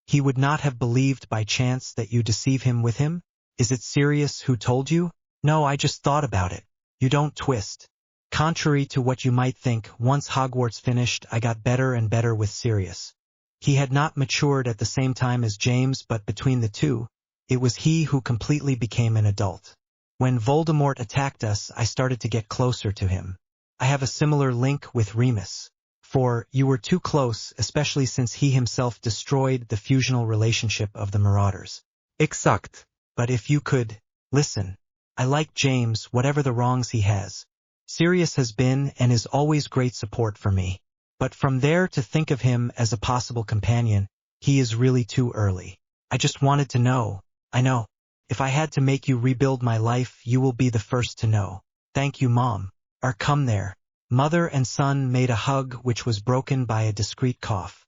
He would not have believed by chance that you deceive him with him? Is it Sirius who told you? No, I just thought about it. You don't twist. Contrary to what you might think, once Hogwarts finished, I got better and better with Sirius. He had not matured at the same time as James, but between the two, it was he who completely became an adult. When Voldemort attacked us, I started to get closer to him. I have a similar link with Remus. For, you were too close, especially since he himself destroyed the fusional relationship of the Marauders. Exact. But if you could, listen. I like James, whatever the wrongs he has. Sirius has been and is always great support for me. But from there to think of him as a possible companion, he is really too early. I just wanted to know. I know. If I had to make you rebuild my life, you will be the first to know. Thank you, Mom. Or come there. Mother and son made a hug which was broken by a discreet cough.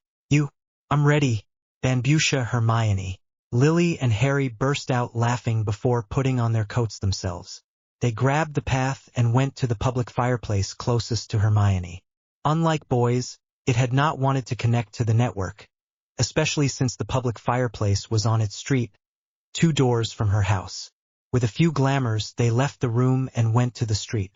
I'm ready. Bambucha Hermione. Lily and Harry burst out laughing before putting on their coats themselves. They grabbed the path and went to the public fireplace closest to Hermione. Unlike boys, it had not wanted to connect to the network, especially since the public fireplace was on its street, 2 doors from her house. With a few glamours, they left the room and went to the street.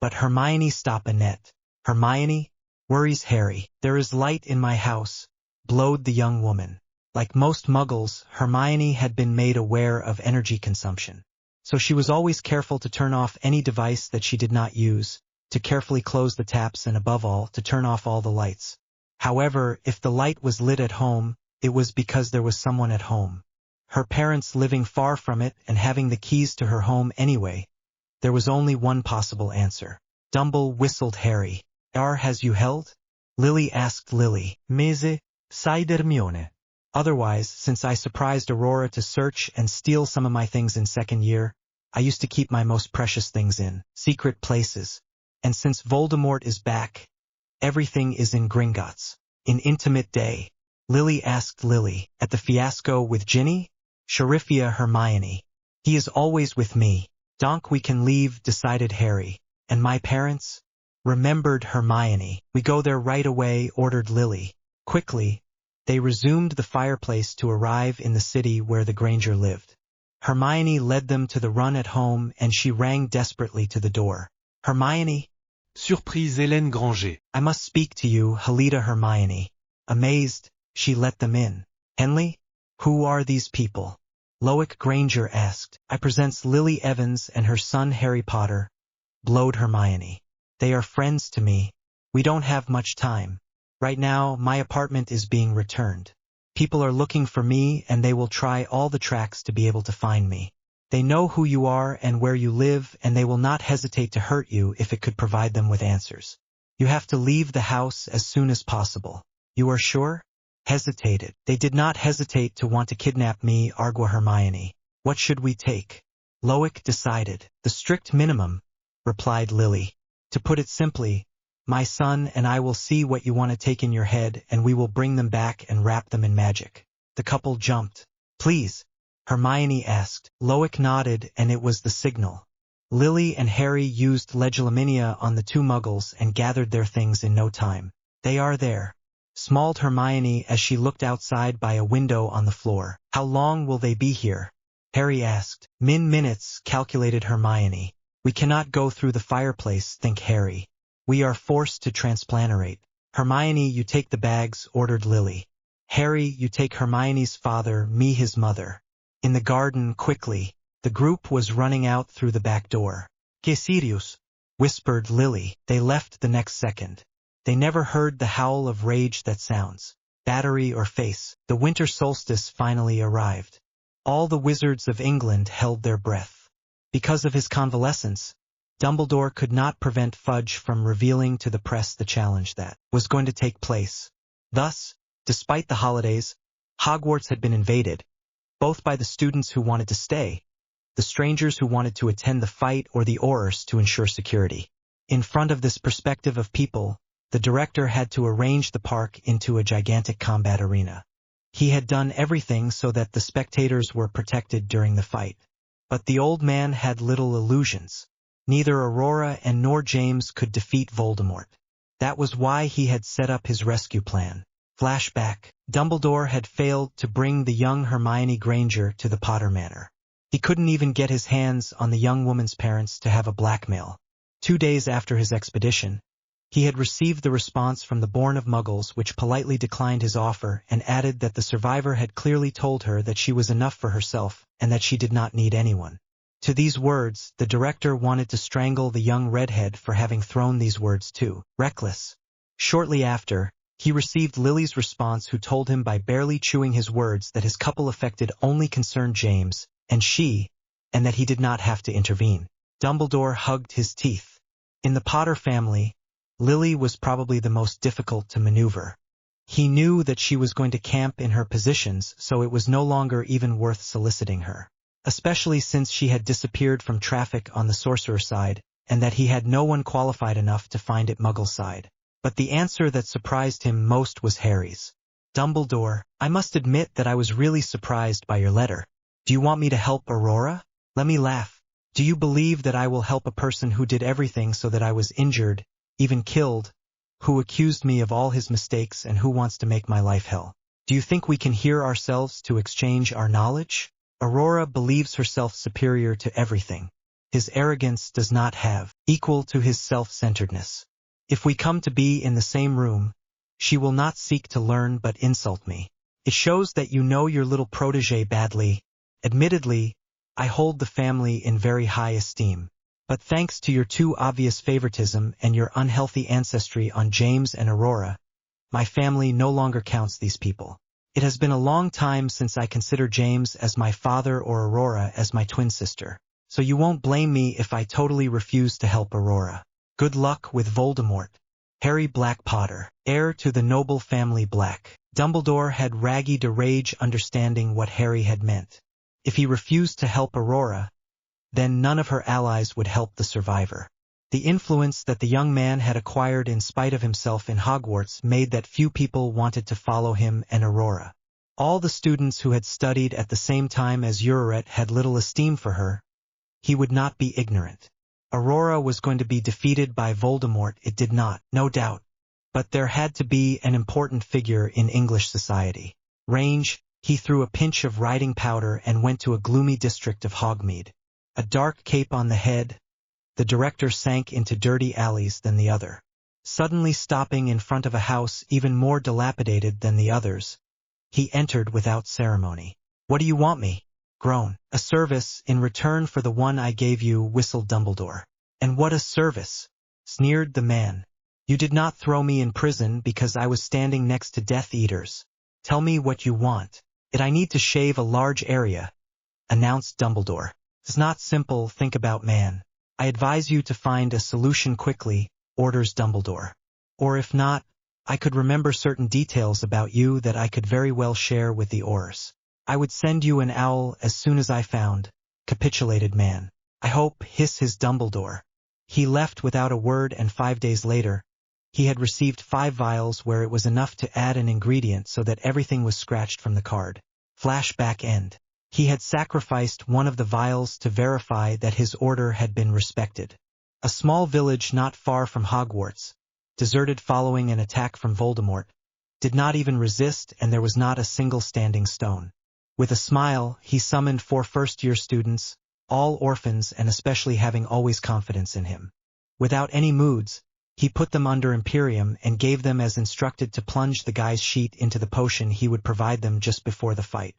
But Hermione stopped Annette. Hermione, worries Harry. There is light in my house, blowed the young woman. Like most muggles, Hermione had been made aware of energy consumption. So she was always careful to turn off any device that she did not use, to carefully close the taps and above all, to turn off all the lights. However, if the light was lit at home, it was because there was someone at home. Her parents living far from it and having the keys to her home anyway. There was only one possible answer. Dumble whistled Harry. Has you held? Lily asked Lily. Mese, sai Hermione. Otherwise, since I surprised Aurora to search and steal some of my things in second year, I used to keep my most precious things in secret places. And since Voldemort is back, everything is in Gringotts. In intimate day. Lily asked Lily. At the fiasco with Ginny? Sharifia Hermione. He is always with me. Donk we can leave, decided Harry. And my parents? Remembered Hermione. We go there right away, ordered Lily. Quickly, they resumed the fireplace to arrive in the city where the Granger lived. Hermione led them to the run at home and she rang desperately to the door. Hermione? Surprise Hélène Granger. I must speak to you, Helida Hermione. Amazed, she let them in. Henley? Who are these people? Loic Granger asked. I presents Lily Evans and her son Harry Potter. Blowed Hermione. They are friends to me. We don't have much time. Right now, my apartment is being returned. People are looking for me and they will try all the tracks to be able to find me. They know who you are and where you live and they will not hesitate to hurt you if it could provide them with answers. You have to leave the house as soon as possible. You are sure? Hesitated. They did not hesitate to want to kidnap me, argued Hermione. What should we take? Loic decided. The strict minimum, replied Lily. To put it simply, my son and I will see what you want to take in your head and we will bring them back and wrap them in magic. The couple jumped. Please, Hermione asked. Loic nodded and it was the signal. Lily and Harry used legilimentia on the 2 muggles and gathered their things in no time. They are there, smiled Hermione as she looked outside by a window on the floor. How long will they be here? Harry asked. Minutes, calculated Hermione. We cannot go through the fireplace, think Harry. We are forced to transplanterate. Hermione, you take the bags, ordered Lily. Harry, you take Hermione's father, me his mother. In the garden, quickly. The group was running out through the back door. Que Sirius, whispered Lily. They left the next second. They never heard the howl of rage that sounds. Battery or face. The winter solstice finally arrived. All the wizards of England held their breath. Because of his convalescence, Dumbledore could not prevent Fudge from revealing to the press the challenge that was going to take place. Thus, despite the holidays, Hogwarts had been invaded, both by the students who wanted to stay, the strangers who wanted to attend the fight, or the Aurors to ensure security. In front of this perspective of people, the director had to arrange the park into a gigantic combat arena. He had done everything so that the spectators were protected during the fight. But the old man had little illusions. Neither Aurora and nor James could defeat Voldemort. That was why he had set up his rescue plan. Flashback. Dumbledore had failed to bring the young Hermione Granger to the Potter Manor. He couldn't even get his hands on the young woman's parents to have a blackmail. 2 days after his expedition, he had received the response from the Bourne of Muggles, which politely declined his offer and added that the survivor had clearly told her that she was enough for herself and that she did not need anyone. To these words, the director wanted to strangle the young redhead for having thrown these words too. Reckless. Shortly after, he received Lily's response, who told him by barely chewing his words that his couple affected only concerned James and she, and that he did not have to intervene. Dumbledore hugged his teeth. In the Potter family, Lily was probably the most difficult to maneuver. He knew that she was going to camp in her positions, so it was no longer even worth soliciting her. Especially since she had disappeared from traffic on the sorcerer side, and that he had no one qualified enough to find it Muggle side. But the answer that surprised him most was Harry's. Dumbledore, I must admit that I was really surprised by your letter. Do you want me to help Aurora? Let me laugh. Do you believe that I will help a person who did everything so that I was injured, even killed, who accused me of all his mistakes and who wants to make my life hell? Do you think we can hear ourselves to exchange our knowledge? Aurora believes herself superior to everything. His arrogance does not have equal to his self-centeredness. If we come to be in the same room, she will not seek to learn but insult me. It shows that you know your little protégé badly. Admittedly, I hold the family in very high esteem. But thanks to your too obvious favoritism and your unhealthy ancestry on James and Aurora, my family no longer counts these people. It has been a long time since I consider James as my father or Aurora as my twin sister. So you won't blame me if I totally refuse to help Aurora. Good luck with Voldemort. Harry Black Potter, heir to the noble family Black. Dumbledore had Raggy to rage understanding what Harry had meant. If he refused to help Aurora, then none of her allies would help the survivor. The influence that the young man had acquired in spite of himself in Hogwarts made that few people wanted to follow him and Aurora. All the students who had studied at the same time as Uriret had little esteem for her. He would not be ignorant. Aurora was going to be defeated by Voldemort, it did not, no doubt. But there had to be an important figure in English society. Range, he threw a pinch of writing powder and went to a gloomy district of Hogsmeade. A dark cape on the head, the director sank into dirty alleys than the other. Suddenly stopping in front of a house even more dilapidated than the others, he entered without ceremony. "What do you want me?" Groan. "A service in return for the one I gave you," whistled Dumbledore. "And what a service?" sneered the man. "You did not throw me in prison because I was standing next to Death Eaters. Tell me what you want." "I need to shave a large area," announced Dumbledore. "It's not simple, think about man. I advise you to find a solution quickly," orders Dumbledore. "Or if not, I could remember certain details about you that I could very well share with the Aurors. I would send you an owl as soon as I found," capitulated man. "I hope," his Dumbledore. He left without a word, and 5 days later, he had received 5 vials where it was enough to add an ingredient so that everything was scratched from the card. Flashback end. He had sacrificed one of the vials to verify that his order had been respected. A small village not far from Hogwarts, deserted following an attack from Voldemort, did not even resist, and there was not a single standing stone. With a smile, he summoned 4 first-year students, all orphans and especially having always confidence in him. Without any moods, he put them under Imperium and gave them as instructed to plunge the guy's sheet into the potion he would provide them just before the fight.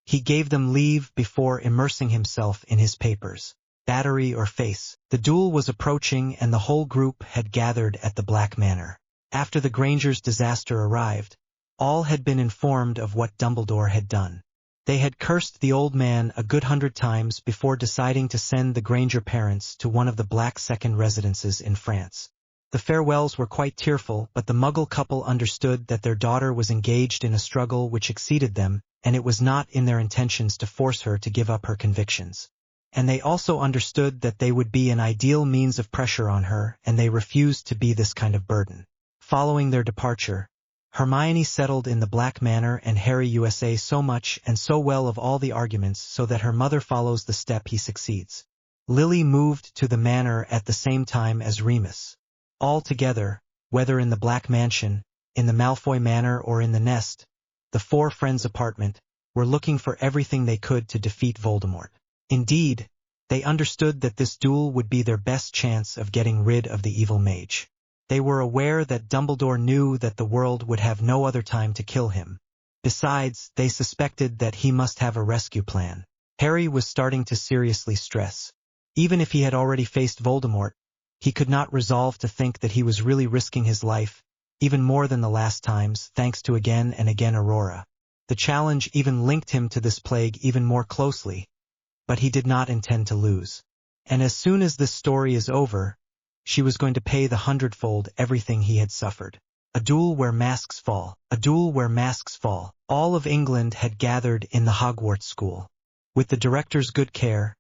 He gave them leave before immersing himself in his papers. Battery or face. The duel was approaching and the whole group had gathered at the Black Manor. After the Grangers' disaster arrived, all had been informed of what Dumbledore had done. They had cursed the old man a good 100 times before deciding to send the Granger parents to one of the Black second residences in France. The farewells were quite tearful, but the Muggle couple understood that their daughter was engaged in a struggle which exceeded them, and it was not in their intentions to force her to give up her convictions. And they also understood that they would be an ideal means of pressure on her, and they refused to be this kind of burden. Following their departure, Hermione settled in the Black Manor and Harry USA so much and so well of all the arguments so that her mother follows the step he succeeds. Lily moved to the manor at the same time as Remus. All together, whether in the Black Mansion, in the Malfoy Manor or in the Nest, the 4 friends' apartment, were looking for everything they could to defeat Voldemort. Indeed, they understood that this duel would be their best chance of getting rid of the evil mage. They were aware that Dumbledore knew that the world would have no other time to kill him. Besides, they suspected that he must have a rescue plan. Harry was starting to seriously stress. Even if he had already faced Voldemort, he could not resolve to think that he was really risking his life, even more than the last times, thanks to again and again Aurora. The challenge even linked him to this plague even more closely, but he did not intend to lose. And as soon as this story is over, she was going to pay the 100-fold everything he had suffered. A duel where masks fall. A duel where masks fall. All of England had gathered in the Hogwarts school. With the director's good care,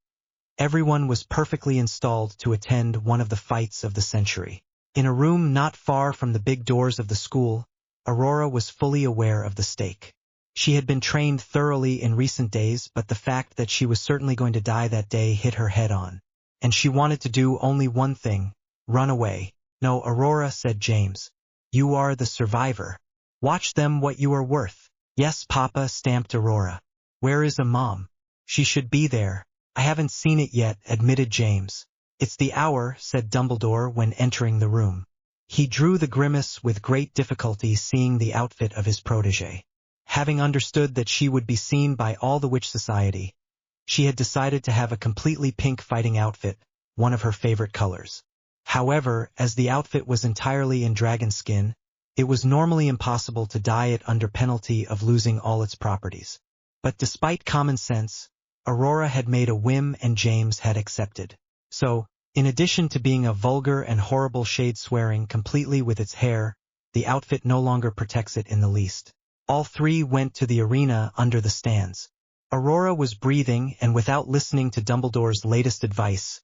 everyone was perfectly installed to attend one of the fights of the century. In a room not far from the big doors of the school, Aurora was fully aware of the stake. She had been trained thoroughly in recent days, but the fact that she was certainly going to die that day hit her head on. And she wanted to do only one thing: run away. "No, Aurora," said James. "You are the survivor. Watch them what you are worth. Yes, Papa, stamped Aurora. Where is Mom? She should be there. I haven't seen it yet, admitted James. It's the hour, said Dumbledore when entering the room. He drew the grimace with great difficulty, seeing the outfit of his protégé. Having understood that she would be seen by all the witch society, she had decided to have a completely pink fighting outfit, one of her favorite colors. However, as the outfit was entirely in dragon skin, it was normally impossible to dye it under penalty of losing all its properties. But despite common sense, Aurora had made a whim and James had accepted. So, in addition to being a vulgar and horrible shade swearing completely with its hair, the outfit no longer protects it in the least. All three went to the arena under the stands. Aurora was breathing and without listening to Dumbledore's latest advice,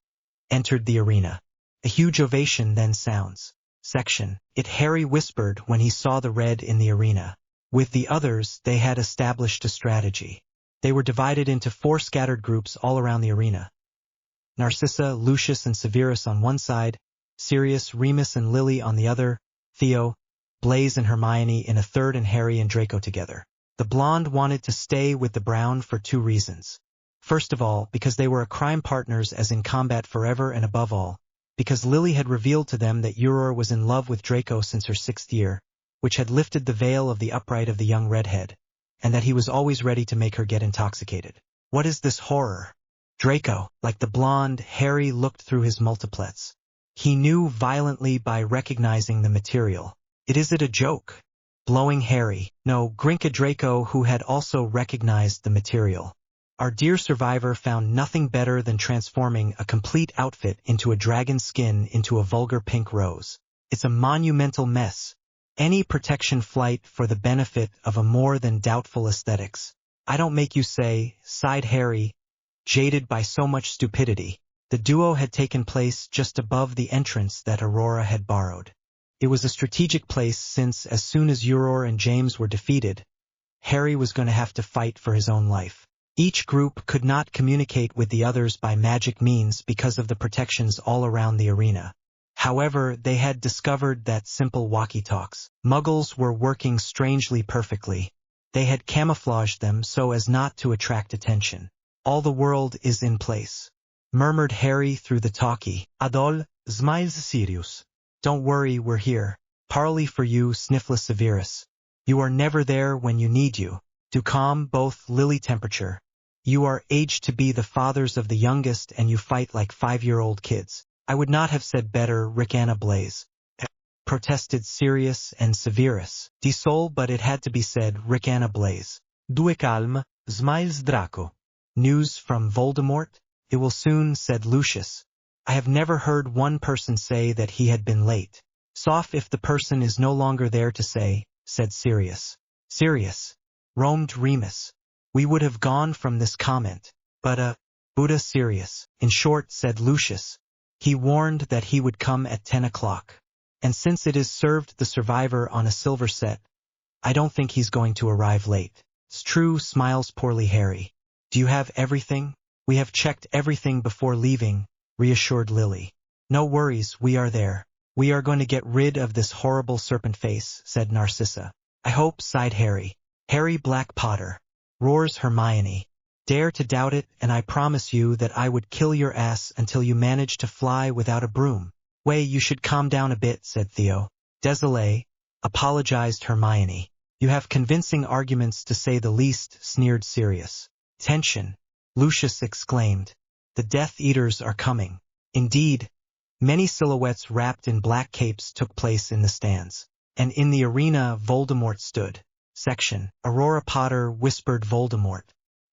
entered the arena. A huge ovation then sounds. Section. It Harry whispered when he saw the red in the arena. With the others, they had established a strategy. They were divided into 4 scattered groups all around the arena. Narcissa, Lucius and Severus on one side, Sirius, Remus and Lily on the other, Theo, Blaise and Hermione in a third, and Harry and Draco together. The blonde wanted to stay with the brown for 2 reasons. First of all, because they were crime partners as in combat forever, and above all, because Lily had revealed to them that Aurora was in love with Draco since her 6th year, which had lifted the veil of the upright of the young redhead, and that he was always ready to make her get intoxicated. What is this horror? Draco, like the blonde, Harry looked through his multiplets. He knew violently by recognizing the material. Is it a joke? Blowing Harry. No, Grinka Draco, who had also recognized the material. Our dear survivor found nothing better than transforming a complete outfit into a dragon skin into a vulgar pink rose. It's a monumental mess. Any protection flight for the benefit of a more than doubtful aesthetics. I don't make you say, sighed Harry, jaded by so much stupidity. The duo had taken place just above the entrance that Aurora had borrowed. It was a strategic place since as soon as Aurora and James were defeated, Harry was going to have to fight for his own life. Each group could not communicate with the others by magic means because of the protections all around the arena. However, they had discovered that simple walkie-talks. Muggles were working strangely perfectly. They had camouflaged them so as not to attract attention. All the world is in place, murmured Harry through the talkie. Adol, smiles Sirius. Don't worry, we're here. Parley for you, sniffless Severus. You are never there when you need you. To calm both Lily temperature. You are aged to be the fathers of the youngest and you fight like 5-year-old kids. I would not have said better, Ricana Blaise. Protested Sirius and Severus. Disol, but it had to be said, Ricana Blaise. Due calme, smiles Draco. News from Voldemort? It will soon, said Lucius. I have never heard one person say that he had been late. Soft if the person is no longer there to say, said Sirius. Sirius, roamed Remus. We would have gone from this comment. But Buddha Sirius. In short, said Lucius. He warned that he would come at 10 o'clock. And since it is served the survivor on a silver set, I don't think he's going to arrive late. It's true, smiles poorly Harry. Do you have everything? We have checked everything before leaving, reassured Lily. No worries, we are there. We are going to get rid of this horrible serpent face, said Narcissa. I hope, sighed Harry. Harry Black Potter. Roars Hermione. Dare to doubt it, and I promise you that I would kill your ass until you manage to fly without a broom. Way, you should calm down a bit, said Theo. Désolé, apologized Hermione. You have convincing arguments to say the least, sneered Sirius. Tension, Lucius exclaimed. The Death Eaters are coming. Indeed, many silhouettes wrapped in black capes took place in the stands. And in the arena Voldemort stood. Section. Aurora Potter whispered Voldemort.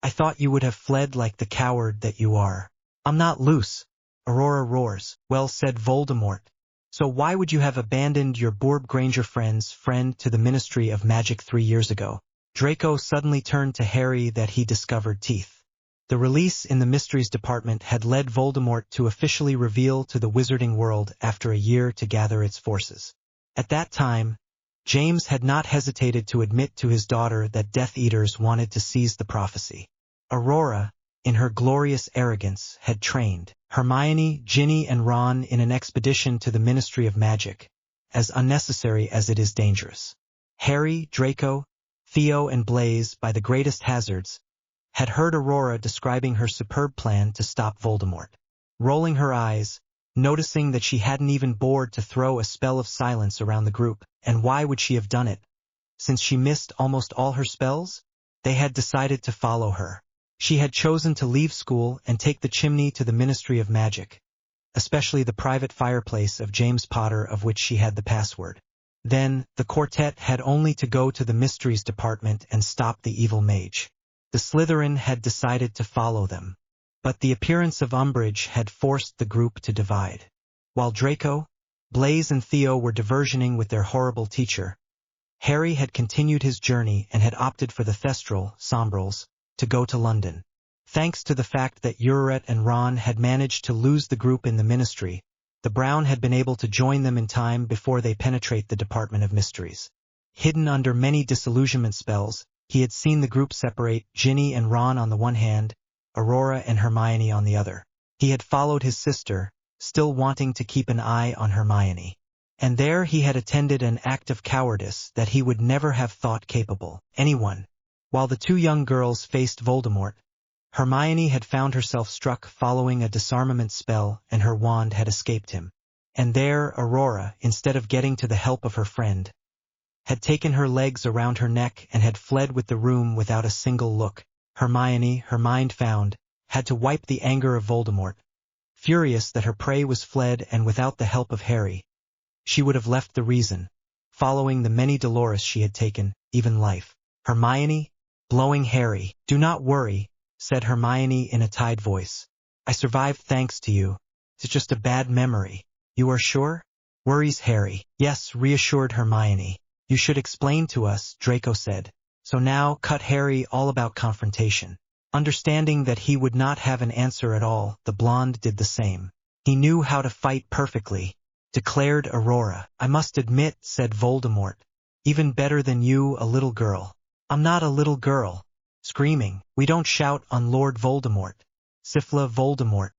I thought you would have fled like the coward that you are. I'm not loose. Aurora roars. Well, said Voldemort. So why would you have abandoned your Borb Granger friend to the Ministry of Magic 3 years ago? Draco suddenly turned to Harry that he discovered teeth. The release in the Mysteries Department had led Voldemort to officially reveal to the Wizarding world after a year to gather its forces. At that time, James had not hesitated to admit to his daughter that Death Eaters wanted to seize the prophecy. Aurora, in her glorious arrogance, had trained Hermione, Ginny, and Ron in an expedition to the Ministry of Magic, as unnecessary as it is dangerous. Harry, Draco, Theo and Blaise, by the greatest hazards, had heard Aurora describing her superb plan to stop Voldemort. Rolling her eyes, noticing that she hadn't even bored to throw a spell of silence around the group, and why would she have done it? Since she missed almost all her spells, they had decided to follow her. She had chosen to leave school and take the chimney to the Ministry of Magic, especially the private fireplace of James Potter, of which she had the password. Then, the quartet had only to go to the Mysteries Department and stop the evil mage. The Slytherin had decided to follow them. But the appearance of Umbridge had forced the group to divide. While Draco, Blaise and Theo were diversioning with their horrible teacher, Harry had continued his journey and had opted for the Thestral, Sombrals, to go to London. Thanks to the fact that Urret and Ron had managed to lose the group in the Ministry, the Brown had been able to join them in time before they penetrate the Department of Mysteries. Hidden under many disillusionment spells, he had seen the group separate, Ginny and Ron on the one hand, Aurora and Hermione on the other. He had followed his sister, still wanting to keep an eye on Hermione. And there he had attended an act of cowardice that he would never have thought capable anyone. While the two young girls faced Voldemort, Hermione had found herself struck following a disarmament spell and her wand had escaped him. And there Aurora, instead of getting to the help of her friend, had taken her legs around her neck and had fled with the room without a single look. Hermione, her mind found, had to wipe the anger of Voldemort. Furious that her prey was fled and without the help of Harry, she would have left the reason, following the many Dolores she had taken, even life. Hermione, blowing Harry. "Do not worry," said Hermione in a tied voice. "I survived thanks to you. It's just a bad memory." "You are sure?" worries Harry. "Yes," reassured Hermione. "You should explain to us," Draco said. So now cut Harry all about confrontation. Understanding that he would not have an answer at all, the blonde did the same. "He knew how to fight perfectly," declared Aurora. "I must admit," said Voldemort, "even better than you, a little girl." "I'm not a little girl." Screaming, "We don't shout on Lord Voldemort. Siffla Voldemort,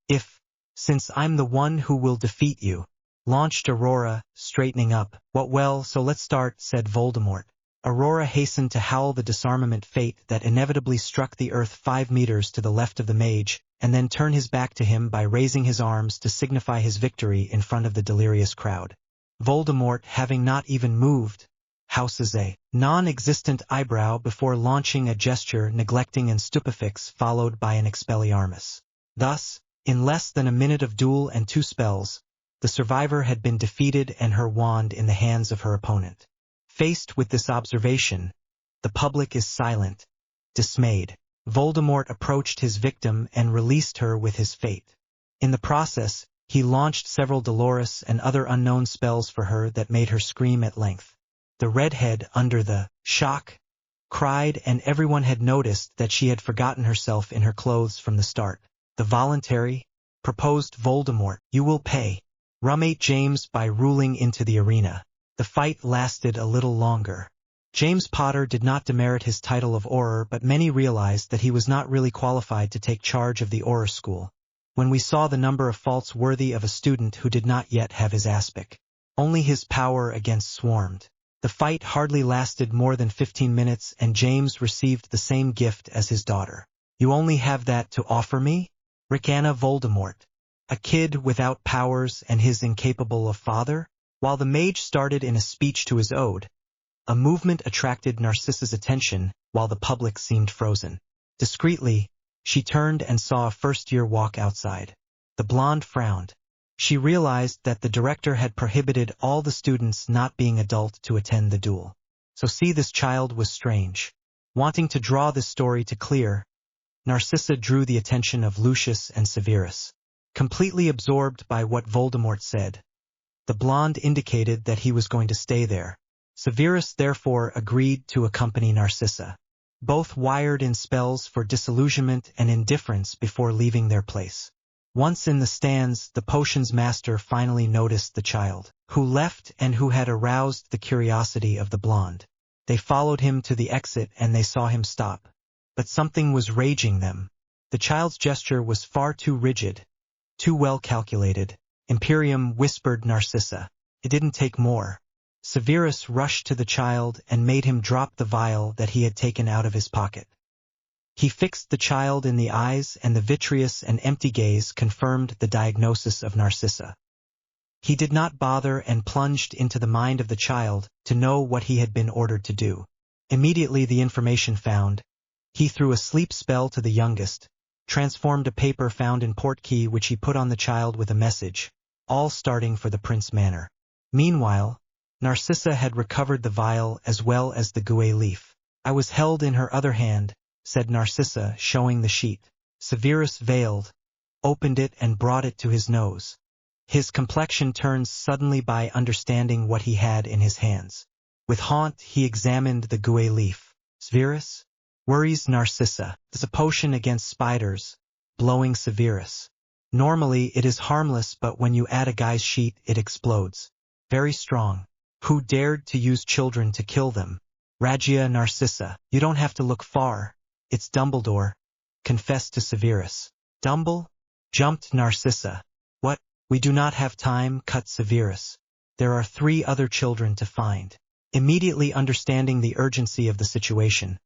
since I'm the one who will defeat you," launched Aurora, straightening up. Well, so let's start," said Voldemort. Aurora hastened to howl the disarmament fate that inevitably struck the earth 5 meters to the left of the mage, and then turn his back to him by raising his arms to signify his victory in front of the delirious crowd. Voldemort, having not even moved, houses a non-existent eyebrow before launching a gesture neglecting and stupefix followed by an Expelliarmus. Thus, in less than a minute of duel and 2 spells, the survivor had been defeated and her wand in the hands of her opponent. Faced with this observation, the public is silent, dismayed. Voldemort approached his victim and released her with his fate. In the process, he launched several Dolores and other unknown spells for her that made her scream at length. The redhead, under the shock, cried, and everyone had noticed that she had forgotten herself in her clothes from the start. "The voluntary," proposed Voldemort. "You will pay." Roommate James by ruling into the arena. The fight lasted a little longer. James Potter did not demerit his title of Auror, but many realized that he was not really qualified to take charge of the Auror school. When we saw the number of faults worthy of a student who did not yet have his aspic, only his power against swarmed. The fight hardly lasted more than 15 minutes and James received the same gift as his daughter. "You only have that to offer me?" Ricanna Voldemort. "A kid without powers and his incapable of father?" While the mage started in a speech to his ode, a movement attracted Narcissa's attention while the public seemed frozen. Discreetly, she turned and saw a first-year walk outside. The blonde frowned. She realized that the director had prohibited all the students not being adult to attend the duel. So see, this child was strange. Wanting to draw this story to clear, Narcissa drew the attention of Lucius and Severus. Completely absorbed by what Voldemort said, the blonde indicated that he was going to stay there. Severus therefore agreed to accompany Narcissa. Both wired in spells for disillusionment and indifference before leaving their place. Once in the stands, the potions master finally noticed the child, who left and who had aroused the curiosity of the blonde. They followed him to the exit and they saw him stop. But something was raging them. The child's gesture was far too rigid, too well calculated. "Imperium," whispered Narcissa. "It didn't take more." Severus rushed to the child and made him drop the vial that he had taken out of his pocket. He fixed the child in the eyes, and the vitreous and empty gaze confirmed the diagnosis of Narcissa. He did not bother and plunged into the mind of the child to know what he had been ordered to do. Immediately the information found, he threw a sleep spell to the youngest, transformed a paper found in Portkey which he put on the child with a message, all starting for the Prince Manor. Meanwhile, Narcissa had recovered the vial as well as the guet leaf. I was held in her other hand, said Narcissa, showing the sheet. Severus veiled, opened it and brought it to his nose. His complexion turned suddenly by understanding what he had in his hands. With haunt he examined the guet leaf. Severus? Worries Narcissa. It's a potion against spiders, blowing Severus. Normally it is harmless, but when you add a guy's sheet it explodes. Very strong. Who dared to use children to kill them? Ragia Narcissa. You don't have to look far. It's Dumbledore, confessed to Severus. Dumble? Jumped Narcissa. What? We do not have time, cut Severus. There are 3 other children to find. Immediately understanding the urgency of the situation,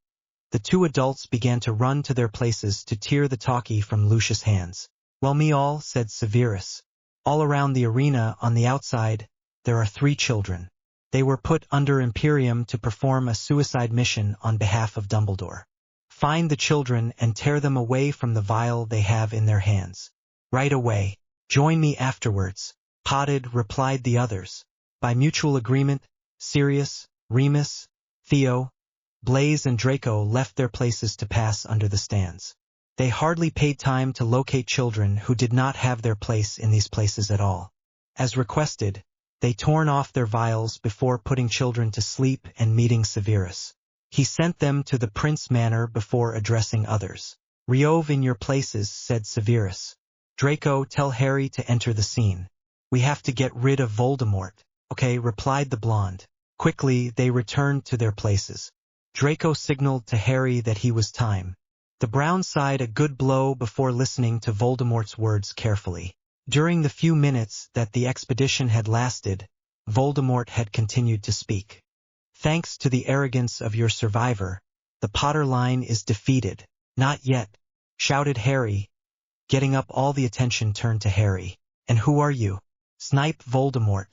the 2 adults began to run to their places to tear the talkie from Lucius' hands. Well, me all, said Severus. All around the arena on the outside, there are 3 children. They were put under Imperium to perform a suicide mission on behalf of Dumbledore. Find the children and tear them away from the vial they have in their hands. Right away. Join me afterwards. Potted, replied the others. By mutual agreement, Sirius, Remus, Theo, Blaise and Draco left their places to pass under the stands. They hardly paid time to locate children who did not have their place in these places at all. As requested, they torn off their vials before putting children to sleep and meeting Severus. He sent them to the Prince Manor before addressing others. Reove in your places, said Severus. Draco, tell Harry to enter the scene. We have to get rid of Voldemort. Okay, replied the blonde. Quickly, they returned to their places. Draco signaled to Harry that he was time. The Brown sighed a good blow before listening to Voldemort's words carefully. During the few minutes that the expedition had lasted, Voldemort had continued to speak. Thanks to the arrogance of your survivor, the Potter line is defeated. Not yet, shouted Harry. Getting up, all the attention turned to Harry. And who are you? Snipe Voldemort.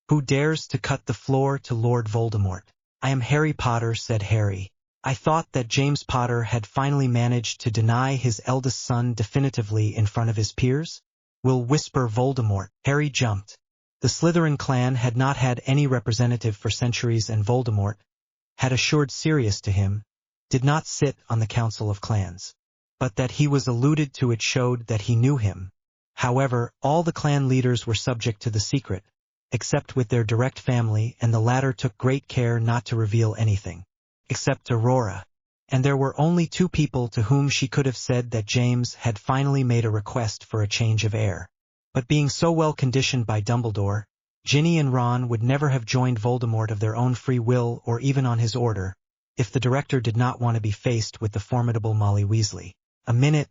Who dares to cut the floor to Lord Voldemort? I am Harry Potter, said Harry. I thought that James Potter had finally managed to deny his eldest son definitively in front of his peers. Will whisper Voldemort. Harry jumped. The Slytherin clan had not had any representative for centuries, and Voldemort had assured Sirius to him, did not sit on the Council of Clans. But that he was alluded to it showed that he knew him. However, all the clan leaders were subject to the secret, except with their direct family, and the latter took great care not to reveal anything, except Aurora. And there were only 2 people to whom she could have said that James had finally made a request for a change of air. But being so well conditioned by Dumbledore, Ginny and Ron would never have joined Voldemort of their own free will or even on his order, if the director did not want to be faced with the formidable Molly Weasley. A minute,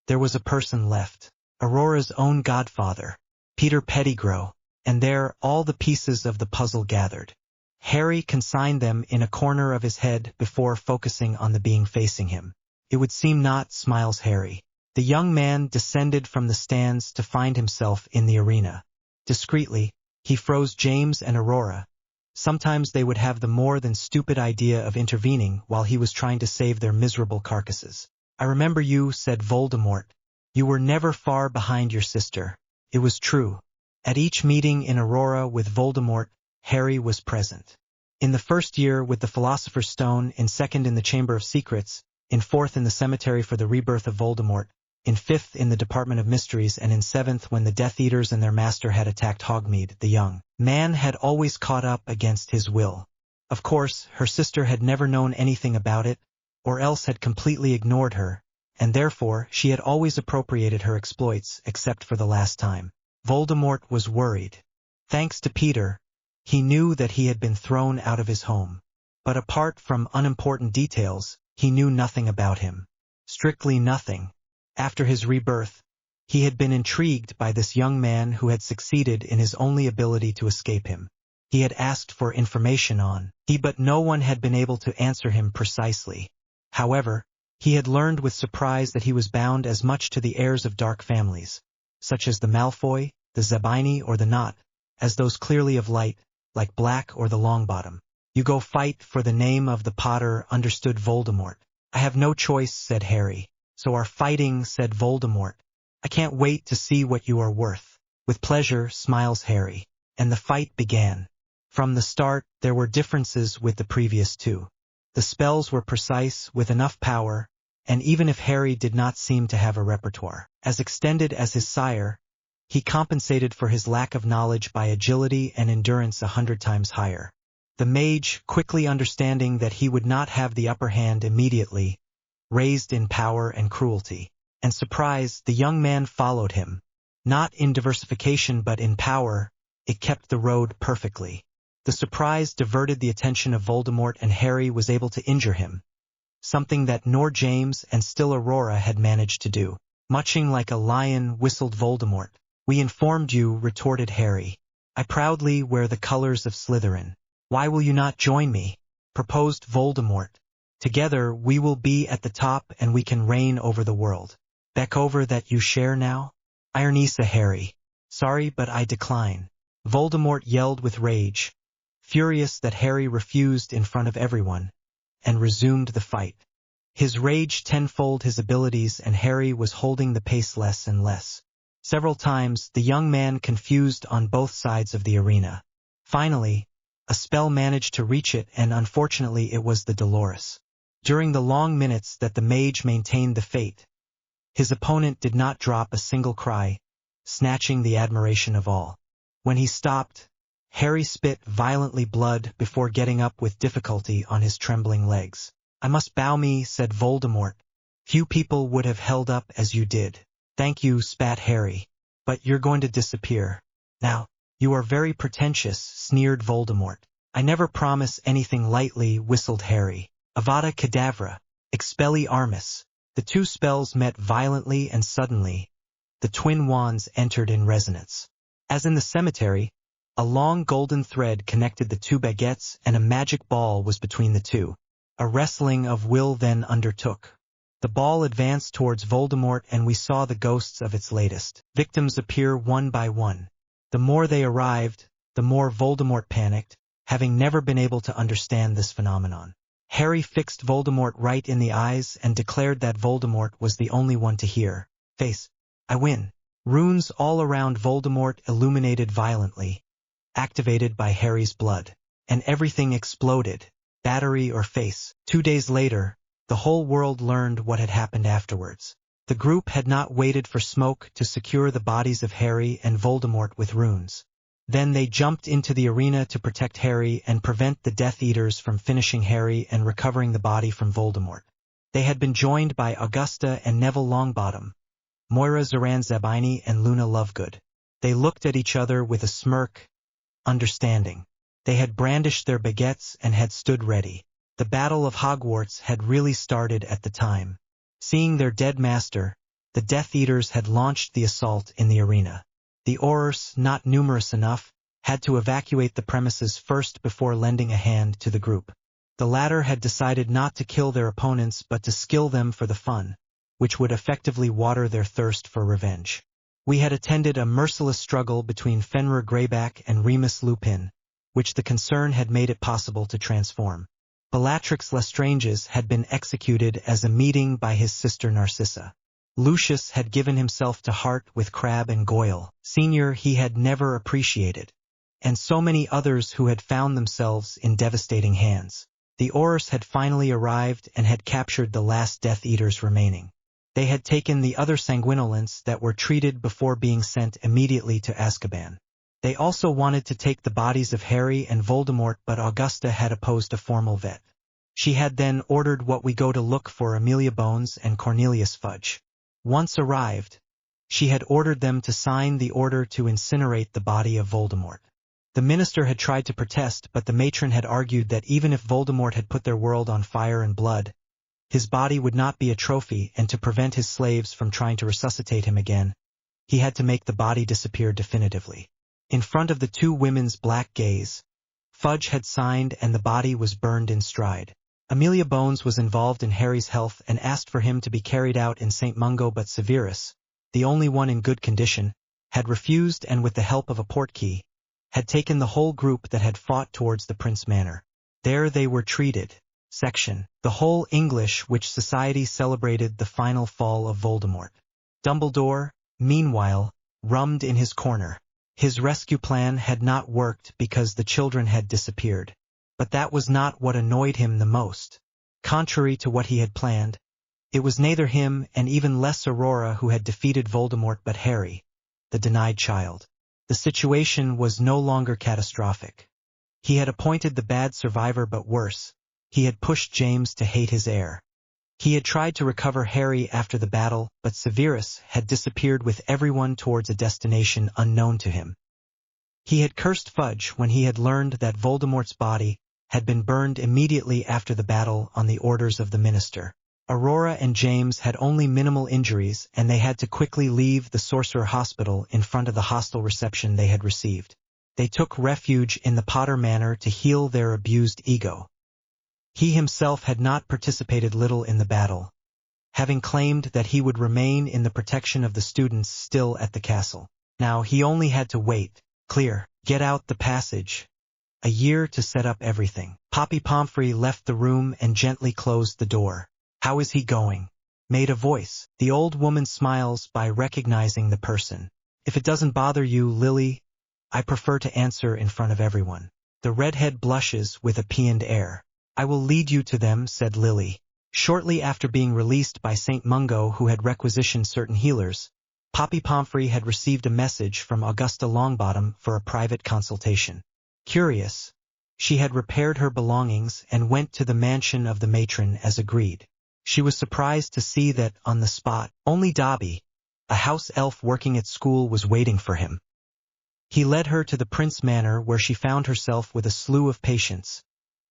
there was a person left, Aurora's own godfather, Peter Pettigrew, and there all the pieces of the puzzle gathered. Harry consigned them in a corner of his head before focusing on the being facing him. It would seem not, smiles Harry. The young man descended from the stands to find himself in the arena. Discreetly, he froze James and Aurora. Sometimes they would have the more than stupid idea of intervening while he was trying to save their miserable carcasses. I remember you, said Voldemort. You were never far behind your sister. It was true. At each meeting in Aurora with Voldemort, Harry was present. In the first year with the Philosopher's Stone, in second in the Chamber of Secrets, in fourth in the Cemetery for the Rebirth of Voldemort, in fifth in the Department of Mysteries, and in seventh when the Death Eaters and their master had attacked Hogsmeade, the young man had always caught up against his will. Of course, her sister had never known anything about it, or else had completely ignored her, and therefore she had always appropriated her exploits except for the last time. Voldemort was worried. Thanks to Peter, he knew that he had been thrown out of his home. But apart from unimportant details, he knew nothing about him. Strictly nothing. After his rebirth, he had been intrigued by this young man who had succeeded in his only ability to escape him. he had asked for information on. But no one had been able to answer him precisely. However, he had learned with surprise that he was bound as much to the heirs of dark families, such as the Malfoy, the Zabini or the Not, as those clearly of light, like Black or the Longbottom. You go fight for the name of the Potter, understood Voldemort. I have no choice, said Harry. So are fighting, said Voldemort. I can't wait to see what you are worth. With pleasure, smiles Harry. And the fight began. From the start, there were differences with the previous two. The spells were precise, with enough power, and even if Harry did not seem to have a repertoire as extended as his sire, he compensated for his lack of knowledge by agility and endurance 100 times higher. The mage, quickly understanding that he would not have the upper hand immediately, raised in power and cruelty. And surprised, the young man followed him. Not in diversification but in power, it kept the road perfectly. The surprise diverted the attention of Voldemort and Harry was able to injure him, something that nor James and still Aurora had managed to do. Muching like a lion, whistled Voldemort. We informed you, retorted Harry. I proudly wear the colors of Slytherin. Why will you not join me? Proposed Voldemort. Together we will be at the top and we can reign over the world. Back over that you share now? Ironisa Harry. Sorry, but I decline. Voldemort yelled with rage, furious that Harry refused in front of everyone, and resumed the fight. His rage tenfold his abilities and Harry was holding the pace less and less. Several times, the young man confused on both sides of the arena. Finally, a spell managed to reach it and unfortunately it was the Dolores. During the long minutes that the mage maintained the fate, his opponent did not drop a single cry, snatching the admiration of all. When he stopped, Harry spit violently blood before getting up with difficulty on his trembling legs. I must bow me, said Voldemort. Few people would have held up as you did. Thank you, spat Harry. But you're going to disappear. Now, you are very pretentious, sneered Voldemort. I never promise anything lightly, whistled Harry. Avada Kedavra, Expelliarmus. The two spells met violently and suddenly. The twin wands entered in resonance. As in the cemetery, a long golden thread connected the two baguettes and a magic ball was between the two. A wrestling of will then undertook. The ball advanced towards Voldemort and we saw the ghosts of its latest victims appear one by one. The more they arrived, the more Voldemort panicked, having never been able to understand this phenomenon. Harry fixed Voldemort right in the eyes and declared that Voldemort was the only one to hear. Face. I win. Runes all around Voldemort illuminated violently, activated by Harry's blood. And everything exploded. Battery or face. 2 days later, the whole world learned what had happened afterwards. The group had not waited for smoke to secure the bodies of Harry and Voldemort with runes. Then they jumped into the arena to protect Harry and prevent the Death Eaters from finishing Harry and recovering the body from Voldemort. They had been joined by Augusta and Neville Longbottom, Moira Zoran Zabini and Luna Lovegood. They looked at each other with a smirk, understanding. They had brandished their baguettes and had stood ready. The Battle of Hogwarts had really started at the time. Seeing their dead master, the Death Eaters had launched the assault in the arena. The Aurors, not numerous enough, had to evacuate the premises first before lending a hand to the group. The latter had decided not to kill their opponents but to skill them for the fun, which would effectively water their thirst for revenge. We had attended a merciless struggle between Fenrir Greyback and Remus Lupin, which the concern had made it possible to transform. Bellatrix Lestrange's had been executed as a meeting by his sister Narcissa. Lucius had given himself to Hart with Crabbe and Goyle, Sr. he had never appreciated, and so many others who had found themselves in devastating hands. The Aurors had finally arrived and had captured the last Death Eaters remaining. They had taken the other sanguinolents that were treated before being sent immediately to Azkaban. They also wanted to take the bodies of Harry and Voldemort but Augusta had opposed a formal vet. She had then ordered what we go to look for Amelia Bones and Cornelius Fudge. Once arrived, she had ordered them to sign the order to incinerate the body of Voldemort. The minister had tried to protest but the matron had argued that even if Voldemort had put their world on fire and blood, his body would not be a trophy and to prevent his slaves from trying to resuscitate him again, he had to make the body disappear definitively. In front of the two women's black gaze, Fudge had signed and the body was burned in stride. Amelia Bones was involved in Harry's health and asked for him to be carried out in St. Mungo, but Severus, the only one in good condition, had refused and with the help of a portkey, had taken the whole group that had fought towards the Prince Manor. There they were treated. Section. The whole English which society celebrated the final fall of Voldemort. Dumbledore, meanwhile, rummed in his corner. His rescue plan had not worked because the children had disappeared. But that was not what annoyed him the most. Contrary to what he had planned, it was neither him and even less Aurora who had defeated Voldemort but Harry, the denied child. The situation was no longer catastrophic. He had appointed the bad survivor, but worse, he had pushed James to hate his heir. He had tried to recover Harry after the battle, but Severus had disappeared with everyone towards a destination unknown to him. He had cursed Fudge when he had learned that Voldemort's body had been burned immediately after the battle on the orders of the minister. Aurora and James had only minimal injuries and they had to quickly leave the Sorcerer Hospital in front of the hostile reception they had received. They took refuge in the Potter Manor to heal their abused ego. He himself had not participated little in the battle, having claimed that he would remain in the protection of the students still at the castle. Now he only had to wait, get out the passage. A year to set up everything. Poppy Pomfrey left the room and gently closed the door. "How is he going?" made a voice. The old woman smiles by recognizing the person. "If it doesn't bother you, Lily, I prefer to answer in front of everyone." The redhead blushes with a pained air. "I will lead you to them," said Lily. Shortly after being released by St. Mungo, who had requisitioned certain healers, Poppy Pomfrey had received a message from Augusta Longbottom for a private consultation. Curious, she had repaired her belongings and went to the mansion of the matron as agreed. She was surprised to see that, on the spot, only Dobby, a house elf working at school, was waiting for him. He led her to the Prince Manor, where she found herself with a slew of patients,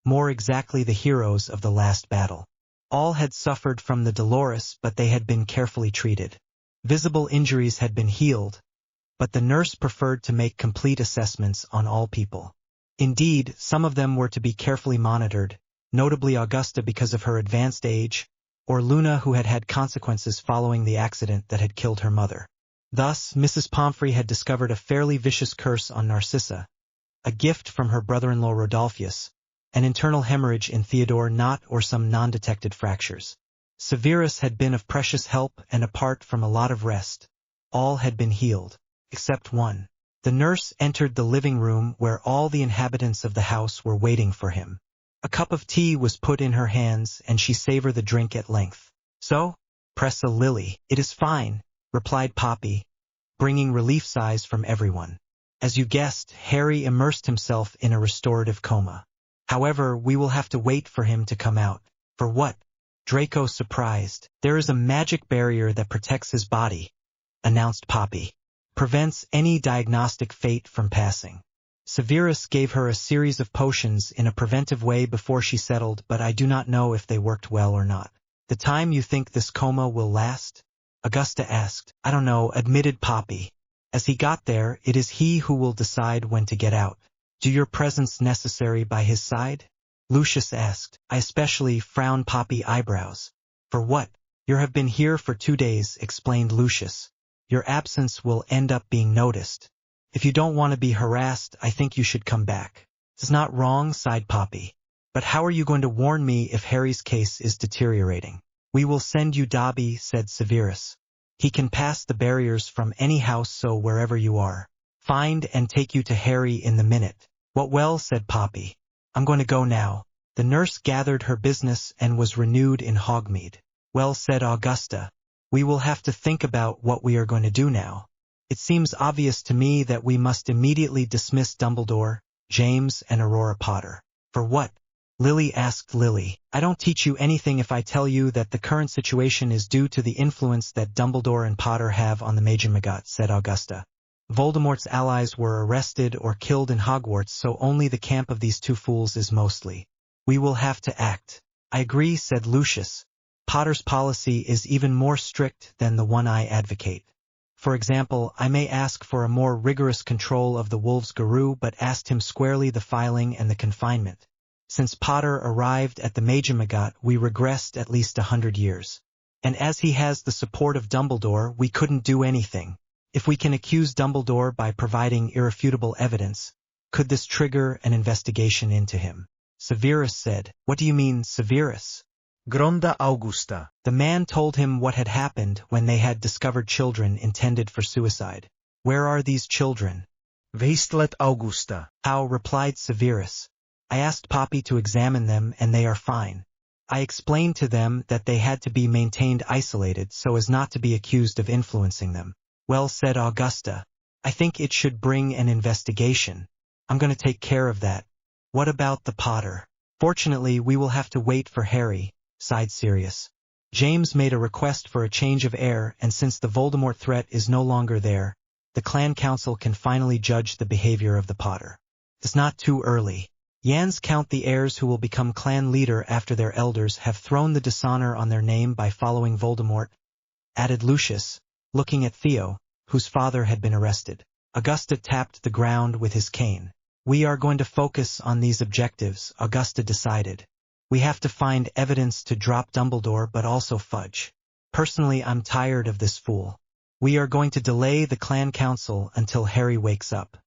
more exactly the heroes of the last battle. All had suffered from the Dolores, but they had been carefully treated. Visible injuries had been healed, but the nurse preferred to make complete assessments on all people. Indeed, some of them were to be carefully monitored, notably Augusta because of her advanced age, or Luna who had had consequences following the accident that had killed her mother. Thus, Mrs. Pomfrey had discovered a fairly vicious curse on Narcissa, a gift from her brother-in-law Rodolphus, an internal hemorrhage in Theodore Knott, or some non-detected fractures. Severus had been of precious help, and apart from a lot of rest, all had been healed, except one. The nurse entered the living room where all the inhabitants of the house were waiting for him. A cup of tea was put in her hands and she savored the drink at length. "So, Pressa Lily, it is fine," replied Poppy, bringing relief sighs from everyone. "As you guessed, Harry immersed himself in a restorative coma. However, we will have to wait for him to come out." "For what?" Draco surprised. "There is a magic barrier that protects his body," announced Poppy. "Prevents any diagnostic fate from passing." Severus gave her a series of potions in a preventive way before she settled, but I do not know if they worked well or not. "The time you think this coma will last?" Augusta asked. "I don't know," admitted Poppy. "As he got there, it is he who will decide when to get out." "Do your presence necessary by his side?" Lucius asked. "I especially," frowned Poppy eyebrows. "For what?" "You have been here for 2 days," explained Lucius. "Your absence will end up being noticed. If you don't want to be harassed, I think you should come back." "It's not wrong," sighed Poppy. "But how are you going to warn me if Harry's case is deteriorating?" "We will send you Dobby," said Severus. "He can pass the barriers from any house, so wherever you are, find and take you to Harry in the minute." "What well," said Poppy. "I'm going to go now." The nurse gathered her business and was renewed in Hogmeade. "Well," said Augusta, "we will have to think about what we are going to do now. It seems obvious to me that we must immediately dismiss Dumbledore, James, and Aurora Potter." "For what?" Lily asked Lily. "I don't teach you anything if I tell you that the current situation is due to the influence that Dumbledore and Potter have on the Major Magot," said Augusta. "Voldemort's allies were arrested or killed in Hogwarts, so only the camp of these two fools is mostly. We will have to act." "I agree," said Lucius. "Potter's policy is even more strict than the one I advocate." For example, I may ask for a more rigorous control of the wolf's guru but asked him squarely the filing and the confinement. Since Potter arrived at the Magot, we regressed at least 100 years. And as he has the support of Dumbledore, we couldn't do anything. If we can accuse Dumbledore by providing irrefutable evidence, could this trigger an investigation into him? Severus said. What do you mean, Severus? Gronda Augusta. The man told him what had happened when they had discovered children intended for suicide. Where are these children? Veistlet Augusta. How, replied Severus. I asked Poppy to examine them and they are fine. I explained to them that they had to be maintained isolated so as not to be accused of influencing them. Well, said Augusta. I think it should bring an investigation. I'm going to take care of that. What about the Potter? Fortunately, we will have to wait for Harry, sighed Sirius. James made a request for a change of air, and since the Voldemort threat is no longer there, the clan council can finally judge the behavior of the Potter. It's not too early. Yans count the heirs who will become clan leader after their elders have thrown the dishonor on their name by following Voldemort, added Lucius, looking at Theo, whose father had been arrested. Augusta tapped the ground with his cane. We are going to focus on these objectives, Augusta decided. We have to find evidence to drop Dumbledore but also Fudge. Personally, I'm tired of this fool. We are going to delay the clan council until Harry wakes up.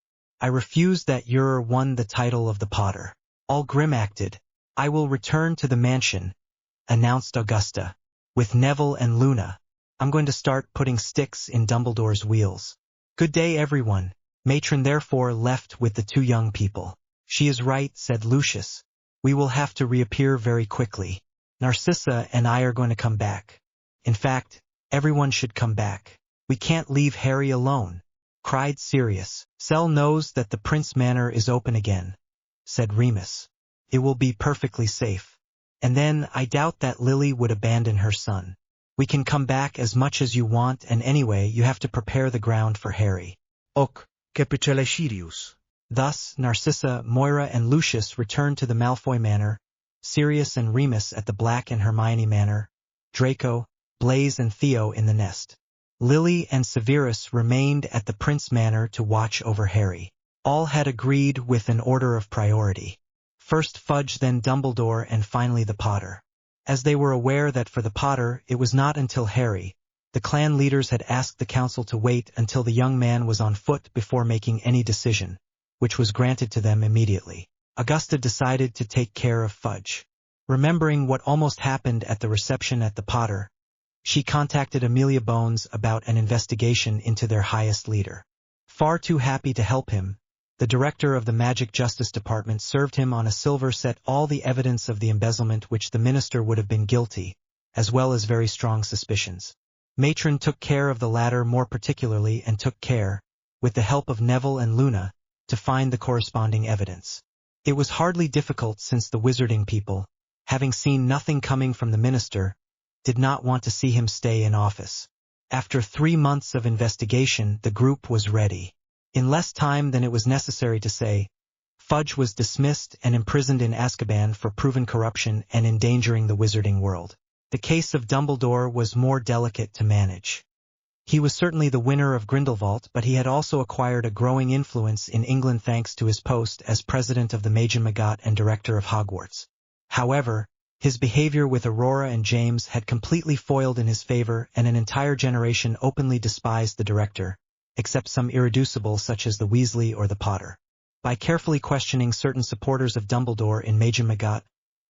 I refuse that Ur won the title of the Potter. All grim acted. I will return to the mansion, announced Augusta. With Neville and Luna. I'm going to start putting sticks in Dumbledore's wheels. Good day, everyone. Matron therefore left with the two young people. She is right, said Lucius. We will have to reappear very quickly. Narcissa and I are going to come back. In fact, everyone should come back. We can't leave Harry alone, cried Sirius. Cell knows that the Prince Manor is open again, said Remus. It will be perfectly safe. And then I doubt that Lily would abandon her son. We can come back as much as you want, and anyway you have to prepare the ground for Harry. Ok, Capitale Sirius. Thus, Narcissa, Moira and Lucius returned to the Malfoy Manor, Sirius and Remus at the Black and Hermione Manor, Draco, Blaise and Theo in the nest. Lily and Severus remained at the Prince Manor to watch over Harry. All had agreed with an order of priority. First Fudge, then Dumbledore, and finally the Potter. As they were aware that for the Potter it was not until Harry, the clan leaders had asked the council to wait until the young man was on foot before making any decision, which was granted to them immediately. Augusta decided to take care of Fudge. Remembering what almost happened at the reception at the Potter, she contacted Amelia Bones about an investigation into their highest leader. Far too happy to help him, the director of the Magic Justice Department served him on a silver set all the evidence of the embezzlement which the minister would have been guilty, as well as very strong suspicions. Matron took care of the latter more particularly and took care, with the help of Neville and Luna, to find the corresponding evidence. It was hardly difficult since the wizarding people, having seen nothing coming from the minister, did not want to see him stay in office. After 3 months of investigation, the group was ready. In less time than it was necessary to say, Fudge was dismissed and imprisoned in Azkaban for proven corruption and endangering the wizarding world. The case of Dumbledore was more delicate to manage. He was certainly the winner of Grindelwald, but he had also acquired a growing influence in England thanks to his post as president of the Magot and director of Hogwarts. However, his behavior with Aurora and James had completely foiled in his favor, and an entire generation openly despised the director, except some irreducible such as the Weasley or the Potter. By carefully questioning certain supporters of Dumbledore in Magot,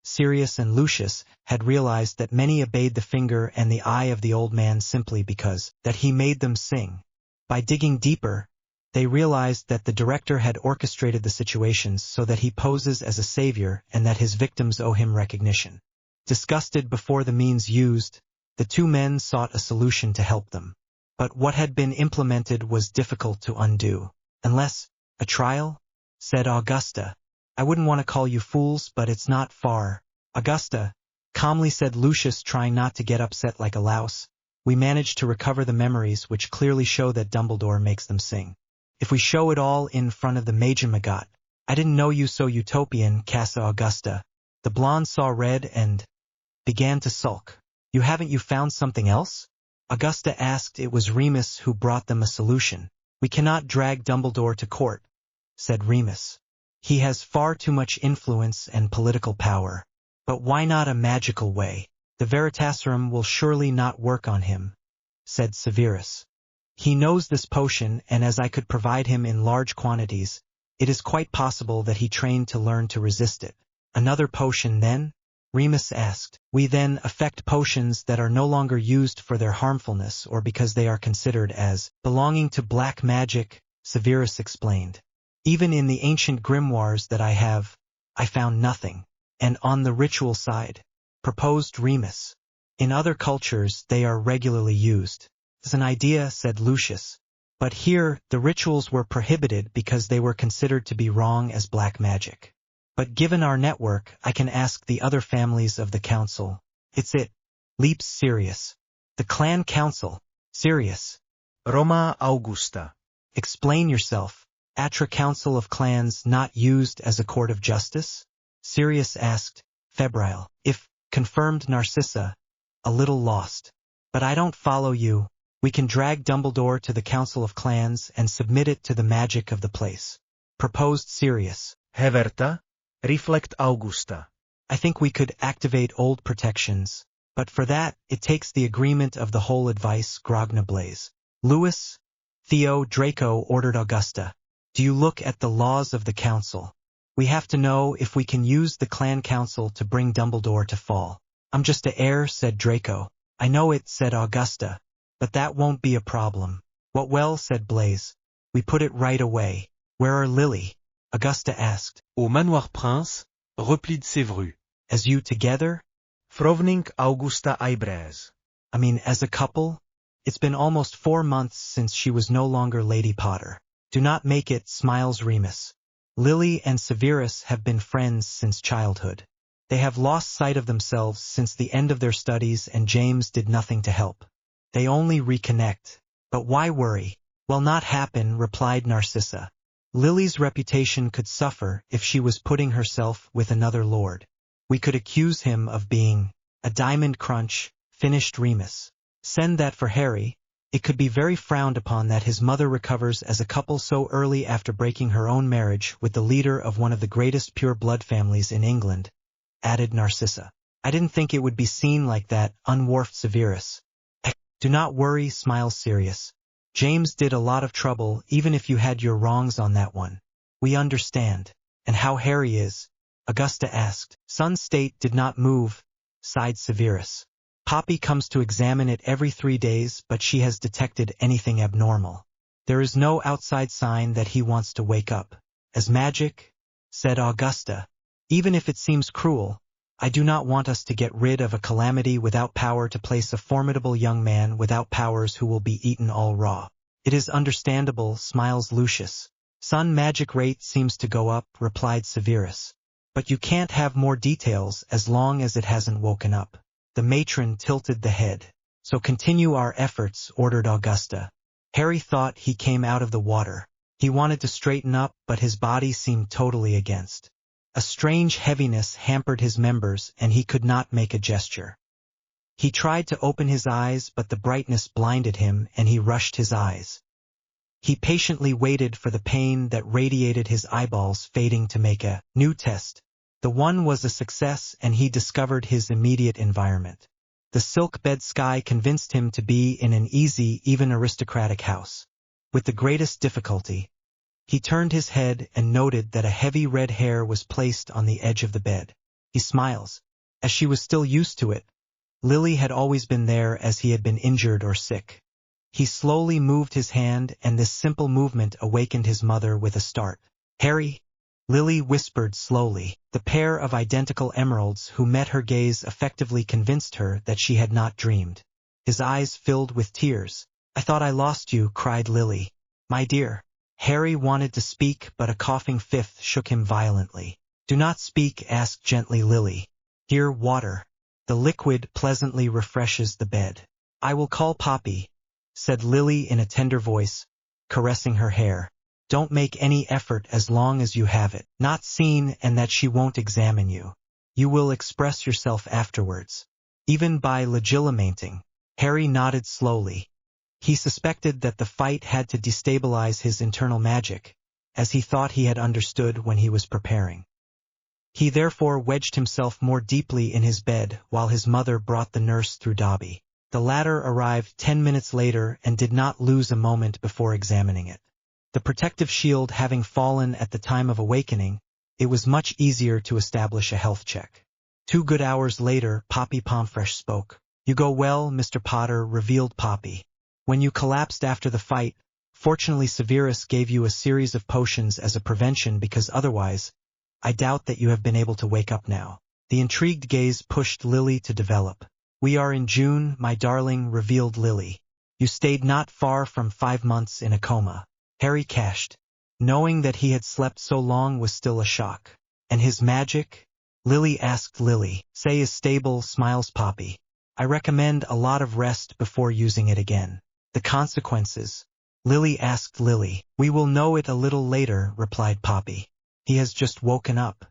Sirius and Lucius had realized that many obeyed the finger and the eye of the old man simply because that he made them sing. By digging deeper, they realized that the director had orchestrated the situations so that he poses as a savior and that his victims owe him recognition. Disgusted before the means used, the two men sought a solution to help them. But what had been implemented was difficult to undo. Unless a trial? Said Augusta. I wouldn't want to call you fools, but it's not far. Augusta, calmly said Lucius, trying not to get upset like a louse. We managed to recover the memories which clearly show that Dumbledore makes them sing. If we show it all in front of the Magot. I didn't know you so utopian, Casa Augusta. The blonde saw red and began to sulk. You found something else? Augusta asked. It was Remus who brought them a solution. We cannot drag Dumbledore to court, said Remus. He has far too much influence and political power. But why not a magical way? The Veritaserum will surely not work on him, said Severus. He knows this potion, and as I could provide him in large quantities, it is quite possible that he trained to learn to resist it. Another potion then? Remus asked. We then affect potions that are no longer used for their harmfulness or because they are considered as belonging to black magic, Severus explained. Even in the ancient grimoires that I have, I found nothing. And on the ritual side, proposed Remus. In other cultures they are regularly used. It's an idea, said Lucius. But here, the rituals were prohibited because they were considered to be wrong as black magic. But given our network, I can ask the other families of the council. It's it. Leaps Sirius. The clan council. Sirius. Roma Augusta. Explain yourself. Atra council of clans not used as a court of justice? Sirius asked, febrile. If, confirmed Narcissa, a little lost. But I don't follow you. We can drag Dumbledore to the Council of Clans and submit it to the magic of the place. Proposed Sirius. Heverta. Reflect Augusta. I think we could activate old protections, but for that, it takes the agreement of the whole advice. Grogna Blaze. Lewis, Theo, Draco ordered Augusta. Do you look at the laws of the council? We have to know if we can use the clan council to bring Dumbledore to fall. I'm just a heir, said Draco. I know it, said Augusta. But that won't be a problem. What well, said Blaze. We put it right away. Where are Lily? Augusta asked. Au manoir Prince, replied Sévru. As you together? Frovning Augusta Eyebrows. I mean, as a couple? It's been almost 4 months since she was no longer Lady Potter. Do not make it, smiles Remus. Lily and Severus have been friends since childhood. They have lost sight of themselves since the end of their studies, and James did nothing to help. They only reconnect. But why worry? Will not happen, replied Narcissa. Lily's reputation could suffer if she was putting herself with another lord. We could accuse him of being a diamond crunch, finished Remus. Send that for Harry. It could be very frowned upon that his mother recovers as a couple so early after breaking her own marriage with the leader of one of the greatest pure-blood families in England, added Narcissa. I didn't think it would be seen like that, unwarfed Severus. Do not worry, smiles Sirius. James did a lot of trouble, even if you had your wrongs on that one. We understand. And how Harry is? Augusta asked. Sun's state did not move, sighed Severus. Poppy comes to examine it every 3 days, but she has detected anything abnormal. There is no outside sign that he wants to wake up. As magic, said Augusta. Even if it seems cruel, I do not want us to get rid of a calamity without power to place a formidable young man without powers who will be eaten all raw. It is understandable, smiles Lucius. Sun magic rate seems to go up, replied Severus. But you can't have more details as long as it hasn't woken up. The matron tilted the head. So continue our efforts, ordered Augusta. Harry thought he came out of the water. He wanted to straighten up, but his body seemed totally against. A strange heaviness hampered his members, and he could not make a gesture. He tried to open his eyes, but the brightness blinded him, and he rushed his eyes. He patiently waited for the pain that radiated his eyeballs fading to make a new test. The one was a success, and he discovered his immediate environment. The silk bed sky convinced him to be in an easy, even aristocratic house. With the greatest difficulty, he turned his head and noted that a heavy red hair was placed on the edge of the bed. He smiles. As she was still used to it, Lily had always been there as he had been injured or sick. He slowly moved his hand, and this simple movement awakened his mother with a start. Harry, Lily whispered slowly. The pair of identical emeralds who met her gaze effectively convinced her that she had not dreamed. His eyes filled with tears. I thought I lost you, cried Lily. My dear. Harry wanted to speak, but a coughing fifth shook him violently. Do not speak, asked gently Lily. Here, water. The liquid pleasantly refreshes the bed. I will call Poppy, said Lily in a tender voice, caressing her hair. Don't make any effort as long as you have it not seen and that she won't examine you. You will express yourself afterwards. Even by legislating. Harry nodded slowly. He suspected that the fight had to destabilize his internal magic, as he thought he had understood when he was preparing. He therefore wedged himself more deeply in his bed while his mother brought the nurse through Dobby. The latter arrived 10 minutes later and did not lose a moment before examining it. The protective shield having fallen at the time of awakening, it was much easier to establish a health check. 2 good hours later, Poppy Pomfresh spoke. "You go well, Mr. Potter," revealed Poppy. "When you collapsed after the fight, fortunately Severus gave you a series of potions as a prevention because otherwise, I doubt that you have been able to wake up now." The intrigued gaze pushed Lily to develop. "We are in June, my darling," revealed Lily. "You stayed not far from 5 months in a coma." Harry cashed. Knowing that he had slept so long was still a shock. "And his magic?" Lily asked Lily. "Say is stable," smiles Poppy. "I recommend a lot of rest before using it again." "The consequences?" Lily asked Lily. "We will know it a little later," replied Poppy. "He has just woken up.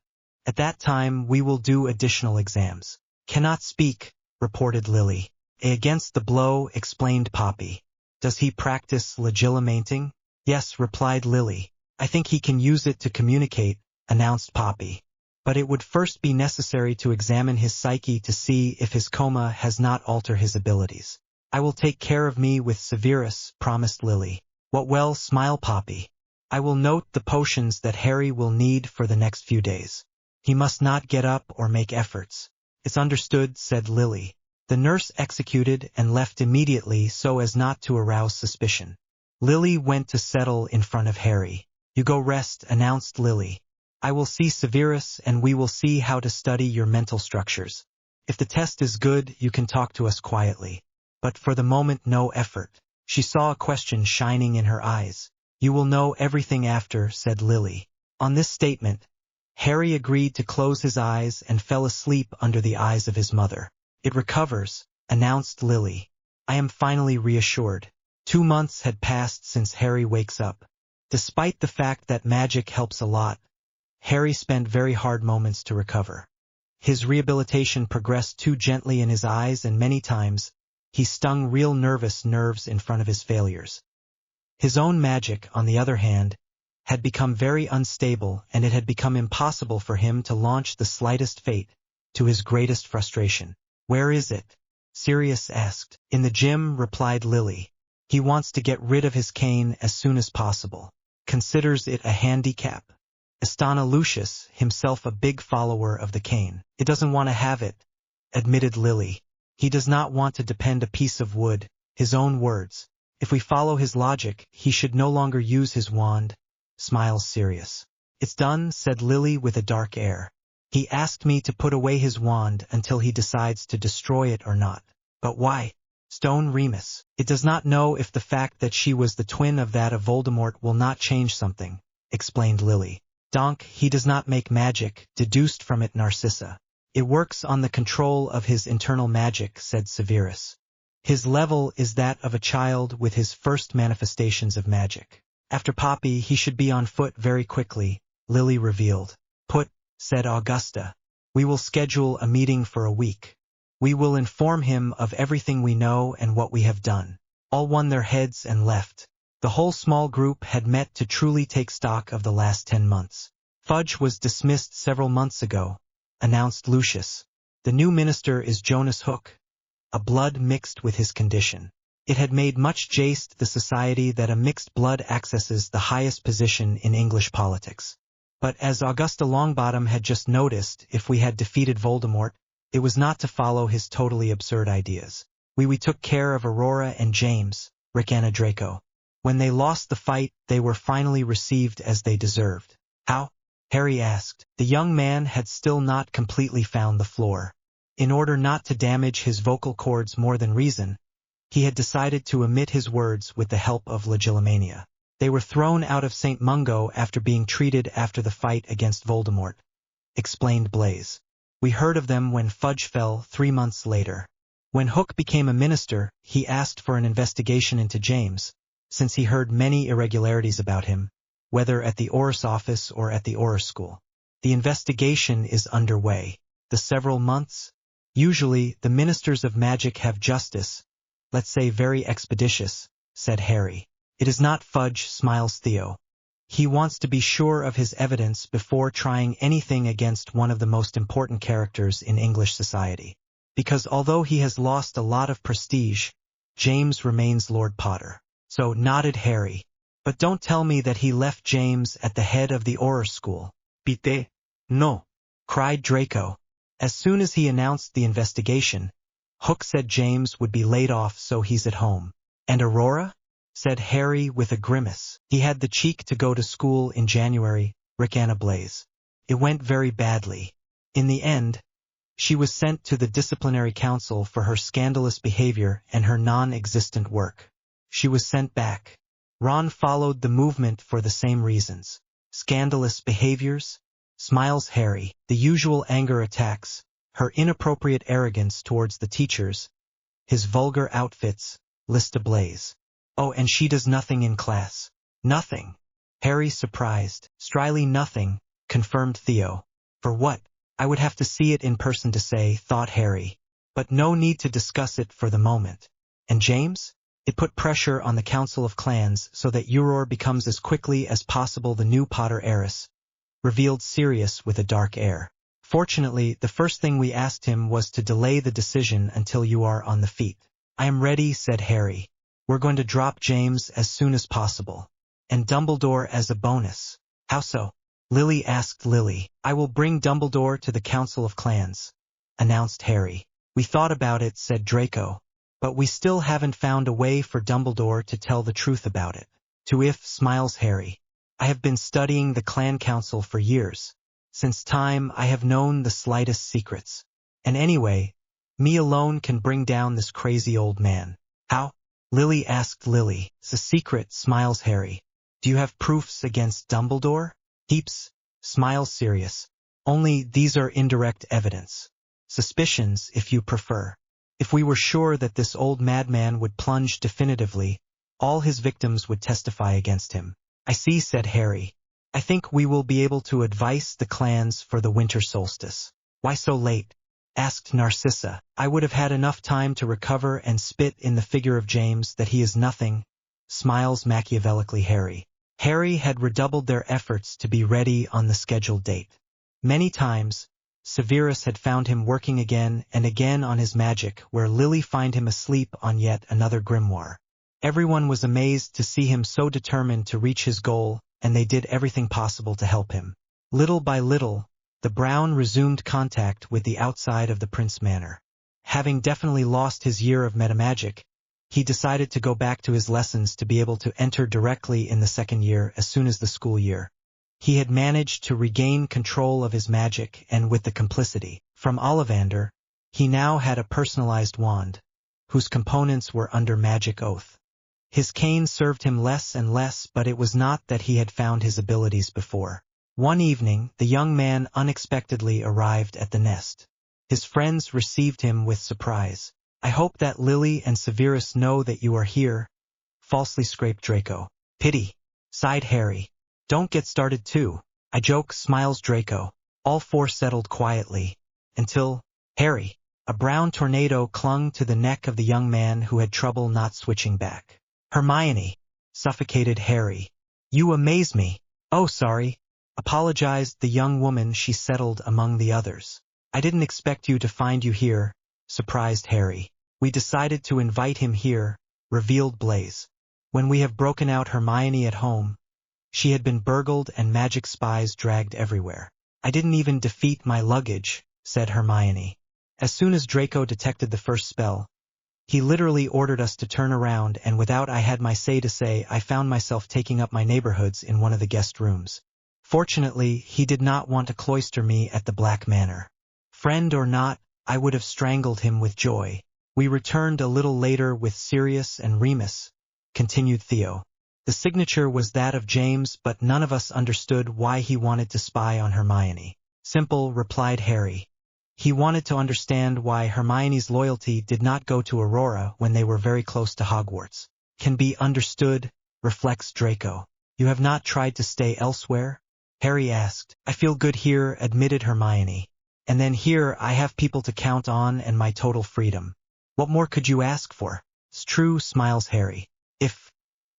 At that time we will do additional exams." "Cannot speak," reported Lily. "Against the blow," explained Poppy. "Does he practice legislating?" "Yes," replied Lily. "I think he can use it to communicate," announced Poppy. "But it would first be necessary to examine his psyche to see if his coma has not altered his abilities." "I will take care of me with Severus," promised Lily. "What well?" smiled Poppy. "I will note the potions that Harry will need for the next few days. He must not get up or make efforts." "It's understood," said Lily. The nurse executed and left immediately so as not to arouse suspicion. Lily went to settle in front of Harry. "You go rest," announced Lily. "I will see Severus and we will see how to study your mental structures. If the test is good, you can talk to us quietly. But for the moment no effort." She saw a question shining in her eyes. "You will know everything after," said Lily. On this statement, Harry agreed to close his eyes and fell asleep under the eyes of his mother. "It recovers," announced Lily. "I am finally reassured." 2 months had passed since Harry wakes up. Despite the fact that magic helps a lot, Harry spent very hard moments to recover. His rehabilitation progressed too gently in his eyes and many times, he stung real nervous nerves in front of his failures. His own magic, on the other hand, had become very unstable and it had become impossible for him to launch the slightest fate, to his greatest frustration. "Where is it?" Sirius asked. "In the gym," replied Lily. "He wants to get rid of his cane as soon as possible. Considers it a handicap." Astana Lucius, himself a big follower of the cane. "He doesn't want to have it," admitted Lily. "He does not want to depend a piece of wood," his own words. "If we follow his logic, he should no longer use his wand," smiles Sirius. "It's done," said Lily with a dark air. "He asked me to put away his wand until he decides to destroy it or not." "But why?" Stone Remus. "It does not know if the fact that she was the twin of that of Voldemort will not change something," explained Lily. "Donk, he does not make magic," deduced from it Narcissa. "It works on the control of his internal magic," said Severus. "His level is that of a child with his first manifestations of magic." "After Poppy, he should be on foot very quickly," Lily revealed. "Put," said Augusta. "We will schedule a meeting for a week. We will inform him of everything we know and what we have done." All won their heads and left. The whole small group had met to truly take stock of the last 10 months. "Fudge was dismissed several months ago," announced Lucius. "The new minister is Jonas Hook, a blood mixed with his condition." It had made much jest the society that a mixed blood accesses the highest position in English politics. But as Augusta Longbottom had just noticed, if we had defeated Voldemort, it was not to follow his totally absurd ideas. We took care of Aurora and James, Rick and Draco. When they lost the fight, they were finally received as they deserved. "How?" Harry asked. The young man had still not completely found the floor. In order not to damage his vocal cords more than reason, he had decided to omit his words with the help of legilomania. "They were thrown out of St. Mungo after being treated after the fight against Voldemort," explained Blaise. "We heard of them when Fudge fell 3 months later. When Hook became a minister, he asked for an investigation into James, since he heard many irregularities about him, whether at the Oris office or at the Oris school. The investigation is underway. The several months? Usually, the ministers of magic have justice, let's say very expeditious, said Harry. It is not Fudge, smiles Theo. He wants to be sure of his evidence before trying anything against one of the most important characters in English society. Because although he has lost a lot of prestige, James remains Lord Potter. So nodded Harry. But don't tell me that he left James at the head of the Aurora school. Pite? No, cried Draco. As soon as he announced the investigation, Hook said James would be laid off, so he's at home. And Aurora? Said Harry with a grimace. He had the cheek to go to school in January, Rickana Blaze. It went very badly. In the end, she was sent to the disciplinary council for her scandalous behavior and her non-existent work. She was sent back. Ron followed the movement for the same reasons. Scandalous behaviors? Smiles Harry. The usual anger attacks, her inappropriate arrogance towards the teachers, his vulgar outfits, list ablaze. Oh, and she does nothing in class. Nothing. Harry surprised. Stryly nothing, confirmed Theo. For what? I would have to see it in person to say, thought Harry. But no need to discuss it for the moment. And James? It put pressure on the Council of Clans so that Aurora becomes as quickly as possible the new Potter heiress, revealed Sirius with a dark air. Fortunately, the first thing we asked him was to delay the decision until you are on the feet. I am ready, said Harry. We're going to drop James as soon as possible. And Dumbledore as a bonus. How so? Lily asked Lily. I will bring Dumbledore to the Council of Clans, announced Harry. We thought about it, said Draco. But we still haven't found a way for Dumbledore to tell the truth about it. To if, smiles Harry. I have been studying the clan council for years. Since time I have known the slightest secrets. And anyway, me alone can bring down this crazy old man. How? Lily asked Lily. It's a secret, smiles Harry. Do you have proofs against Dumbledore? Heaps, smiles Sirius. Only these are indirect evidence. Suspicions, if you prefer. If we were sure that this old madman would plunge definitively, all his victims would testify against him. I see, said Harry. I think we will be able to advise the clans for the winter solstice. Why so late? Asked Narcissa. I would have had enough time to recover and spit in the figure of James that he is nothing, smiles machiavellically Harry. Harry had redoubled their efforts to be ready on the scheduled date. Many times, Severus had found him working again and again on his magic, where Lily find him asleep on yet another grimoire. Everyone was amazed to see him so determined to reach his goal, and they did everything possible to help him. Little by little, the Brown resumed contact with the outside of the Prince Manor. Having definitely lost his year of metamagic, he decided to go back to his lessons to be able to enter directly in the second year as soon as the school year. He had managed to regain control of his magic, and with the complicity from Ollivander, he now had a personalized wand, whose components were under magic oath. His cane served him less and less, but it was not that he had found his abilities before. One evening, the young man unexpectedly arrived at the nest. His friends received him with surprise. I hope that Lily and Severus know that you are here, falsely scraped Draco. Pity, sighed Harry. Don't get started too. I joke, smiles Draco. All four settled quietly. Until, Harry, a brown tornado clung to the neck of the young man who had trouble not switching back. Hermione, suffocated Harry. You amaze me. Oh, sorry, apologized the young woman. She settled among the others. I didn't expect you to find you here, surprised Harry. We decided to invite him here, revealed Blaze. When we have broken out Hermione at home, she had been burgled and magic spies dragged everywhere. I didn't even defeat my luggage, said Hermione. As soon as Draco detected the first spell, he literally ordered us to turn around, and without I had my say to say, I found myself taking up my neighborhoods in one of the guest rooms. Fortunately, he did not want to cloister me at the Black Manor. Friend or not, I would have strangled him with joy. We returned a little later with Sirius and Remus, continued Theo. The signature was that of James, but none of us understood why he wanted to spy on Hermione. Simple, replied Harry. He wanted to understand why Hermione's loyalty did not go to Aurora when they were very close to Hogwarts. Can be understood, reflects Draco. You have not tried to stay elsewhere? Harry asked. I feel good here, admitted Hermione. And then here I have people to count on and my total freedom. What more could you ask for? "It's true," smiles Harry.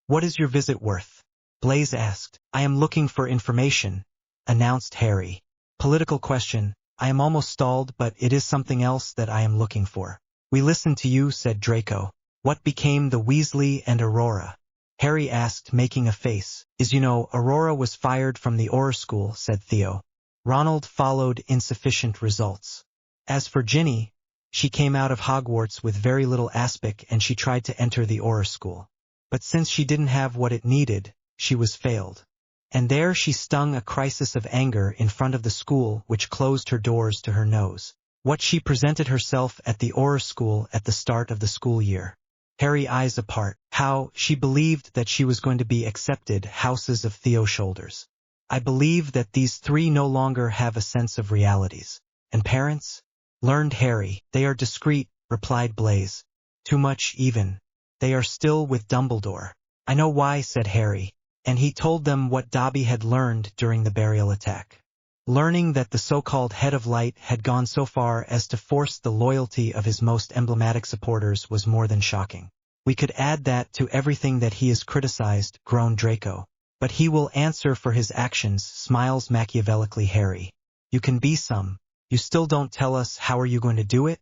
What is your visit worth?" Blaise asked. "I am looking for information," announced Harry. "Political question. I am almost stalled, but it is something else that I am looking for." "We listen to you," said Draco. "What became the Weasley and Aurora?" Harry asked, making a face. Aurora was fired from the Auror School," said Theo. "Ronald followed insufficient results. As for Ginny, she came out of Hogwarts with very little aspic and she tried to enter the Auror School. But since she didn't have what it needed, she was failed. And there she stung a crisis of anger in front of the school, which closed her doors to her nose. What she presented herself at the Auror School at the start of the school year. Harry eyes apart. How she believed that she was going to be accepted, houses of Theo's shoulders. I believe that these three no longer have a sense of realities. And parents? Learned Harry. They are discreet, replied Blaise. Too much even. They are still with Dumbledore. I know why, said Harry. And he told them what Dobby had learned during the burial attack. Learning that the so-called Head of Light had gone so far as to force the loyalty of his most emblematic supporters was more than shocking. We could add that to everything that he has criticized, groaned Draco. But he will answer for his actions, smiles machiavellically Harry. You can be some. You still don't tell us how are you going to do it?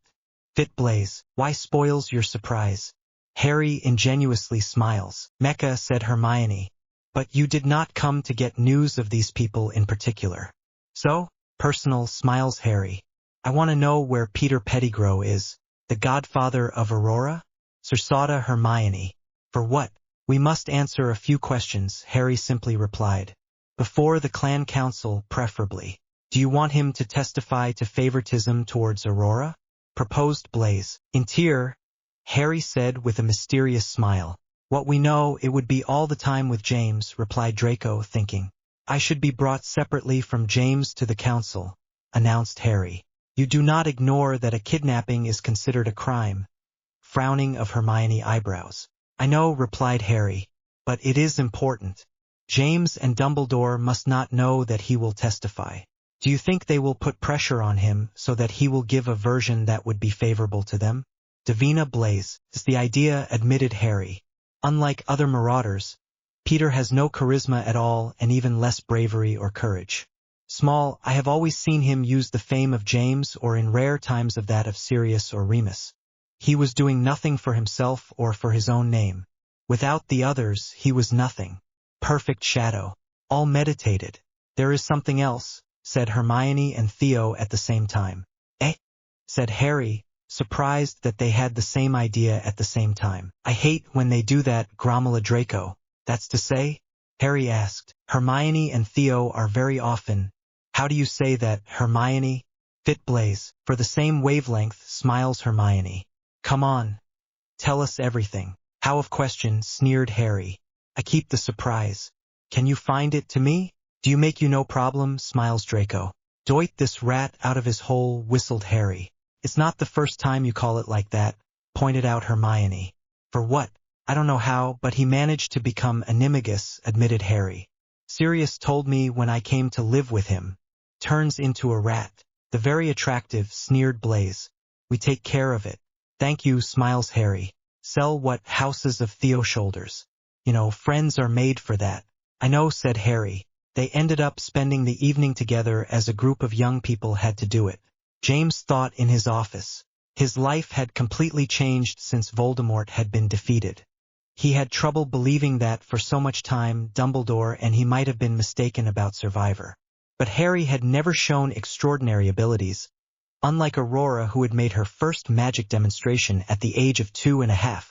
Fit Blaise, why spoils your surprise? Harry ingenuously smiles. Mecca, said Hermione. But you did not come to get news of these people in particular. So, personal, smiles Harry. I want to know where Peter Pettigrew is, the godfather of Aurora? Sursauta Hermione. For what? We must answer a few questions, Harry simply replied. Before the clan council, preferably. Do you want him to testify to favoritism towards Aurora? Proposed Blaise. Intere, Harry said with a mysterious smile. What we know, it would be all the time with James, replied Draco, thinking. I should be brought separately from James to the council, announced Harry. You do not ignore that a kidnapping is considered a crime. Frowning of Hermione eyebrows. I know, replied Harry, but it is important. James and Dumbledore must not know that he will testify. Do you think they will put pressure on him so that he will give a version that would be favorable to them? Davina Blaise, is the idea, admitted Harry. Unlike other marauders, Peter has no charisma at all and even less bravery or courage. Small, I have always seen him use the fame of James or in rare times of that of Sirius or Remus. He was doing nothing for himself or for his own name. Without the others, he was nothing. Perfect shadow. All meditated. There is something else, said Hermione and Theo at the same time. Eh? Said Harry, surprised that they had the same idea at the same time. I hate when they do that, grommeled Draco. That's to say? Harry asked. Hermione and Theo are very often. How do you say that, Hermione? Fit Blaise. For the same wavelength, smiles Hermione. Come on. Tell us everything. How of question, sneered Harry. I keep the surprise. Can you find it to me? Do you make you no problem, smiles Draco. Doit this rat out of his hole, whistled Harry. It's not the first time you call it like that, pointed out Hermione. For what? I don't know how, but he managed to become animagus, admitted Harry. Sirius told me when I came to live with him. Turns into a rat. The very attractive, sneered Blaise. We take care of it. Thank you, smiles Harry. Sell what? Houses of Theo's shoulders. Friends are made for that. I know, said Harry. They ended up spending the evening together as a group of young people had to do it. James thought in his office. His life had completely changed since Voldemort had been defeated. He had trouble believing that for so much time Dumbledore and he might have been mistaken about Survivor. But Harry had never shown extraordinary abilities, unlike Aurora who had made her first magic demonstration at the age of 2.5.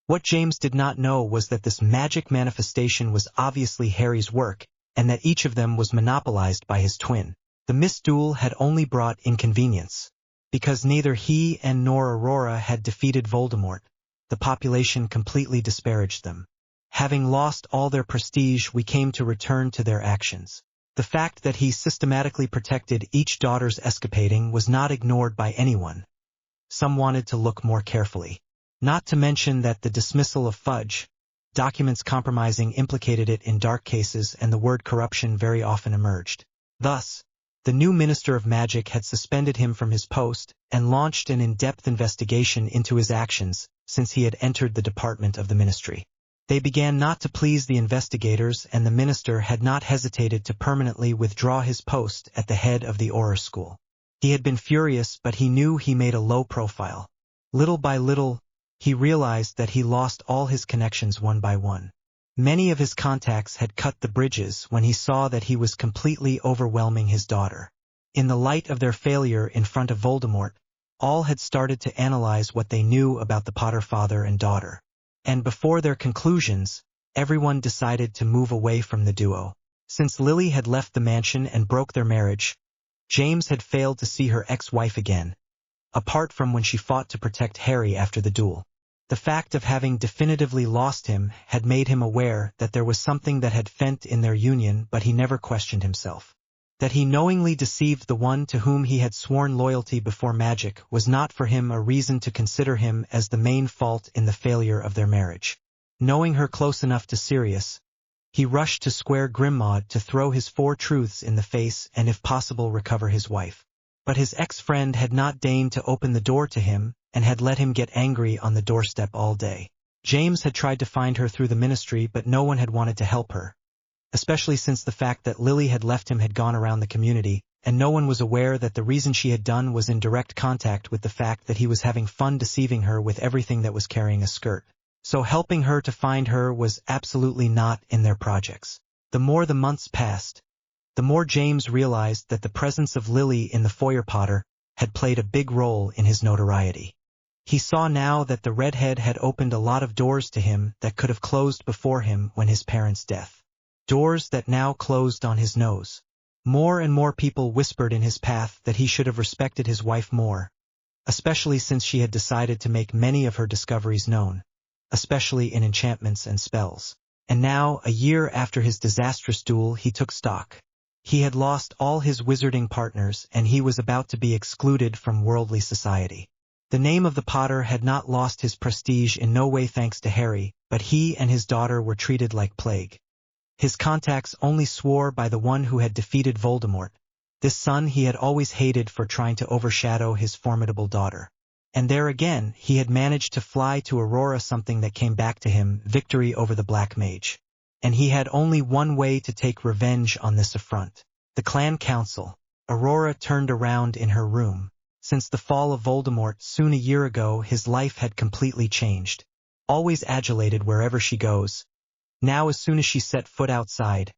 What James did not know was that this magic manifestation was obviously Harry's work, and that each of them was monopolized by his twin. The misduel had only brought inconvenience. Because neither he and nor Aurora had defeated Voldemort, the population completely disparaged them. Having lost all their prestige, we came to return to their actions. The fact that he systematically protected each daughter's escapading was not ignored by anyone. Some wanted to look more carefully. Not to mention that the dismissal of Fudge, documents compromising implicated it in dark cases and the word corruption very often emerged. Thus, the new Minister of Magic had suspended him from his post and launched an in-depth investigation into his actions, since he had entered the department of the ministry. They began not to please the investigators, and the minister had not hesitated to permanently withdraw his post at the head of the Aurora school. He had been furious, but he knew he made a low profile. Little by little, he realized that he lost all his connections one by one. Many of his contacts had cut the bridges when he saw that he was completely overwhelming his daughter. In the light of their failure in front of Voldemort, all had started to analyze what they knew about the Potter father and daughter. And before their conclusions, everyone decided to move away from the duo. Since Lily had left the mansion and broke their marriage, James had failed to see her ex-wife again, apart from when she fought to protect Harry after the duel. The fact of having definitively lost him had made him aware that there was something that had fent in their union, but he never questioned himself. That he knowingly deceived the one to whom he had sworn loyalty before magic was not for him a reason to consider him as the main fault in the failure of their marriage. Knowing her close enough to Sirius, he rushed to Square Grimmauld to throw his 4 truths in the face and if possible recover his wife. But his ex-friend had not deigned to open the door to him, and had let him get angry on the doorstep all day. James had tried to find her through the ministry, but no one had wanted to help her, especially since the fact that Lily had left him had gone around the community, and no one was aware that the reason she had done was in direct contact with the fact that he was having fun deceiving her with everything that was carrying a skirt. So helping her to find her was absolutely not in their projects. The more the months passed, the more James realized that the presence of Lily in the foyer Potter had played a big role in his notoriety. He saw now that the redhead had opened a lot of doors to him that could have closed before him when his parents' death. Doors that now closed on his nose. More and more people whispered in his path that he should have respected his wife more, especially since she had decided to make many of her discoveries known, especially in enchantments and spells. And now, a year after his disastrous duel, he took stock. He had lost all his wizarding partners, and he was about to be excluded from worldly society. The name of the Potter had not lost his prestige in no way thanks to Harry, but he and his daughter were treated like plague. His contacts only swore by the one who had defeated Voldemort, this son he had always hated for trying to overshadow his formidable daughter. And there again, he had managed to fly to Aurora something that came back to him, victory over the Black Mage. And he had only one way to take revenge on this affront. The clan council. Aurora turned around in her room. Since the fall of Voldemort soon a year ago, his life had completely changed. Always adulated wherever she goes. Now as soon as she set foot outside,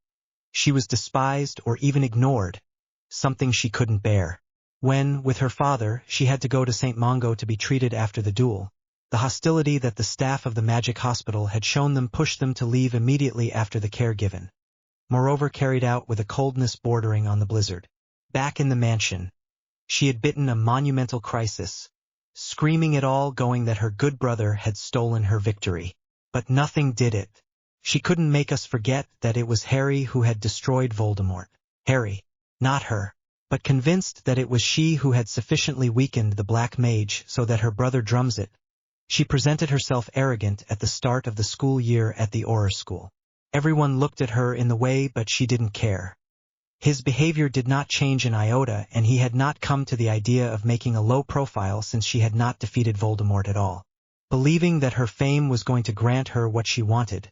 she was despised or even ignored, something she couldn't bear. When, with her father, she had to go to St. Magot to be treated after the duel, the hostility that the staff of the magic hospital had shown them pushed them to leave immediately after the care given. Moreover, carried out with a coldness bordering on the blizzard. Back in the mansion, she had bitten a monumental crisis, screaming it all going that her good brother had stolen her victory. But nothing did it. She couldn't make us forget that it was Harry who had destroyed Voldemort. Harry, not her, but convinced that it was she who had sufficiently weakened the Black Mage so that her brother drums it. She presented herself arrogant at the start of the school year at the Aurora school. Everyone looked at her in the way, but she didn't care. His behavior did not change an iota, and he had not come to the idea of making a low profile since she had not defeated Voldemort at all. Believing that her fame was going to grant her what she wanted,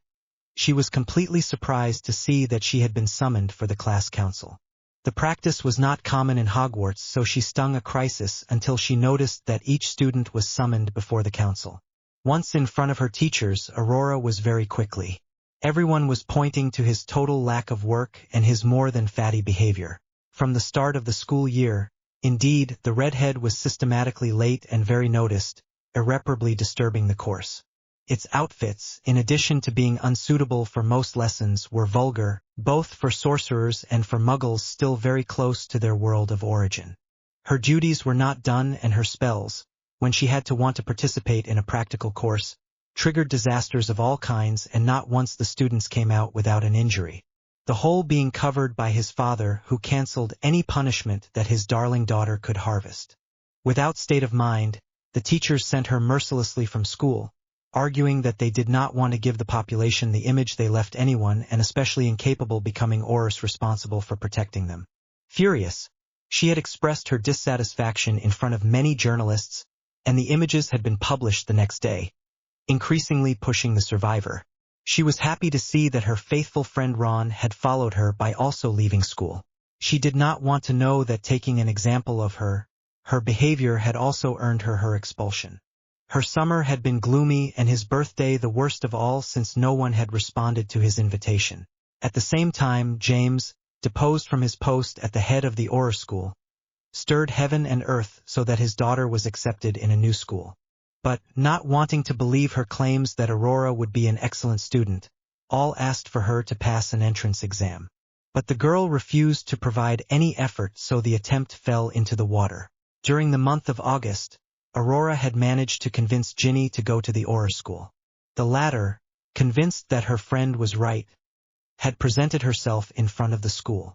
she was completely surprised to see that she had been summoned for the class council. The practice was not common in Hogwarts, so she stung a crisis until she noticed that each student was summoned before the council. Once in front of her teachers, Aurora was very quickly. Everyone was pointing to his total lack of work and his more than fatty behavior. From the start of the school year, indeed, the redhead was systematically late and very noticed, irreparably disturbing the course. Its outfits, in addition to being unsuitable for most lessons, were vulgar, both for sorcerers and for muggles still very close to their world of origin. Her duties were not done, and her spells, when she had to want to participate in a practical course, triggered disasters of all kinds, and not once the students came out without an injury. The whole being covered by his father, who cancelled any punishment that his darling daughter could harvest. Without state of mind, the teachers sent her mercilessly from school, arguing that they did not want to give the population the image they left anyone, and especially incapable, becoming Aurors responsible for protecting them. Furious, she had expressed her dissatisfaction in front of many journalists, and the images had been published the next day, increasingly pushing the survivor. She was happy to see that her faithful friend Ron had followed her by also leaving school. She did not want to know that taking an example of her behavior had also earned her expulsion. Her summer had been gloomy and his birthday the worst of all since no one had responded to his invitation. At the same time, James, deposed from his post at the head of the Aurora school, stirred heaven and earth so that his daughter was accepted in a new school. But, not wanting to believe her claims that Aurora would be an excellent student, all asked for her to pass an entrance exam. But the girl refused to provide any effort, so the attempt fell into the water. During the month of August, Aurora had managed to convince Ginny to go to the Aurora school. The latter, convinced that her friend was right, had presented herself in front of the school.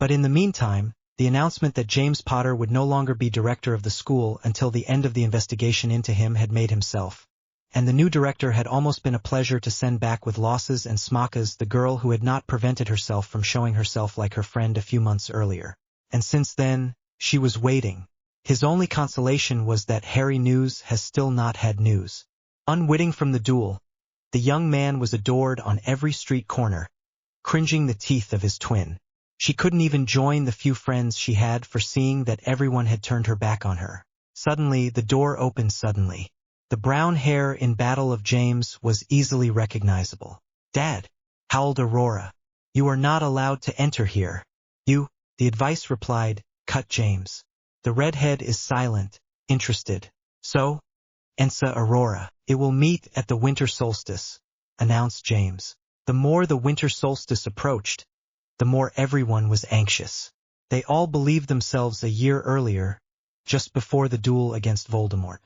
But in the meantime, the announcement that James Potter would no longer be director of the school until the end of the investigation into him had made himself, and the new director had almost been a pleasure to send back with losses and smockas the girl who had not prevented herself from showing herself like her friend a few months earlier. And since then, she was waiting. His only consolation was that Harry News has still not had news. Unwitting from the duel, the young man was adored on every street corner, cringing the teeth of his twin. She couldn't even join the few friends she had for seeing that everyone had turned her back on her. Suddenly, the door opened suddenly. The brown hair in Battle of James was easily recognizable. "Dad," howled Aurora. "You are not allowed to enter here." "You," the advice replied, "cut James." The redhead is silent, interested. "So?" "Ensa Aurora. It will meet at the winter solstice," announced James. The more the winter solstice approached, the more everyone was anxious. They all believed themselves a year earlier, just before the duel against Voldemort.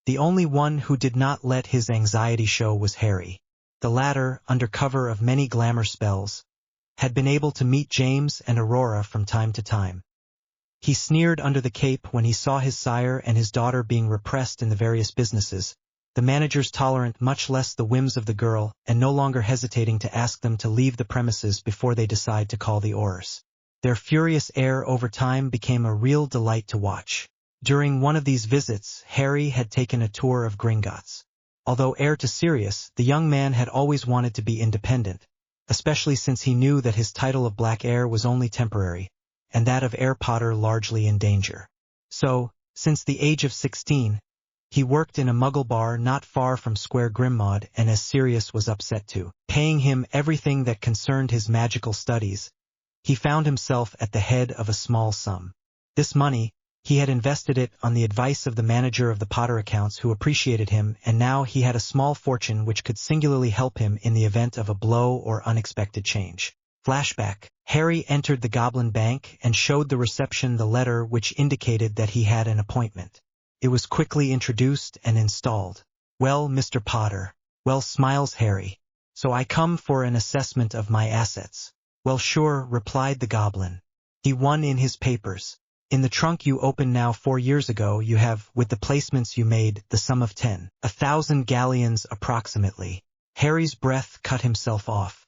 The only one who did not let his anxiety show was Harry. The latter, under cover of many glamour spells, had been able to meet James and Aurora from time to time. He sneered under the cape when he saw his sire and his daughter being repressed in the various businesses, the managers tolerant much less the whims of the girl and no longer hesitating to ask them to leave the premises before they decide to call the Aurors. Their furious air over time became a real delight to watch. During one of these visits, Harry had taken a tour of Gringotts. Although heir to Sirius, the young man had always wanted to be independent, especially since he knew that his title of Black Heir was only temporary, and that of Heir Potter largely in danger. So, since the age of 16, he worked in a muggle bar not far from Square Grimmauld, and as Sirius was upset to paying him everything that concerned his magical studies, he found himself at the head of a small sum. This money, he had invested it on the advice of the manager of the Potter accounts who appreciated him, and now he had a small fortune which could singularly help him in the event of a blow or unexpected change. Flashback. Harry entered the Goblin Bank and showed the reception the letter which indicated that he had an appointment. It was quickly introduced and installed. "Well, Mr. Potter." "Well," smiles Harry. "So I come for an assessment of my assets." "Well, sure," replied the goblin. He won in his papers. "In the trunk you opened now 4 years ago you have, with the placements you made, the sum of 10,000 galleons approximately." Harry's breath cut himself off.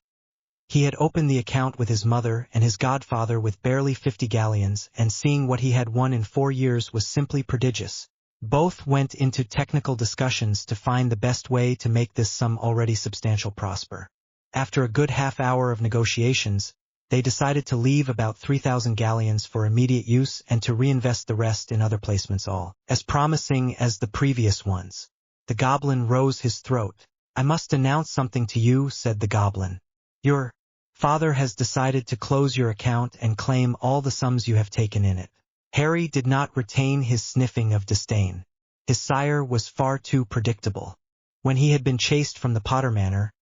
He had opened the account with his mother and his godfather with barely 50 galleons, and seeing what he had won in 4 years was simply prodigious. Both went into technical discussions to find the best way to make this sum already substantial prosper. After a good half-hour of negotiations, they decided to leave about 3,000 galleons for immediate use and to reinvest the rest in other placements, all as promising as the previous ones. The goblin rose his throat. "I must announce something to you," said the goblin. "Your father has decided to close your account and claim all the sums you have taken in it." Harry did not retain his sniffing of disdain. His sire was far too predictable. When he had been chased from the Potter Manor,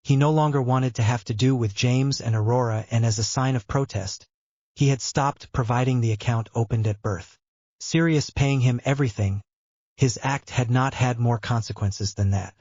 he no longer wanted to have to do with James and Aurora, and as a sign of protest, he had stopped providing the account opened at birth. Sirius paying him everything, his act had not had more consequences than that.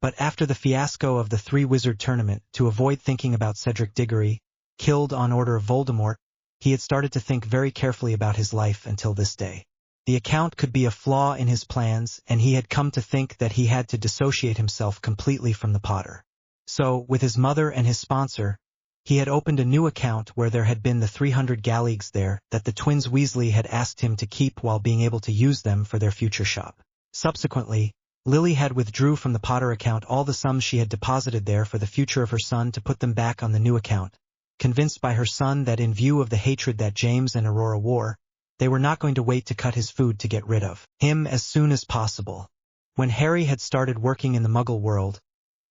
But after the fiasco of the 3-wizard tournament, to avoid thinking about Cedric Diggory, killed on order of Voldemort, he had started to think very carefully about his life until this day. The account could be a flaw in his plans, and he had come to think that he had to dissociate himself completely from the Potter. So, with his mother and his sponsor, he had opened a new account where there had been the 300 galleons there that the twins Weasley had asked him to keep while being able to use them for their future shop. Subsequently, Lily had withdrew from the Potter account all the sums she had deposited there for the future of her son to put them back on the new account, convinced by her son that in view of the hatred that James and Aurora wore, they were not going to wait to cut his food to get rid of him as soon as possible. When Harry had started working in the Muggle world,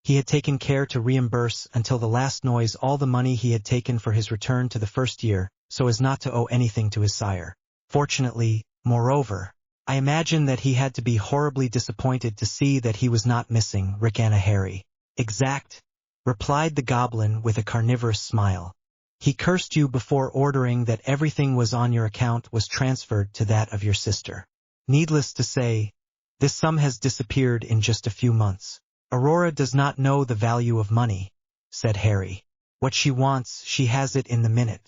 he had taken care to reimburse until the last noise all the money he had taken for his return to the first year, so as not to owe anything to his sire. Fortunately, moreover, I imagine that he had to be horribly disappointed to see that he was not missing Rickana Harry. Exact, replied the goblin with a carnivorous smile. He cursed you before ordering that everything was on your account was transferred to that of your sister. Needless to say, this sum has disappeared in just a few months. Aurora does not know the value of money, said Harry. What she wants, she has it in the minute.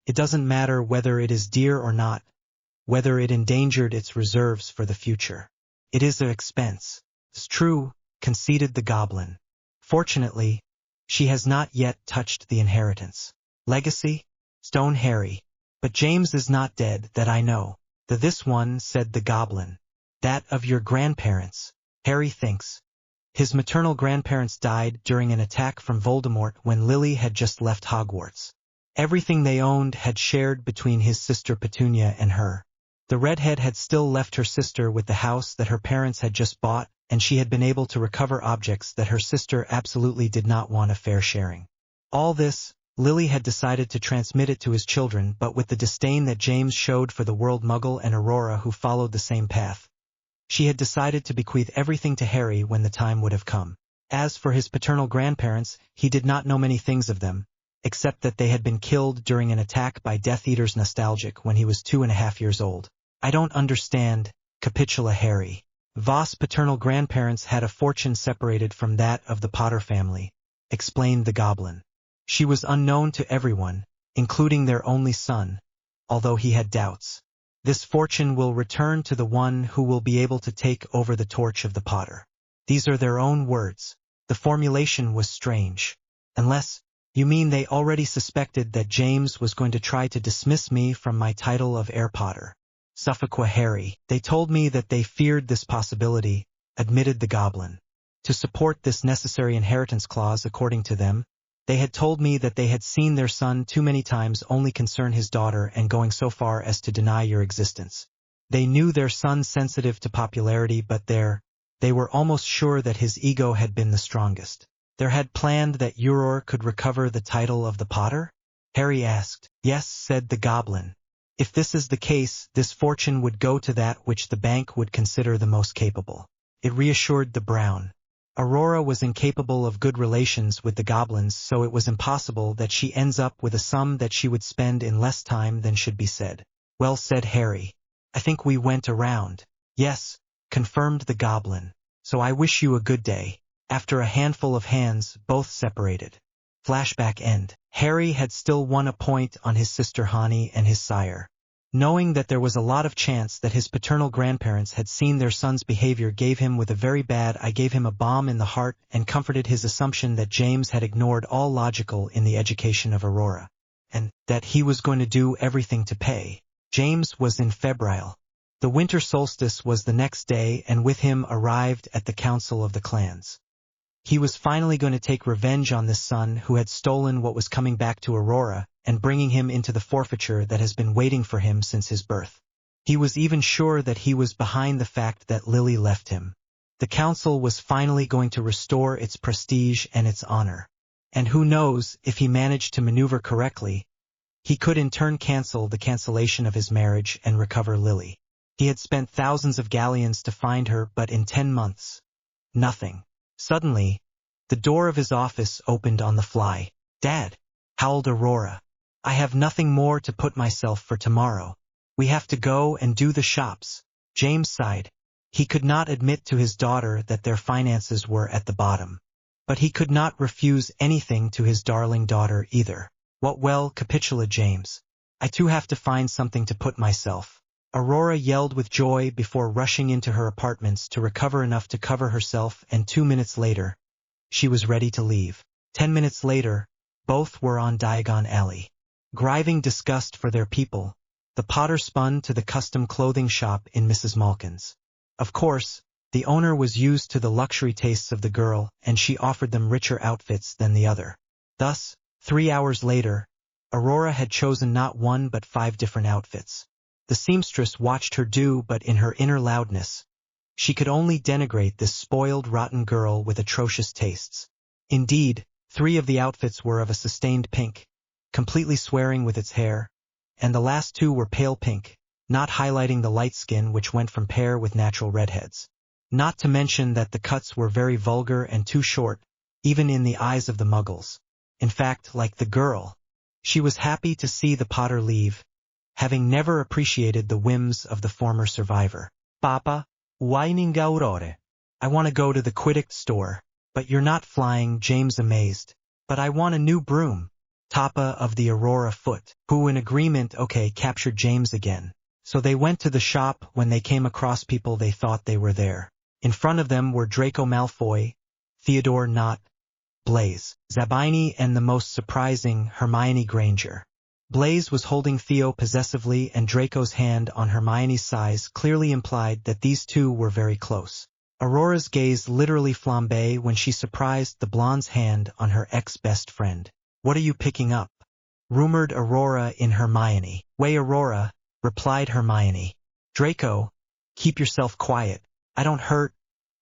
It doesn't matter whether it is dear or not, whether it endangered its reserves for the future. It is an expense. It's true, conceded the goblin. Fortunately, she has not yet touched the inheritance. Legacy? Stone Harry. But James is not dead, that I know. This one, said the goblin. That of your grandparents, Harry thinks. His maternal grandparents died during an attack from Voldemort when Lily had just left Hogwarts. Everything they owned had shared between his sister Petunia and her. The redhead had still left her sister with the house that her parents had just bought, and she had been able to recover objects that her sister absolutely did not want a fair sharing. All this, Lily had decided to transmit it to his children, but with the disdain that James showed for the world Muggle and Aurora who followed the same path. She had decided to bequeath everything to Harry when the time would have come. As for his paternal grandparents, he did not know many things of them, except that they had been killed during an attack by Death Eaters Nostalgic when he was 2.5 years old. I don't understand, capitula Harry. Voss' paternal grandparents had a fortune separated from that of the Potter family, explained the goblin. She was unknown to everyone, including their only son, although he had doubts. This fortune will return to the one who will be able to take over the torch of the Potter. These are their own words. The formulation was strange. Unless, you mean they already suspected that James was going to try to dismiss me from my title of heir Potter. Suffolqua Harry. They told me that they feared this possibility, admitted the goblin. To support this necessary inheritance clause according to them, they had told me that they had seen their son too many times only concern his daughter and going so far as to deny your existence. They knew their son sensitive to popularity, but they were almost sure that his ego had been the strongest. They had planned that Aurora could recover the title of the Potter? Harry asked. Yes, said the goblin. If this is the case, this fortune would go to that which the bank would consider the most capable. It reassured the Brown. Aurora was incapable of good relations with the goblins, so it was impossible that she ends up with a sum that she would spend in less time than should be said. Well, said Harry. I think we went around. Yes, confirmed the goblin. So I wish you a good day. After a handful of hands, both separated. Flashback end. Harry had still won a point on his sister Hani and his sire. Knowing that there was a lot of chance that his paternal grandparents had seen their son's behavior gave him with a very bad I gave him a balm in the heart and comforted his assumption that James had ignored all logical in the education of Aurora, and that he was going to do everything to pay. James was in febrile. The winter solstice was the next day, and with him arrived at the Council of the Clans. He was finally going to take revenge on this son who had stolen what was coming back to Aurora, and bringing him into the forfeiture that has been waiting for him since his birth. He was even sure that he was behind the fact that Lily left him. The council was finally going to restore its prestige and its honor. And who knows, if he managed to maneuver correctly, he could in turn cancel the cancellation of his marriage and recover Lily. He had spent thousands of galleons to find her, but in 10 months, nothing. Suddenly, the door of his office opened on the fly. Dad, howled Aurora. I have nothing more to put myself for tomorrow. We have to go and do the shops. James sighed. He could not admit to his daughter that their finances were at the bottom. But he could not refuse anything to his darling daughter either. What well, capitula James. I too have to find something to put myself. Aurora yelled with joy before rushing into her apartments to recover enough to cover herself, and 2 minutes later, she was ready to leave. 10 minutes later, both were on Diagon Alley. Griving disgust for their people, the Potter spun to the custom clothing shop in Mrs. Malkin's. Of course, The owner was used to the luxury tastes of the girl, and she offered them richer outfits than the other. Thus, 3 hours later, Aurora had chosen not 1 but 5 different outfits. The seamstress watched her do, but in her inner loudness, she could only denigrate this spoiled, rotten girl with atrocious tastes. Indeed, 3 of the outfits were of a sustained pink, completely swearing with its hair, and the last 2 were pale pink, not highlighting the light skin which went from pair with natural redheads. Not to mention that the cuts were very vulgar and too short, even in the eyes of the muggles. In fact, like the girl, she was happy to see the Potter leave, having never appreciated the whims of the former survivor. Papa, whining Aurora. I want to go to the Quidditch store. But you're not flying, James amazed. But I want a new broom. Tapa of the Aurora foot, who in agreement captured James again. So they went to the shop. When they came across people they thought they were there. In front of them were Draco Malfoy, Theodore Nott, Blaise, Zabini, and the most surprising, Hermione Granger. Blaise was holding Theo possessively, and Draco's hand on Hermione's size clearly implied that these two were very close. Aurora's gaze literally flambé when she surprised the blonde's hand on her ex-best friend. "What are you picking up?" rumored Aurora in Hermione. "Way, Aurora," replied Hermione. "Draco, keep yourself quiet. I don't hurt,"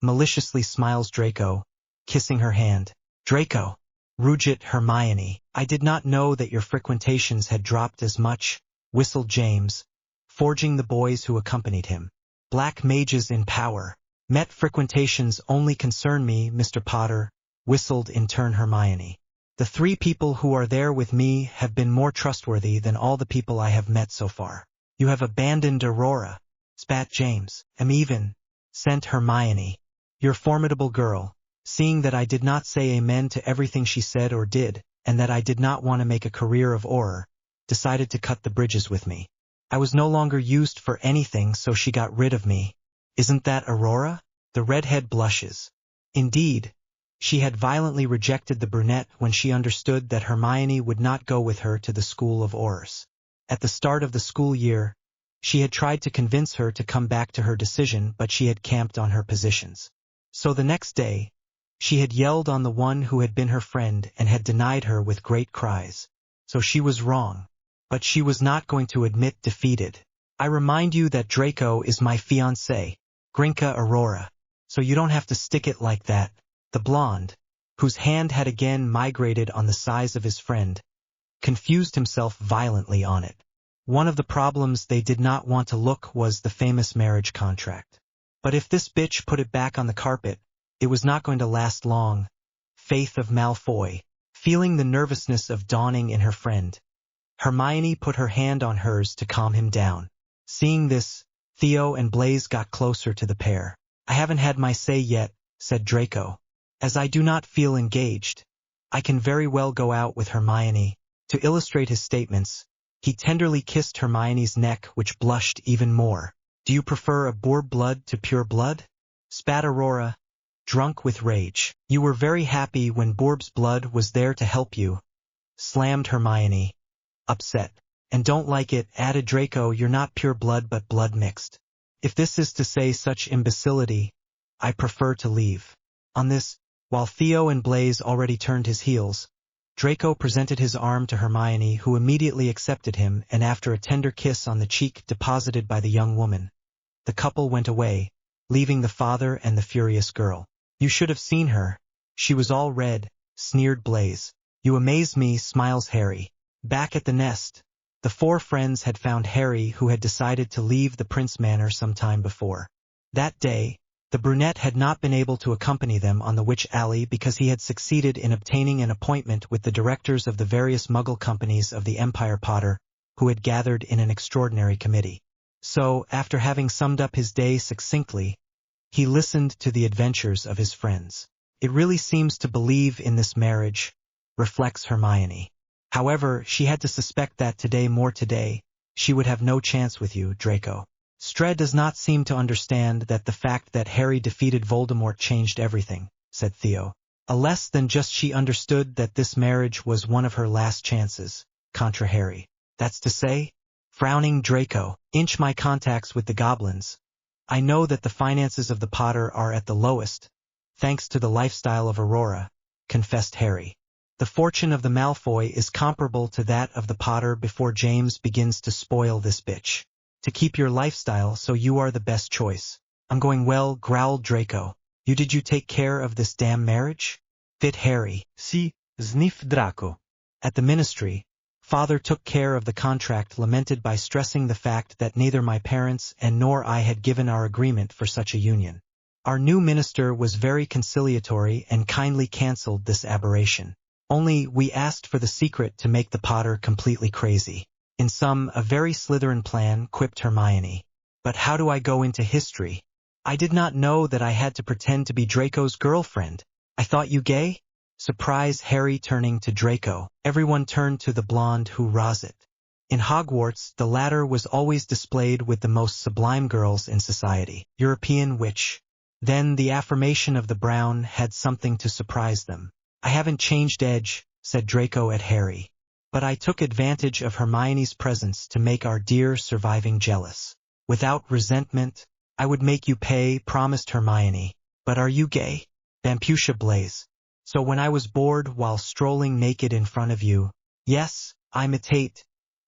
maliciously smiles Draco, kissing her hand. "Draco," ruged Hermione. "I did not know that your frequentations had dropped as much," whistled James, forging the boys who accompanied him. "Black mages in power. Met frequentations only concern me, Mr. Potter," whistled in turn Hermione. "The 3 people who are there with me have been more trustworthy than all the people I have met so far." "You have abandoned Aurora," spat James. "Even," sent Hermione. "Your formidable girl, seeing that I did not say amen to everything she said or did, and that I did not want to make a career of horror, decided to cut the bridges with me. I was no longer used for anything, so she got rid of me. Isn't that Aurora?" The redhead blushes. Indeed, she had violently rejected the brunette when she understood that Hermione would not go with her to the School of Horrors. At the start of the school year, she had tried to convince her to come back to her decision, but she had camped on her positions. So the next day, she had yelled on the one who had been her friend and had denied her with great cries. So she was wrong. But she was not going to admit defeated. "I remind you that Draco is my fiancé, Grinka Aurora. So you don't have to stick it like that." The blonde, whose hand had again migrated on the size of his friend, confused himself violently on it. One of the problems they did not want to look was the famous marriage contract. But if this bitch put it back on the carpet, it was not going to last long. Faith of Malfoy, feeling the nervousness of dawning in her friend, Hermione put her hand on hers to calm him down. Seeing this, Theo and Blaise got closer to the pair. "I haven't had my say yet," said Draco. "As I do not feel engaged, I can very well go out with Hermione." To illustrate his statements, he tenderly kissed Hermione's neck, which blushed even more. "Do you prefer a Bourb blood to pure blood?" spat Aurora, drunk with rage. "You were very happy when Bourb's blood was there to help you," slammed Hermione, upset. "And don't like it," added Draco. "You're not pure blood but blood mixed. If this is to say such imbecility, I prefer to leave." On this, while Theo and Blaise already turned his heels, Draco presented his arm to Hermione, who immediately accepted him, and after a tender kiss on the cheek deposited by the young woman, the couple went away, leaving the father and the furious girl. "You should have seen her. She was all red," sneered Blaise. "You amaze me," smiles Harry. Back at the nest, the 4 friends had found Harry, who had decided to leave the Prince Manor some time before. That day, the brunette had not been able to accompany them on the Witch Alley because he had succeeded in obtaining an appointment with the directors of the various Muggle companies of the Empire Potter, who had gathered in an extraordinary committee. So, after having summed up his day succinctly, he listened to the adventures of his friends. "It really seems to believe in this marriage," reflects Hermione. "However, she had to suspect that today she would have no chance with you, Draco." "Stred does not seem to understand that the fact that Harry defeated Voldemort changed everything," said Theo. "Less than just she understood that this marriage was one of her last chances," contra Harry. "That's to say?" Frowning Draco. "Inch my contacts with the goblins. I know that the finances of the Potter are at the lowest, thanks to the lifestyle of Aurora, confessed Harry. The fortune of the Malfoy is comparable to that of the Potter before James begins to spoil this bitch. To keep your lifestyle, so you are the best choice. I'm going well, growled Draco. Did you take care of this damn marriage? Fit Harry. Si, sniffed Draco. At the ministry, Father took care of the contract, lamented by stressing the fact that neither my parents and nor I had given our agreement for such a union. Our new minister was very conciliatory and kindly cancelled this aberration. Only we asked for the secret to make the Potter completely crazy. In sum, a very Slytherin plan, quipped Hermione. But how do I go into history? I did not know that I had to pretend to be Draco's girlfriend. I thought you gay? Surprise, Harry turning to Draco. Everyone turned to the blonde who was it. In Hogwarts, the latter was always displayed with the most sublime girls in society. European witch. Then the affirmation of the brown had something to surprise them. I haven't changed edge, said Draco at Harry. But I took advantage of Hermione's presence to make our dear surviving jealous. Without resentment, I would make you pay, promised Hermione. But are you gay? Bamputia Blaze. So when I was bored while strolling naked in front of you, yes, I'm a Tate,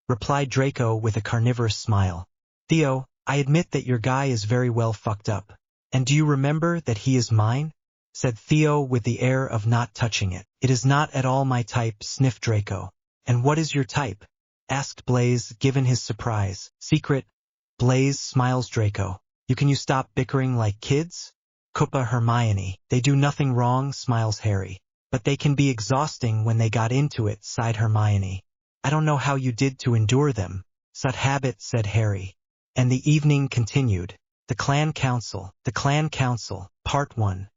replied Draco with a carnivorous smile. Theo, I admit that your guy is very well fucked up. And do you remember that he is mine? Said Theo with the air of not touching it. It is not at all my type, sniffed Draco. And what is your type? Asked Blaze, given his surprise. Secret. Blaze, smiles Draco. You stop bickering like kids? Koopa Hermione. They do nothing wrong, smiles Harry. But they can be exhausting when they got into it, sighed Hermione. I don't know how you did to endure them. Such habit, said Harry. And the evening continued. The Clan Council, Part 1.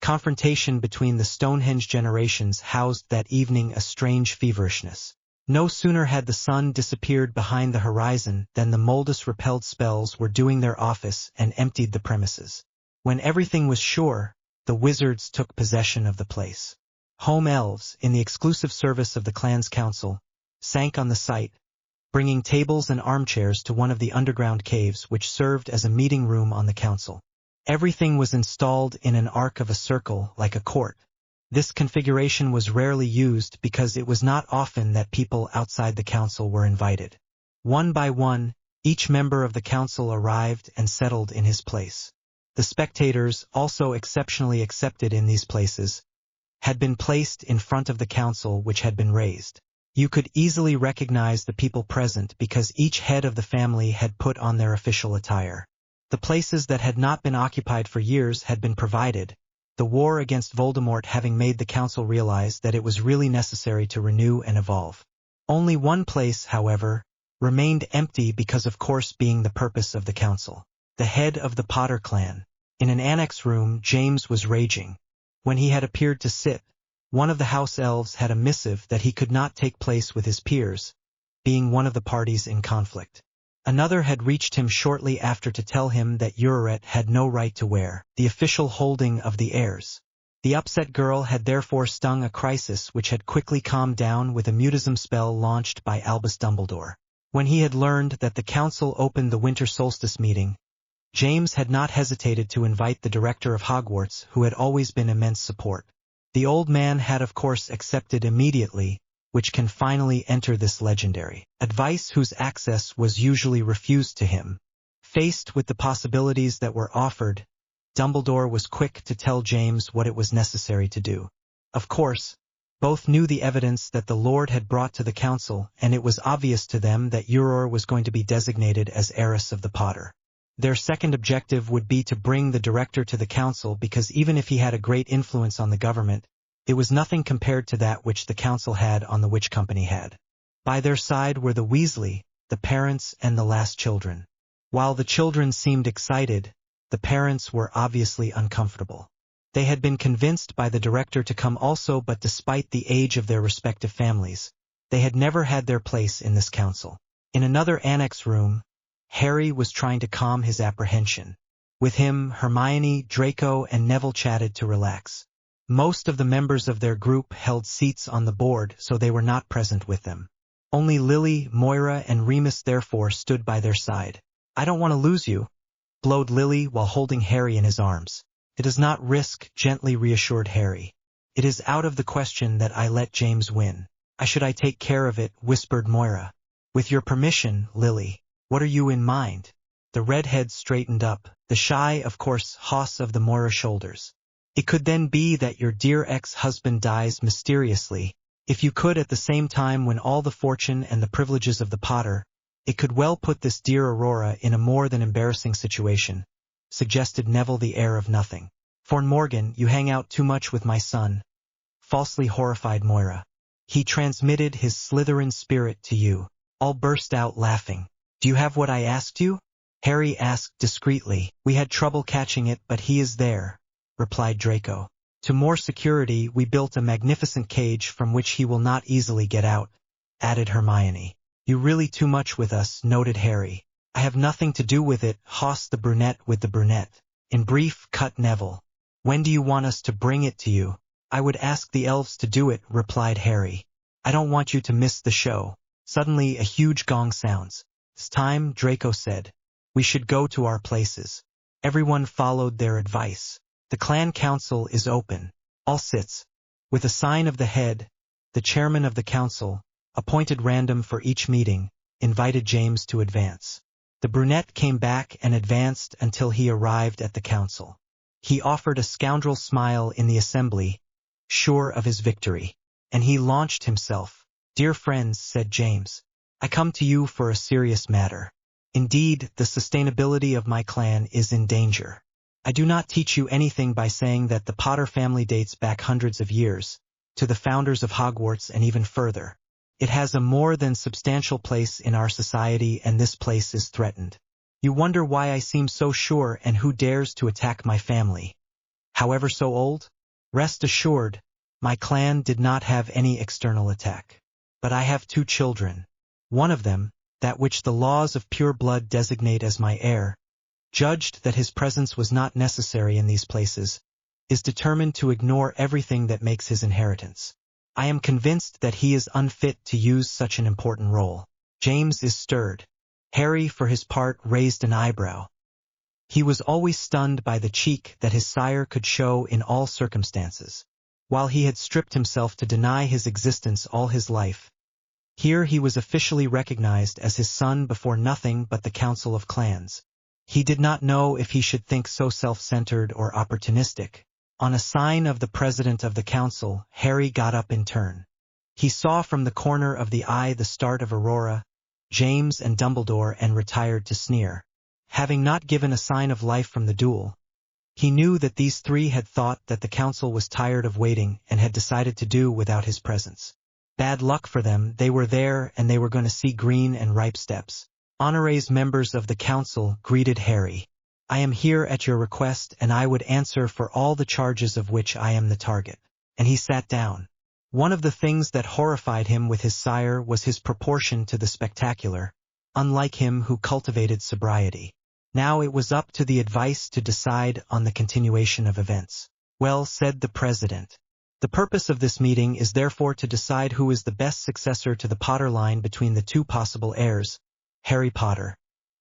Confrontation between the Stonehenge generations housed that evening a strange feverishness. No sooner had the sun disappeared behind the horizon than the Moldus repelled spells were doing their office and emptied the premises. When everything was sure, the wizards took possession of the place. Home elves, in the exclusive service of the clan's council, sank on the site, bringing tables and armchairs to one of the underground caves which served as a meeting room on the council. Everything was installed in an arc of a circle, like a court. This configuration was rarely used because it was not often that people outside the council were invited. One by one, each member of the council arrived and settled in his place. The spectators, also exceptionally accepted in these places, had been placed in front of the council which had been raised. You could easily recognize the people present because each head of the family had put on their official attire. The places that had not been occupied for years had been provided, the war against Voldemort having made the council realize that it was really necessary to renew and evolve. Only one place, however, remained empty because of course being the purpose of the council. The head of the Potter clan. In an annex room, James was raging. When he had appeared to sit, one of the house elves had a missive that he could not take place with his peers, being one of the parties in conflict. Another had reached him shortly after to tell him that Aurora had no right to wear the official holding of the heirs. The upset girl had therefore stung a crisis which had quickly calmed down with a mutism spell launched by Albus Dumbledore. When he had learned that the council opened the winter solstice meeting, James had not hesitated to invite the director of Hogwarts, who had always been immense support. The old man had of course accepted immediately, which can finally enter this legendary advice whose access was usually refused to him. Faced with the possibilities that were offered, Dumbledore was quick to tell James what it was necessary to do. Of course, both knew the evidence that the Lord had brought to the council, and it was obvious to them that Aurora was going to be designated as heiress of the Potter. Their second objective would be to bring the director to the council because even if he had a great influence on the government, it was nothing compared to that which the council had on the Witch Company had. By their side were the Weasley, the parents and the last children. While the children seemed excited, the parents were obviously uncomfortable. They had been convinced by the director to come also, but despite the age of their respective families, they had never had their place in this council. In another annex room, Harry was trying to calm his apprehension. With him, Hermione, Draco, and Neville chatted to relax. Most of the members of their group held seats on the board, so they were not present with them. Only Lily, Moira, and Remus therefore stood by their side. I don't want to lose you, glowed Lily while holding Harry in his arms. It is not risk, gently reassured Harry. It is out of the question that I let James win. Should I take care of it, whispered Moira. With your permission, Lily. What are you in mind? The redhead straightened up, the shy, of course, hoss of the Moira shoulders. It could then be that your dear ex-husband dies mysteriously. If you could at the same time win all the fortune and the privileges of the Potter, it could well put this dear Aurora in a more than embarrassing situation, suggested Neville, the heir of nothing. For Morgan, you hang out too much with my son. Falsely horrified Moira. He transmitted his Slytherin spirit to you. All burst out laughing. Do you have what I asked you? Harry asked discreetly. We had trouble catching it, but he is there, replied Draco. To more security, we built a magnificent cage from which he will not easily get out, added Hermione. You really too much with us, noted Harry. I have nothing to do with it, hossed the brunette with the brunette. In brief, cut Neville. When do you want us to bring it to you? I would ask the elves to do it, replied Harry. I don't want you to miss the show. Suddenly a huge gong sounds. It's time, Draco said. We should go to our places. Everyone followed their advice. The clan council is open. All sits. With a sign of the head, the chairman of the council, appointed random for each meeting, invited James to advance. The brunette came back and advanced until he arrived at the council. He offered a scoundrel smile in the assembly, sure of his victory. And he launched himself. Dear friends, said James, I come to you for a serious matter. Indeed, the sustainability of my clan is in danger. I do not teach you anything by saying that the Potter family dates back hundreds of years, to the founders of Hogwarts and even further. It has a more than substantial place in our society, and this place is threatened. You wonder why I seem so sure and who dares to attack my family. However so old? Rest assured, my clan did not have any external attack. But I have 2 children. One of them, that which the laws of pure blood designate as my heir, judged that his presence was not necessary in these places, is determined to ignore everything that makes his inheritance. I am convinced that he is unfit to use such an important role. James is stirred. Harry, for his part, raised an eyebrow. He was always stunned by the cheek that his sire could show in all circumstances. While he had stripped himself to deny his existence all his life, here he was officially recognized as his son before nothing but the Council of Clans. He did not know if he should think so self-centered or opportunistic. On a sign of the president of the council, Harry got up in turn. He saw from the corner of the eye the start of Aurora, James and Dumbledore, and retired to sneer. Having not given a sign of life from the duel, he knew that these 3 had thought that the council was tired of waiting and had decided to do without his presence. Bad luck for them, they were there and they were going to see green and ripe steps. Honoraries members of the council greeted Harry. I am here at your request, and I would answer for all the charges of which I am the target. And he sat down. One of the things that horrified him with his sire was his proportion to the spectacular, unlike him who cultivated sobriety. Now it was up to the advice to decide on the continuation of events. Well, said the president. The purpose of this meeting is therefore to decide who is the best successor to the Potter line between the 2 possible heirs, Harry Potter,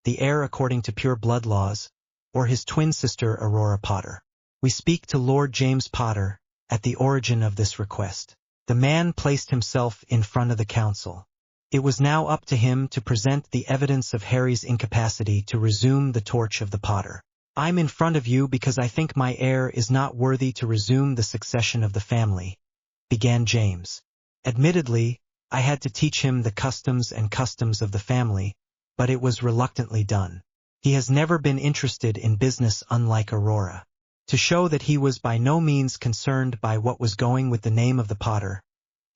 the heir according to pure blood laws, or his twin sister Aurora Potter. We speak to Lord James Potter, at the origin of this request. The man placed himself in front of the council. It was now up to him to present the evidence of Harry's incapacity to resume the torch of the Potter. I'm in front of you because I think my heir is not worthy to resume the succession of the family, began James. Admittedly, I had to teach him the customs of the family, but it was reluctantly done. He has never been interested in business, unlike Aurora. To show that he was by no means concerned by what was going with the name of the Potter,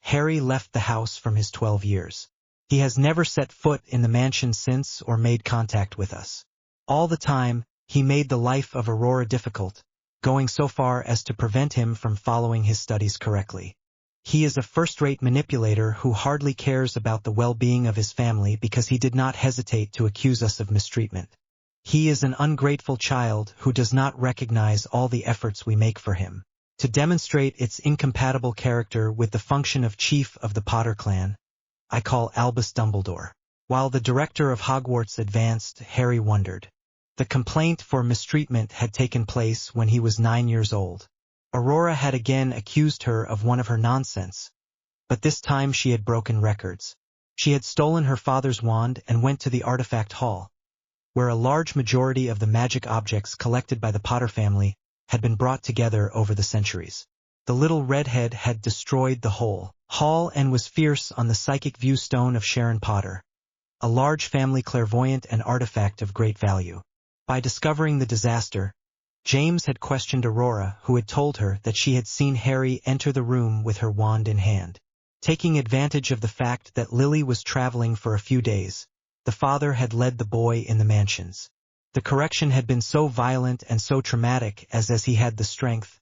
Harry left the house from his 12 years. He has never set foot in the mansion since or made contact with us. All the time, he made the life of Aurora difficult, going so far as to prevent him from following his studies correctly. He is a first-rate manipulator who hardly cares about the well-being of his family because he did not hesitate to accuse us of mistreatment. He is an ungrateful child who does not recognize all the efforts we make for him. To demonstrate its incompatible character with the function of chief of the Potter clan, I call Albus Dumbledore. While the director of Hogwarts advanced, Harry wondered. The complaint for mistreatment had taken place when he was 9 years old. Aurora had again accused her of one of her nonsense, but this time she had broken records. She had stolen her father's wand and went to the artifact hall, where a large majority of the magic objects collected by the Potter family had been brought together over the centuries. The little redhead had destroyed the whole hall and was fierce on the psychic view stone of Sharon Potter, a large family clairvoyant and artifact of great value. By discovering the disaster, James had questioned Aurora, who had told her that she had seen Harry enter the room with her wand in hand. Taking advantage of the fact that Lily was traveling for a few days, the father had led the boy in the mansions. The correction had been so violent and so traumatic as he had the strength.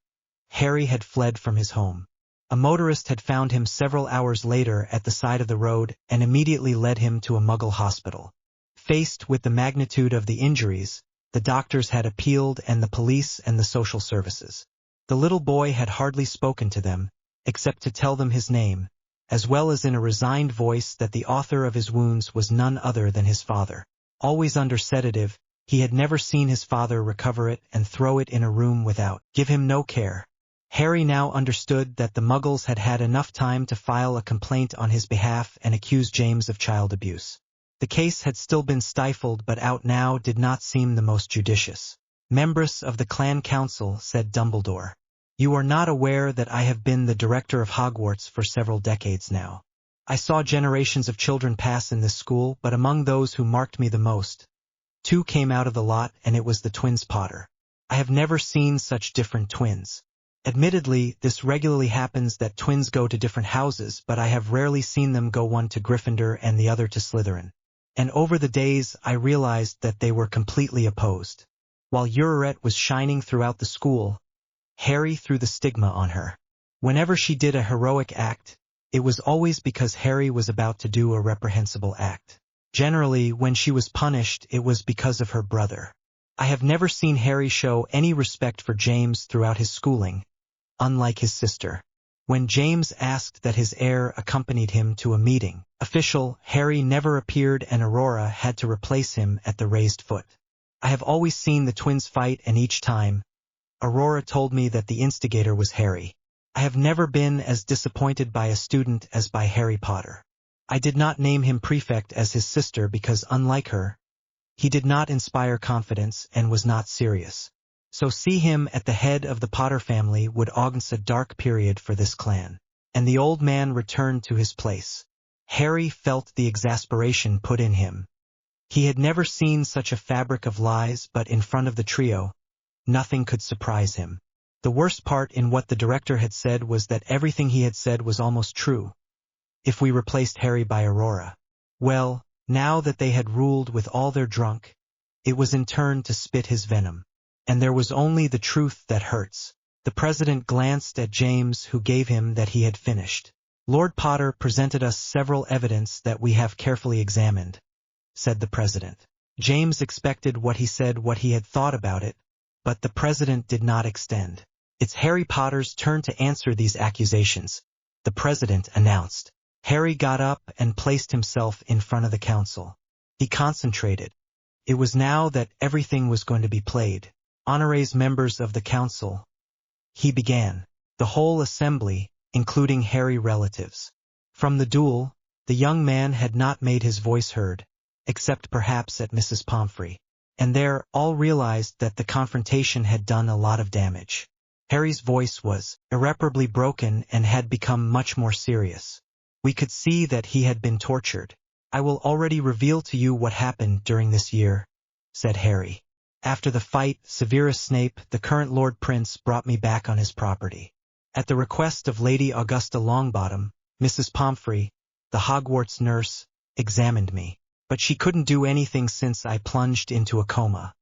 Harry had fled from his home. A motorist had found him several hours later at the side of the road and immediately led him to a Muggle hospital. Faced with the magnitude of the injuries, the doctors had appealed and the police and the social services. The little boy had hardly spoken to them, except to tell them his name, as well as in a resigned voice that the author of his wounds was none other than his father. Always under sedative, he had never seen his father recover it and throw it in a room without give him no care. Harry now understood that the Muggles had had enough time to file a complaint on his behalf and accuse James of child abuse. The case had still been stifled, but out now did not seem the most judicious. "Members of the Clan Council," said Dumbledore, "you are not aware that I have been the director of Hogwarts for several decades now. I saw generations of children pass in this school, but among those who marked me the most, 2 came out of the lot, and it was the twins Potter. I have never seen such different twins. Admittedly, this regularly happens that twins go to different houses, but I have rarely seen them go one to Gryffindor and the other to Slytherin. And over the days I realized that they were completely opposed." While Aurora was shining throughout the school, Harry threw the stigma on her. Whenever she did a heroic act, it was always because Harry was about to do a reprehensible act. Generally, when she was punished, it was because of her brother. I have never seen Harry show any respect for James throughout his schooling, unlike his sister. When James asked that his heir accompanied him to a meeting official, Harry never appeared and Aurora had to replace him at the raised foot. I have always seen the twins fight, and each time, Aurora told me that the instigator was Harry. I have never been as disappointed by a student as by Harry Potter. I did not name him prefect as his sister because, unlike her, he did not inspire confidence and was not serious. So see him at the head of the Potter family would augur a dark period for this clan. And the old man returned to his place. Harry felt the exasperation put in him. He had never seen such a fabric of lies, but in front of the trio, nothing could surprise him. The worst part in what the director had said was that everything he had said was almost true. If we replaced Harry by Aurora. Well, now that they had ruled with all their drunk, it was in turn to spit his venom. And there was only the truth that hurts. The president glanced at James, who gave him that he had finished. "Lord Potter presented us several evidence that we have carefully examined," said the president. James expected what he had thought about it, but the president did not extend. "It's Harry Potter's turn to answer these accusations," the president announced. Harry got up and placed himself in front of the council. He concentrated. It was now that everything was going to be played. "Honorees members of the council," he began. The whole assembly, including Harry relatives. From the duel, the young man had not made his voice heard, except perhaps at Mrs. Pomfrey. And there, all realized that the confrontation had done a lot of damage. Harry's voice was irreparably broken and had become much more serious. We could see that he had been tortured. "I will already reveal to you what happened during this year," said Harry. "After the fight, Severus Snape, the current Lord Prince, brought me back on his property. At the request of Lady Augusta Longbottom, Mrs. Pomfrey, the Hogwarts nurse, examined me. But she couldn't do anything since I plunged into a coma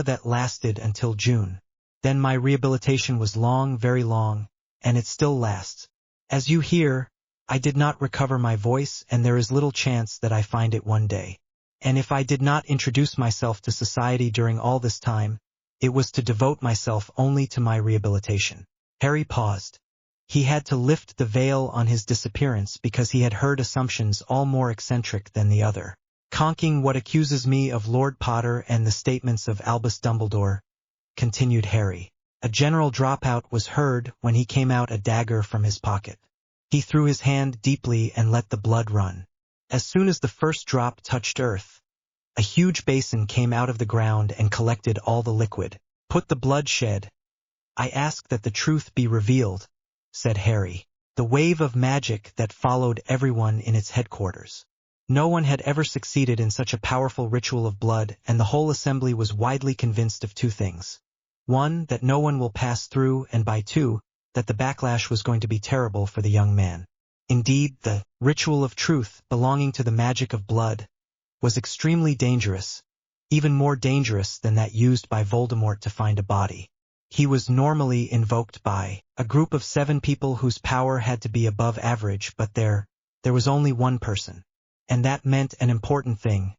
that lasted until June. Then my rehabilitation was long, very long, and it still lasts. As you hear, I did not recover my voice, and there is little chance that I find it one day. And if I did not introduce myself to society during all this time, it was to devote myself only to my rehabilitation." Harry paused. He had to lift the veil on his disappearance because he had heard assumptions all more eccentric than the other. Conking what accuses me of Lord Potter and the statements of Albus Dumbledore, continued Harry. A general dropout was heard when he came out a dagger from his pocket. He threw his hand deeply and let the blood run. As soon as the first drop touched earth, a huge basin came out of the ground and collected all the liquid. Put the blood shed. I ask that the truth be revealed, said Harry. The wave of magic that followed everyone in its headquarters. No one had ever succeeded in such a powerful ritual of blood, and the whole assembly was widely convinced of two things. One, that no one will pass through, and by two, that the backlash was going to be terrible for the young man. Indeed, the ritual of truth, belonging to the magic of blood, was extremely dangerous, even more dangerous than that used by Voldemort to find a body. He was normally invoked by a group of 7 people whose power had to be above average, but there was only one person. And that meant an important thing.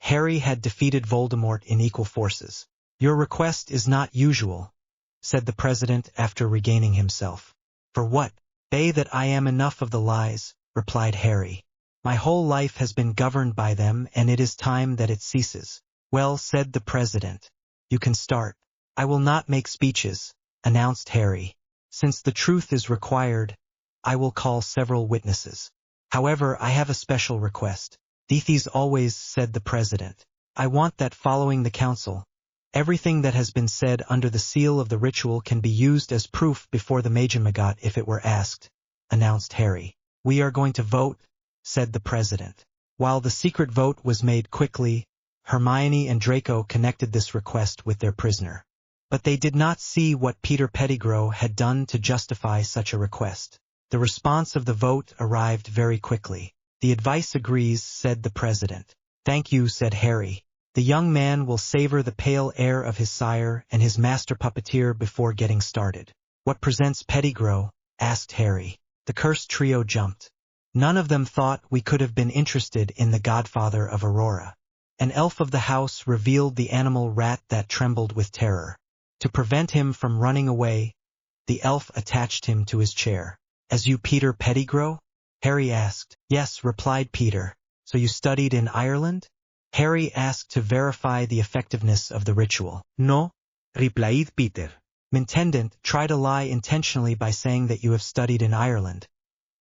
Harry had defeated Voldemort in equal forces. Your request is not usual, said the president after regaining himself. For what? Say that I am enough of the lies, replied Harry. My whole life has been governed by them, and it is time that it ceases. Well, said the president. You can start. I will not make speeches, announced Harry. Since the truth is required, I will call several witnesses. However, I have a special request. Deethies always, said the president. I want that following the council, everything that has been said under the seal of the ritual can be used as proof before the Magot if it were asked, announced Harry. We are going to vote, said the president. While the secret vote was made quickly, Hermione and Draco connected this request with their prisoner. But they did not see what Peter Pettigrew had done to justify such a request. The response of the vote arrived very quickly. The advice agrees, said the president. Thank you, said Harry. The young man will savor the pale air of his sire and his master puppeteer before getting started. What presents Pettigrew? Asked Harry. The cursed trio jumped. None of them thought we could have been interested in the godfather of Aurora. An elf of the house revealed the animal rat that trembled with terror. To prevent him from running away, the elf attached him to his chair. As you Peter Pettigrew? Harry asked. Yes, replied Peter. So you studied in Ireland? Harry asked to verify the effectiveness of the ritual. No, replied Peter. Intendant, try to lie intentionally by saying that you have studied in Ireland,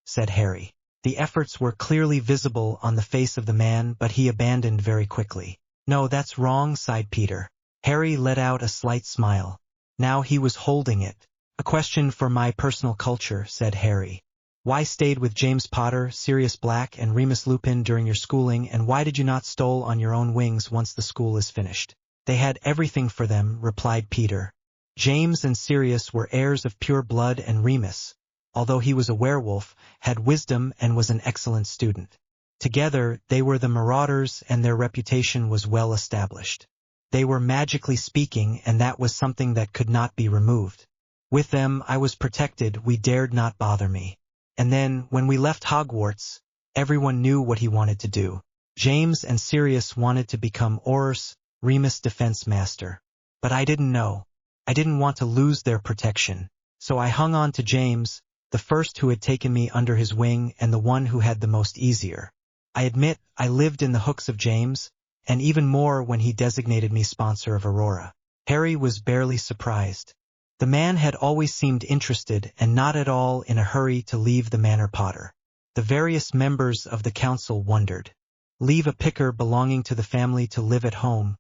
said Harry. The efforts were clearly visible on the face of the man, but he abandoned very quickly. No, that's wrong, sighed Peter. Harry let out a slight smile. Now he was holding it. A question for my personal culture, said Harry. Why stayed with James Potter, Sirius Black, and Remus Lupin during your schooling, and why did you not stole on your own wings once the school is finished? They had everything for them, replied Peter. James and Sirius were heirs of pure blood, and Remus, although he was a werewolf, had wisdom and was an excellent student. Together, they were the marauders, and their reputation was well established. They were magically speaking, and that was something that could not be removed. With them, I was protected, we dared not bother me. And then, when we left Hogwarts, everyone knew what he wanted to do. James and Sirius wanted to become Aurors, Remus' defense master. But I didn't know. I didn't want to lose their protection. So I hung on to James, the first who had taken me under his wing and the one who had the most easier. I admit, I lived in the hooks of James, and even more when he designated me sponsor of Aurora. Harry was barely surprised. The man had always seemed interested and not at all in a hurry to leave the Manor Potter. The various members of the council wondered. Leave a picker belonging to the family to live at home,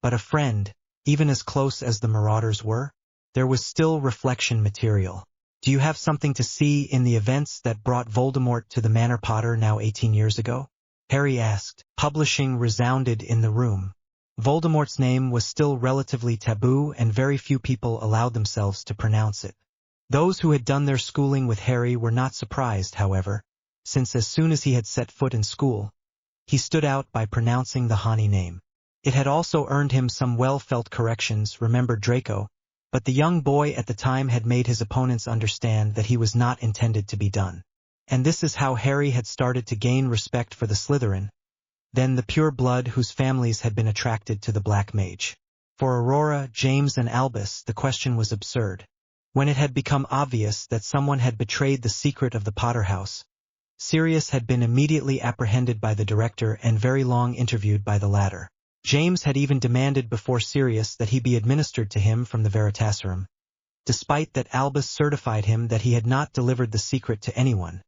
but a friend, even as close as the marauders were? There was still reflection material. Do you have something to see in the events that brought Voldemort to the Manor Potter now 18 years ago? Harry asked. Publishing resounded in the room. Voldemort's name was still relatively taboo, and very few people allowed themselves to pronounce it. Those who had done their schooling with Harry were not surprised, however, since as soon as he had set foot in school, he stood out by pronouncing the Hani name. It had also earned him some well-felt corrections, remembered Draco, but the young boy at the time had made his opponents understand that he was not intended to be done. And this is how Harry had started to gain respect for the Slytherin, then the pure blood whose families had been attracted to the Black Mage. For Aurora, James, and Albus, the question was absurd. When it had become obvious that someone had betrayed the secret of the Potter house, Sirius had been immediately apprehended by the director and very long interviewed by the latter. James had even demanded before Sirius that he be administered to him from the Veritaserum, despite that Albus certified him that he had not delivered the secret to anyone.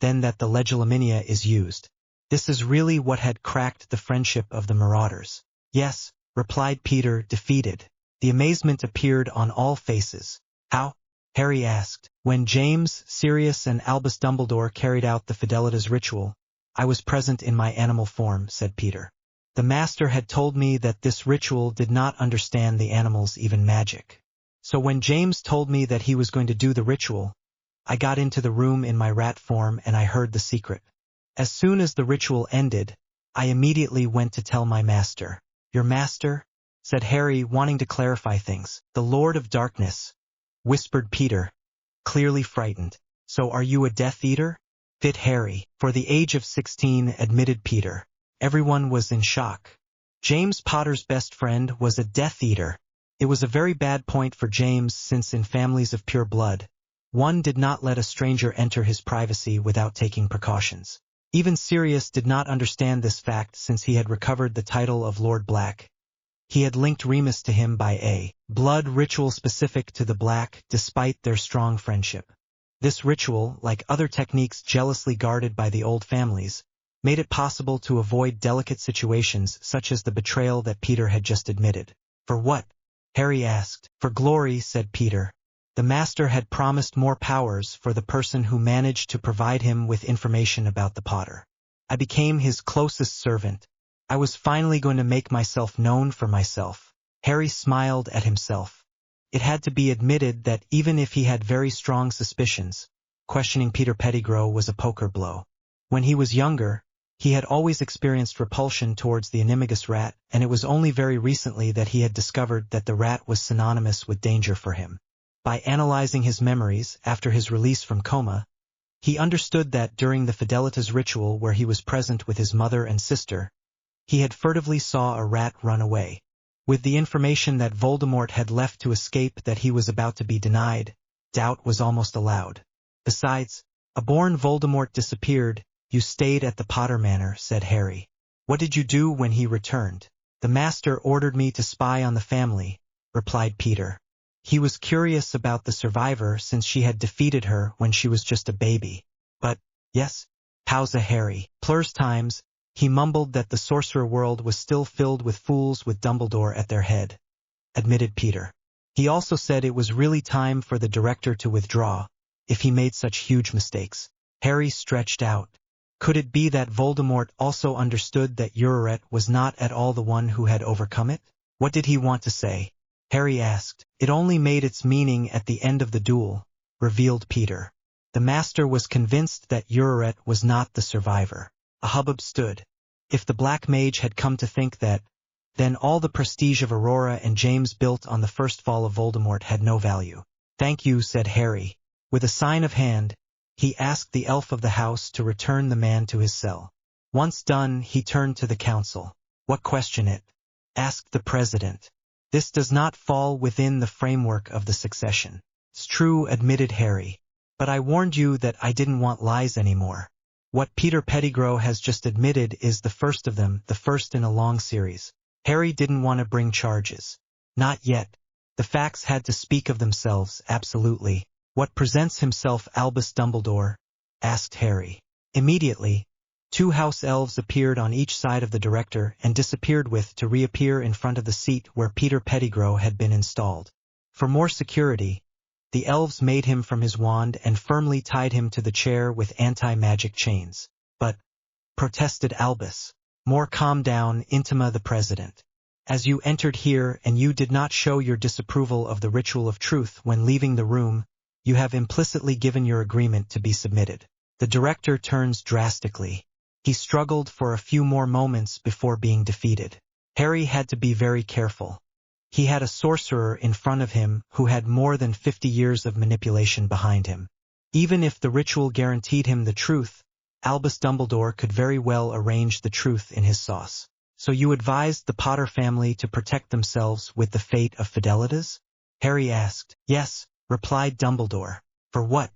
Then that the Legiliminia is used. This is really what had cracked the friendship of the Marauders. Yes, replied Peter, defeated. The amazement appeared on all faces. How? Harry asked. When James, Sirius and Albus Dumbledore carried out the Fidelitas ritual, I was present in my animal form, said Peter. The master had told me that this ritual did not understand the animals, even magic. So when James told me that he was going to do the ritual, I got into the room in my rat form and I heard the secret. As soon as the ritual ended, I immediately went to tell my master. Your master? Said Harry, wanting to clarify things. The Lord of Darkness, whispered Peter, clearly frightened. So are you a Death Eater? Fit Harry. For the age of 16, admitted Peter. Everyone was in shock. James Potter's best friend was a Death Eater. It was a very bad point for James, since in families of pure blood, one did not let a stranger enter his privacy without taking precautions. Even Sirius did not understand this fact, since he had recovered the title of Lord Black. He had linked Remus to him by a blood ritual specific to the Black, despite their strong friendship. This ritual, like other techniques jealously guarded by the old families, made it possible to avoid delicate situations such as the betrayal that Peter had just admitted. For what? Harry asked. For glory, said Peter. The master had promised more powers for the person who managed to provide him with information about the Potter. I became his closest servant. I was finally going to make myself known for myself. Harry smiled at himself. It had to be admitted that even if he had very strong suspicions, questioning Peter Pettigrew was a poker blow. When he was younger, he had always experienced repulsion towards the animagus rat, and it was only very recently that he had discovered that the rat was synonymous with danger for him. By analyzing his memories after his release from coma, he understood that during the Fidelitas ritual where he was present with his mother and sister, he had furtively saw a rat run away. With the information that Voldemort had left to escape that he was about to be denied, doubt was almost allowed. Besides, a born Voldemort disappeared. You stayed at the Potter Manor, said Harry. What did you do when he returned? The master ordered me to spy on the family, replied Peter. He was curious about the survivor since she had defeated her when she was just a baby. But, yes, Pausa Harry. Plurs times, he mumbled that the sorcerer world was still filled with fools with Dumbledore at their head, admitted Peter. He also said it was really time for the director to withdraw, if he made such huge mistakes. Harry stretched out. Could it be that Voldemort also understood that Uriret was not at all the one who had overcome it? What did he want to say? Harry asked. It only made its meaning at the end of the duel, revealed Peter. The master was convinced that Uriret was not the survivor. A hubbub stood. If the Black Mage had come to think that, then all the prestige of Aurora and James built on the first fall of Voldemort had no value. Thank you, said Harry. With a sign of hand, he asked the elf of the house to return the man to his cell. Once done, he turned to the council. What question it? Asked the president. This does not fall within the framework of the succession. It's true, admitted Harry. But I warned you that I didn't want lies anymore. What Peter Pettigrew has just admitted is the first of them, the first in a long series. Harry didn't want to bring charges. Not yet. The facts had to speak of themselves, absolutely. What presents himself Albus Dumbledore? Asked Harry. Immediately, two house elves appeared on each side of the director and disappeared to reappear in front of the seat where Peter Pettigrew had been installed. For more security, the elves made him from his wand and firmly tied him to the chair with anti-magic chains. But, protested Albus. More calm down, intima the president. As you entered here and you did not show your disapproval of the ritual of truth when leaving the room, you have implicitly given your agreement to be submitted. The director turns drastically. He struggled for a few more moments before being defeated. Harry had to be very careful. He had a sorcerer in front of him who had more than 50 years of manipulation behind him. Even if the ritual guaranteed him the truth, Albus Dumbledore could very well arrange the truth in his sauce. So you advised the Potter family to protect themselves with the fate of Fidelitas? Harry asked. Yes, replied Dumbledore. For what?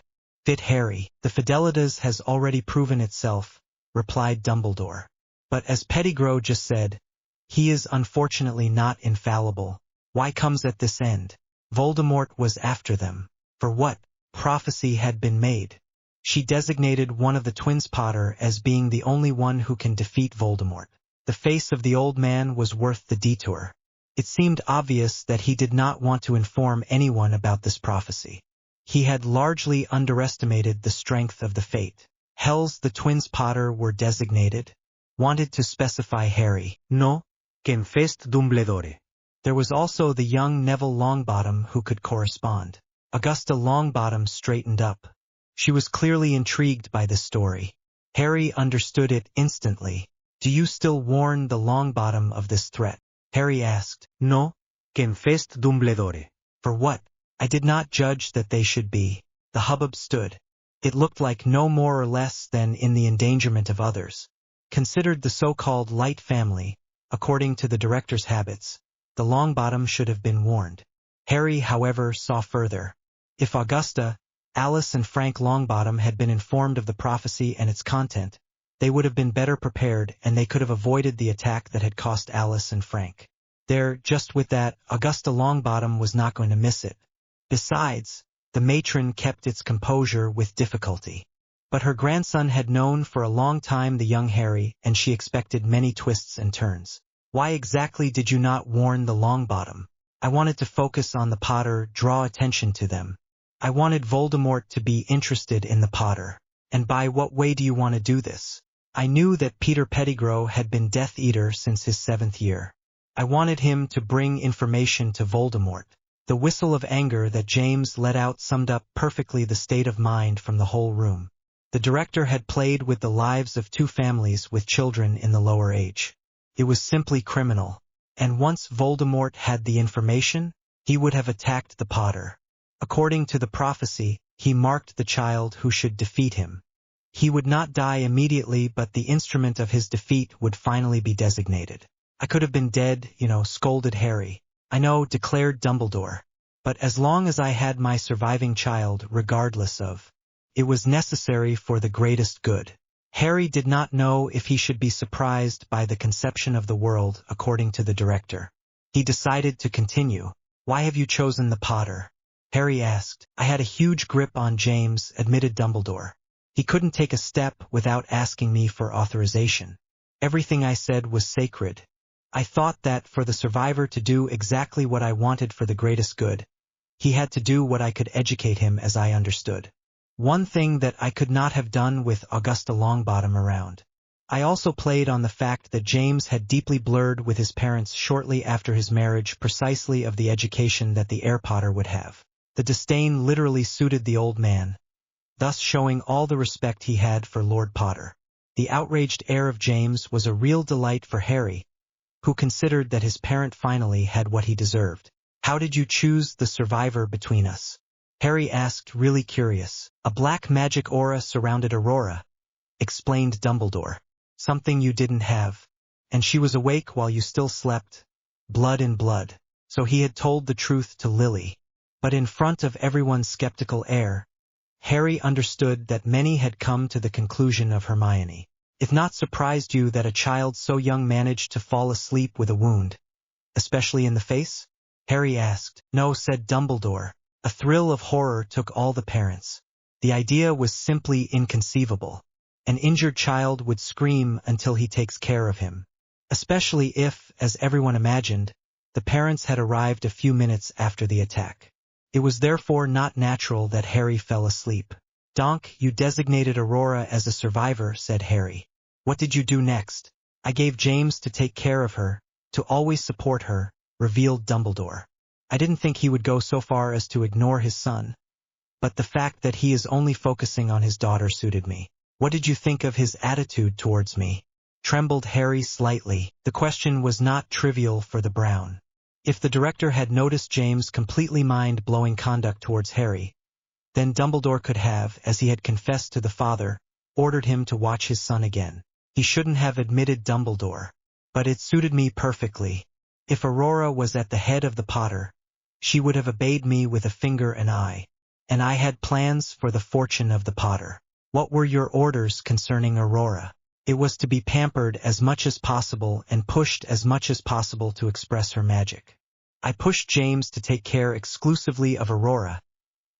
fit Harry. The Fidelitas has already proven itself, replied Dumbledore. But as Pettigrew just said, he is unfortunately not infallible. Why comes at this end? Voldemort was after them. For what? Prophecy had been made. She designated one of the twins Potter as being the only one who can defeat Voldemort. The face of the old man was worth the detour. It seemed obvious that he did not want to inform anyone about this prophecy. He had largely underestimated the strength of the fate. Hells the twins Potter were designated. Wanted to specify Harry. No, confessed Dumbledore. There was also the young Neville Longbottom who could correspond. Augusta Longbottom straightened up. She was clearly intrigued by this story. Harry understood it instantly. Do you still warn the Longbottom of this threat? Harry asked. No, confessed Dumbledore. For what? I did not judge that they should be. The hubbub stood. It looked like no more or less than in the endangerment of others. Considered the so-called light family, according to the director's habits, the Longbottom should have been warned. Harry, however, saw further. If Augusta, Alice and Frank Longbottom had been informed of the prophecy and its content, they would have been better prepared and they could have avoided the attack that had cost Alice and Frank. Just with that, Augusta Longbottom was not going to miss it. Besides, the matron kept its composure with difficulty. But her grandson had known for a long time the young Harry, and she expected many twists and turns. Why exactly did you not warn the Longbottom? I wanted to focus on the Potter, draw attention to them. I wanted Voldemort to be interested in the Potter. And by what way do you want to do this? I knew that Peter Pettigrew had been Death Eater since his 7th year. I wanted him to bring information to Voldemort. The whistle of anger that James let out summed up perfectly the state of mind from the whole room. The director had played with the lives of 2 families with children in the lower age. It was simply criminal. And once Voldemort had the information, he would have attacked the Potter. According to the prophecy, he marked the child who should defeat him. He would not die immediately, but the instrument of his defeat would finally be designated. I could have been dead, scolded Harry. I know, declared Dumbledore. But as long as I had my surviving child, regardless of, it was necessary for the greatest good. Harry did not know if he should be surprised by the conception of the world, according to the director. He decided to continue. Why have you chosen the Potter? Harry asked. I had a huge grip on James, admitted Dumbledore. He couldn't take a step without asking me for authorization. Everything I said was sacred. I thought that for the survivor to do exactly what I wanted for the greatest good, he had to do what I could educate him as I understood. One thing that I could not have done with Augusta Longbottom around. I also played on the fact that James had deeply blurred with his parents shortly after his marriage precisely of the education that the heir Potter would have. The disdain literally suited the old man, thus showing all the respect he had for Lord Potter. The outraged air of James was a real delight for Harry, who considered that his parent finally had what he deserved. How did you choose the survivor between us? Harry asked, really curious. A black magic aura surrounded Aurora, explained Dumbledore. Something you didn't have. And she was awake while you still slept. Blood in blood. So he had told the truth to Lily. But in front of everyone's skeptical air, Harry understood that many had come to the conclusion of Hermione. It not surprised you that a child so young managed to fall asleep with a wound, especially in the face? Harry asked. No, said Dumbledore. A thrill of horror took all the parents. The idea was simply inconceivable. An injured child would scream until he takes care of him. Especially if, as everyone imagined, the parents had arrived a few minutes after the attack. It was therefore not natural that Harry fell asleep. Donk, you designated Aurora as a survivor, said Harry. What did you do next? I gave James to take care of her, to always support her, revealed Dumbledore. I didn't think he would go so far as to ignore his son. But the fact that he is only focusing on his daughter suited me. What did you think of his attitude towards me? Trembled Harry slightly. The question was not trivial for the Brown. If the director had noticed James' completely mind-blowing conduct towards Harry, then Dumbledore could have, as he had confessed to the father, ordered him to watch his son again. He shouldn't have admitted Dumbledore. But it suited me perfectly. If Aurora was at the head of the Potter, she would have obeyed me with a finger and eye. and I had plans for the fortune of the Potter. What were your orders concerning Aurora? It was to be pampered as much as possible and pushed as much as possible to express her magic. I pushed James to take care exclusively of Aurora,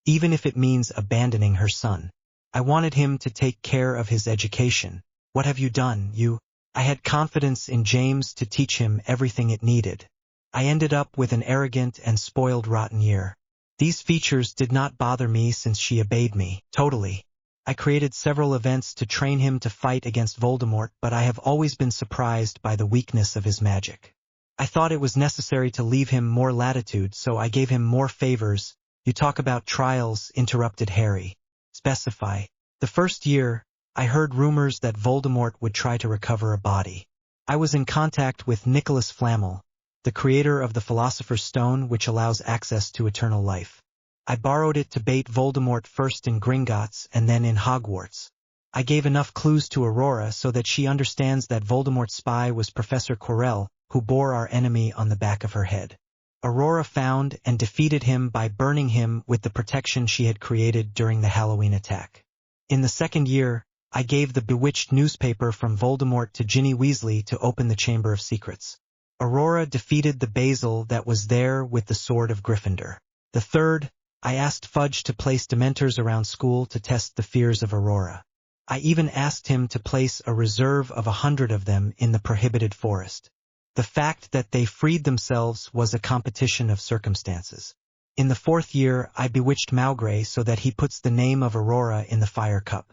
even if it means abandoning her son. I wanted him to take care of his education. What have you done, you? I had confidence in James to teach him everything it needed. I ended up with an arrogant and spoiled rotten year. These features did not bother me since she obeyed me, totally. I created several events to train him to fight against Voldemort, but I have always been surprised by the weakness of his magic. I thought it was necessary to leave him more latitude, so I gave him more favors. You talk about trials, interrupted Harry. Specify. The first year, I heard rumors that Voldemort would try to recover a body. I was in contact with Nicholas Flamel, the creator of the Philosopher's Stone, which allows access to eternal life. I borrowed it to bait Voldemort first in Gringotts and then in Hogwarts. I gave enough clues to Aurora so that she understands that Voldemort's spy was Professor Quirrell, who bore our enemy on the back of her head. Aurora found and defeated him by burning him with the protection she had created during the Halloween attack. In the second year, I gave the bewitched newspaper from Voldemort to Ginny Weasley to open the Chamber of Secrets. Aurora defeated the Basil that was there with the Sword of Gryffindor. The third, I asked Fudge to place Dementors around school to test the fears of Aurora. I even asked him to place a reserve of 100 of them in the prohibited forest. The fact that they freed themselves was a competition of circumstances. In the fourth year, I bewitched Mowgray so that he puts the name of Aurora in the fire cup.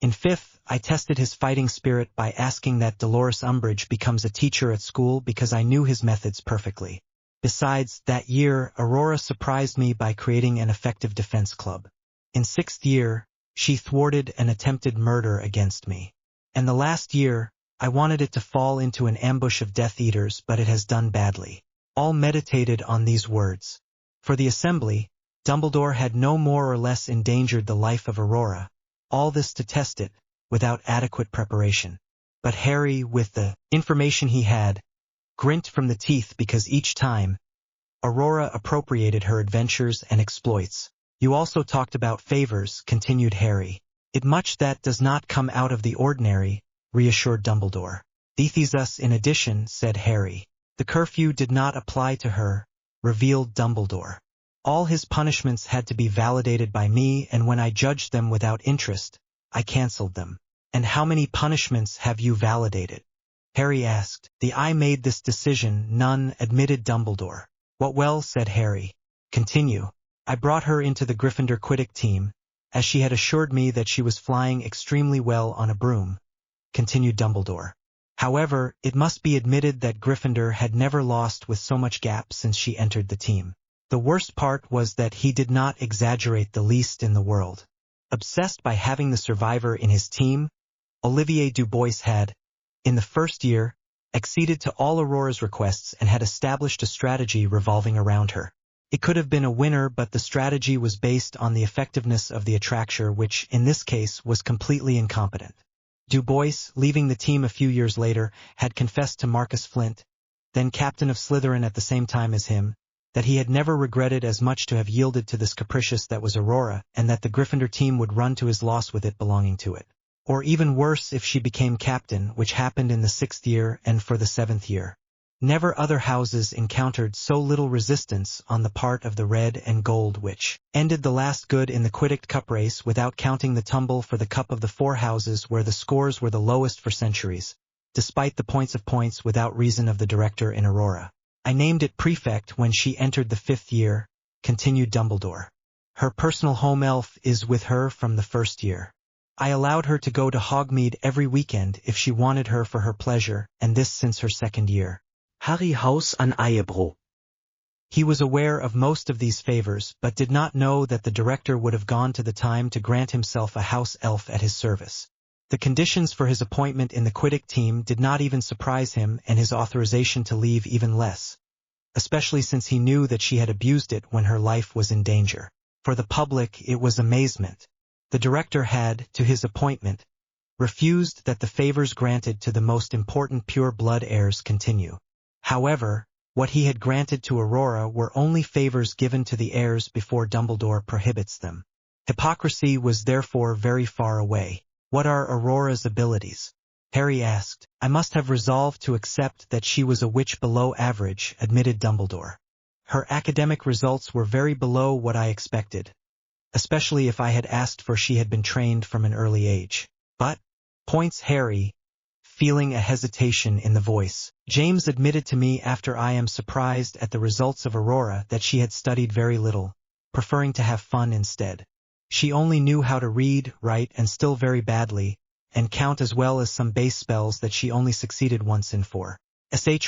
In fifth, I tested his fighting spirit by asking that Dolores Umbridge becomes a teacher at school because I knew his methods perfectly. Besides, that year, Aurora surprised me by creating an effective defense club. In sixth year, she thwarted an attempted murder against me. And the last year, I wanted it to fall into an ambush of Death Eaters, but it has done badly. All meditated on these words. For the assembly, Dumbledore had no more or less endangered the life of Aurora. All this to test it, without adequate preparation. But Harry, with the information he had, grinned from the teeth because each time, Aurora appropriated her adventures and exploits. You also talked about favors, continued Harry. It much that does not come out of the ordinary, reassured Dumbledore. Thethesis in addition, said Harry. The curfew did not apply to her, revealed Dumbledore. All his punishments had to be validated by me, and when I judged them without interest, I cancelled them. And how many punishments have you validated? Harry asked. I made this decision, none, admitted Dumbledore. What well, said Harry. Continue. I brought her into the Gryffindor Quidditch team, as she had assured me that she was flying extremely well on a broom, continued Dumbledore. However, it must be admitted that Gryffindor had never lost with so much gap since she entered the team. The worst part was that he did not exaggerate the least in the world. Obsessed by having the survivor in his team, Olivier Dubois had, in the first year, acceded to all Aurora's requests and had established a strategy revolving around her. It could have been a winner, but the strategy was based on the effectiveness of the attractor, which, in this case, was completely incompetent. Dubois, leaving the team a few years later, had confessed to Marcus Flint, then captain of Slytherin at the same time as him, that he had never regretted as much to have yielded to this capricious that was Aurora, and that the Gryffindor team would run to his loss with it belonging to it. Or even worse if she became captain, which happened in the 6th year and for the 7th year. Never other houses encountered so little resistance on the part of the red and gold, which ended the last good in the Quidditch Cup race without counting the tumble for the Cup of the Four Houses, where the scores were the lowest for centuries, despite the points without reason of the director in Aurora. I named it Prefect when she entered the 5th year, continued Dumbledore. Her personal home elf is with her from the 1st year. I allowed her to go to Hogsmeade every weekend if she wanted her for her pleasure, and this since her 2nd year. Harry Haus an Eyebrow. He was aware of most of these favors, but did not know that the director would have gone to the time to grant himself a house elf at his service. The conditions for his appointment in the Quidditch team did not even surprise him, and his authorization to leave even less, especially since he knew that she had abused it when her life was in danger. For the public, it was amazement. The director had, to his appointment, refused that the favors granted to the most important pure-blood heirs continue. However, what he had granted to Aurora were only favors given to the heirs before Dumbledore prohibits them. Hypocrisy was therefore very far away. What are Aurora's abilities? Harry asked. I must have resolved to accept that she was a witch below average, admitted Dumbledore. Her academic results were very below what I expected, especially if I had asked for she had been trained from an early age. But, points Harry, feeling a hesitation in the voice. James admitted to me after I am surprised at the results of Aurora that she had studied very little, preferring to have fun instead. She only knew how to read, write, and still very badly, and count as well as some base spells that she only succeeded once in 4.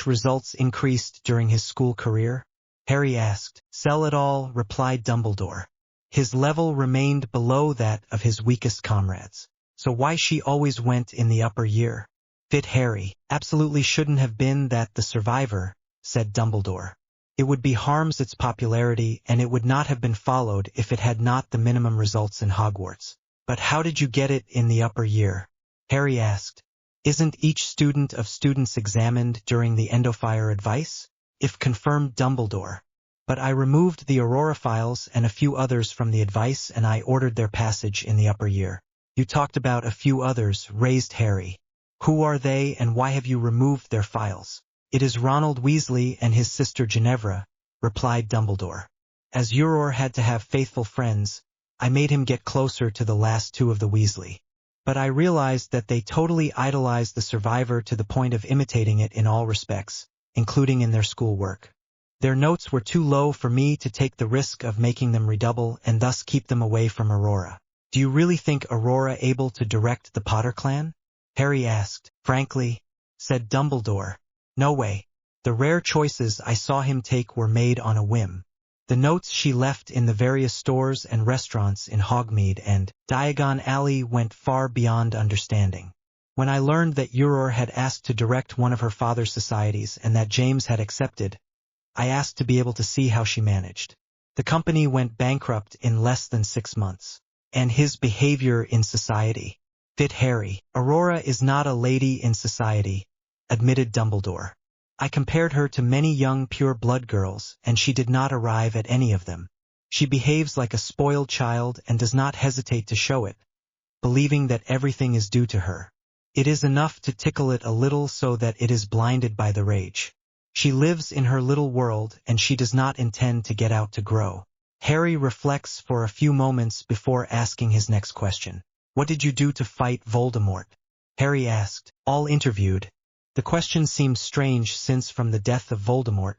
Results increased during his school career? Harry asked. Sell it all, replied Dumbledore. His level remained below that of his weakest comrades. So why she always went in the upper year? Fit Harry. Absolutely shouldn't have been that the survivor, said Dumbledore. It would be harms its popularity, and it would not have been followed if it had not the minimum results in Hogwarts. But how did you get it in the upper year? Harry asked. Isn't each student of students examined during the Endofire advice? If confirmed Dumbledore. But I removed the Aurora files and a few others from the advice, and I ordered their passage in the upper year. You talked about a few others, raised Harry. Who are they, and why have you removed their files? It is Ronald Weasley and his sister Ginevra, replied Dumbledore. As Aurora had to have faithful friends, I made him get closer to the last 2 of the Weasley. But I realized that they totally idolized the survivor to the point of imitating it in all respects, including in their schoolwork. Their notes were too low for me to take the risk of making them redouble and thus keep them away from Aurora. Do you really think Aurora able to direct the Potter clan? Harry asked. Frankly, said Dumbledore, no way. The rare choices I saw him take were made on a whim. The notes she left in the various stores and restaurants in Hogsmeade and Diagon Alley went far beyond understanding. When I learned that Aurora had asked to direct one of her father's societies and that James had accepted, I asked to be able to see how she managed. The company went bankrupt in less than 6 months. And his behavior in society. Fit Harry. Aurora is not a lady in society, admitted Dumbledore. I compared her to many young pure-blood girls, and she did not arrive at any of them. She behaves like a spoiled child and does not hesitate to show it, believing that everything is due to her. It is enough to tickle it a little so that it is blinded by the rage. She lives in her little world, and she does not intend to get out to grow. Harry reflects for a few moments before asking his next question. What did you do to fight Voldemort? Harry asked, all interviewed. The question seemed strange since from the death of Voldemort,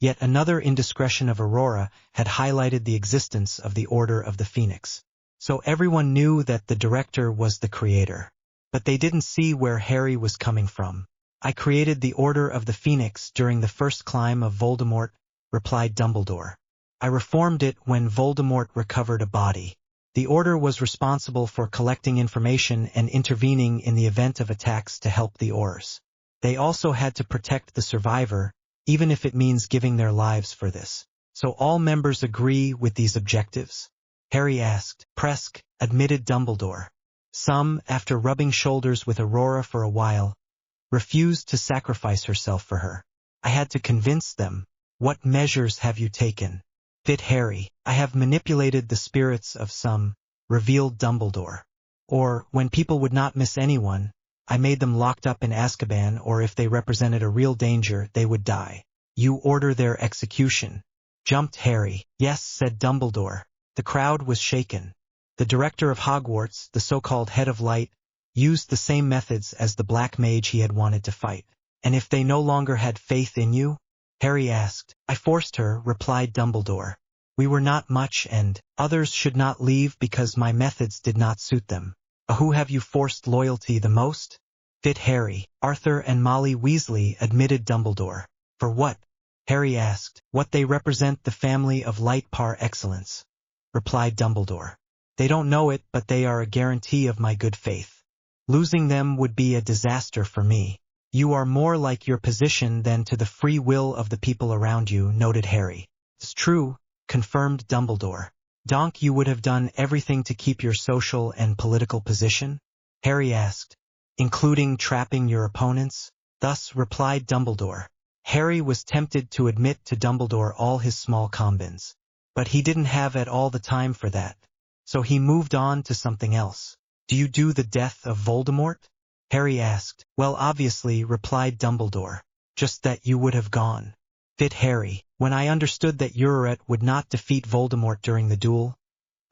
yet another indiscretion of Aurora had highlighted the existence of the Order of the Phoenix. So everyone knew that the director was the creator. But they didn't see where Harry was coming from. I created the Order of the Phoenix during the first climb of Voldemort, replied Dumbledore. I reformed it when Voldemort recovered a body. The Order was responsible for collecting information and intervening in the event of attacks to help the Aurors. They also had to protect the survivor, even if it means giving their lives for this. So all members agree with these objectives? Harry asked. Presk, admitted Dumbledore. Some, after rubbing shoulders with Aurora for a while, refused to sacrifice herself for her. I had to convince them. What measures have you taken? Fit Harry. I have manipulated the spirits of some, revealed Dumbledore. Or, when people would not miss anyone, I made them locked up in Azkaban, or if they represented a real danger, they would die. You order their execution. Jumped Harry. Yes, said Dumbledore. The crowd was shaken. The director of Hogwarts, the so-called head of light, used the same methods as the black mage he had wanted to fight. And if they no longer had faith in you? Harry asked. I forced her, replied Dumbledore. We were not much, and others should not leave because my methods did not suit them. Who have you forced loyalty the most? Fit Harry. Arthur and Molly Weasley, admitted Dumbledore. For what? Harry asked. What they represent the family of light par excellence, replied Dumbledore. They don't know it, but they are a guarantee of my good faith. Losing them would be a disaster for me. You are more like your position than to the free will of the people around you, noted Harry. It's true, confirmed Dumbledore. Donk, you would have done everything to keep your social and political position? Harry asked. Including trapping your opponents? Thus replied Dumbledore. Harry was tempted to admit to Dumbledore all his small convenes. But he didn't have at all the time for that. So he moved on to something else. Do you do the death of Voldemort? Harry asked. Well, obviously, replied Dumbledore. Just that you would have gone. Fit Harry. When I understood that Aurora would not defeat Voldemort during the duel,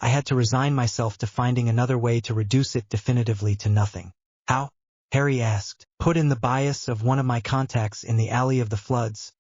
I had to resign myself to finding another way to reduce it definitively to nothing. How? Harry asked. Put in the bias of one of my contacts in the Alley of the Floods.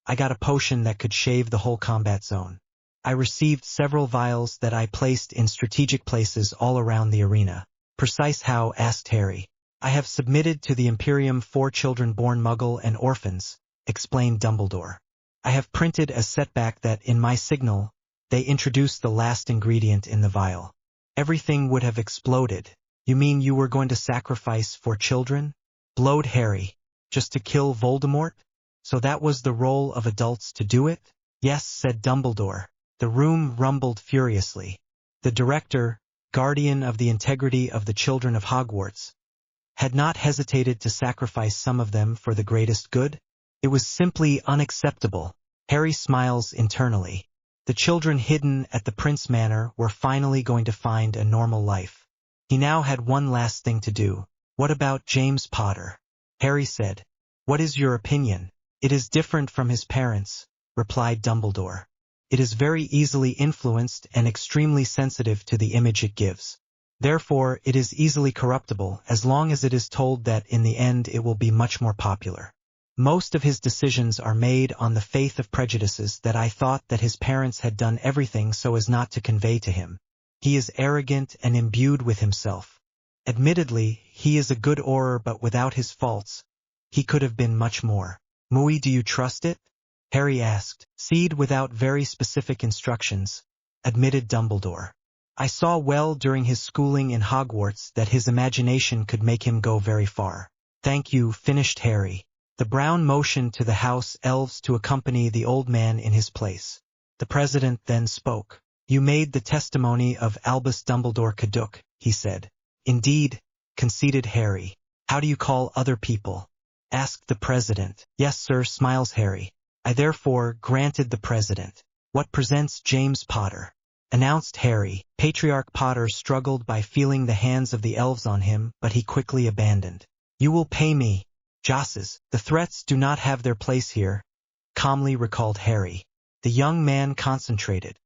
I got a potion that could shave the whole combat zone. I received several vials that I placed in strategic places all around the arena. Precise how? Asked Harry. I have submitted to the Imperium 4 children born Muggle and orphans, explained Dumbledore. I have printed a setback that, in my signal, they introduced the last ingredient in the vial. Everything would have exploded. You mean you were going to sacrifice 4 children? Blowed Harry. Just to kill Voldemort? So that was the role of adults to do it? Yes, said Dumbledore. The room rumbled furiously. The director, guardian of the integrity of the children of Hogwarts, had not hesitated to sacrifice some of them for the greatest good? It was simply unacceptable. Harry smiles internally. The children hidden at the Prince Manor were finally going to find a normal life. He now had one last thing to do. What about James Potter? Harry said. What is your opinion? It is different from his parents, replied Dumbledore. It is very easily influenced and extremely sensitive to the image it gives. Therefore, it is easily corruptible as long as it is told that in the end it will be much more popular. Most of his decisions are made on the faith of prejudices that I thought that his parents had done everything so as not to convey to him. He is arrogant and imbued with himself. Admittedly, he is a good Auror, but without his faults, he could have been much more. Mui, do you trust it? Harry asked. Seed without very specific instructions, admitted Dumbledore. I saw well during his schooling in Hogwarts that his imagination could make him go very far. Thank you, finished Harry. The Brown motioned to the house elves to accompany the old man in his place. The president then spoke. You made the testimony of Albus Dumbledore caduc, he said. Indeed, conceded Harry. How do you call other people? Asked the president. Yes, sir, smiles Harry. I therefore granted the president. What presents James Potter? Announced Harry. Patriarch Potter struggled by feeling the hands of the elves on him, but he quickly abandoned. You will pay me. Josses, the threats do not have their place here, calmly recalled Harry. The young man concentrated.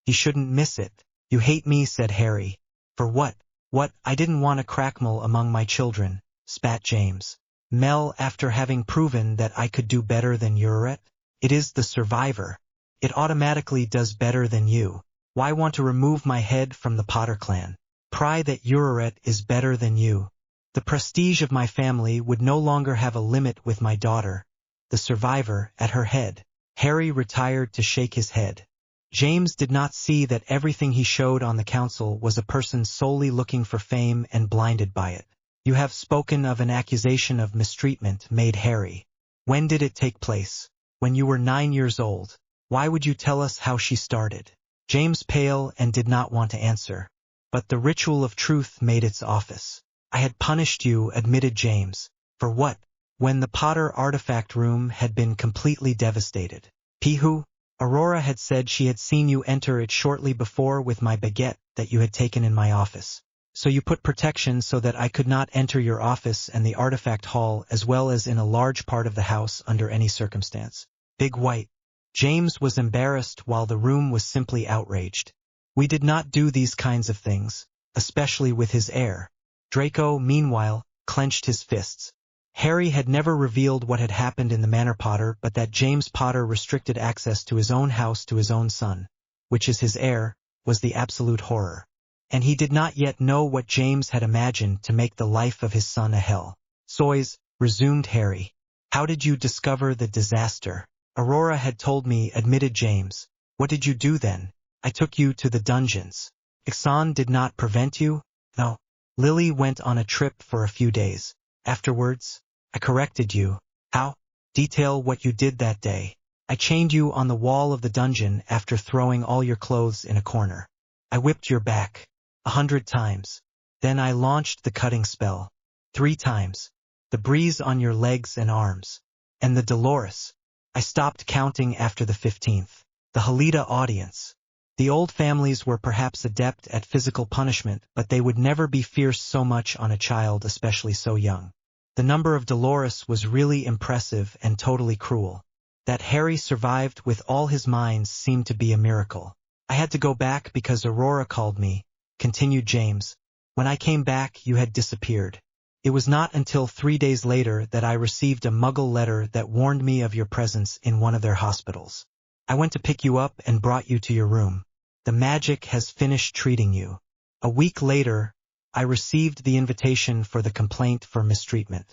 He shouldn't miss it. You hate me, said Harry. For what? What? I didn't want a crackmel among my children, spat James. Mel, after having proven that I could do better than Aurora? It is the survivor. It automatically does better than you. Why want to remove my head from the Potter clan? Pry that Aurora is better than you. The prestige of my family would no longer have a limit with my daughter, the survivor, at her head. Harry retired to shake his head. James did not see that everything he showed on the council was a person solely looking for fame and blinded by it. You have spoken of an accusation of mistreatment made Harry. When did it take place? When you were 9 years old. Why would you tell us how she started? James paled and did not want to answer. But the ritual of truth made its office. I had punished you, admitted James. For what? When the Potter artifact room had been completely devastated. Pihu? Aurora had said she had seen you enter it shortly before with my baguette that you had taken in my office. So you put protection so that I could not enter your office and the artifact hall as well as in a large part of the house under any circumstance. Big White. James was embarrassed while the room was simply outraged. We did not do these kinds of things, especially with his heir. Draco, meanwhile, clenched his fists. Harry had never revealed what had happened in the Manor Potter, but that James Potter restricted access to his own house to his own son, which is his heir, was the absolute horror. And he did not yet know what James had imagined to make the life of his son a hell. Sois, resumed Harry. How did you discover the disaster? Aurora had told me, admitted James. What did you do then? I took you to the dungeons. Ixon did not prevent you? No. Lily went on a trip for a few days. Afterwards, I corrected you. How? Detail what you did that day. I chained you on the wall of the dungeon after throwing all your clothes in a corner. I whipped your back 100 times. Then I launched the cutting spell 3 times. The breeze on your legs and arms. And the Dolores. I stopped counting after the 15th. The Halida audience. The old families were perhaps adept at physical punishment, but they would never be fierce so much on a child, especially so young. The number of Dolores was really impressive and totally cruel. That Harry survived with all his minds seemed to be a miracle. I had to go back because Aurora called me, continued James. When I came back, you had disappeared. It was not until 3 days later that I received a Muggle letter that warned me of your presence in one of their hospitals. I went to pick you up and brought you to your room. The magic has finished treating you. A week later, I received the invitation for the complaint for mistreatment.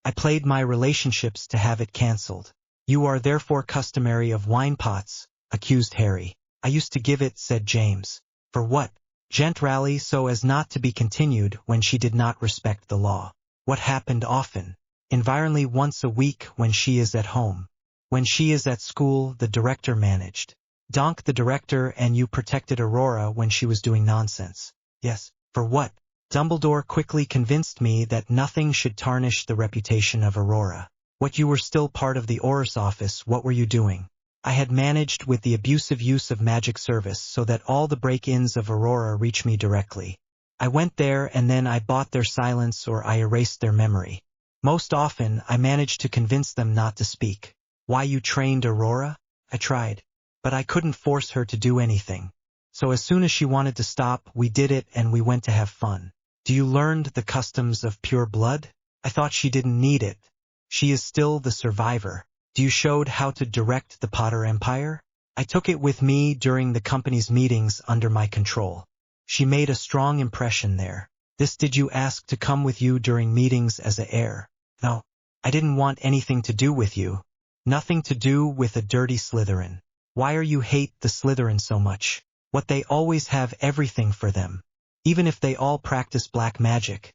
I played my relationships to have it cancelled. You are therefore customary of wine pots, accused Harry. I used to give it, said James. For what? Gentrally, so as not to be continued when she did not respect the law. What happened often? Environally once a week when she is at home. When she is at school, the director managed. Donk the director, and you protected Aurora when she was doing nonsense. Yes, for what? Dumbledore quickly convinced me that nothing should tarnish the reputation of Aurora. What, you were still part of the Auror's office, what were you doing? I had managed with the abusive use of magic service so that all the break-ins of Aurora reach me directly. I went there and then I bought their silence or I erased their memory. Most often, I managed to convince them not to speak. Why, you trained Aurora? I tried. But I couldn't force her to do anything. So as soon as she wanted to stop, we did it and we went to have fun. Do you learned the customs of pure blood? I thought she didn't need it. She is still the survivor. Do you showed how to direct the Potter Empire? I took it with me during the company's meetings under my control. She made a strong impression there. This, did you ask to come with you during meetings as a heir? No. I didn't want anything to do with you. Nothing to do with a dirty Slytherin. Why are you hate the Slytherin so much? What, they always have everything for them. Even if they all practice black magic.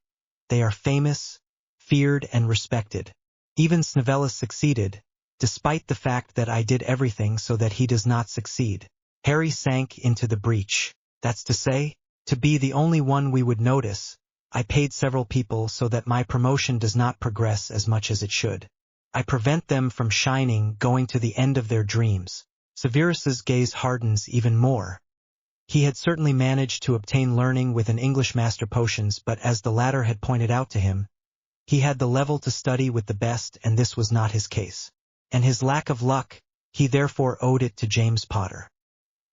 They are famous, feared and respected. Even Snivellus succeeded, despite the fact that I did everything so that he does not succeed. Harry sank into the breach. That's to say, to be the only one we would notice, I paid several people so that my promotion does not progress as much as it should. I prevent them from shining, going to the end of their dreams. Severus's gaze hardens even more. He had certainly managed to obtain learning with an English master potions, but as the latter had pointed out to him, he had the level to study with the best, and this was not his case. And his lack of luck, he therefore owed it to James Potter.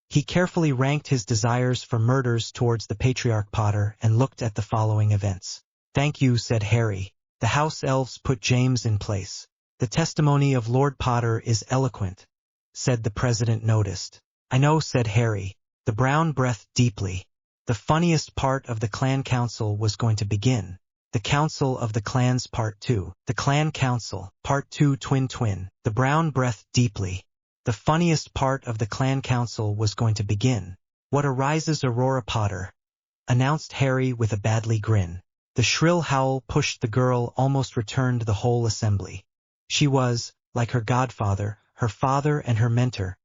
He carefully ranked his desires for murders towards the Patriarch Potter and looked at the following events. Thank you, said Harry. The house elves put James in place. The testimony of Lord Potter is eloquent, said the president noticed. I know, said Harry. The brown breathed deeply. The funniest part of the clan council was going to begin. The Council of the Clans Part 2. The Clan Council, Part 2 Twin. The brown breathed deeply. The funniest part of the Clan Council was going to begin. What arises, Aurora Potter? Announced Harry with a badly grin. The shrill howl pushed the girl, almost returned the whole assembly. She was, like her godfather, her father and her mentor,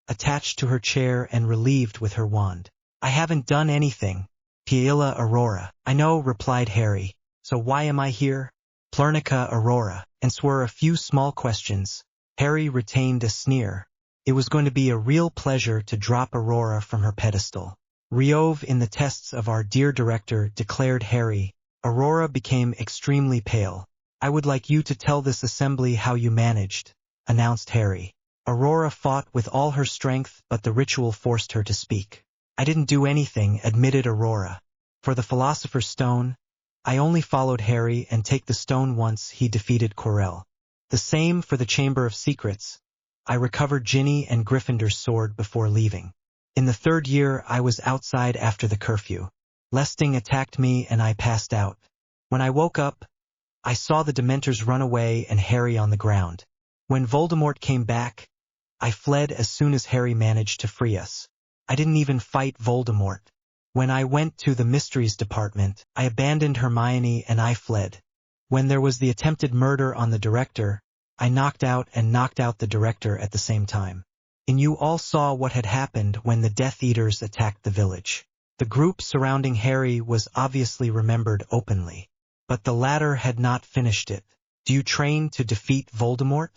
attached to her chair and relieved with her wand. I haven't done anything, Piilla Aurora. I know, replied Harry. So why am I here? Plurnica Aurora. And were a few small questions. Harry retained a sneer. It was going to be a real pleasure to drop Aurora from her pedestal. Riove in the tests of our dear director, declared Harry. Aurora became extremely pale. I would like you to tell this assembly how you managed, announced Harry. Aurora fought with all her strength, but the ritual forced her to speak. I didn't do anything, admitted Aurora. For the Philosopher's Stone, I only followed Harry and take the stone once he defeated Quirrell. The same for the Chamber of Secrets. I recovered Ginny and Gryffindor's sword before leaving. In the 3rd year I was outside after the curfew. Lesting attacked me and I passed out. When I woke up, I saw the Dementors run away and Harry on the ground. When Voldemort came back, I fled as soon as Harry managed to free us. I didn't even fight Voldemort. When I went to the Mysteries Department, I abandoned Hermione and I fled. When there was the attempted murder on the director, I knocked out the director at the same time. And you all saw what had happened when the Death Eaters attacked the village. The group surrounding Harry was obviously remembered openly. But the latter had not finished it. Do you train to defeat Voldemort?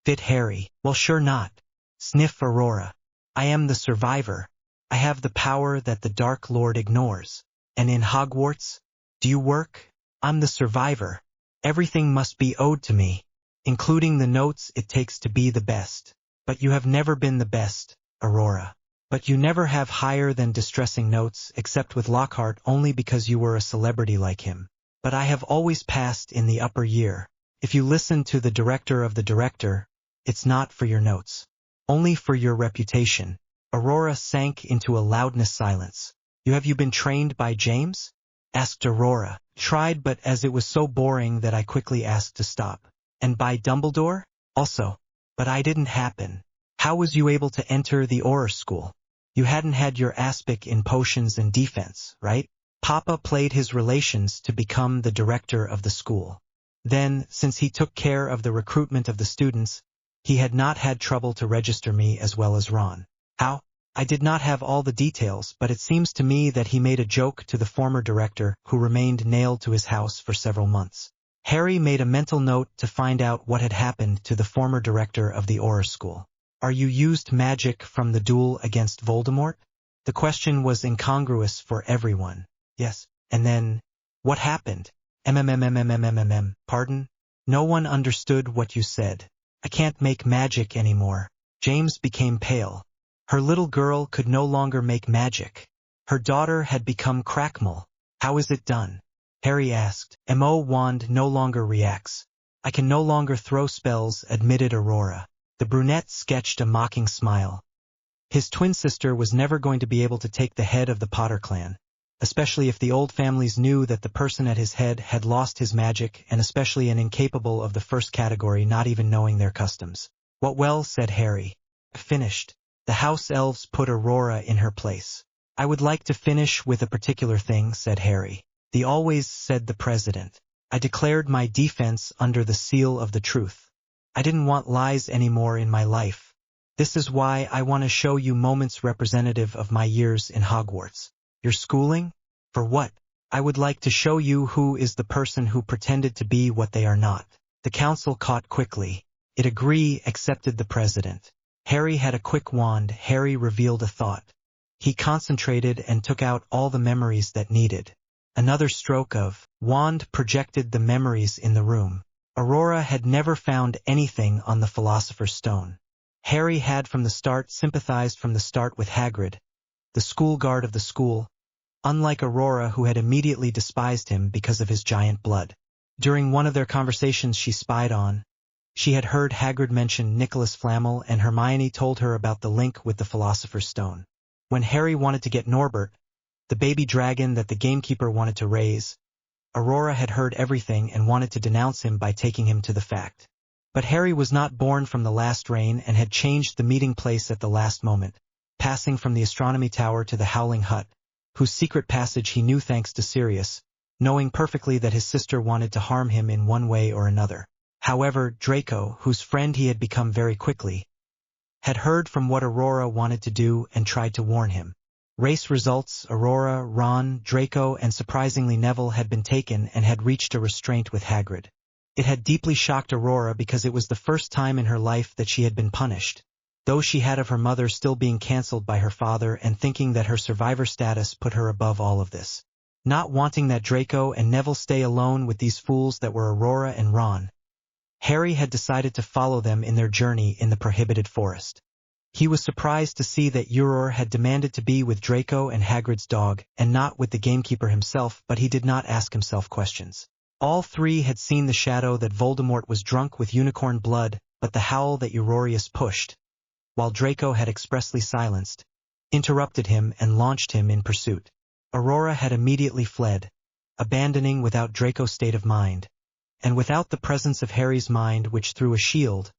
Fit Harry. Well, sure not. Sniff Aurora. I am the survivor. I have the power that the Dark Lord ignores. And in Hogwarts, do you work? I'm the survivor. Everything must be owed to me, including the notes it takes to be the best. But you have never been the best, Aurora. But you never have higher than distressing notes except with Lockhart only because you were a celebrity like him. But I have always passed in the upper year. If you listen to the director of the director, it's not for your notes. Only for your reputation. Aurora sank into a loudness silence. Have you been trained by James? Asked Aurora. Tried, but as it was so boring that I quickly asked to stop. And by Dumbledore? Also. But I didn't happen. How was you able to enter the Auror school? You hadn't had your aspic in potions and defense, right? Papa played his relations to become the director of the school. Then, since he took care of the recruitment of the students, he had not had trouble to register me as well as Ron. How? I did not have all the details, but it seems to me that he made a joke to the former director who remained nailed to his house for several months. Harry made a mental note to find out what had happened to the former director of the Auror school. Are you used magic from the duel against Voldemort? The question was incongruous for everyone. Yes. And then, what happened? Pardon? No one understood what you said. I can't make magic anymore. James became pale. Her little girl could no longer make magic. Her daughter had become crackmull. How is it done? Harry asked. Mo wand no longer reacts. I can no longer throw spells, admitted Aurora. The brunette sketched a mocking smile. His twin sister was never going to be able to take the head of the Potter clan, especially if the old families knew that the person at his head had lost his magic, and especially an incapable of the first category not even knowing their customs. What well, said Harry. Finished. The house elves put Aurora in her place. I would like to finish with a particular thing, said Harry. The always, said the president. I declared my defense under the seal of the truth. I didn't want lies anymore in my life. This is why I want to show you moments representative of my years in Hogwarts. Your schooling? For what? I would like to show you who is the person who pretended to be what they are not. The council caught quickly. It accepted the president. Harry had a quick wand. Harry revealed a thought. He concentrated and took out all the memories that needed. Another stroke of wand projected the memories in the room. Aurora had never found anything on the Philosopher's Stone. Harry had from the start sympathized from the start with Hagrid, the school guard of the school, unlike Aurora who had immediately despised him because of his giant blood. During one of their conversations she spied on, she had heard Hagrid mention Nicholas Flamel, and Hermione told her about the link with the Philosopher's Stone. When Harry wanted to get Norbert, the baby dragon that the gamekeeper wanted to raise, Aurora had heard everything and wanted to denounce him by taking him to the fact. But Harry was not born from the last rain and had changed the meeting place at the last moment, passing from the astronomy tower to the Howling Hut, whose secret passage he knew thanks to Sirius, knowing perfectly that his sister wanted to harm him in one way or another. However, Draco, whose friend he had become very quickly, had heard from what Aurora wanted to do and tried to warn him. Race results, Aurora, Ron, Draco, and surprisingly Neville had been taken and had reached a restraint with Hagrid. It had deeply shocked Aurora because it was the first time in her life that she had been punished, though she had of her mother still being cancelled by her father and thinking that her survivor status put her above all of this. Not wanting that Draco and Neville stay alone with these fools that were Aurora and Ron, Harry had decided to follow them in their journey in the prohibited forest. He was surprised to see that Aurora had demanded to be with Draco and Hagrid's dog, and not with the gamekeeper himself, but he did not ask himself questions. All three had seen the shadow that Voldemort was drunk with unicorn blood, but the howl that Eurorius pushed, while Draco had expressly silenced, interrupted him and launched him in pursuit. Aurora had immediately fled, abandoning without Draco's state of mind, and without the presence of Harry's mind which threw a shield,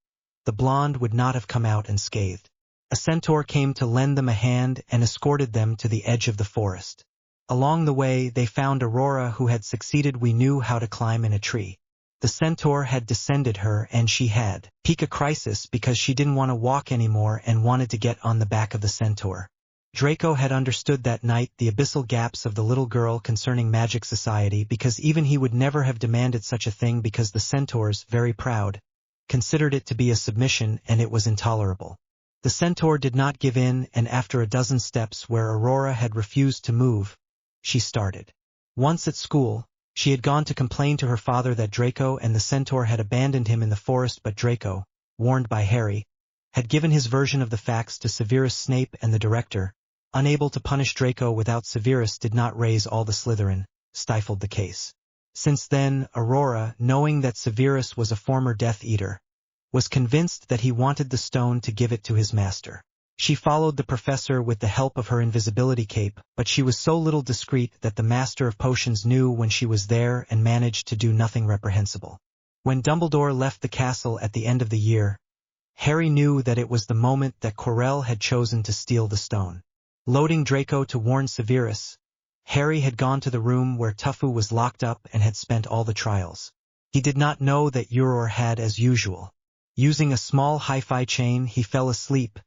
the blonde would not have come out unscathed. A centaur came to lend them a hand and escorted them to the edge of the forest. Along the way they found Aurora who had succeeded we knew how to climb in a tree. The centaur had descended her and she had peak a crisis because she didn't want to walk anymore and wanted to get on the back of the centaur. Draco had understood that night the abyssal gaps of the little girl concerning magic society because even he would never have demanded such a thing because the centaurs, very proud, considered it to be a submission and it was intolerable. The centaur did not give in, and after a dozen steps where Aurora had refused to move, she started. Once at school, she had gone to complain to her father that Draco and the centaur had abandoned him in the forest, but Draco, warned by Harry, had given his version of the facts to Severus Snape, and the director, unable to punish Draco without Severus, did not raise all the Slytherin, stifled the case. Since then, Aurora, knowing that Severus was a former Death Eater, was convinced that he wanted the stone to give it to his master. She followed the professor with the help of her invisibility cape, but she was so little discreet that the Master of Potions knew when she was there and managed to do nothing reprehensible. When Dumbledore left the castle at the end of the year, Harry knew that it was the moment that Quirrell had chosen to steal the stone. Loading Draco to warn Severus, Harry had gone to the room where Tuffu was locked up and had spent all the trials. He did not know that Aurora had, as usual, using a small hi-fi chain, he fell asleep.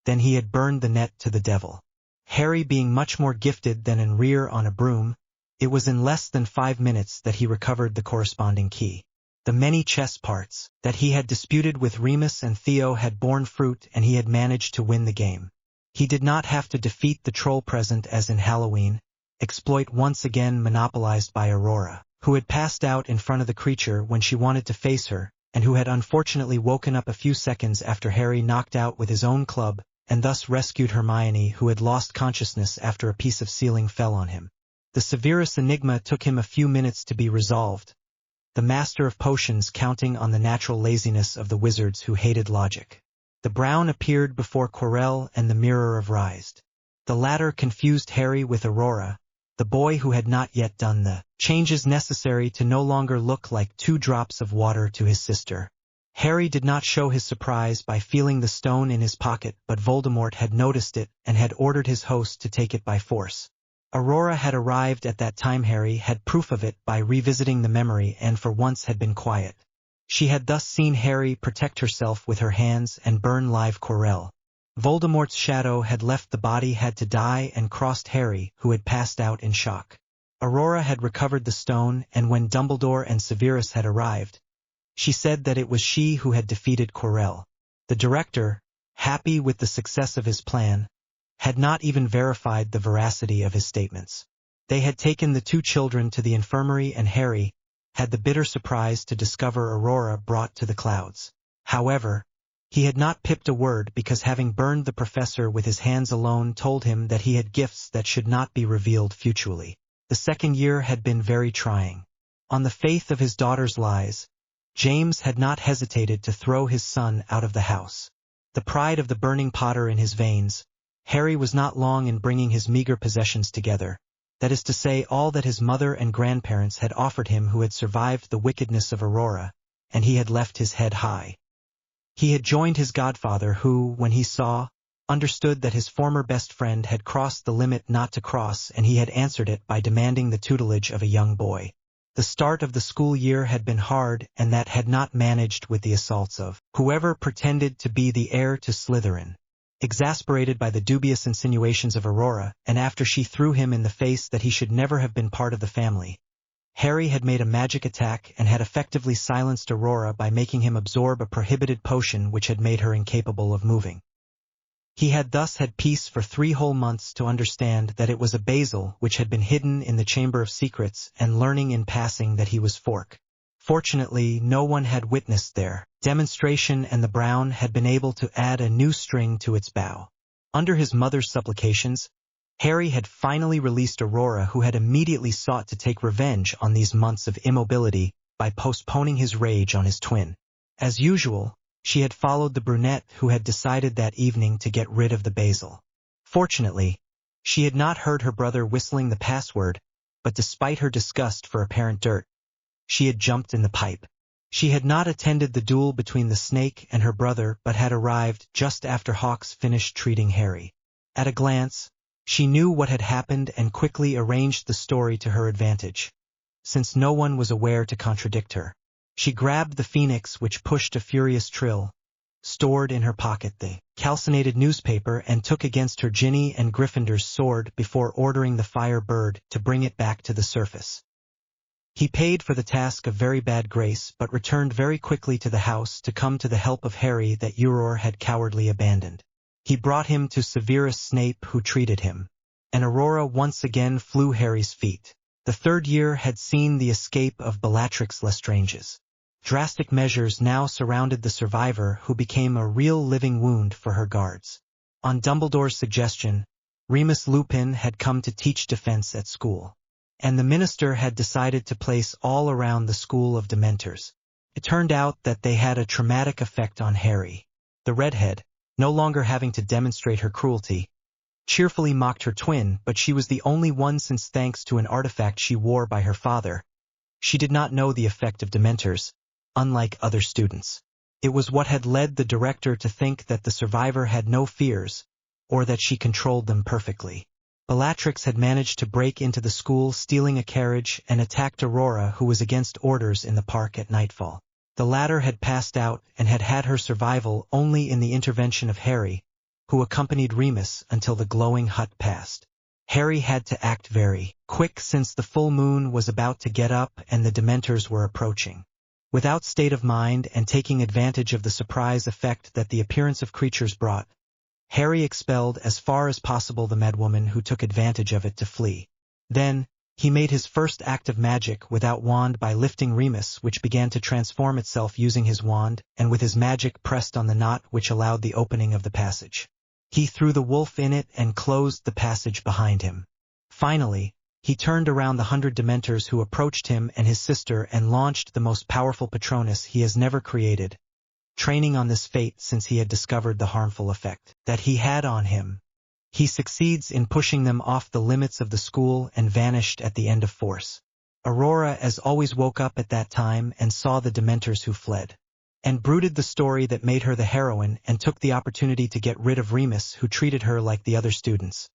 Then he had burned the net to the devil. Harry being much more gifted than in rear on a broom, it was in less than 5 minutes that he recovered the corresponding key. The many chess parts that he had disputed with Remus and Theo had borne fruit, and he had managed to win the game. He did not have to defeat the troll present as in Halloween, exploit once again monopolized by Aurora, who had passed out in front of the creature when she wanted to face her, and who had unfortunately woken up a few seconds after Harry knocked out with his own club, and thus rescued Hermione, who had lost consciousness after a piece of ceiling fell on him. The Severus enigma took him a few minutes to be resolved, the Master of Potions counting on the natural laziness of the wizards who hated logic. The Brown appeared before Quirrell and the Mirror of Rised. The latter confused Harry with Aurora, the boy who had not yet done the changes necessary to no longer look like 2 drops of water to his sister. Harry did not show his surprise by feeling the stone in his pocket, but Voldemort had noticed it and had ordered his host to take it by force. Aurora had arrived at that time. Harry had proof of it by revisiting the memory and for once had been quiet. She had thus seen Harry protect herself with her hands and burn live Quirrell. Voldemort's shadow had left the body, had to die, and crossed Harry, who had passed out in shock. Aurora had recovered the stone, and when Dumbledore and Severus had arrived, she said that it was she who had defeated Quirrell. The director, happy with the success of his plan, had not even verified the veracity of his statements. They had taken the 2 children to the infirmary, and Harry had the bitter surprise to discover Aurora brought to the clouds. However, he had not pipped a word, because having burned the professor with his hands alone told him that he had gifts that should not be revealed futurely. The second year had been very trying. On the faith of his daughter's lies, James had not hesitated to throw his son out of the house. The pride of the burning Potter in his veins, Harry was not long in bringing his meager possessions together, that is to say, all that his mother and grandparents had offered him who had survived the wickedness of Aurora, and he had left his head high. He had joined his godfather who, when he understood that his former best friend had crossed the limit not to cross, and he had answered it by demanding the tutelage of a young boy. The start of the school year had been hard, and that had not managed with the assaults of whoever pretended to be the heir to Slytherin. Exasperated by the dubious insinuations of Aurora, and after she threw him in the face that he should never have been part of the family, Harry had made a magic attack and had effectively silenced Aurora by making him absorb a prohibited potion which had made her incapable of moving. He had thus had peace for 3 whole months to understand that it was a basil which had been hidden in the Chamber of Secrets, and learning in passing that he was Fork. Fortunately, no one had witnessed their demonstration, and the Brown had been able to add a new string to its bow. Under his mother's supplications, Harry had finally released Aurora, who had immediately sought to take revenge on these months of immobility by postponing his rage on his twin. As usual, she had followed the brunette, who had decided that evening to get rid of the basil. Fortunately, she had not heard her brother whistling the password, but despite her disgust for apparent dirt, she had jumped in the pipe. She had not attended the duel between the snake and her brother, but had arrived just after Hawks finished treating Harry. At a glance, she knew what had happened and quickly arranged the story to her advantage. Since no one was aware to contradict her, she grabbed the phoenix, which pushed a furious trill, stored in her pocket the calcinated newspaper, and took against her Ginny and Gryffindor's sword before ordering the fire bird to bring it back to the surface. He paid for the task of very bad grace, but returned very quickly to the house to come to the help of Harry that Aurora had cowardly abandoned. He brought him to Severus Snape, who treated him. And Aurora once again flew Harry's feet. The third year had seen the escape of Bellatrix Lestrange's. Drastic measures now surrounded the survivor, who became a real living wound for her guards. On Dumbledore's suggestion, Remus Lupin had come to teach defense at school. And the minister had decided to place all around the school of Dementors. It turned out that they had a traumatic effect on Harry. The redhead, no longer having to demonstrate her cruelty, cheerfully mocked her twin, but she was the only one since, thanks to an artifact she wore by her father, she did not know the effect of Dementors, unlike other students. It was what had led the director to think that the survivor had no fears, or that she controlled them perfectly. Bellatrix had managed to break into the school, stealing a carriage, and attacked Aurora, who was against orders in the park at nightfall. The latter had passed out and had had her survival only in the intervention of Harry, who accompanied Remus until the glowing hut passed. Harry had to act very quick since the full moon was about to get up and the Dementors were approaching. Without state of mind and taking advantage of the surprise effect that the appearance of creatures brought, Harry expelled as far as possible the madwoman, who took advantage of it to flee. Then, he made his first act of magic without wand by lifting Remus, which began to transform itself using his wand, and with his magic pressed on the knot which allowed the opening of the passage. He threw the wolf in it and closed the passage behind him. Finally, he turned around the 100 Dementors who approached him and his sister and launched the most powerful Patronus he has never created, training on this fate since he had discovered the harmful effect that he had on him. He succeeds in pushing them off the limits of the school and vanished at the end of force. Aurora, as always, woke up at that time and saw the Dementors who fled, and brooded the story that made her the heroine, and took the opportunity to get rid of Remus, who treated her like the other students,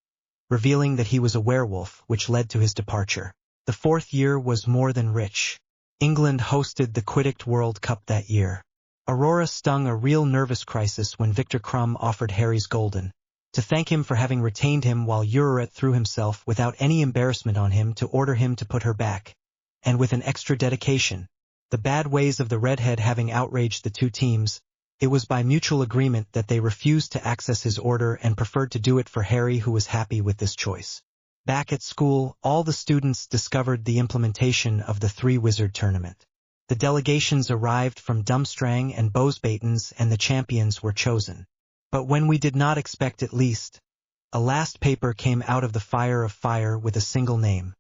revealing that he was a werewolf, which led to his departure. The fourth year was more than rich. England hosted the Quidditch World Cup that year. Aurora stung a real nervous crisis when Victor Crumb offered Harry's golden, to thank him for having retained him, while Uriret threw himself without any embarrassment on him to order him to put her back, and with an extra dedication. The bad ways of the redhead having outraged the two teams, it was by mutual agreement that they refused to access his order and preferred to do it for Harry, who was happy with this choice. Back at school, all the students discovered the implementation of the three-wizard tournament. The delegations arrived from Durmstrang and Bosbatons, and the champions were chosen. But when we did not expect it least, a last paper came out of the fire of fire with a single name: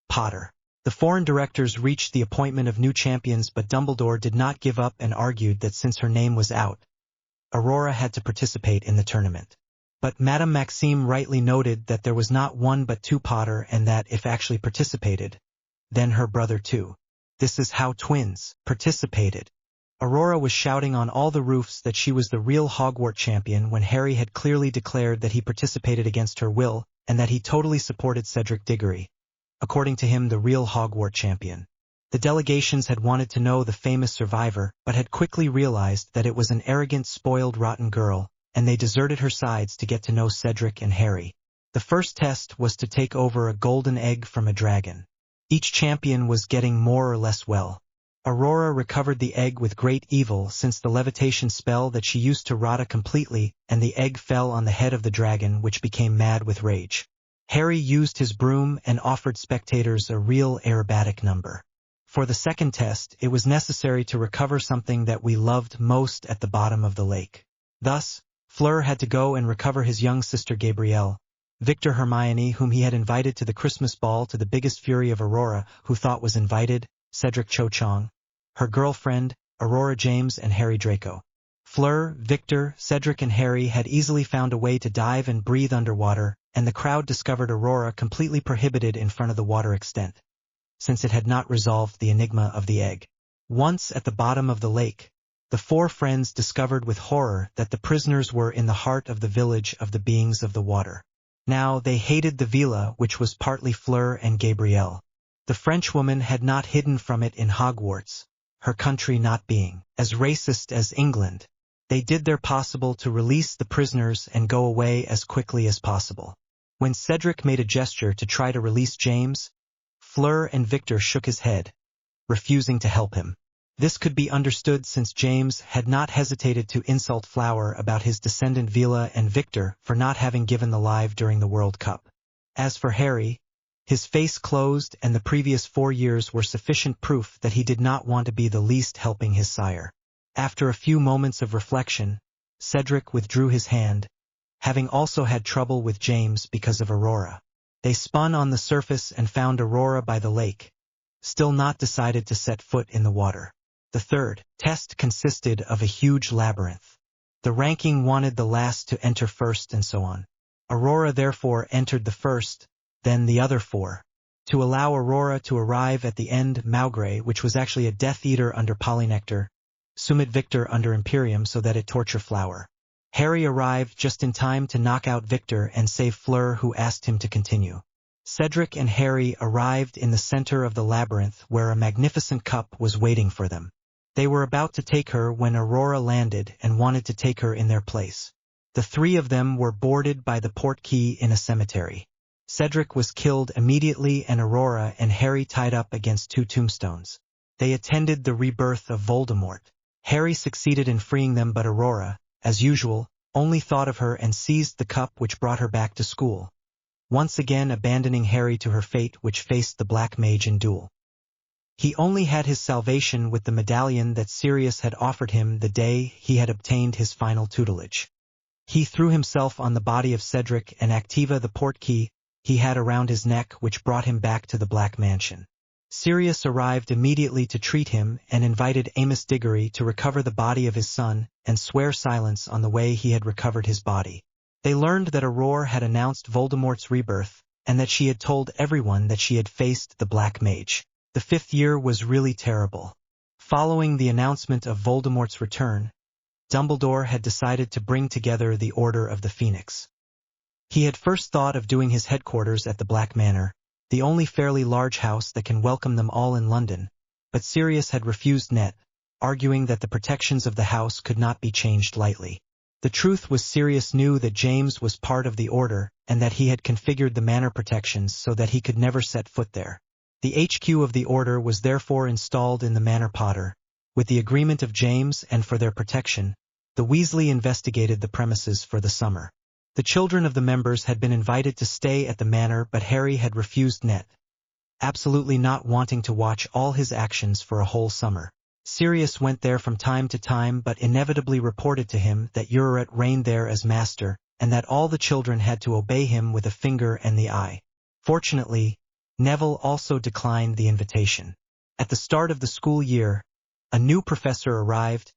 Potter. The foreign directors reached the appointment of new champions, but Dumbledore did not give up and argued that since her name was out, Aurora had to participate in the tournament. But Madame Maxime rightly noted that there was not one but two Potter, and that if actually participated, then her brother too. This is how twins participated. Aurora was shouting on all the roofs that she was the real Hogwarts champion when Harry had clearly declared that he participated against her will, and that he totally supported Cedric Diggory, according to him the real Hogwarts champion. The delegations had wanted to know the famous survivor, but had quickly realized that it was an arrogant, spoiled, rotten girl, and they deserted her sides to get to know Cedric and Harry. The first test was to take over a golden egg from a dragon. Each champion was getting more or less well. Aurora recovered the egg with great evil, since the levitation spell that she used to rot completely, and the egg fell on the head of the dragon, which became mad with rage. Harry used his broom and offered spectators a real aerobatic number. For the second test, it was necessary to recover something that we loved most at the bottom of the lake. Thus, Fleur had to go and recover his young sister Gabrielle, Victor Hermione, whom he had invited to the Christmas ball, to the biggest fury of Aurora, who thought was invited, Cedric Cho Chang, her girlfriend, Aurora James, and Harry Draco. Fleur, Victor, Cedric, and Harry had easily found a way to dive and breathe underwater, and the crowd discovered Aurora completely prohibited in front of the water extent, since it had not resolved the enigma of the egg. Once at the bottom of the lake, the four friends discovered with horror that the prisoners were in the heart of the village of the beings of the water. Now they hated the villa, which was partly Fleur and Gabrielle. The Frenchwoman had not hidden from it in Hogwarts, her country not being as racist as England. They did their possible to release the prisoners and go away as quickly as possible. When Cedric made a gesture to try to release James, Fleur and Victor shook his head, refusing to help him. This could be understood since James had not hesitated to insult Flower about his descendant Vila and Victor for not having given the live during the World Cup. As for Harry, his face closed and the previous 4 years were sufficient proof that he did not want to be the least helping his sire. After a few moments of reflection, Cedric withdrew his hand, having also had trouble with James because of Aurora. They spun on the surface and found Aurora by the lake, still not decided to set foot in the water. The third test consisted of a huge labyrinth. The ranking wanted the last to enter first and so on. Aurora therefore entered the first, then the other 4. To allow Aurora to arrive at the end, Maugre, which was actually a Death Eater under Polynectar, Sumit Victor under Imperium so that it torture Flower. Harry arrived just in time to knock out Victor and save Fleur, who asked him to continue. Cedric and Harry arrived in the center of the labyrinth where a magnificent cup was waiting for them. They were about to take her when Aurora landed and wanted to take her in their place. The 3 of them were boarded by the portkey in a cemetery. Cedric was killed immediately and Aurora and Harry tied up against 2 tombstones. They attended the rebirth of Voldemort. Harry succeeded in freeing them, but Aurora, as usual, only thought of her and seized the cup which brought her back to school, once again abandoning Harry to her fate, which faced the Black Mage in duel. He only had his salvation with the medallion that Sirius had offered him the day he had obtained his final tutelage. He threw himself on the body of Cedric and Activa the portkey he had around his neck, which brought him back to the Black Mansion. Sirius arrived immediately to treat him and invited Amos Diggory to recover the body of his son and swear silence on the way he had recovered his body. They learned that Aurora had announced Voldemort's rebirth and that she had told everyone that she had faced the Black Mage. The 5th year was really terrible. Following the announcement of Voldemort's return, Dumbledore had decided to bring together the Order of the Phoenix. He had first thought of doing his headquarters at the Black Manor, the only fairly large house that can welcome them all in London, but Sirius had refused net, arguing that the protections of the house could not be changed lightly. The truth was Sirius knew that James was part of the Order and that he had configured the manor protections so that he could never set foot there. The HQ of the Order was therefore installed in the Manor Potter. With the agreement of James and for their protection, the Weasley investigated the premises for the summer. The children of the members had been invited to stay at the manor, but Harry had refused net, absolutely not wanting to watch all his actions for a whole summer. Sirius went there from time to time but inevitably reported to him that Uriret reigned there as master, and that all the children had to obey him with a finger and the eye. Fortunately, Neville also declined the invitation. At the start of the school year, a new professor arrived,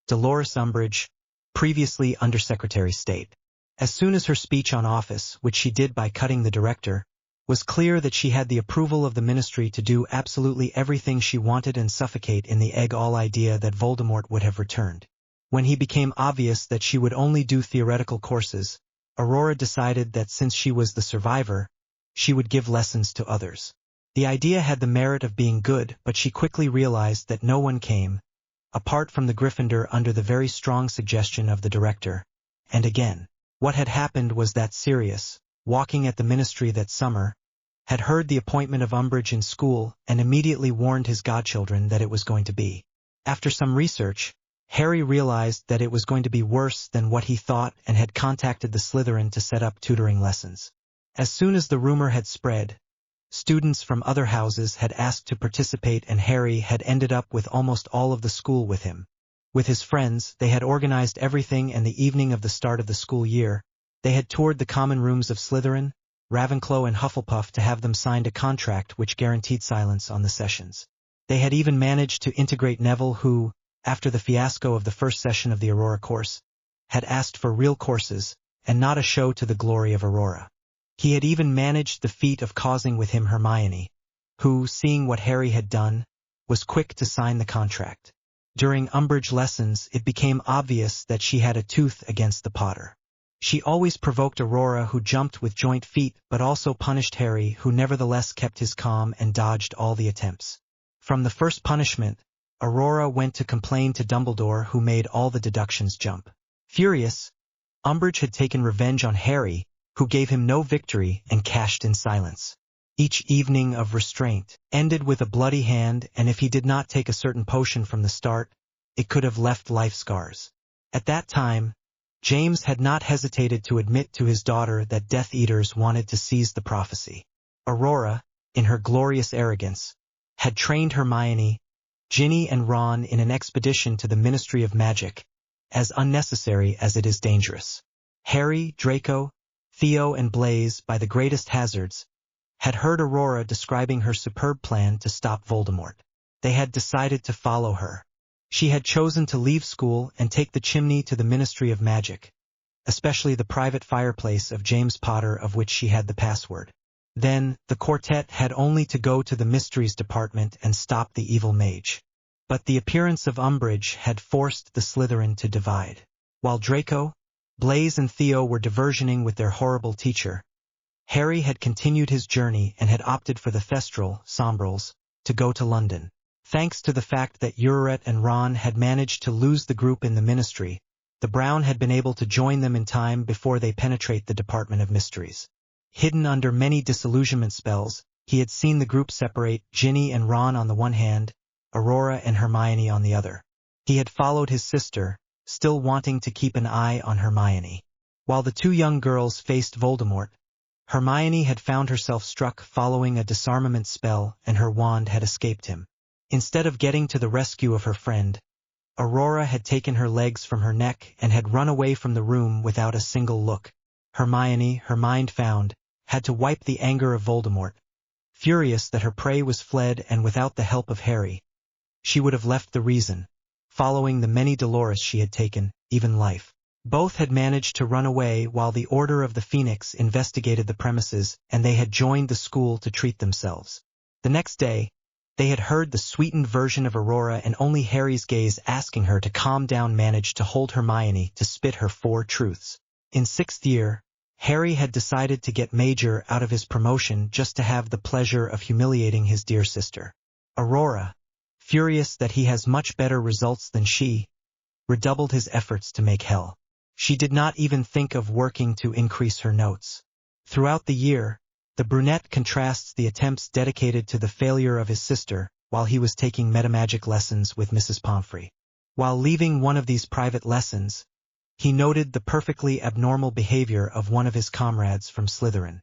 Dolores Umbridge, previously Undersecretary of State. As soon as her speech on office, which she did by cutting the director, was clear that she had the approval of the ministry to do absolutely everything she wanted and suffocate in the egg-all idea that Voldemort would have returned. When he became obvious that she would only do theoretical courses, Aurora decided that since she was the survivor, she would give lessons to others. The idea had the merit of being good, but she quickly realized that no one came, apart from the Gryffindor, under the very strong suggestion of the director. And again, what had happened was that Sirius, walking at the ministry that summer, had heard the appointment of Umbridge in school and immediately warned his godchildren that it was going to be. After some research, Harry realized that it was going to be worse than what he thought and had contacted the Slytherin to set up tutoring lessons. As soon as the rumor had spread, students from other houses had asked to participate, and Harry had ended up with almost all of the school with him. With his friends, they had organized everything, and the evening of the start of the school year, they had toured the common rooms of Slytherin, Ravenclaw and Hufflepuff to have them signed a contract which guaranteed silence on the sessions. They had even managed to integrate Neville, who, after the fiasco of the first session of the Aurora course, had asked for real courses, and not a show to the glory of Aurora. He had even managed the feat of causing with him Hermione, who, seeing what Harry had done, was quick to sign the contract. During Umbridge lessons, it became obvious that she had a tooth against the Potter. She always provoked Aurora, who jumped with joint feet, but also punished Harry, who nevertheless kept his calm and dodged all the attempts. From the first punishment, Aurora went to complain to Dumbledore, who made all the deductions jump. Furious, Umbridge had taken revenge on Harry, who gave him no victory and cashed in silence. Each evening of restraint ended with a bloody hand, and if he did not take a certain potion from the start, it could have left life scars. At that time, James had not hesitated to admit to his daughter that Death Eaters wanted to seize the prophecy. Aurora, in her glorious arrogance, had trained Hermione, Ginny and Ron in an expedition to the Ministry of Magic, as unnecessary as it is dangerous. Harry, Draco, Theo and Blaise, by the greatest hazards, had heard Aurora describing her superb plan to stop Voldemort. They had decided to follow her. She had chosen to leave school and take the chimney to the Ministry of Magic, especially the private fireplace of James Potter, of which she had the password. Then, the quartet had only to go to the Mysteries Department and stop the evil mage. But the appearance of Umbridge had forced the Slytherin to divide. While Draco, Blaise and Theo were diversioning with their horrible teacher, Harry had continued his journey and had opted for the Thestral, Sombrals, to go to London. Thanks to the fact that Aurora and Ron had managed to lose the group in the Ministry, the Brown had been able to join them in time before they penetrate the Department of Mysteries. Hidden under many disillusionment spells, he had seen the group separate, Ginny and Ron on the one hand, Aurora and Hermione on the other. He had followed his sister, still wanting to keep an eye on Hermione. While the two young girls faced Voldemort, Hermione had found herself struck following a disarmament spell, and her wand had escaped him. Instead of getting to the rescue of her friend, Aurora had taken her legs from her neck and had run away from the room without a single look. Hermione, her mind found, had to wipe the anger of Voldemort. Furious that her prey was fled and without the help of Harry, she would have left the reason, following the many Dolores she had taken, even life. Both had managed to run away while the Order of the Phoenix investigated the premises, and they had joined the school to treat themselves. The next day, they had heard the sweetened version of Aurora, and only Harry's gaze asking her to calm down managed to hold Hermione to spit her 4 truths. In 6th year, Harry had decided to get Major out of his promotion just to have the pleasure of humiliating his dear sister. Aurora, furious that he has much better results than she, redoubled his efforts to make hell. She did not even think of working to increase her notes. Throughout the year, the brunette contrasts the attempts dedicated to the failure of his sister while he was taking metamagic lessons with Mrs. Pomfrey. While leaving one of these private lessons, he noted the perfectly abnormal behavior of one of his comrades from Slytherin.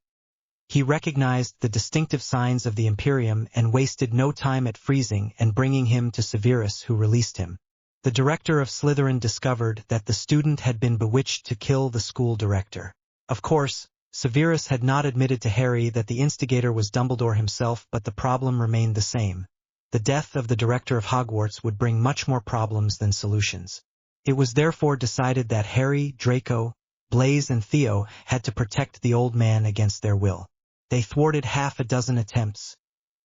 He recognized the distinctive signs of the Imperium and wasted no time at freezing and bringing him to Severus, who released him. The director of Slytherin discovered that the student had been bewitched to kill the school director. Of course, Severus had not admitted to Harry that the instigator was Dumbledore himself, but the problem remained the same. The death of the director of Hogwarts would bring much more problems than solutions. It was therefore decided that Harry, Draco, Blaise and Theo had to protect the old man against their will. They thwarted half a dozen attempts,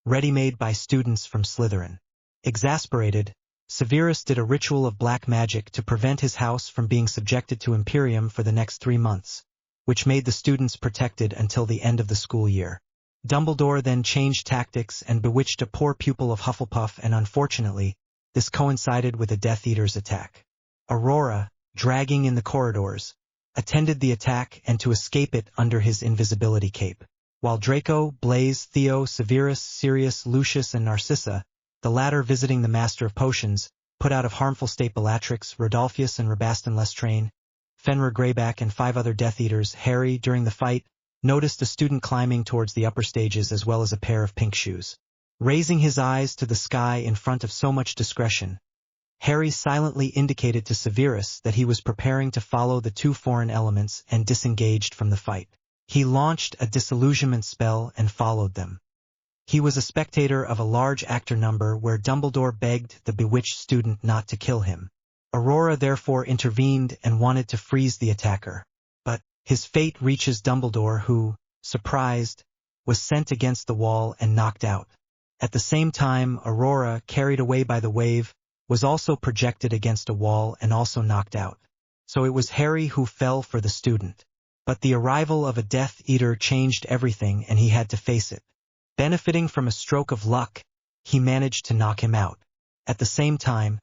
ready-made by students from Slytherin. Exasperated, Severus did a ritual of black magic to prevent his house from being subjected to Imperium for the next 3 months, which made the students protected until the end of the school year. Dumbledore then changed tactics and bewitched a poor pupil of Hufflepuff, and unfortunately, this coincided with a Death Eater's attack. Aurora, dragging in the corridors, attended the attack and to escape it under his invisibility cape. While Draco, Blaise, Theo, Severus, Sirius, Lucius and Narcissa, the latter visiting the Master of Potions, put out of harmful state Bellatrix, Rodolphus and Rabastan Lestrain, Fenrir Greyback and 5 other Death Eaters, Harry, during the fight, noticed a student climbing towards the upper stages as well as a pair of pink shoes. Raising his eyes to the sky in front of so much discretion, Harry silently indicated to Severus that he was preparing to follow the 2 foreign elements and disengaged from the fight. He launched a disillusionment spell and followed them. He was a spectator of a large actor number where Dumbledore begged the bewitched student not to kill him. Aurora therefore intervened and wanted to freeze the attacker. But his fate reaches Dumbledore, who, surprised, was sent against the wall and knocked out. At the same time, Aurora, carried away by the wave, was also projected against a wall and also knocked out. So it was Harry who fell for the student. But the arrival of a Death Eater changed everything and he had to face it. Benefiting from a stroke of luck, he managed to knock him out. At the same time,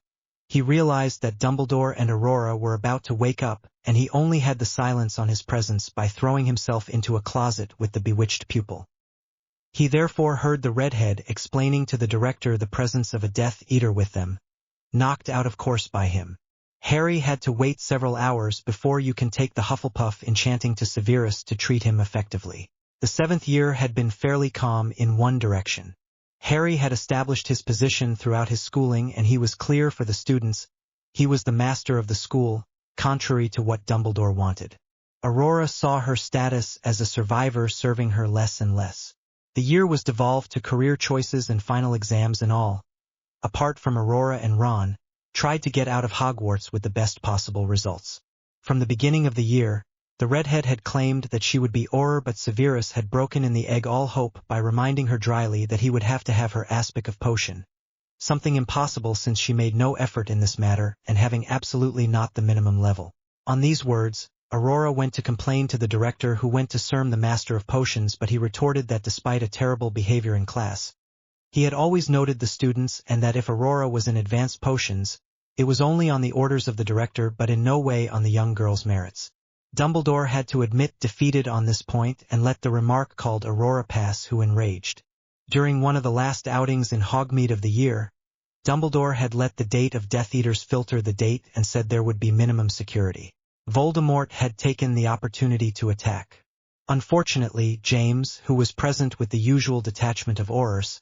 he realized that Dumbledore and Aurora were about to wake up, and he only had the silence on his presence by throwing himself into a closet with the bewitched pupil. He therefore heard the redhead explaining to the director the presence of a Death Eater with them, knocked out of course by him. Harry had to wait several hours before you can take the Hufflepuff enchanting to Severus to treat him effectively. The 7th year had been fairly calm in one direction. Harry had established his position throughout his schooling and he was clear for the students. He was the master of the school, contrary to what Dumbledore wanted. Aurora saw her status as a survivor serving her less and less. The year was devolved to career choices and final exams and all, apart from Aurora and Ron, tried to get out of Hogwarts with the best possible results. From the beginning of the year, the redhead had claimed that she would be Aurora, but Severus had broken in the egg all hope by reminding her dryly that he would have to have her aspic of potion. Something impossible since she made no effort in this matter and having absolutely not the minimum level. On these words, Aurora went to complain to the director, who went to serm the master of potions, but he retorted that despite a terrible behavior in class, he had always noted the students and that if Aurora was in advanced potions, it was only on the orders of the director but in no way on the young girl's merits. Dumbledore had to admit defeated on this point and let the remark called Aurora pass, who enraged. During one of the last outings in Hogsmeade of the year, Dumbledore had let the date of Death Eaters filter the date and said there would be minimum security. Voldemort had taken the opportunity to attack. Unfortunately, James, who was present with the usual detachment of Aurors,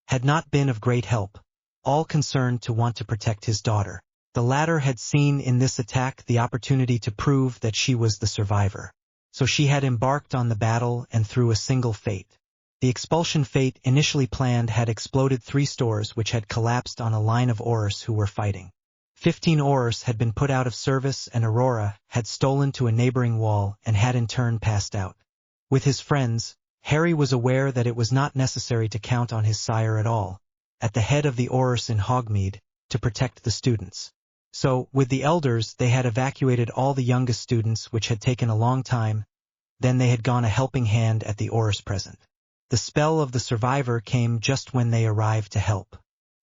had not been of great help, all concerned to want to protect his daughter. The latter had seen in this attack the opportunity to prove that she was the survivor. So she had embarked on the battle and through a single fate. The expulsion fate initially planned had exploded 3 stores which had collapsed on a line of Aurors who were fighting. 15 Aurors had been put out of service and Aurora had stolen to a neighboring wall and had in turn passed out. With his friends, Harry was aware that it was not necessary to count on his sire at all, at the head of the Aurors in Hogsmeade, to protect the students. So, with the elders, they had evacuated all the youngest students, which had taken a long time. Then they had gone a helping hand at the Aurors present. The spell of the survivor came just when they arrived to help.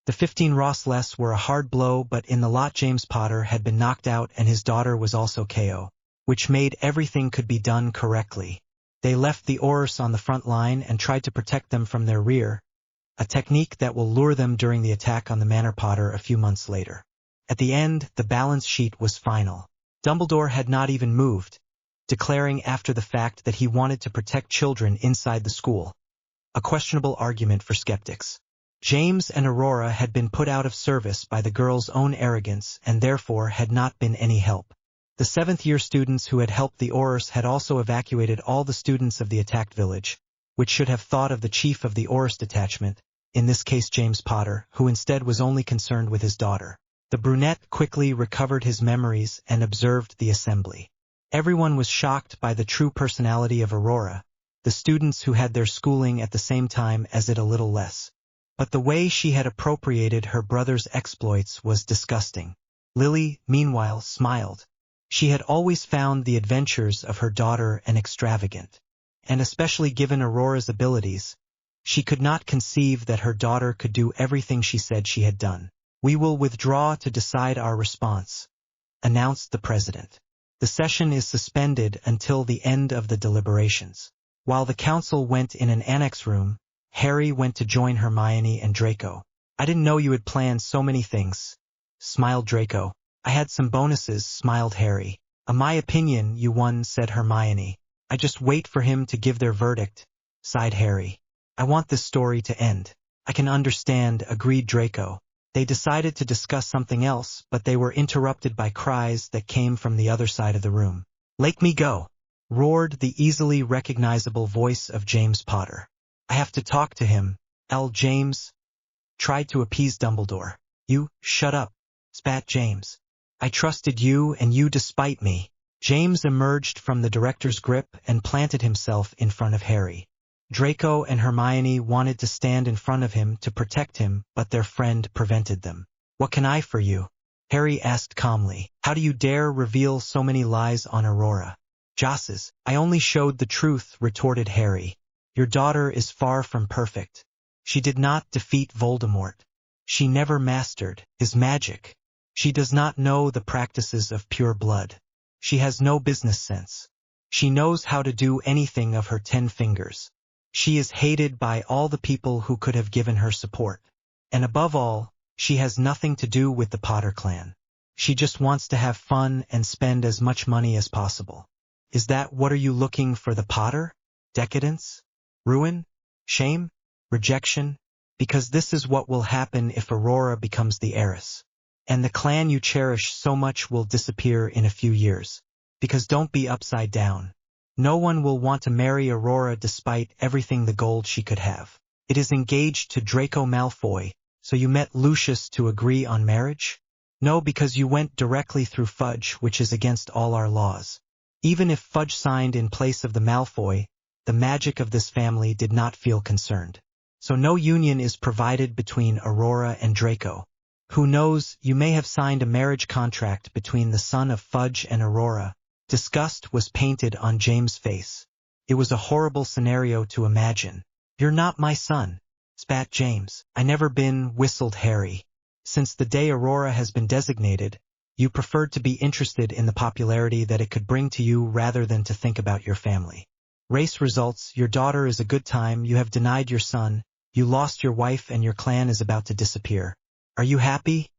The 15 Rossless were a hard blow, but in the lot James Potter had been knocked out and his daughter was also KO, which made everything could be done correctly. They left the Aurors on the front line and tried to protect them from their rear, a technique that will lure them during the attack on the Manor Potter a few months later. At the end, the balance sheet was final. Dumbledore had not even moved, declaring after the fact that he wanted to protect children inside the school. A questionable argument for skeptics. James and Aurora had been put out of service by the girl's own arrogance and therefore had not been any help. The 7th-year students who had helped the Aurors had also evacuated all the students of the attacked village, which should have thought of the chief of the Aurors detachment, in this case James Potter, who instead was only concerned with his daughter. The brunette quickly recovered his memories and observed the assembly. Everyone was shocked by the true personality of Aurora, the students who had their schooling at the same time as it a little less. But the way she had appropriated her brother's exploits was disgusting. Lily, meanwhile, smiled. She had always found the adventures of her daughter an extravagant. And especially given Aurora's abilities, she could not conceive that her daughter could do everything she said she had done. "We will withdraw to decide our response," announced the president. "The session is suspended until the end of the deliberations." While the council went in an annex room, Harry went to join Hermione and Draco. "I didn't know you had planned so many things," smiled Draco. "I had some bonuses," smiled Harry. "In my opinion, you won," said Hermione. "I just wait for him to give their verdict," sighed Harry. "I want this story to end." "I can understand," agreed Draco. They decided to discuss something else, but they were interrupted by cries that came from the other side of the room. "Let me go!" roared the easily recognizable voice of James Potter. "I have to talk to him." James tried to appease Dumbledore. "You, shut up," spat James. "I trusted you and you despite me." James emerged from the director's grip and planted himself in front of Harry. Draco and Hermione wanted to stand in front of him to protect him, but their friend prevented them. "What can I for you?" Harry asked calmly. "How do you dare reveal so many lies on Aurora?" "Josses, I only showed the truth," retorted Harry. "Your daughter is far from perfect. She did not defeat Voldemort. She never mastered his magic. She does not know the practices of pure blood. She has no business sense. She knows how to do anything of her 10 fingers. She is hated by all the people who could have given her support. And above all, she has nothing to do with the Potter clan. She just wants to have fun and spend as much money as possible. Is that what are you looking for the Potter? Decadence? Ruin? Shame? Rejection? Because this is what will happen if Aurora becomes the heiress. And the clan you cherish so much will disappear in a few years. Because don't be upside down. No one will want to marry Aurora despite everything the gold she could have. It is engaged to Draco Malfoy, so you met Lucius to agree on marriage? No, because you went directly through Fudge, which is against all our laws. Even if Fudge signed in place of the Malfoy, the magic of this family did not feel concerned. So no union is provided between Aurora and Draco. Who knows, you may have signed a marriage contract between the son of Fudge and Aurora. Disgust was painted on James' face. It was a horrible scenario to imagine. You're not my son, spat James. I never been, whistled Harry. Since the day Aurora has been designated, you preferred to be interested in the popularity that it could bring to you rather than to think about your family. Race results, your daughter is a good time, you have denied your son, you lost your wife and your clan is about to disappear. Are you happy?